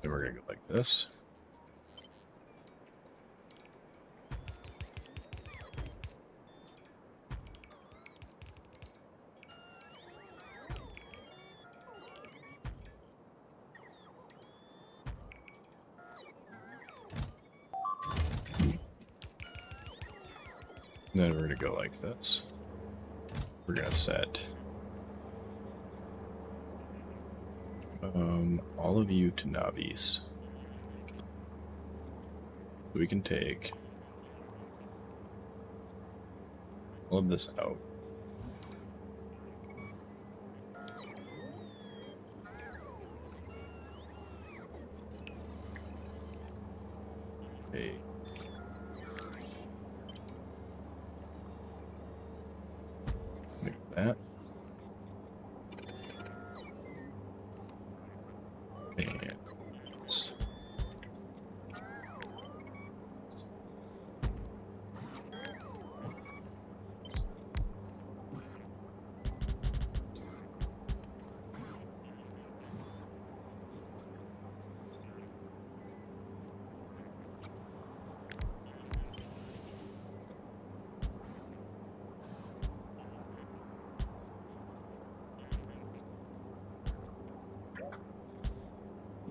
Then we're gonna go like this. And then we're gonna go like this. We're gonna set all of you to navis. We can take all of this out. Okay. Like that. And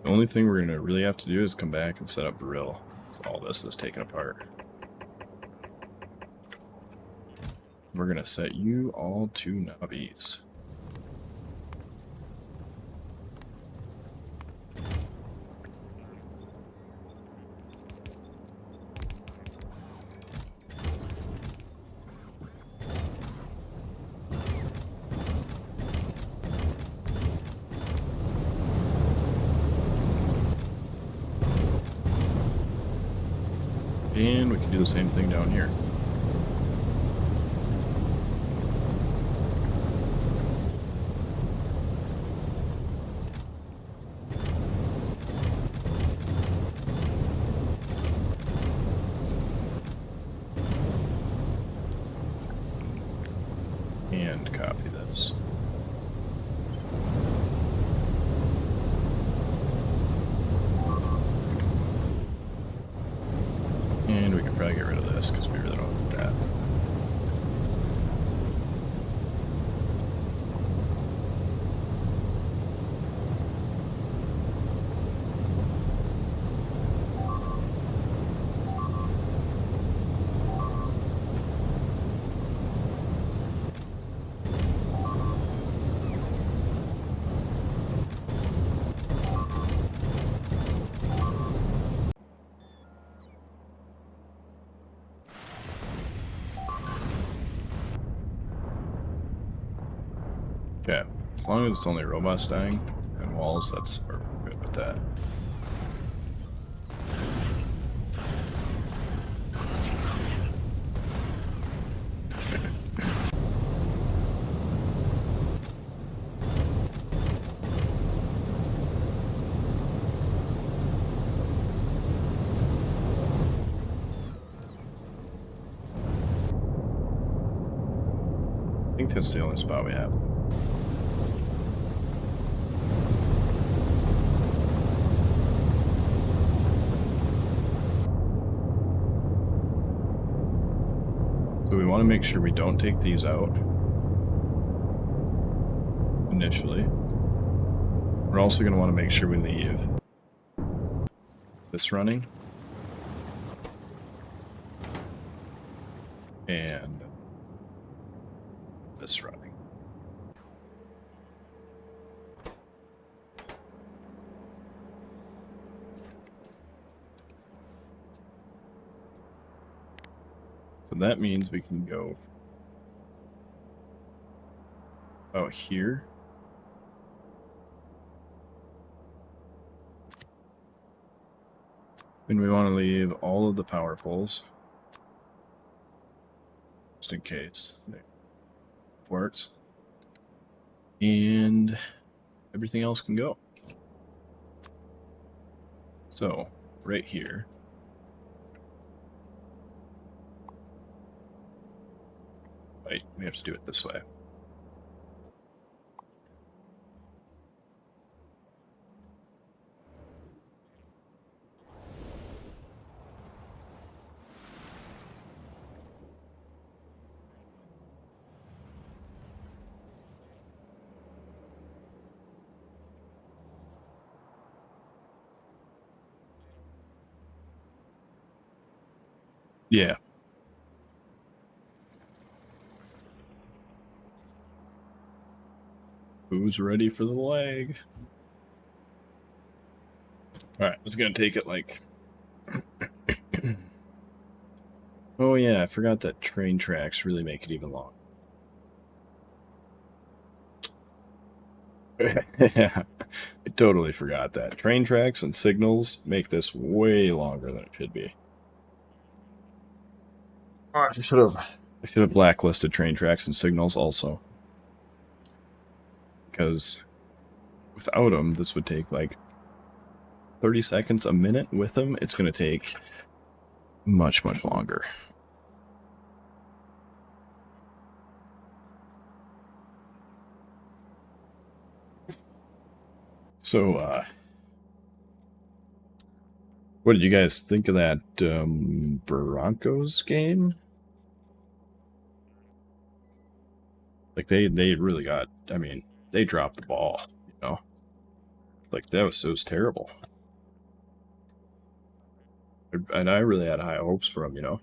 the only thing we're going to really have to do is come back and set up Brill. So all this is taken apart. We're going to set you all to navis. And we can do the same thing down here. And copy this. Okay, as long as it's only robots dying and walls, we're good with that. I think that's the only spot we have. So we want to make sure we don't take these out initially. We're also going to want to make sure we leave this running and this running. So that means we can go out here. And we want to leave all of the power poles. Just in case it works. And everything else can go. So, right here. Wait, we have to do it this way. Yeah. Who's ready for the leg? Alright, it's gonna take it like... Oh yeah, I forgot that train tracks really make it even longer. Yeah, I totally forgot that. Train tracks and signals make this way longer than it should be. I should have blacklisted train tracks and signals also. Because without them, this would take like 30 seconds, a minute. With them, it's going to take much, much longer. So, what did you guys think of that Broncos game? Like, they really got, I mean, they dropped the ball, you know? Like, it was terrible. And I really had high hopes for them, you know?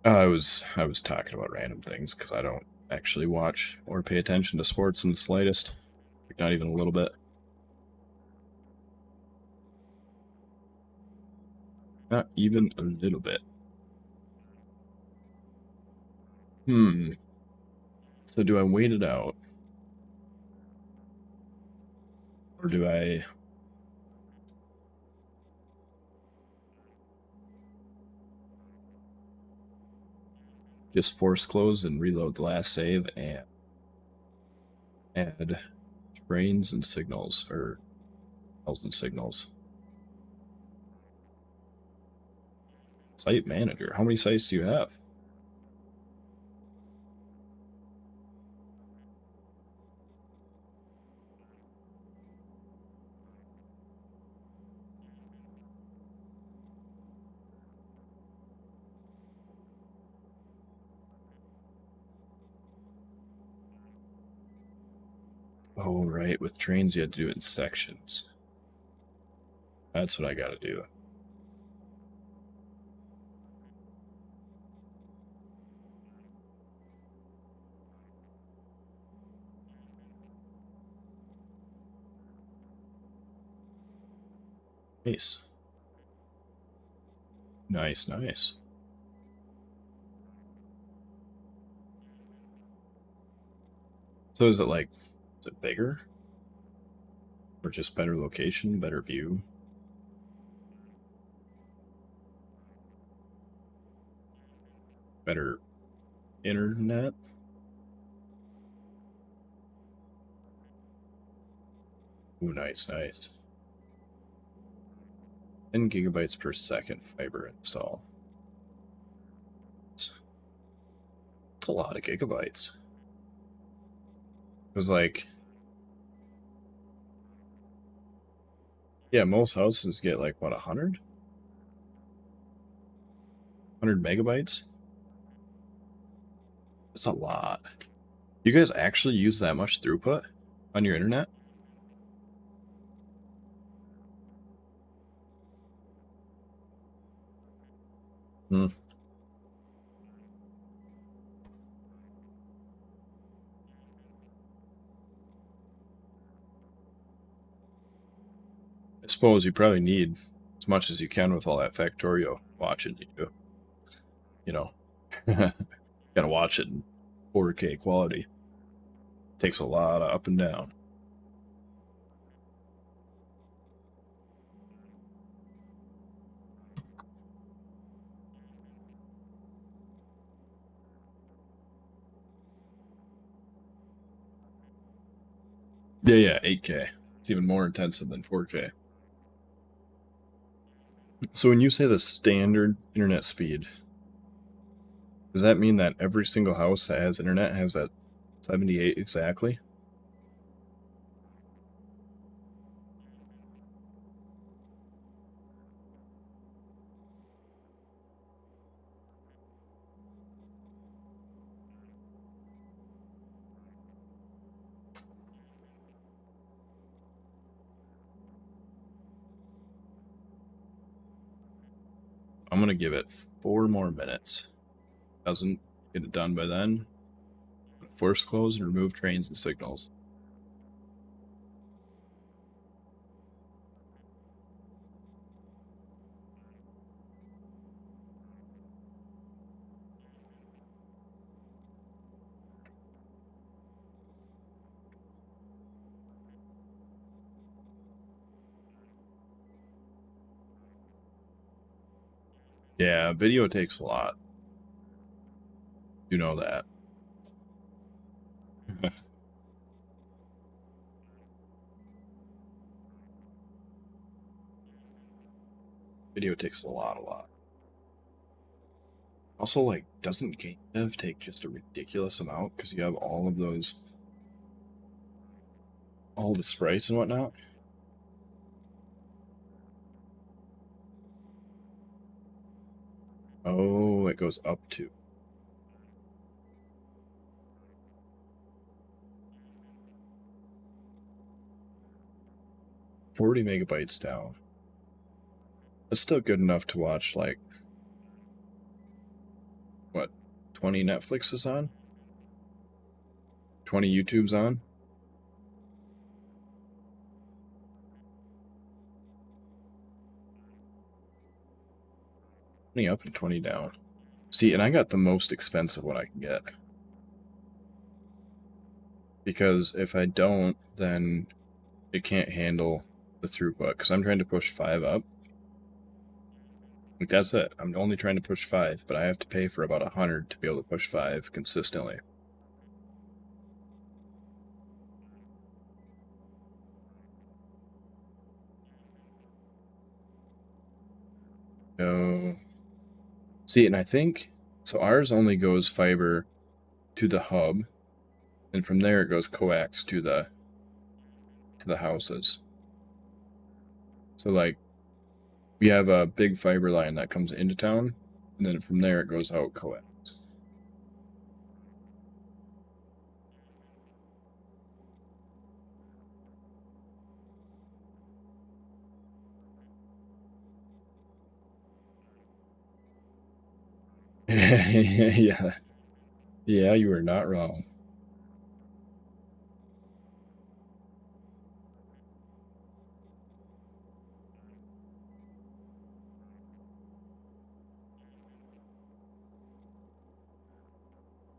I was talking about random things because I don't actually watch or pay attention to sports in the slightest. Like, not even a little bit. Not even a little bit. So do I wait it out? Or do I just force close and reload the last save and add trains and signals, or bells and signals? Site manager. How many sites do you have? Oh, right. With trains, you have to do it in sections. That's what I gotta do. Nice. Nice, nice. So is it bigger? Or just better location, better view? Better internet? Ooh, nice, nice. 10 gigabytes per second fiber install. It's a lot of gigabytes. Because, like, yeah, most houses get, like, what, 100? 100 megabytes? That's a lot. You guys actually use that much throughput on your internet? Hmm. I suppose you probably need as much as you can with all that Factorio watching you do. You know, gotta watch it in 4K quality. Takes a lot of up and down. Yeah, yeah, 8K. It's even more intensive than 4K. So when you say the standard internet speed, does that mean that every single house that has internet has that 78 exactly? I'm gonna give it 4 more minutes. Doesn't get it done by then. Force close and remove trains and signals. Yeah, video takes a lot. You know that. Video takes a lot, a lot. Also, like, doesn't game dev take just a ridiculous amount because you have all of those, all the sprites and whatnot? Oh, it goes up to 40 megabytes down. That's still good enough to watch, like, what, 20 Netflix is on? 20 YouTube's on? 20 up and 20 down. See, and I got the most expensive one I can get. Because if I don't, then it can't handle the throughput. Because I'm trying to push 5 up. Like, that's it. I'm only trying to push 5, but I have to pay for about 100 to be able to push 5 consistently. So, see, and I think, so ours only goes fiber to the hub, and from there it goes coax to the houses. So, like, we have a big fiber line that comes into town, and then from there it goes out coax. Yeah. Yeah, you are not wrong.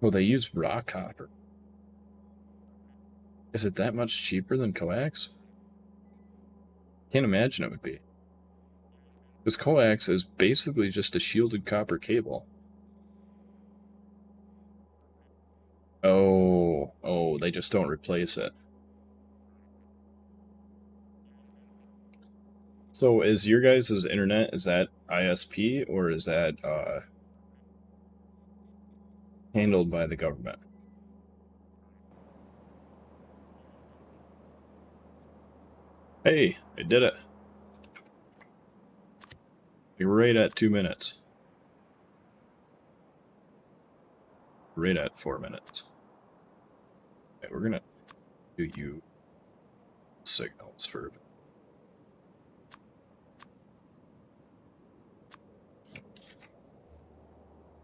Oh, they use raw copper. Is it that much cheaper than coax? Can't imagine it would be. Because coax is basically just a shielded copper cable. Oh, they just don't replace it. So is your guys' internet, is that ISP or is that handled by the government? Hey, I did it. You're right at 2 minutes. Right at 4 minutes. Okay, we're gonna do you signals for a bit.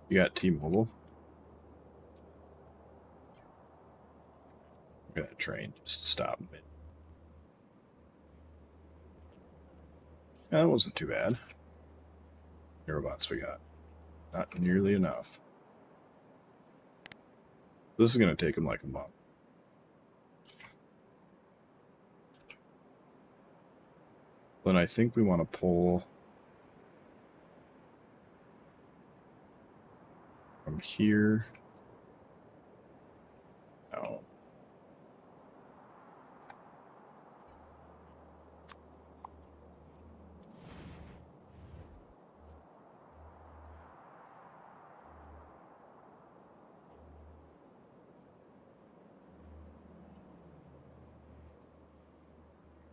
You got T-Mobile? I'm gonna train just stop mid. That wasn't too bad. Robots we got. Not nearly enough. This is gonna take him like a month. Then I think we want to pull from here. No.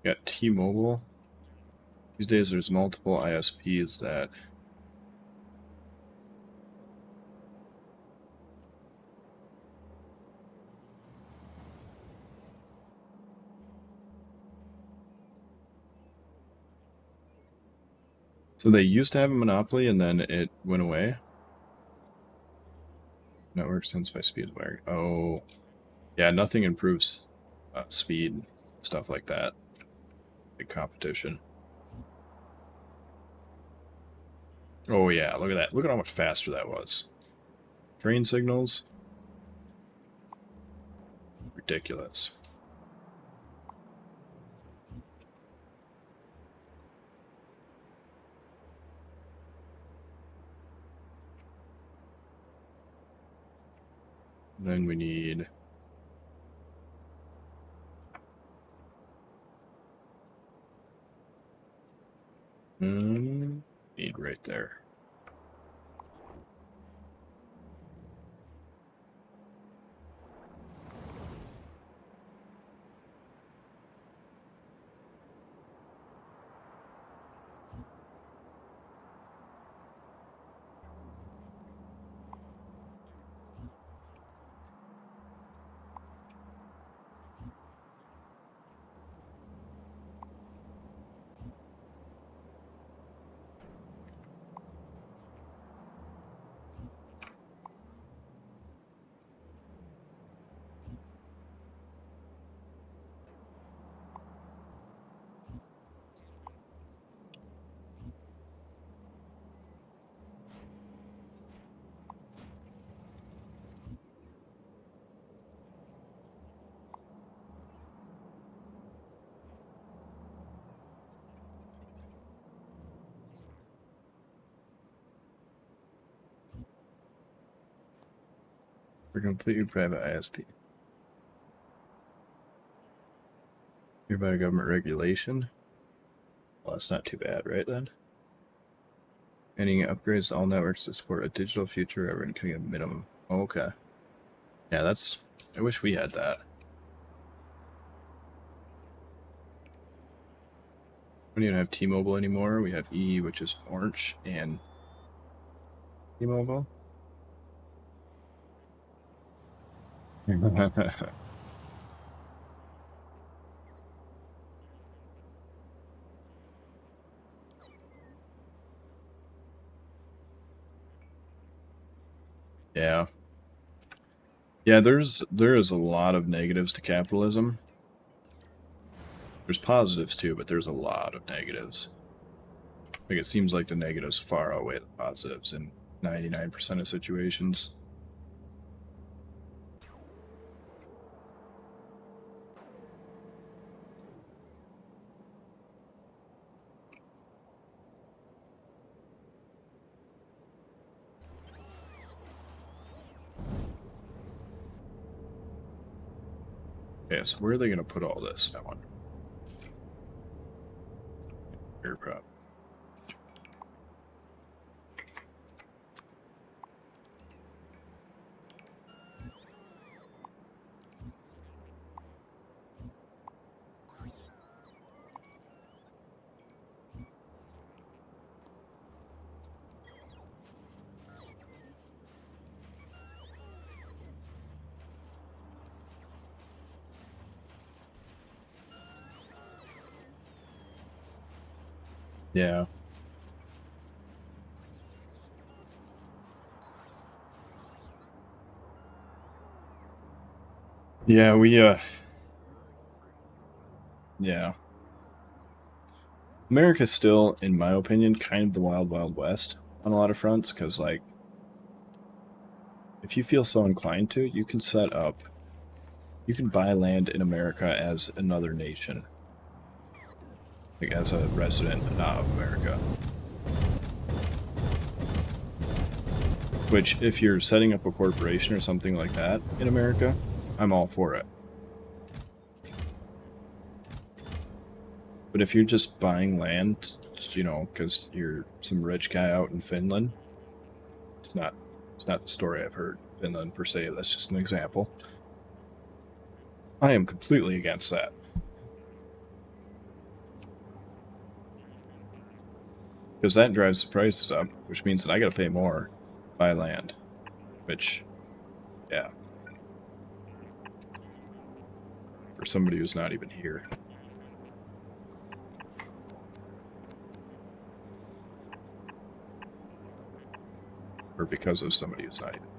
Got T-Mobile. These days there's multiple ISPs that so they used to have a monopoly and then it went away. Network sends by speed wire. Oh, yeah, nothing improves speed, stuff like that. Big competition. Oh yeah, look at that. Look at how much faster that was. Train signals. Ridiculous. Then we need need right there. For completely private ISP. Hereby government regulation. Well, that's not too bad, right then? Any upgrades to all networks to support a digital future ever including a minimum. Oh, okay. Yeah, that's... I wish we had that. We don't even have T-Mobile anymore. We have E, which is orange, and T-Mobile. Yeah. Yeah, there is a lot of negatives to capitalism. There's positives too, but there's a lot of negatives. Like, it seems like the negatives far outweigh the positives in 99% of situations. Okay, so where are they going to put all this? I wonder. Airdrop. Yeah. Yeah, yeah. America's still, in my opinion, kind of the wild, wild west on a lot of fronts, because, like, if you feel so inclined to, you can set up, you can buy land in America as another nation, like as a resident not of America. Which, if you're setting up a corporation or something like that in America, I'm all for it. But if you're just buying land, you know, because you're some rich guy out in Finland, it's not the story I've heard. Finland per se, that's just an example. I am completely against that. Because that drives the prices up, which means that I got to pay more to buy land. Which, yeah. For somebody who's not even here. Or because of somebody who's not even here.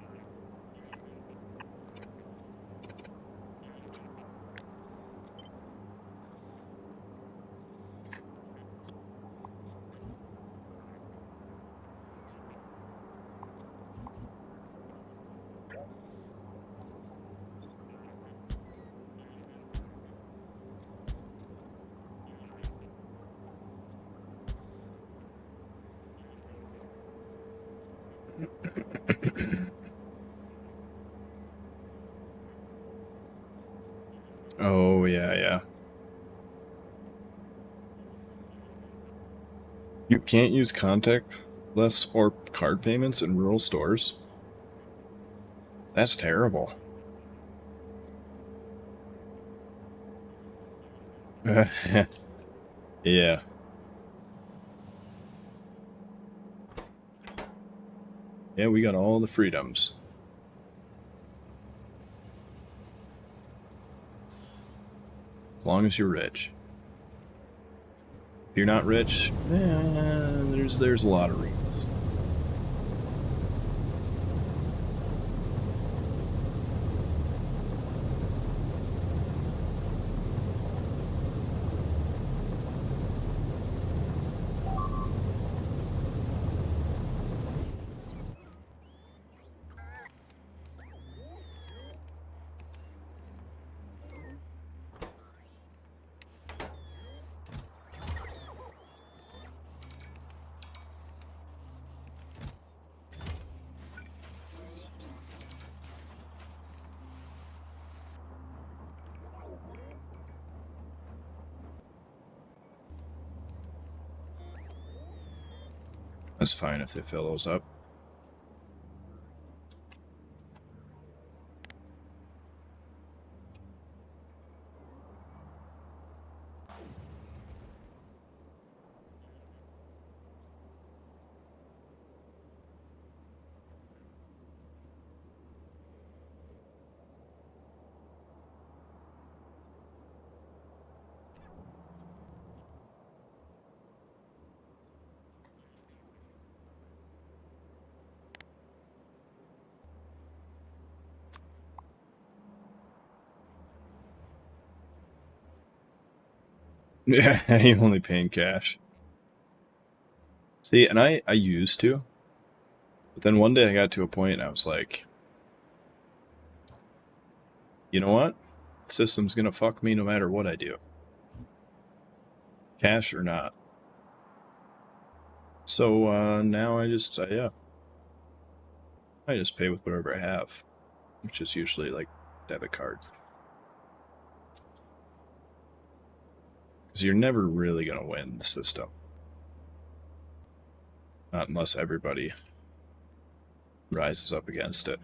Oh, yeah, yeah. You can't use contactless or card payments in rural stores? That's terrible. Yeah. Yeah, we got all the freedoms. As long as you're rich. If you're not rich, there's a lot of reasons. That's fine if they fill those up. Yeah, you only pay in cash. See, and I used to. But then one day I got to a point and I was like, you know what? The system's going to fuck me no matter what I do. Cash or not. So now I just, yeah. I just pay with whatever I have. Which is usually like debit card. Because you're never really going to win the system. Not unless everybody rises up against it.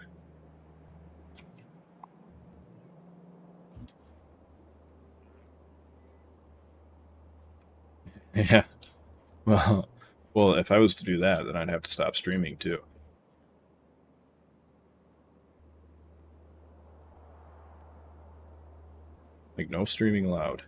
Yeah. Well, if I was to do that, then I'd have to stop streaming too. Like, no streaming allowed.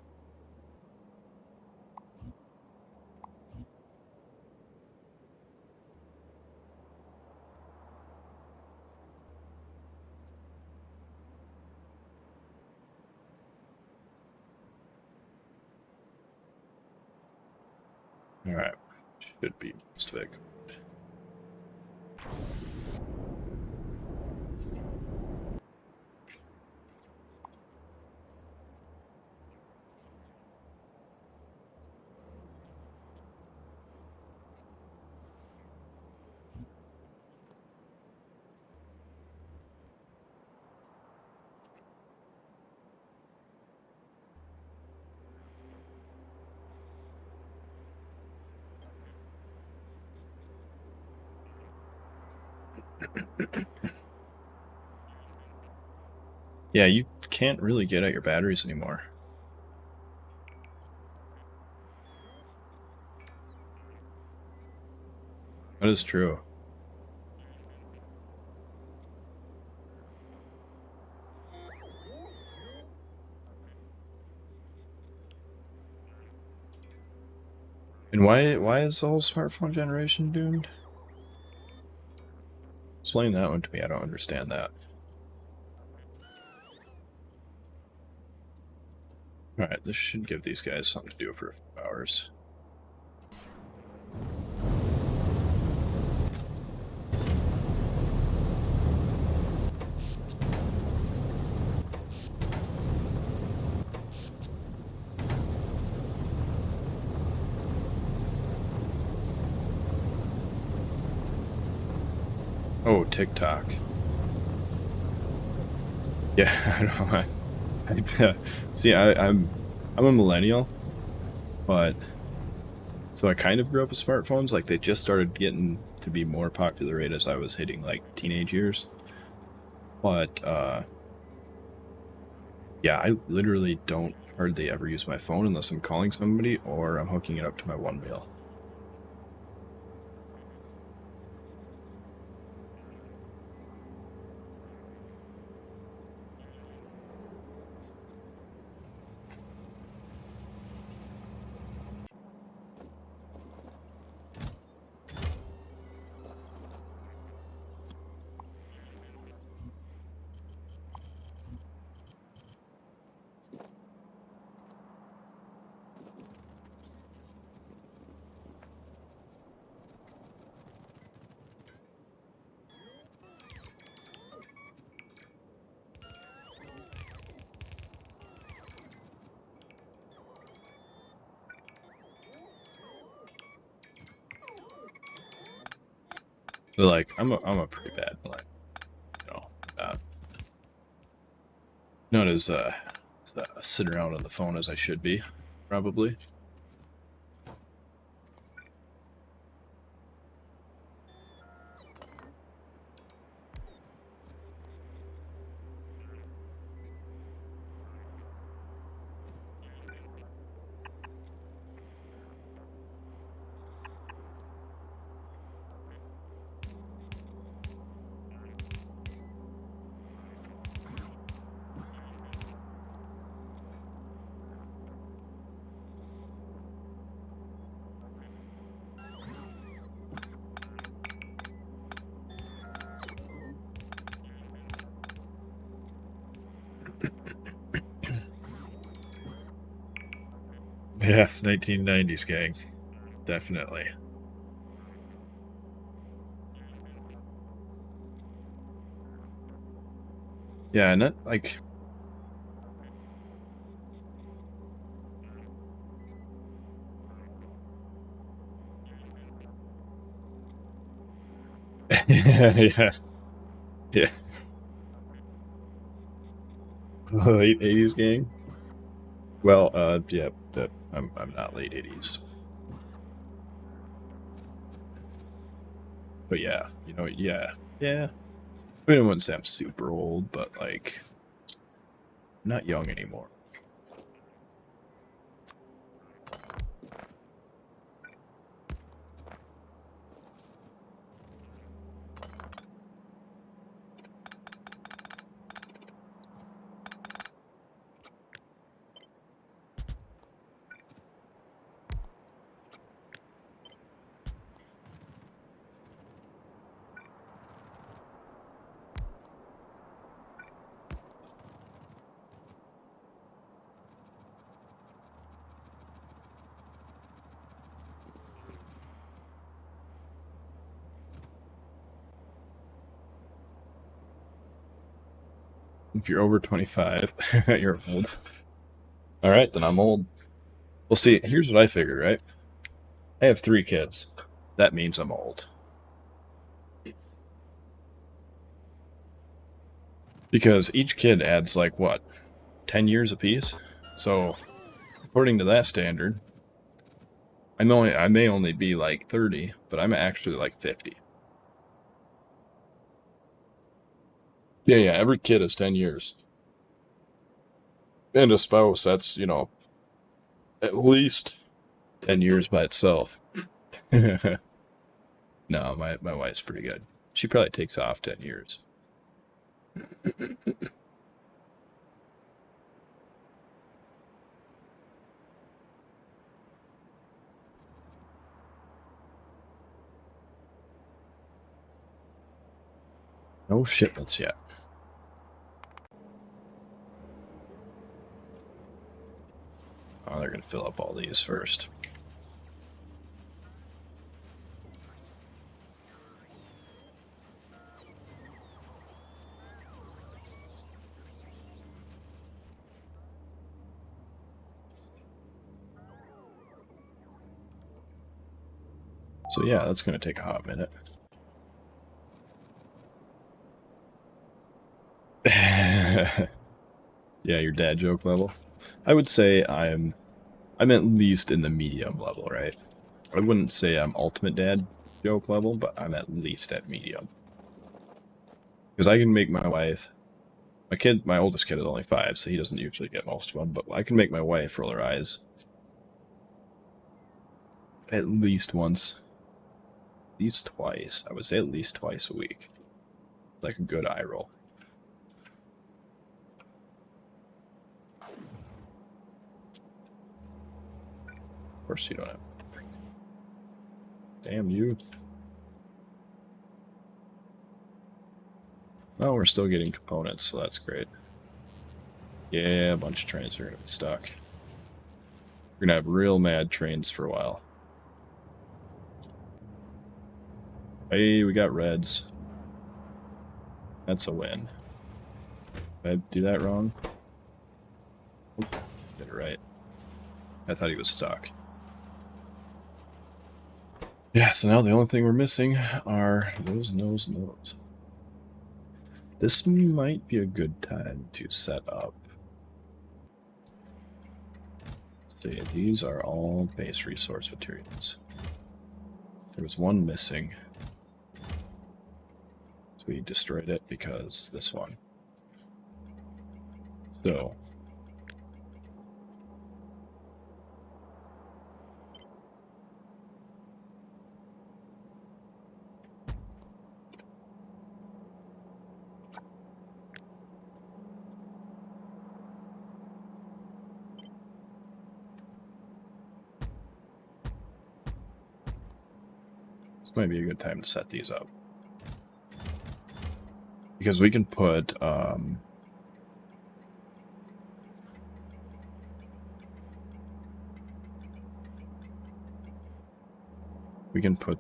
Alright. Should be most of it. Yeah, you can't really get at your batteries anymore. That is true. And why is the whole smartphone generation doomed? Explain that one to me. I don't understand that. Alright, this should give these guys something to do for a few hours. Oh, TikTok. Yeah, I know. See, I'm a millennial, but so I kind of grew up with smartphones. Like, they just started getting to be more popular right as I was hitting like teenage years. But yeah, I literally don't hardly ever use my phone unless I'm calling somebody or I'm hooking it up to my One Wheel. So like, I'm a pretty bad millennial, you know, not as sit around on the phone as I should be, probably. Yeah, 1990s gang, definitely. Yeah, and that, like, yeah, yeah, late 80s gang. Well, yeah, I'm not late 80s. But yeah, you know, yeah. I mean, I wouldn't say I'm super old, but like, I'm not young anymore. If you're over 25, you're old. All right, then I'm old. Well, see, here's what I figured, right? I have 3 kids. That means I'm old. Because each kid adds like what, 10 years apiece? So, according to that standard, I may only be like 30, but I'm actually like 50. Yeah, every kid is 10 years. And a spouse, that's, you know, at least 10 years by itself. No, my wife's pretty good. She probably takes off 10 years. No shipments yet. Oh, they're going to fill up all these first. So yeah, that's going to take a hot minute. Yeah, your dad joke level. I would say I'm at least in the medium level, right? I wouldn't say I'm ultimate dad joke level, but I'm at least at medium. Because I can make my wife, my oldest kid is only 5, so he doesn't usually get most of them, but I can make my wife roll her eyes at least once, at least twice. I would say at least twice a week. Like a good eye roll. Of course you don't have. Damn you. Oh, we're still getting components, so that's great. Yeah, a bunch of trains are going to be stuck. We're going to have real mad trains for a while. Hey, we got reds. That's a win. Did I do that wrong? Oop, did it right. I thought he was stuck. Yeah, so now the only thing we're missing are those no's. This might be a good time to set up. See, these are all base resource materials. There was one missing. So we destroyed it because this one. So this might be a good time to set these up. Because we can put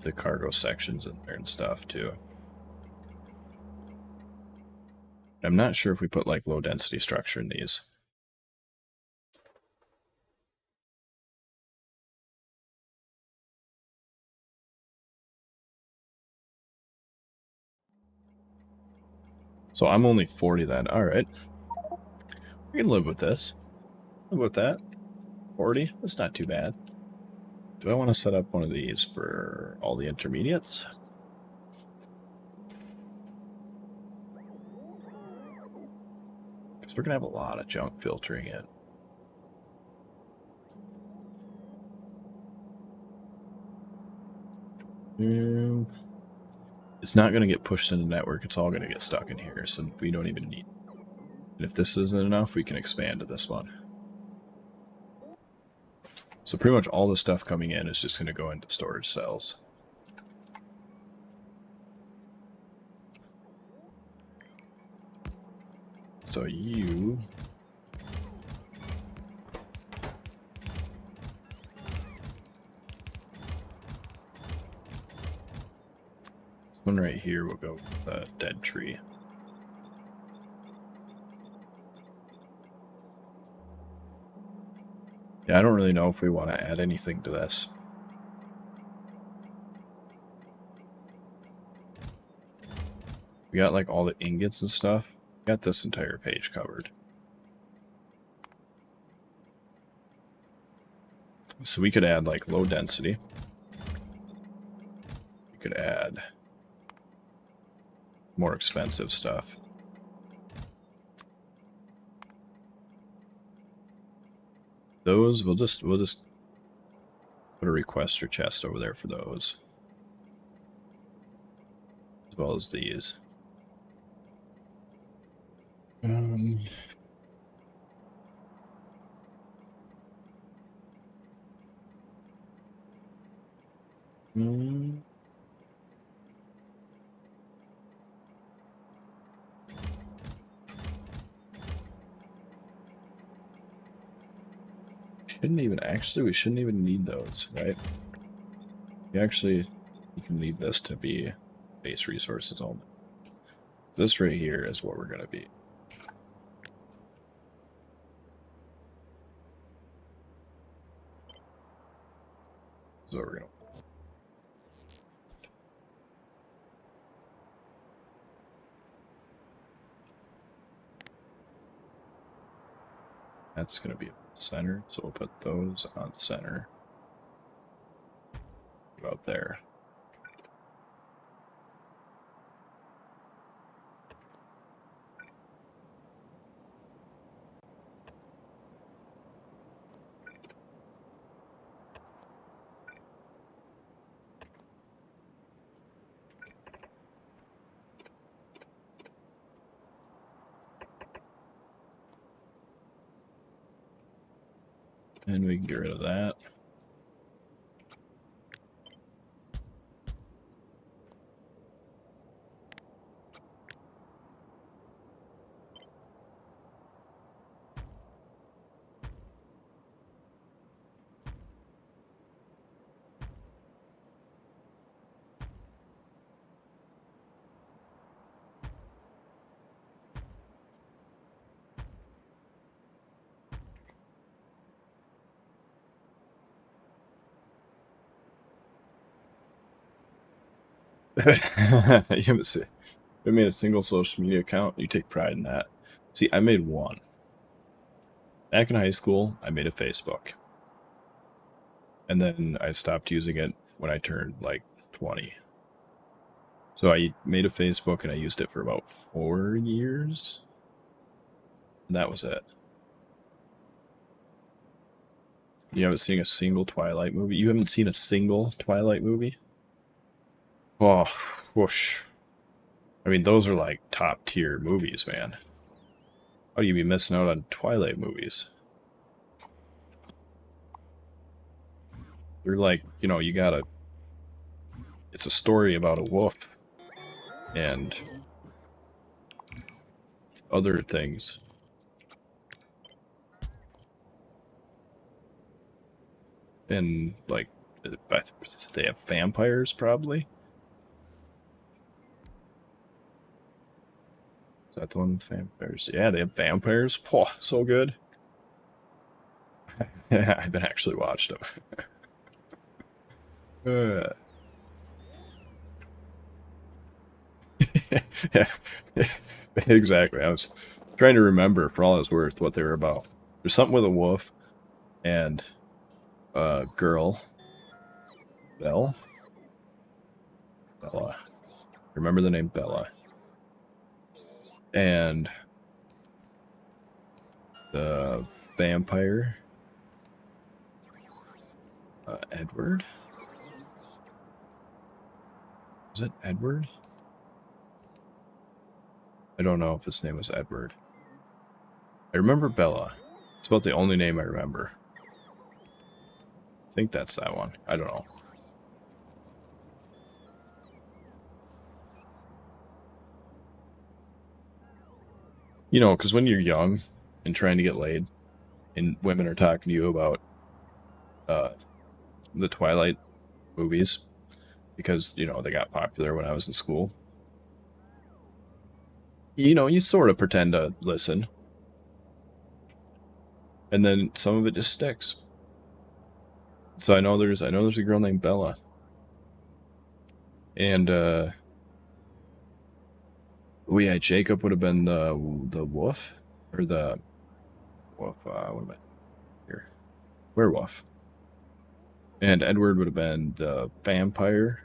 the cargo sections in there and stuff too. I'm not sure if we put like low density structure in these. So I'm only 40 then. All right. We can live with this. Live with that. 40? That's not too bad. Do I want to set up one of these for all the intermediates? Because we're going to have a lot of junk filtering in. It's not going to get pushed into the network. It's all going to get stuck in here, so we don't even need it. And if this isn't enough, we can expand to this one. So pretty much all the stuff coming in is just going to go into storage cells. So you... This one right here will go with the dead tree. Yeah, I don't really know if we want to add anything to this. We got like all the ingots and stuff. We got this entire page covered. So we could add like low density. We could add more expensive stuff. Those we'll just put a requester chest over there for those. As well as these. We shouldn't even need those, right? We can leave this to be base resources only. This right here is what we're going to be. So we're going to. That's going to be center, so we'll put those on center. About there. And we can get rid of that. You haven't made a single social media account. You take pride in that. See, I made one. Back in high school, I made a Facebook. And then I stopped using it when I turned like 20. So I made a Facebook and I used it for about 4 years. And that was it. You haven't seen a single Twilight movie? You haven't seen a single Twilight movie? Oh, whoosh. I mean, those are like top tier movies, man. How do you be missing out on Twilight movies? They're like, you know, it's a story about a wolf and other things. And like, they have vampires probably. Is that the one with vampires? Yeah, they have vampires. Oh, so good. I've been actually watched them. Yeah, exactly. I was trying to remember, for all it's worth, what they were about. There's something with a wolf, and a girl, Bella. Remember the name Bella. And the vampire, Edward. Is it Edward? I don't know if his name was Edward. I remember Bella. It's about the only name I remember. I think that's that one. I don't know. You know, because when you're young and trying to get laid, and women are talking to you about the Twilight movies, because, you know, they got popular when I was in school. You know, you sort of pretend to listen. And then some of it just sticks. So I know there's a girl named Bella. And yeah, Jacob would have been the wolf, or the wolf, what am I here? Werewolf. And Edward would have been the vampire.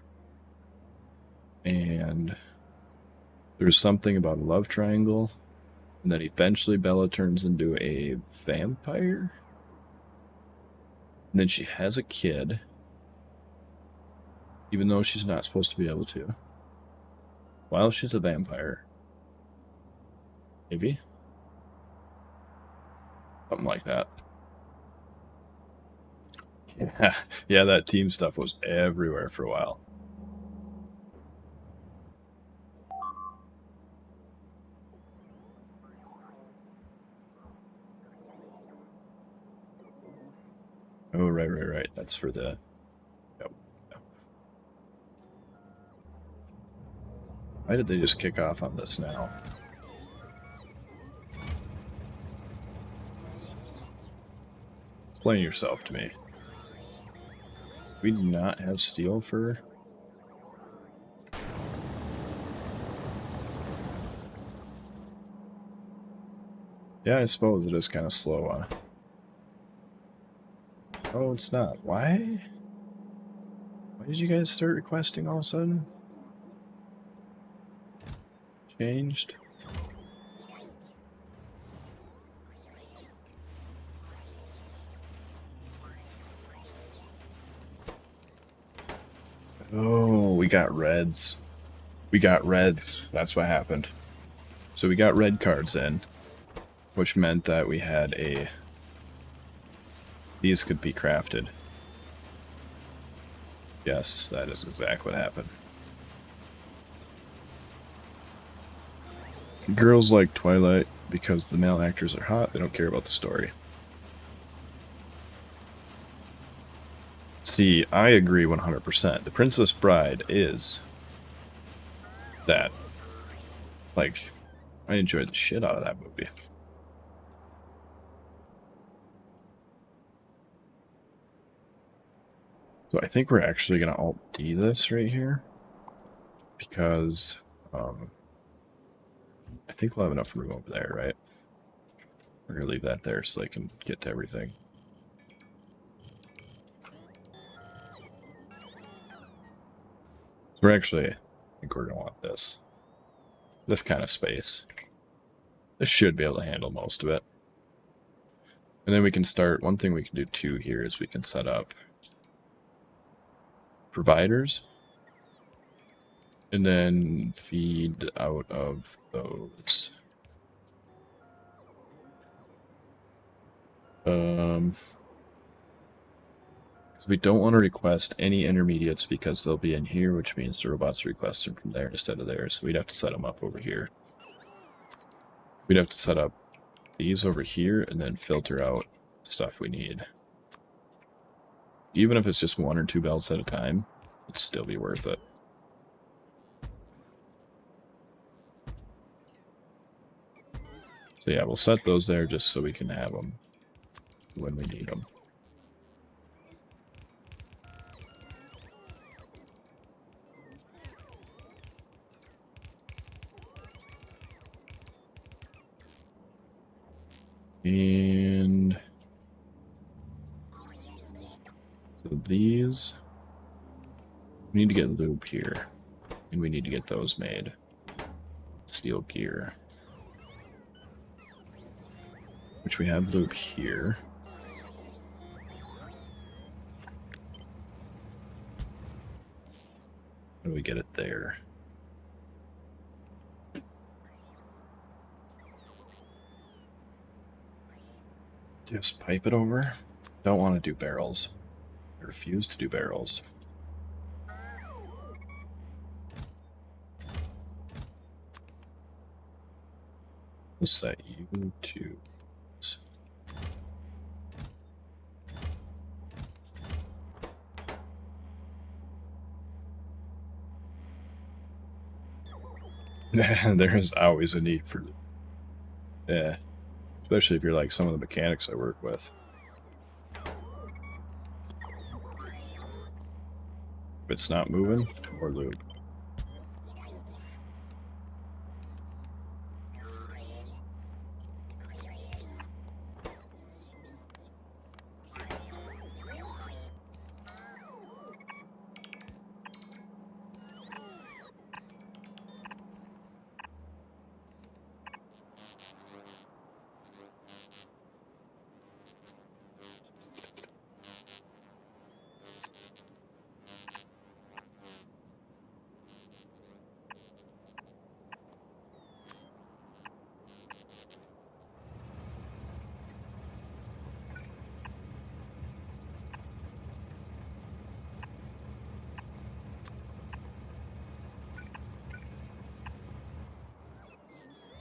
And there's something about a love triangle. And then eventually Bella turns into a vampire. And then she has a kid, even though she's not supposed to be able to, while she's a vampire. Maybe? Something like that. Yeah, yeah, that team stuff was everywhere for a while. Oh, right. That's for the... Yep. Why did they just kick off on this now? Explain yourself to me. We do not have steel for... Yeah, I suppose it is kind of slow on... Oh, it's not. Why? Why did you guys start requesting all of a sudden? Changed? Oh, we got reds. We got reds. That's what happened. So we got red cards in, which meant that we had a... These could be crafted. Yes, that is exactly what happened. Girls like Twilight because the male actors are hot. They don't care about the story. See, I agree 100%. The Princess Bride is that. Like, I enjoyed the shit out of that movie. So I think we're actually going to Alt-D this right here. Because I think we'll have enough room over there, right? We're going to leave that there so they can get to everything. So we're actually, I think we're going to want this. This kind of space. This should be able to handle most of it. And then we can start, one thing we can do too here is we can set up providers. And then feed out of those. Because we don't want to request any intermediates because they'll be in here, which means the robots request them from there instead of there. So we'd have to set them up over here. We'd have to set up these over here and then filter out stuff we need. Even if it's just 1 or 2 belts at a time, it'd still be worth it. So yeah, we'll set those there just so we can have them when we need them. And build these. We need to get lube here. And we need to get those made. Steel gear. Which we have lube here. How do we get it there? Just pipe it over. Don't want to do barrels. I refuse to do barrels. We'll set you to... There's always a need for... Yeah. Especially if you're like some of the mechanics I work with. If it's not moving, more lube.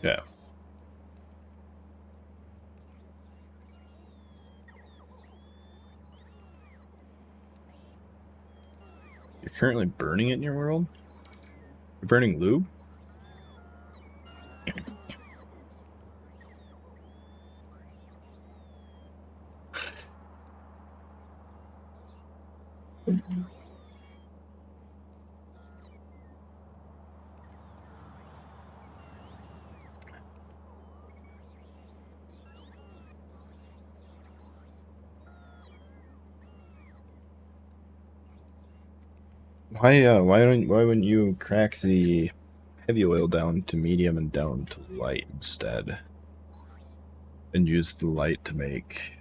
Yeah. You're currently burning it in your world? You're burning lube? Why wouldn't you crack the heavy oil down to medium and down to light instead? And use the light to make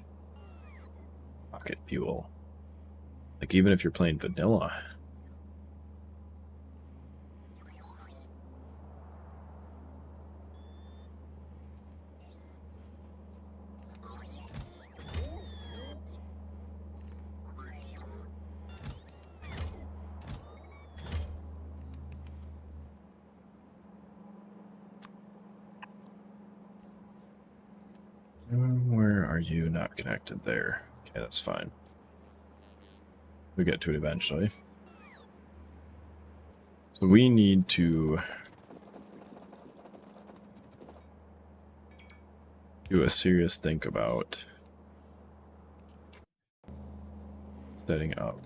rocket fuel. Like even if you're playing vanilla. Where are you not connected there? Okay, that's fine. We get to it eventually. So we need to do a serious think about setting up.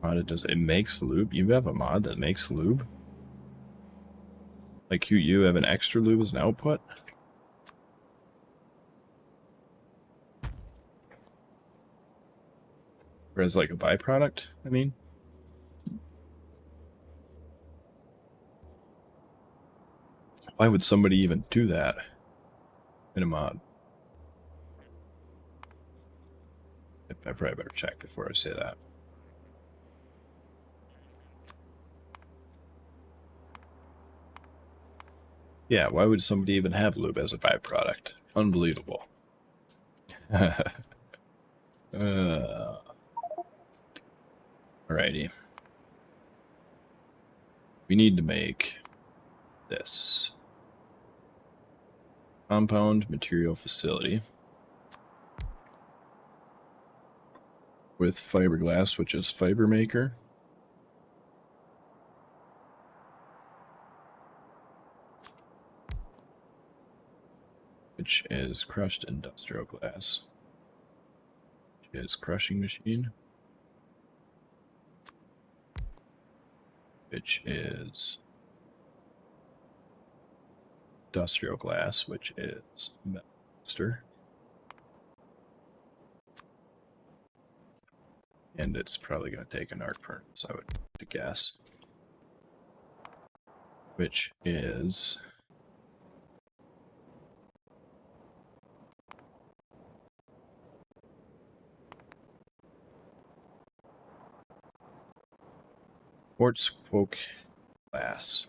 It makes lube? You have a mod that makes lube? Like you have an extra lube as an output? Or as like a byproduct, I mean? Why would somebody even do that in a mod? I probably better check before I say that. Yeah, why would somebody even have lube as a byproduct? Unbelievable. Alrighty. We need to make this compound material facility with fiberglass, which is fiber maker. Which is crushed industrial glass. Which is crushing machine. Which is industrial glass, which is master. And it's probably going to take an arc furnace, I would guess. Which is... quartz folk glass.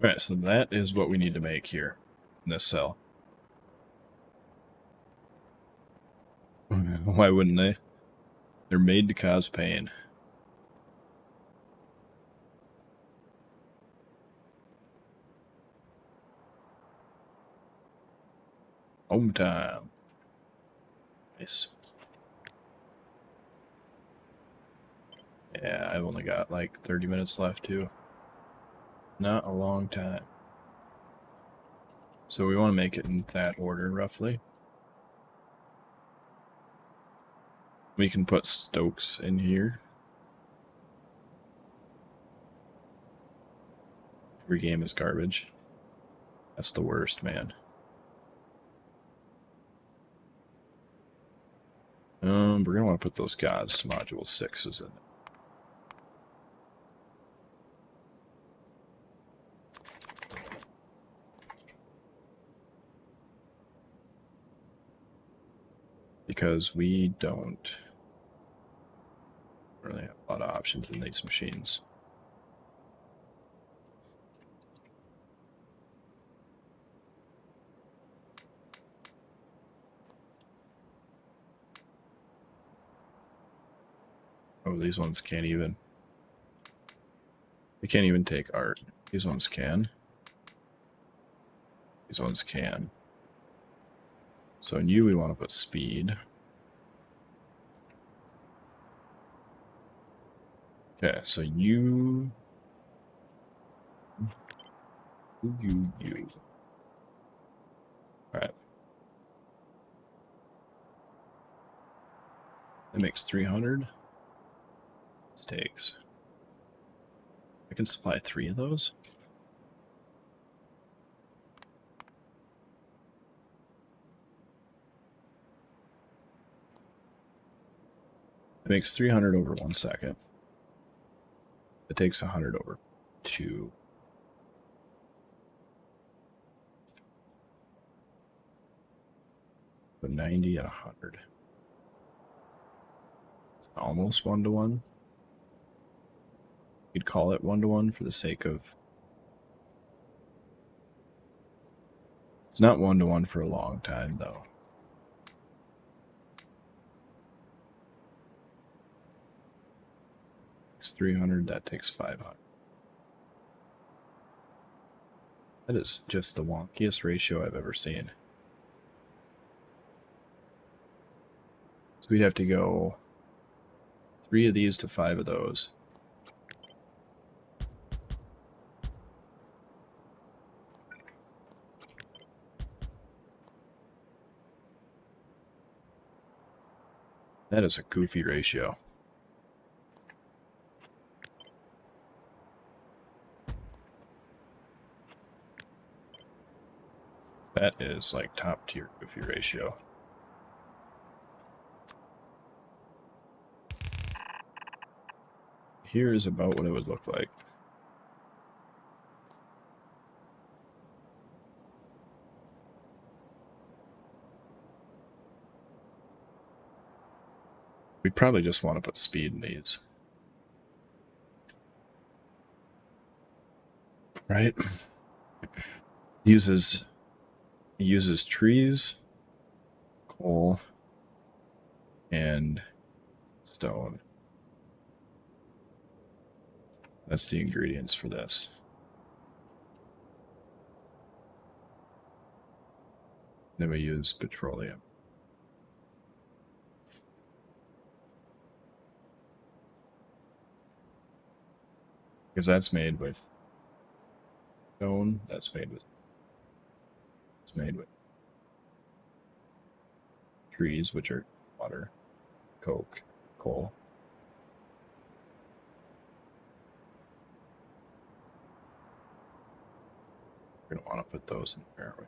Alright, so that is what we need to make here in this cell. Why wouldn't they? They're made to cause pain. Home time. Nice. Yeah, I've only got like 30 minutes left too. Not a long time. So we want to make it in that order, roughly. We can put stokes in here. Every game is garbage. That's the worst, man. We're gonna want to put those gods module 6s in. Because we don't really have a lot of options in these machines. Oh, these ones can't even. They can't even take art. These ones can. These ones can. So in you, we want to put speed. Okay, so you. Alright. It makes 300. This takes. I can supply 3 of those. It makes 300 over 1 second. It takes 100 over 2. So 90 and 100. It's almost 1-to-1. You'd call it 1-to-1 for the sake of... It's not 1-to-1 for a long time, though. It's 300, that takes 500. That is just the wonkiest ratio I've ever seen. So we'd have to go 3 of these to 5 of those. That is a goofy ratio. That is like top tier goofy ratio. Here is about what it would look like. We probably just want to put speed in these. Right? Uses trees, coal, and stone. That's the ingredients for this. Then we use petroleum. Because that's made with stone, it's made with trees, which are water, coke, coal. We're gonna want to put those in there, aren't we?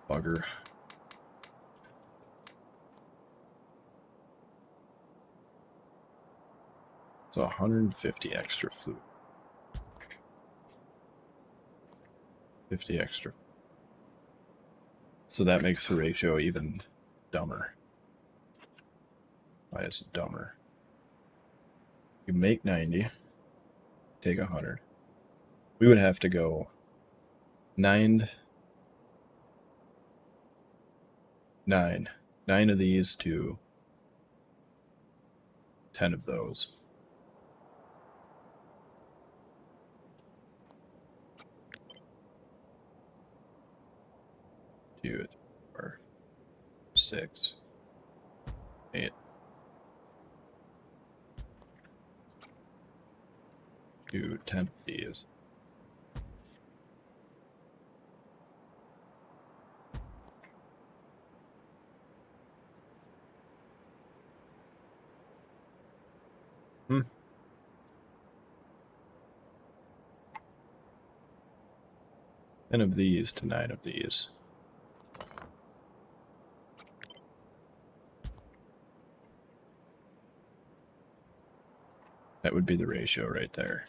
Bugger. So 150 extra fluid. 50 extra. So that makes the ratio even dumber. Why is it dumber? You make 90, take 100. We would have to go 9 of these to 10 of those. Two, 4, 6, 8. To 10 of these. Hmm. 10 of these to 9 of these. That would be the ratio right there.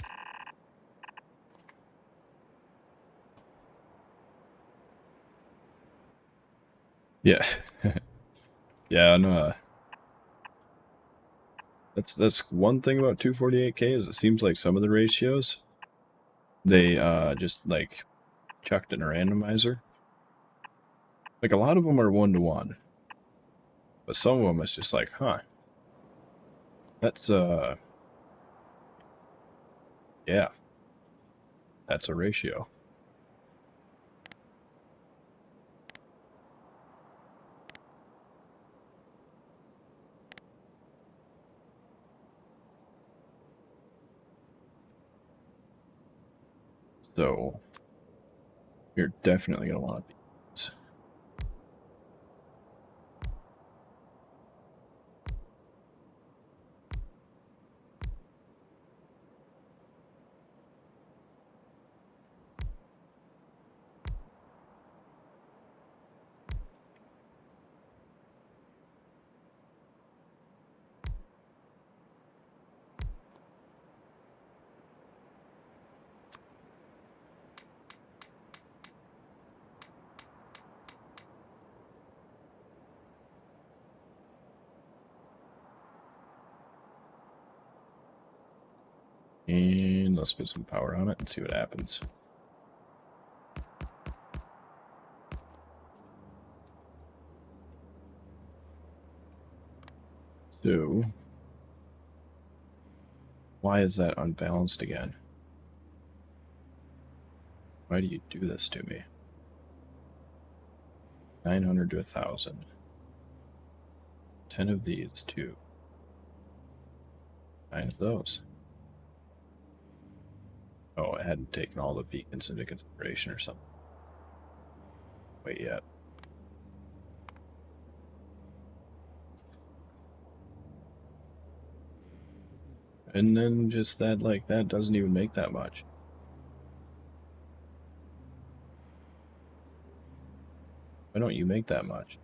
Yeah. Yeah, no. That's one thing about 248k is it seems like some of the ratios they just like chucked in a randomizer. Like a lot of them are 1-to-1. But some of them it's just like, huh. That's yeah. That's a ratio. So you're definitely gonna want these. And let's put some power on it and see what happens. So, why is that unbalanced again? Why do you do this to me? 900 to 1,000. 10 of these, too. 9 of those. Oh, I hadn't taken all the beacons into consideration or something. Wait yet. And then just that, like, that doesn't even make that much. Why don't you make that much?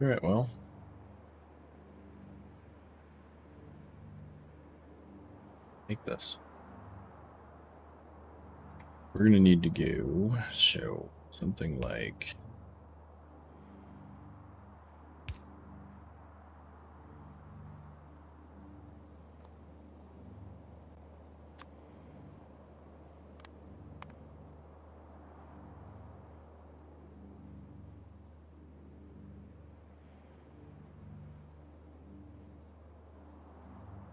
Alright, well. Make this. We're gonna need to go show something like...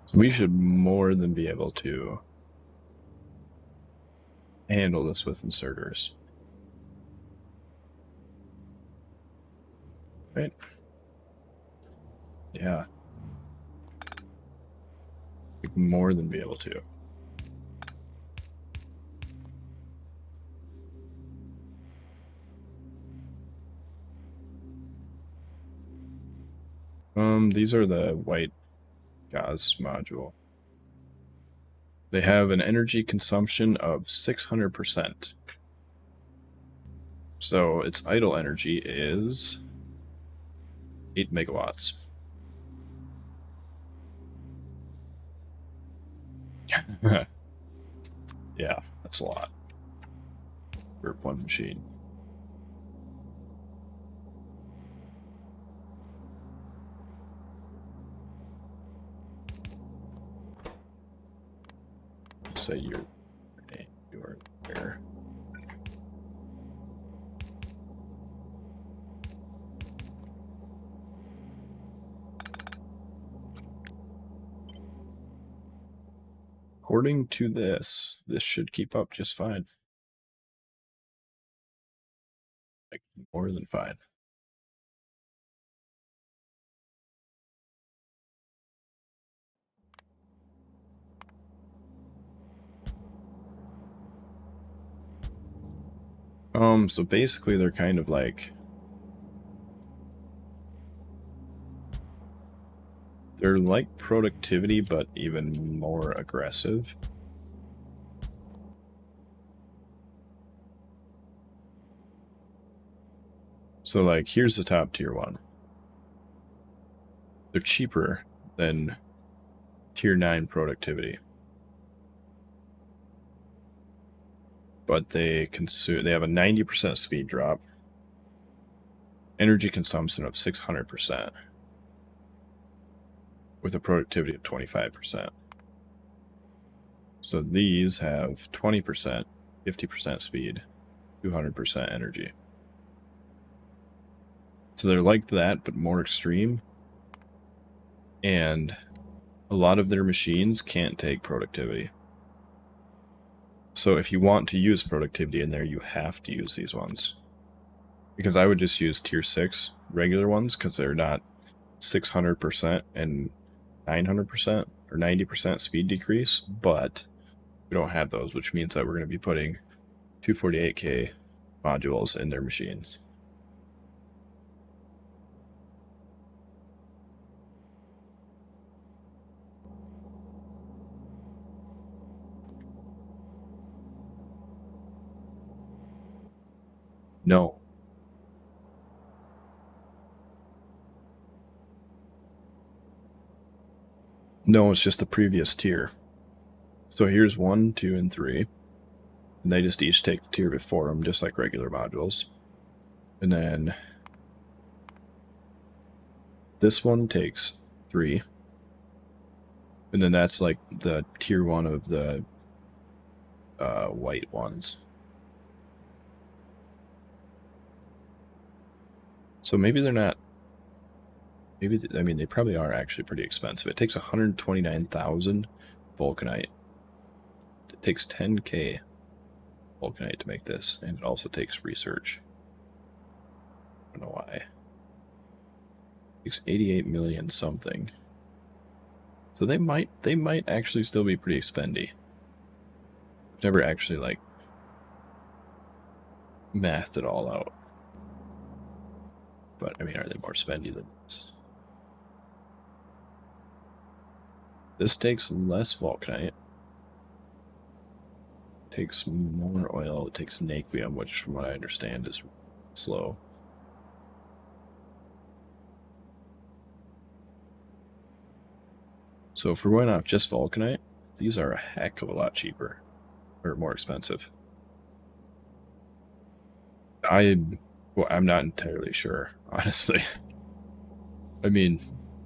So we should more than be able to handle this with inserters. Right? Yeah. We'd more than be able to. These are the white gas module. They have an energy consumption of 600%. So its idle energy is 8 megawatts. Yeah, that's a lot for one machine. Say you're there. According to this should keep up just fine. Like, more than fine. So basically they're kind of like, they're like productivity, but even more aggressive. So like, here's the top tier one. They're cheaper than tier 9 productivity. But they have a 90% speed drop, energy consumption of 600%, with a productivity of 25%. So these have 20%, 50% speed, 200% energy. So they're like that, but more extreme. And a lot of their machines can't take productivity. So if you want to use productivity in there, you have to use these ones. Because I would just use tier 6 regular ones, because they're not 600% and 900% or 90% speed decrease, but we don't have those, which means that we're going to be putting 248k modules in their machines. No. No, it's just the previous tier. So here's 1, 2, and 3. And they just each take the tier before them, just like regular modules. And then this one takes 3. And then that's like the tier 1 of the white ones. So maybe they're not... Maybe, I mean, they probably are actually pretty expensive. It takes 129,000 vulcanite. It takes 10k vulcanite to make this, and it also takes research. I don't know why. It takes 88 million something. So they might actually still be pretty spendy. I've never actually like mathed it all out. But I mean, are they more spendy than this? This takes less vulcanite. Takes more oil. It takes naquium, which from what I understand is slow. So if we're going off just vulcanite, these are a heck of a lot cheaper. Or more expensive. I'm not entirely sure, honestly. I mean,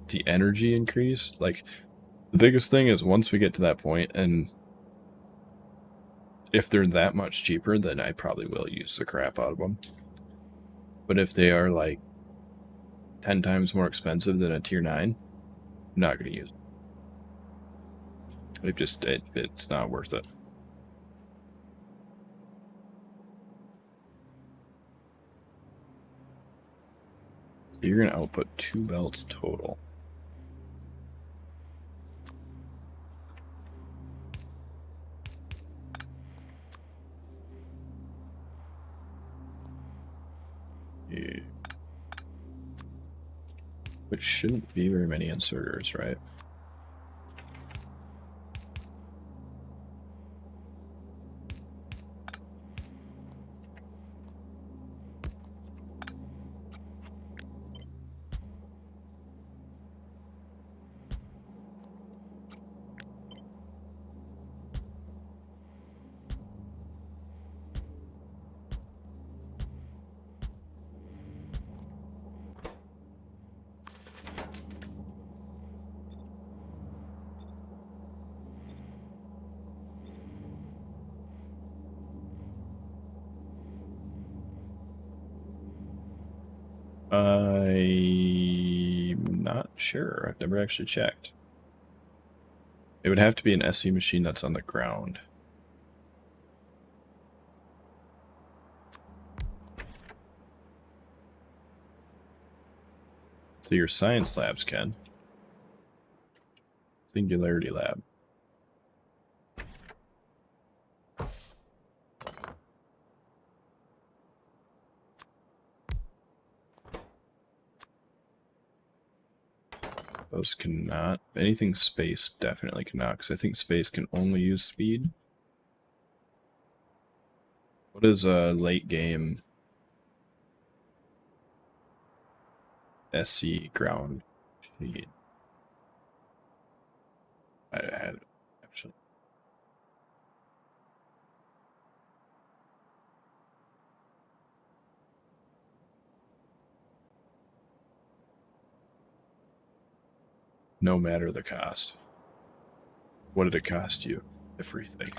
the energy increase, like, the biggest thing is once we get to that point, and if they're that much cheaper, then I probably will use the crap out of them. But if they are like 10 times more expensive than a tier 9, I'm not going to use it. It's not worth it. You're going to output 2 belts total. Yeah. Which shouldn't be very many inserters, right? I'm not sure. I've never actually checked. It would have to be an SE machine that's on the ground. So your science labs can. Singularity lab. Those cannot. Anything space definitely cannot, because I think space can only use speed. What is a late game SC ground speed? I had actually. No matter the cost. What did it cost you? Everything.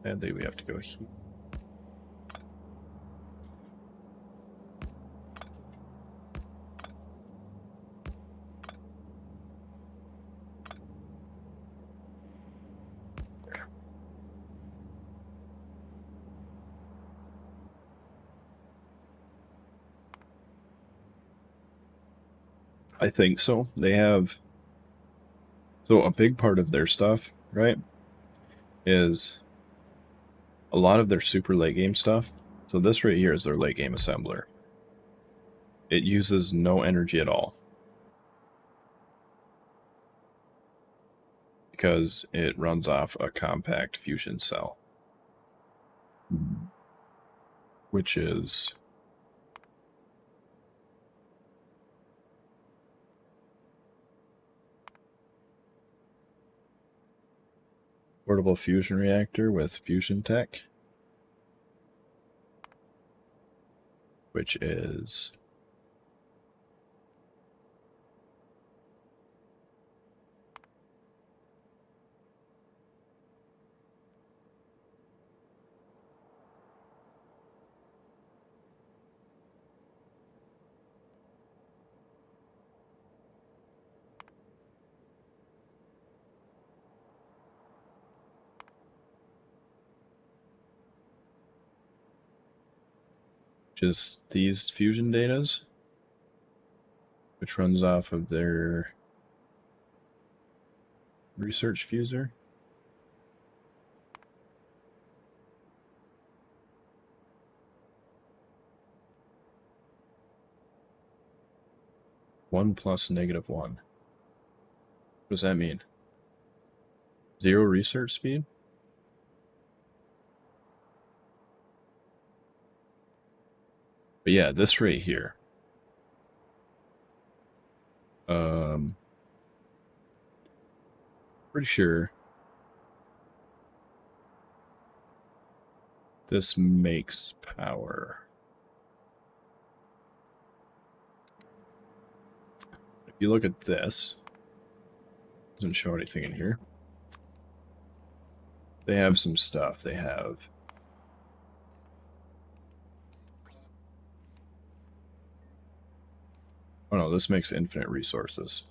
And then we have to go here. I think so. They have. So a big part of their stuff, right, is a lot of their super late game stuff. So this right here is their late game assembler. It uses no energy at all, because it runs off a compact fusion cell, which is portable fusion reactor with fusion tech, which is just these fusion datas, which runs off of their research fuser. One plus -1. What does that mean? 0 research speed? But yeah, this right here. Pretty sure this makes power. If you look at this, doesn't show anything in here. They have some stuff. They have Oh no, this makes infinite resources.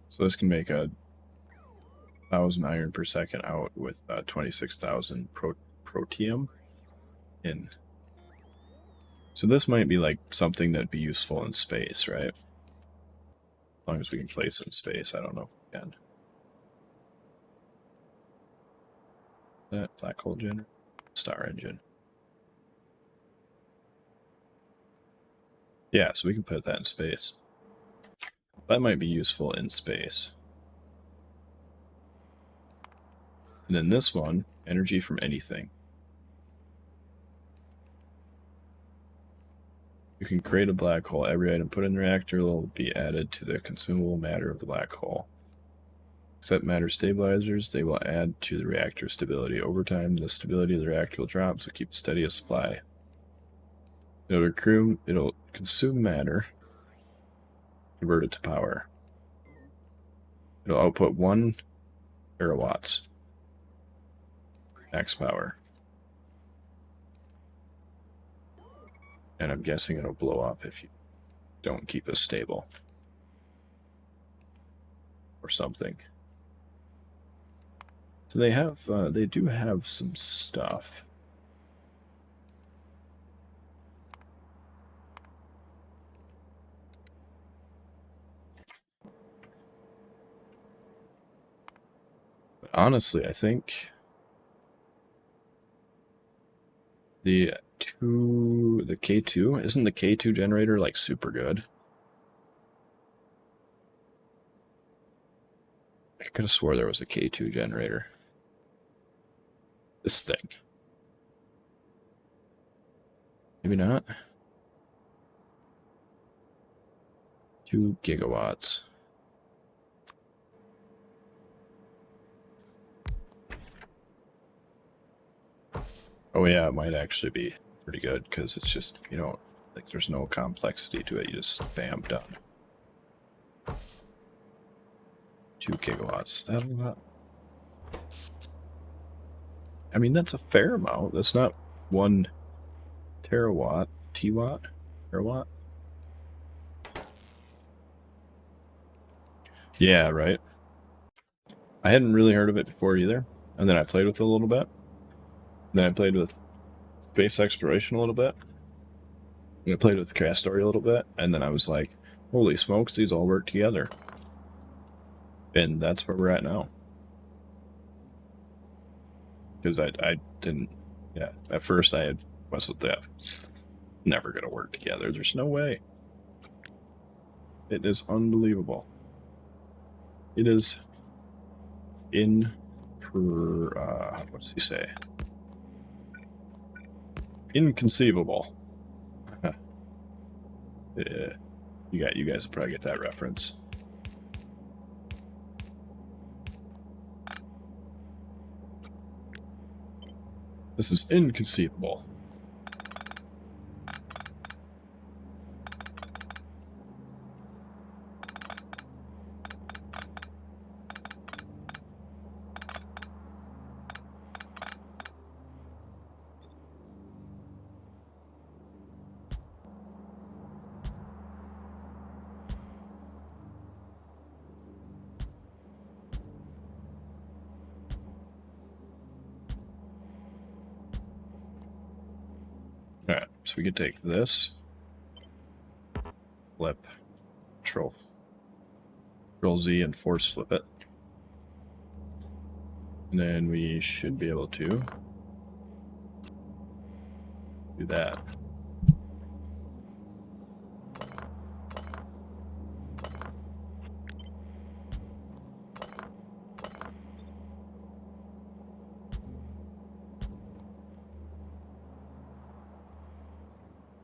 So this can make 1,000 iron per second out with 26,000 protium in. So this might be like something that'd be useful in space, right? As long as we can place it in space. I don't know if we can. That black hole generator, star engine. Yeah, so we can put that in space. That might be useful in space. And then this one, energy from anything. You can create a black hole. Every item put in the reactor will be added to the consumable matter of the black hole. Except matter stabilizers, they will add to the reactor stability. Over time, the stability of the reactor will drop, so keep the steadiest supply. It'll consume matter, convert it to power. It'll output 1 terawatts. Max power. And I'm guessing it'll blow up if you don't keep it stable. Or something. So they do have some stuff. But honestly, I think the K2, isn't the K2 generator like super good? I could have swore there was a K2 generator. This thing. Maybe not. 2 gigawatts. Oh yeah, it might actually be pretty good because it's just, you know, like there's no complexity to it. You just bam, done. 2 gigawatts. That a lot? I mean, that's a fair amount. That's not 1 terawatt. T-watt? Terawatt? Yeah, right. I hadn't really heard of it before either. And then I played with it a little bit. Then I played with space exploration a little bit. And I played with Krastorio a little bit. And then I was like, holy smokes, these all work together. And that's where we're at now. Because I didn't, yeah, at first I was with that. Never going to work together. There's no way. It is unbelievable. It is what does he say? Inconceivable. Yeah, you guys will probably get that reference. This is inconceivable. Alright, so we can take this, flip, Control Z and force flip it. And then we should be able to do that.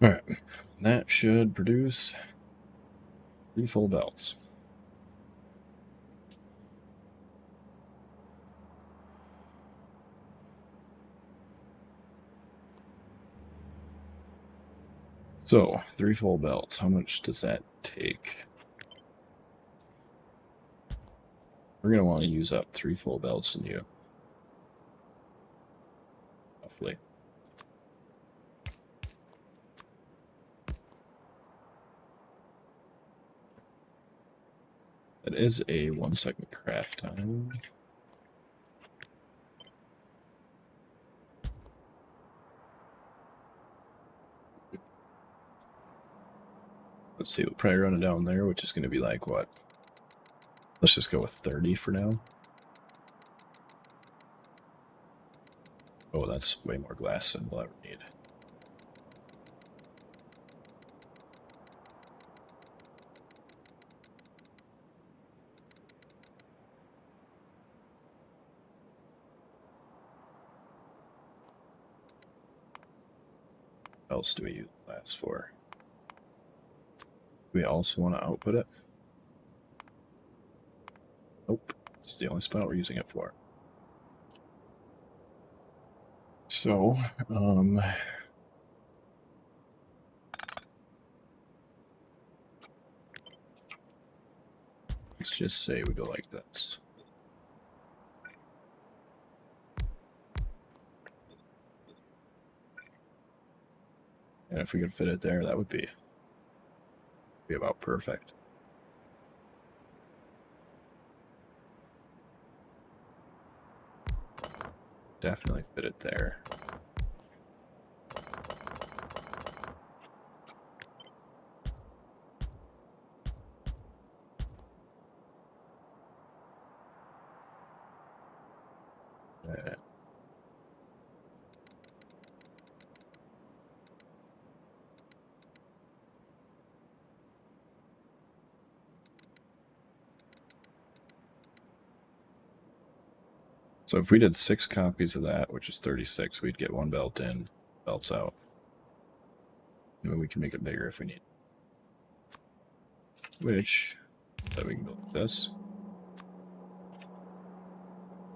Alright, that should produce 3 full belts. So, 3 full belts, how much does that take? We're going to want to use up 3 full belts in you. Roughly. That is a 1 second craft time. Let's see, we'll probably run it down there, which is going to be like what? Let's just go with 30 for now. Oh, that's way more glass than we'll ever need. What else do we use glass for? Do we also want to output it? Nope. It's the only spot we're using it for. So, let's just say we go like this. And if we could fit it there, that would be about perfect. Definitely fit it there. So if we did 6 copies of that, which is 36, we'd get 1 belt in, belts out. And we can make it bigger if we need. Which, so we can go like this.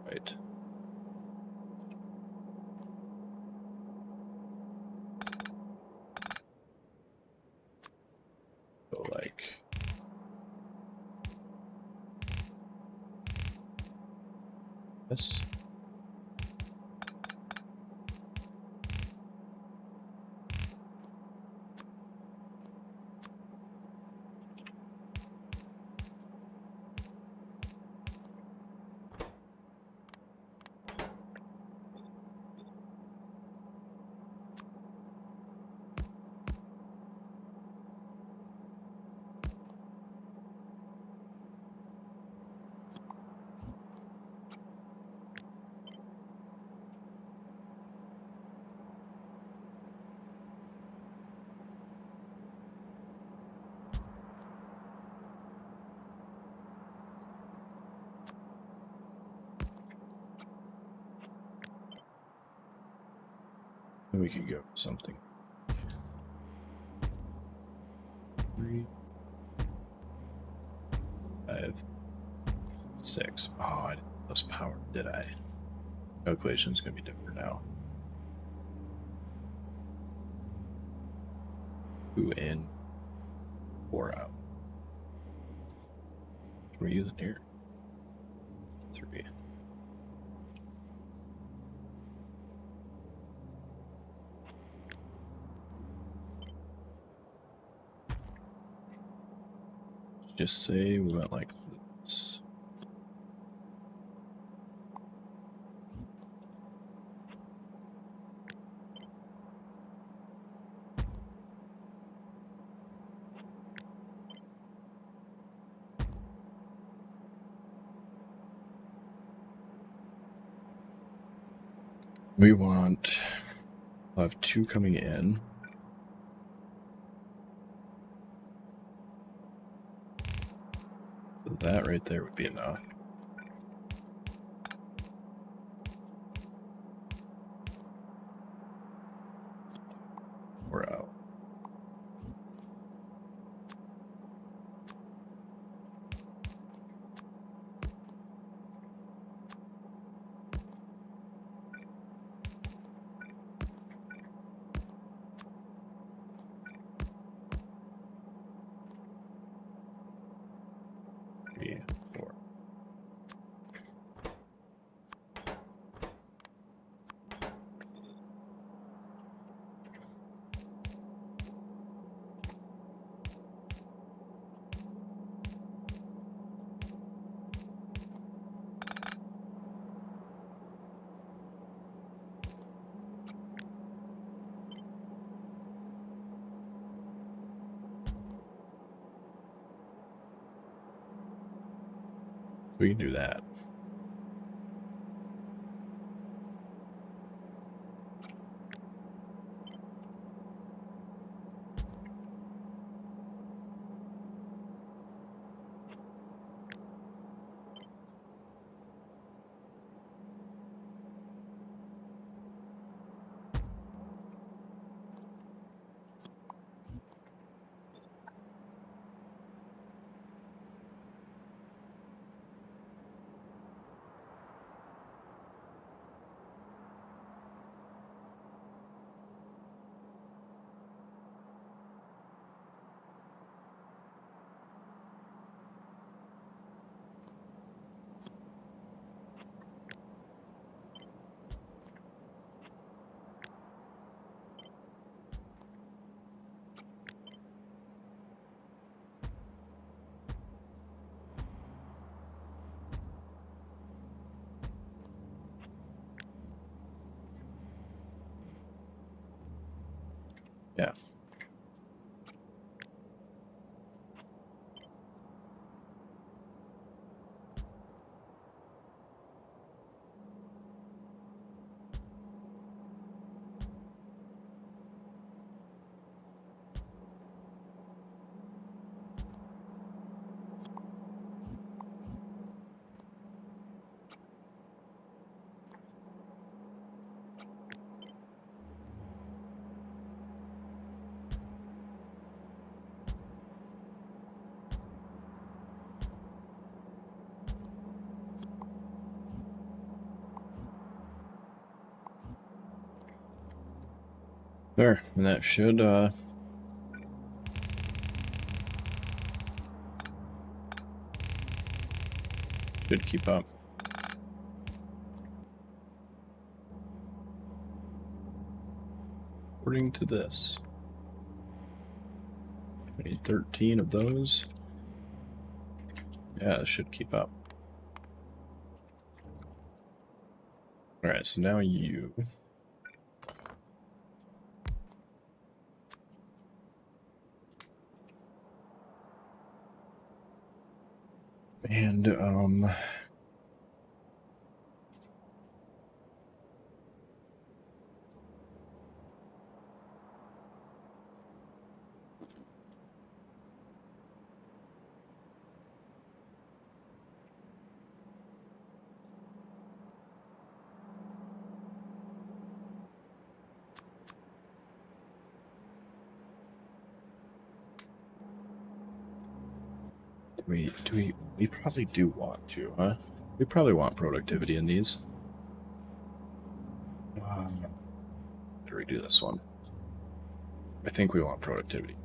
Right. Go like this. And we could go something. 3, 5, 6. Oh, I didn't have less power, did I? Calculation's gonna be different now. 2 in, 4 out. What are we using here? 3. Just say we went like this. We want, we'll have 2 coming in. So that right there would be enough. We're out. Three, 4. We can do that. Yeah. There, and that should keep up. According to this, we need 13 of those. Yeah, it should keep up. Alright, so now you. And, we probably do want to, huh? We probably want productivity in these. To redo this one. I think we want productivity.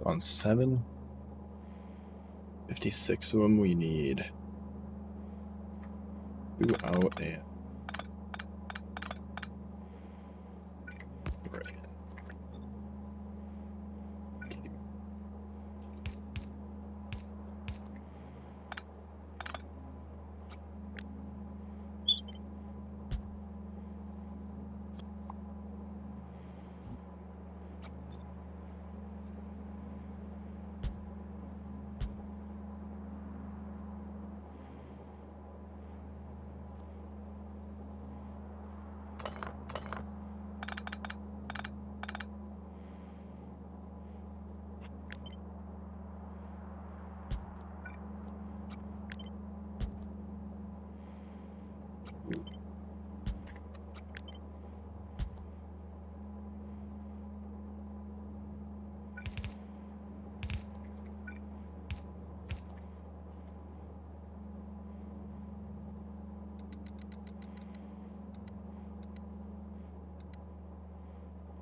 On 7, 56 of them we need. 2 out and right.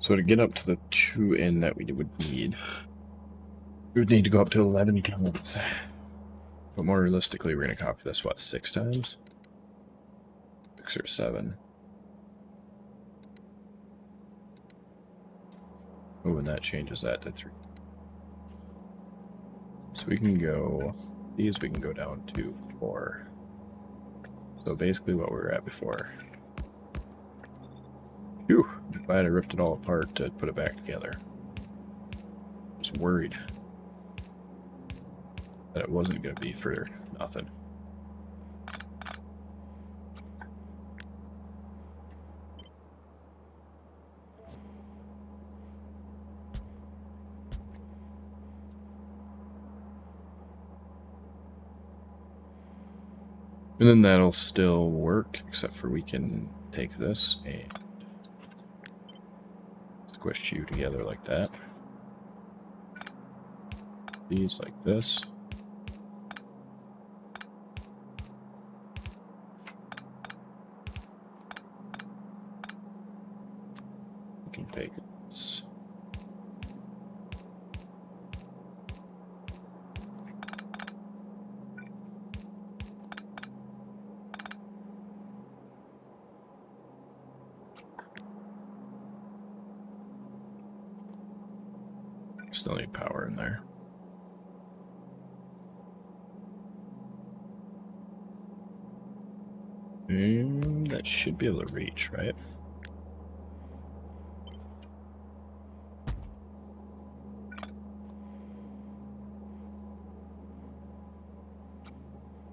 So to get up to the 2 in that we would need, we would need to go up to 11 times. But more realistically, we're going to copy this, what, 6 times? 6 or 7. Oh, and that changes that to 3. So we can go, these we can go down to 4. So basically what we were at before. Phew, glad I ripped it all apart to put it back together. I was worried that it wasn't going to be for nothing. And then that'll still work, except for we can take this and squish you together like that. These like this. We can take this. Still need power in there. And that should be able to reach, right?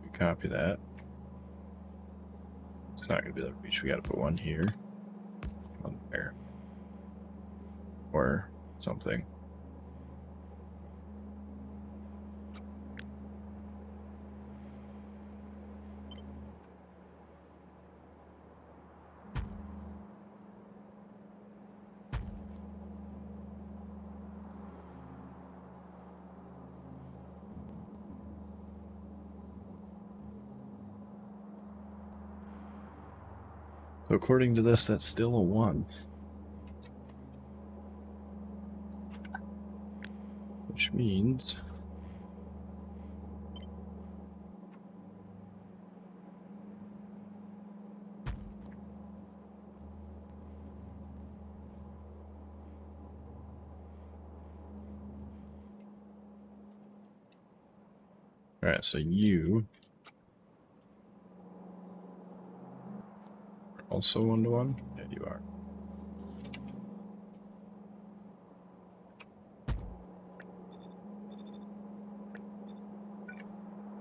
We copy that. It's not going to be able to reach. We got to put one here. One there. Or something. So according to this, that's still a 1. Which means... Alright, so you... are also 1-to-1? Yeah, you are.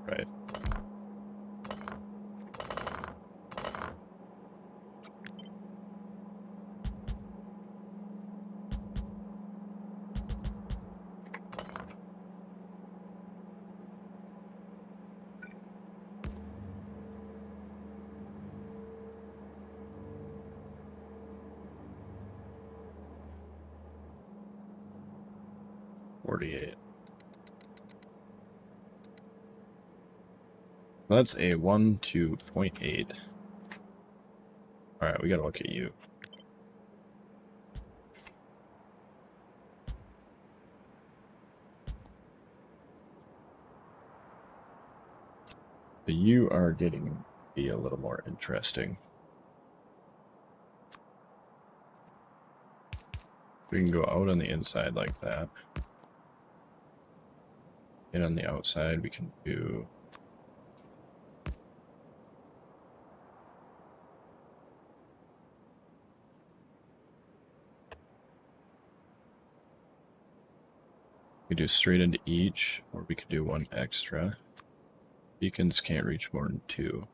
Right. That's a 1 to 0.8. Alright, we gotta look at you. So you are getting to be a little more interesting. We can go out on the inside like that. And on the outside we can do... We do straight into each, or we could do 1 extra. Beacons can't reach more than 2.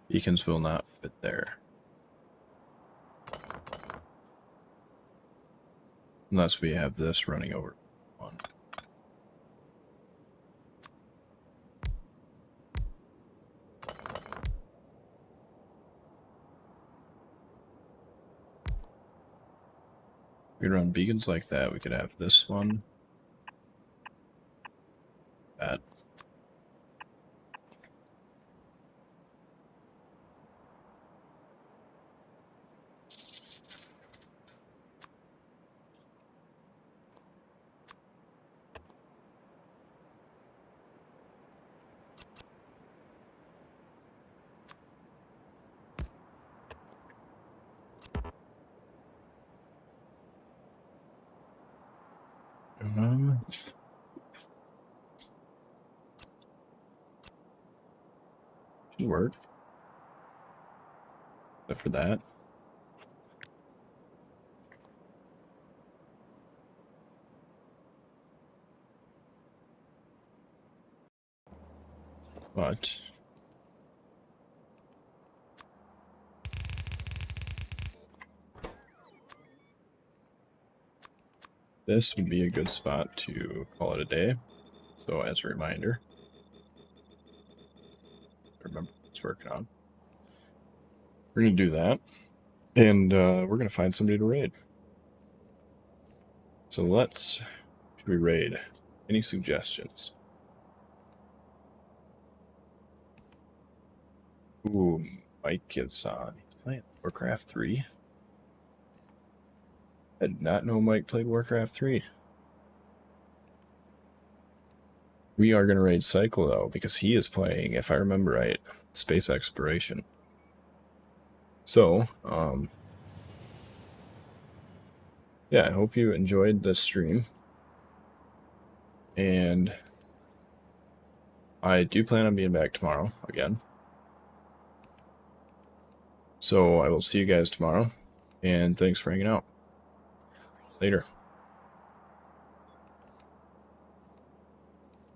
Beacons will not fit there. Unless we have this running over one. We could run beacons like that. We could have this one. That. Should work. Except for that. But this would be a good spot to call it a day. So as a reminder, remember what it's working on. We're going to do that. And we're going to find somebody to raid. So should we raid? Any suggestions? Ooh, Mike is on. He's playing Warcraft 3. I did not know Mike played Warcraft 3. We are going to raid Cycle, though, because he is playing, if I remember right, Space Exploration. So, yeah, I hope you enjoyed this stream. And I do plan on being back tomorrow again. So I will see you guys tomorrow. And thanks for hanging out. Later.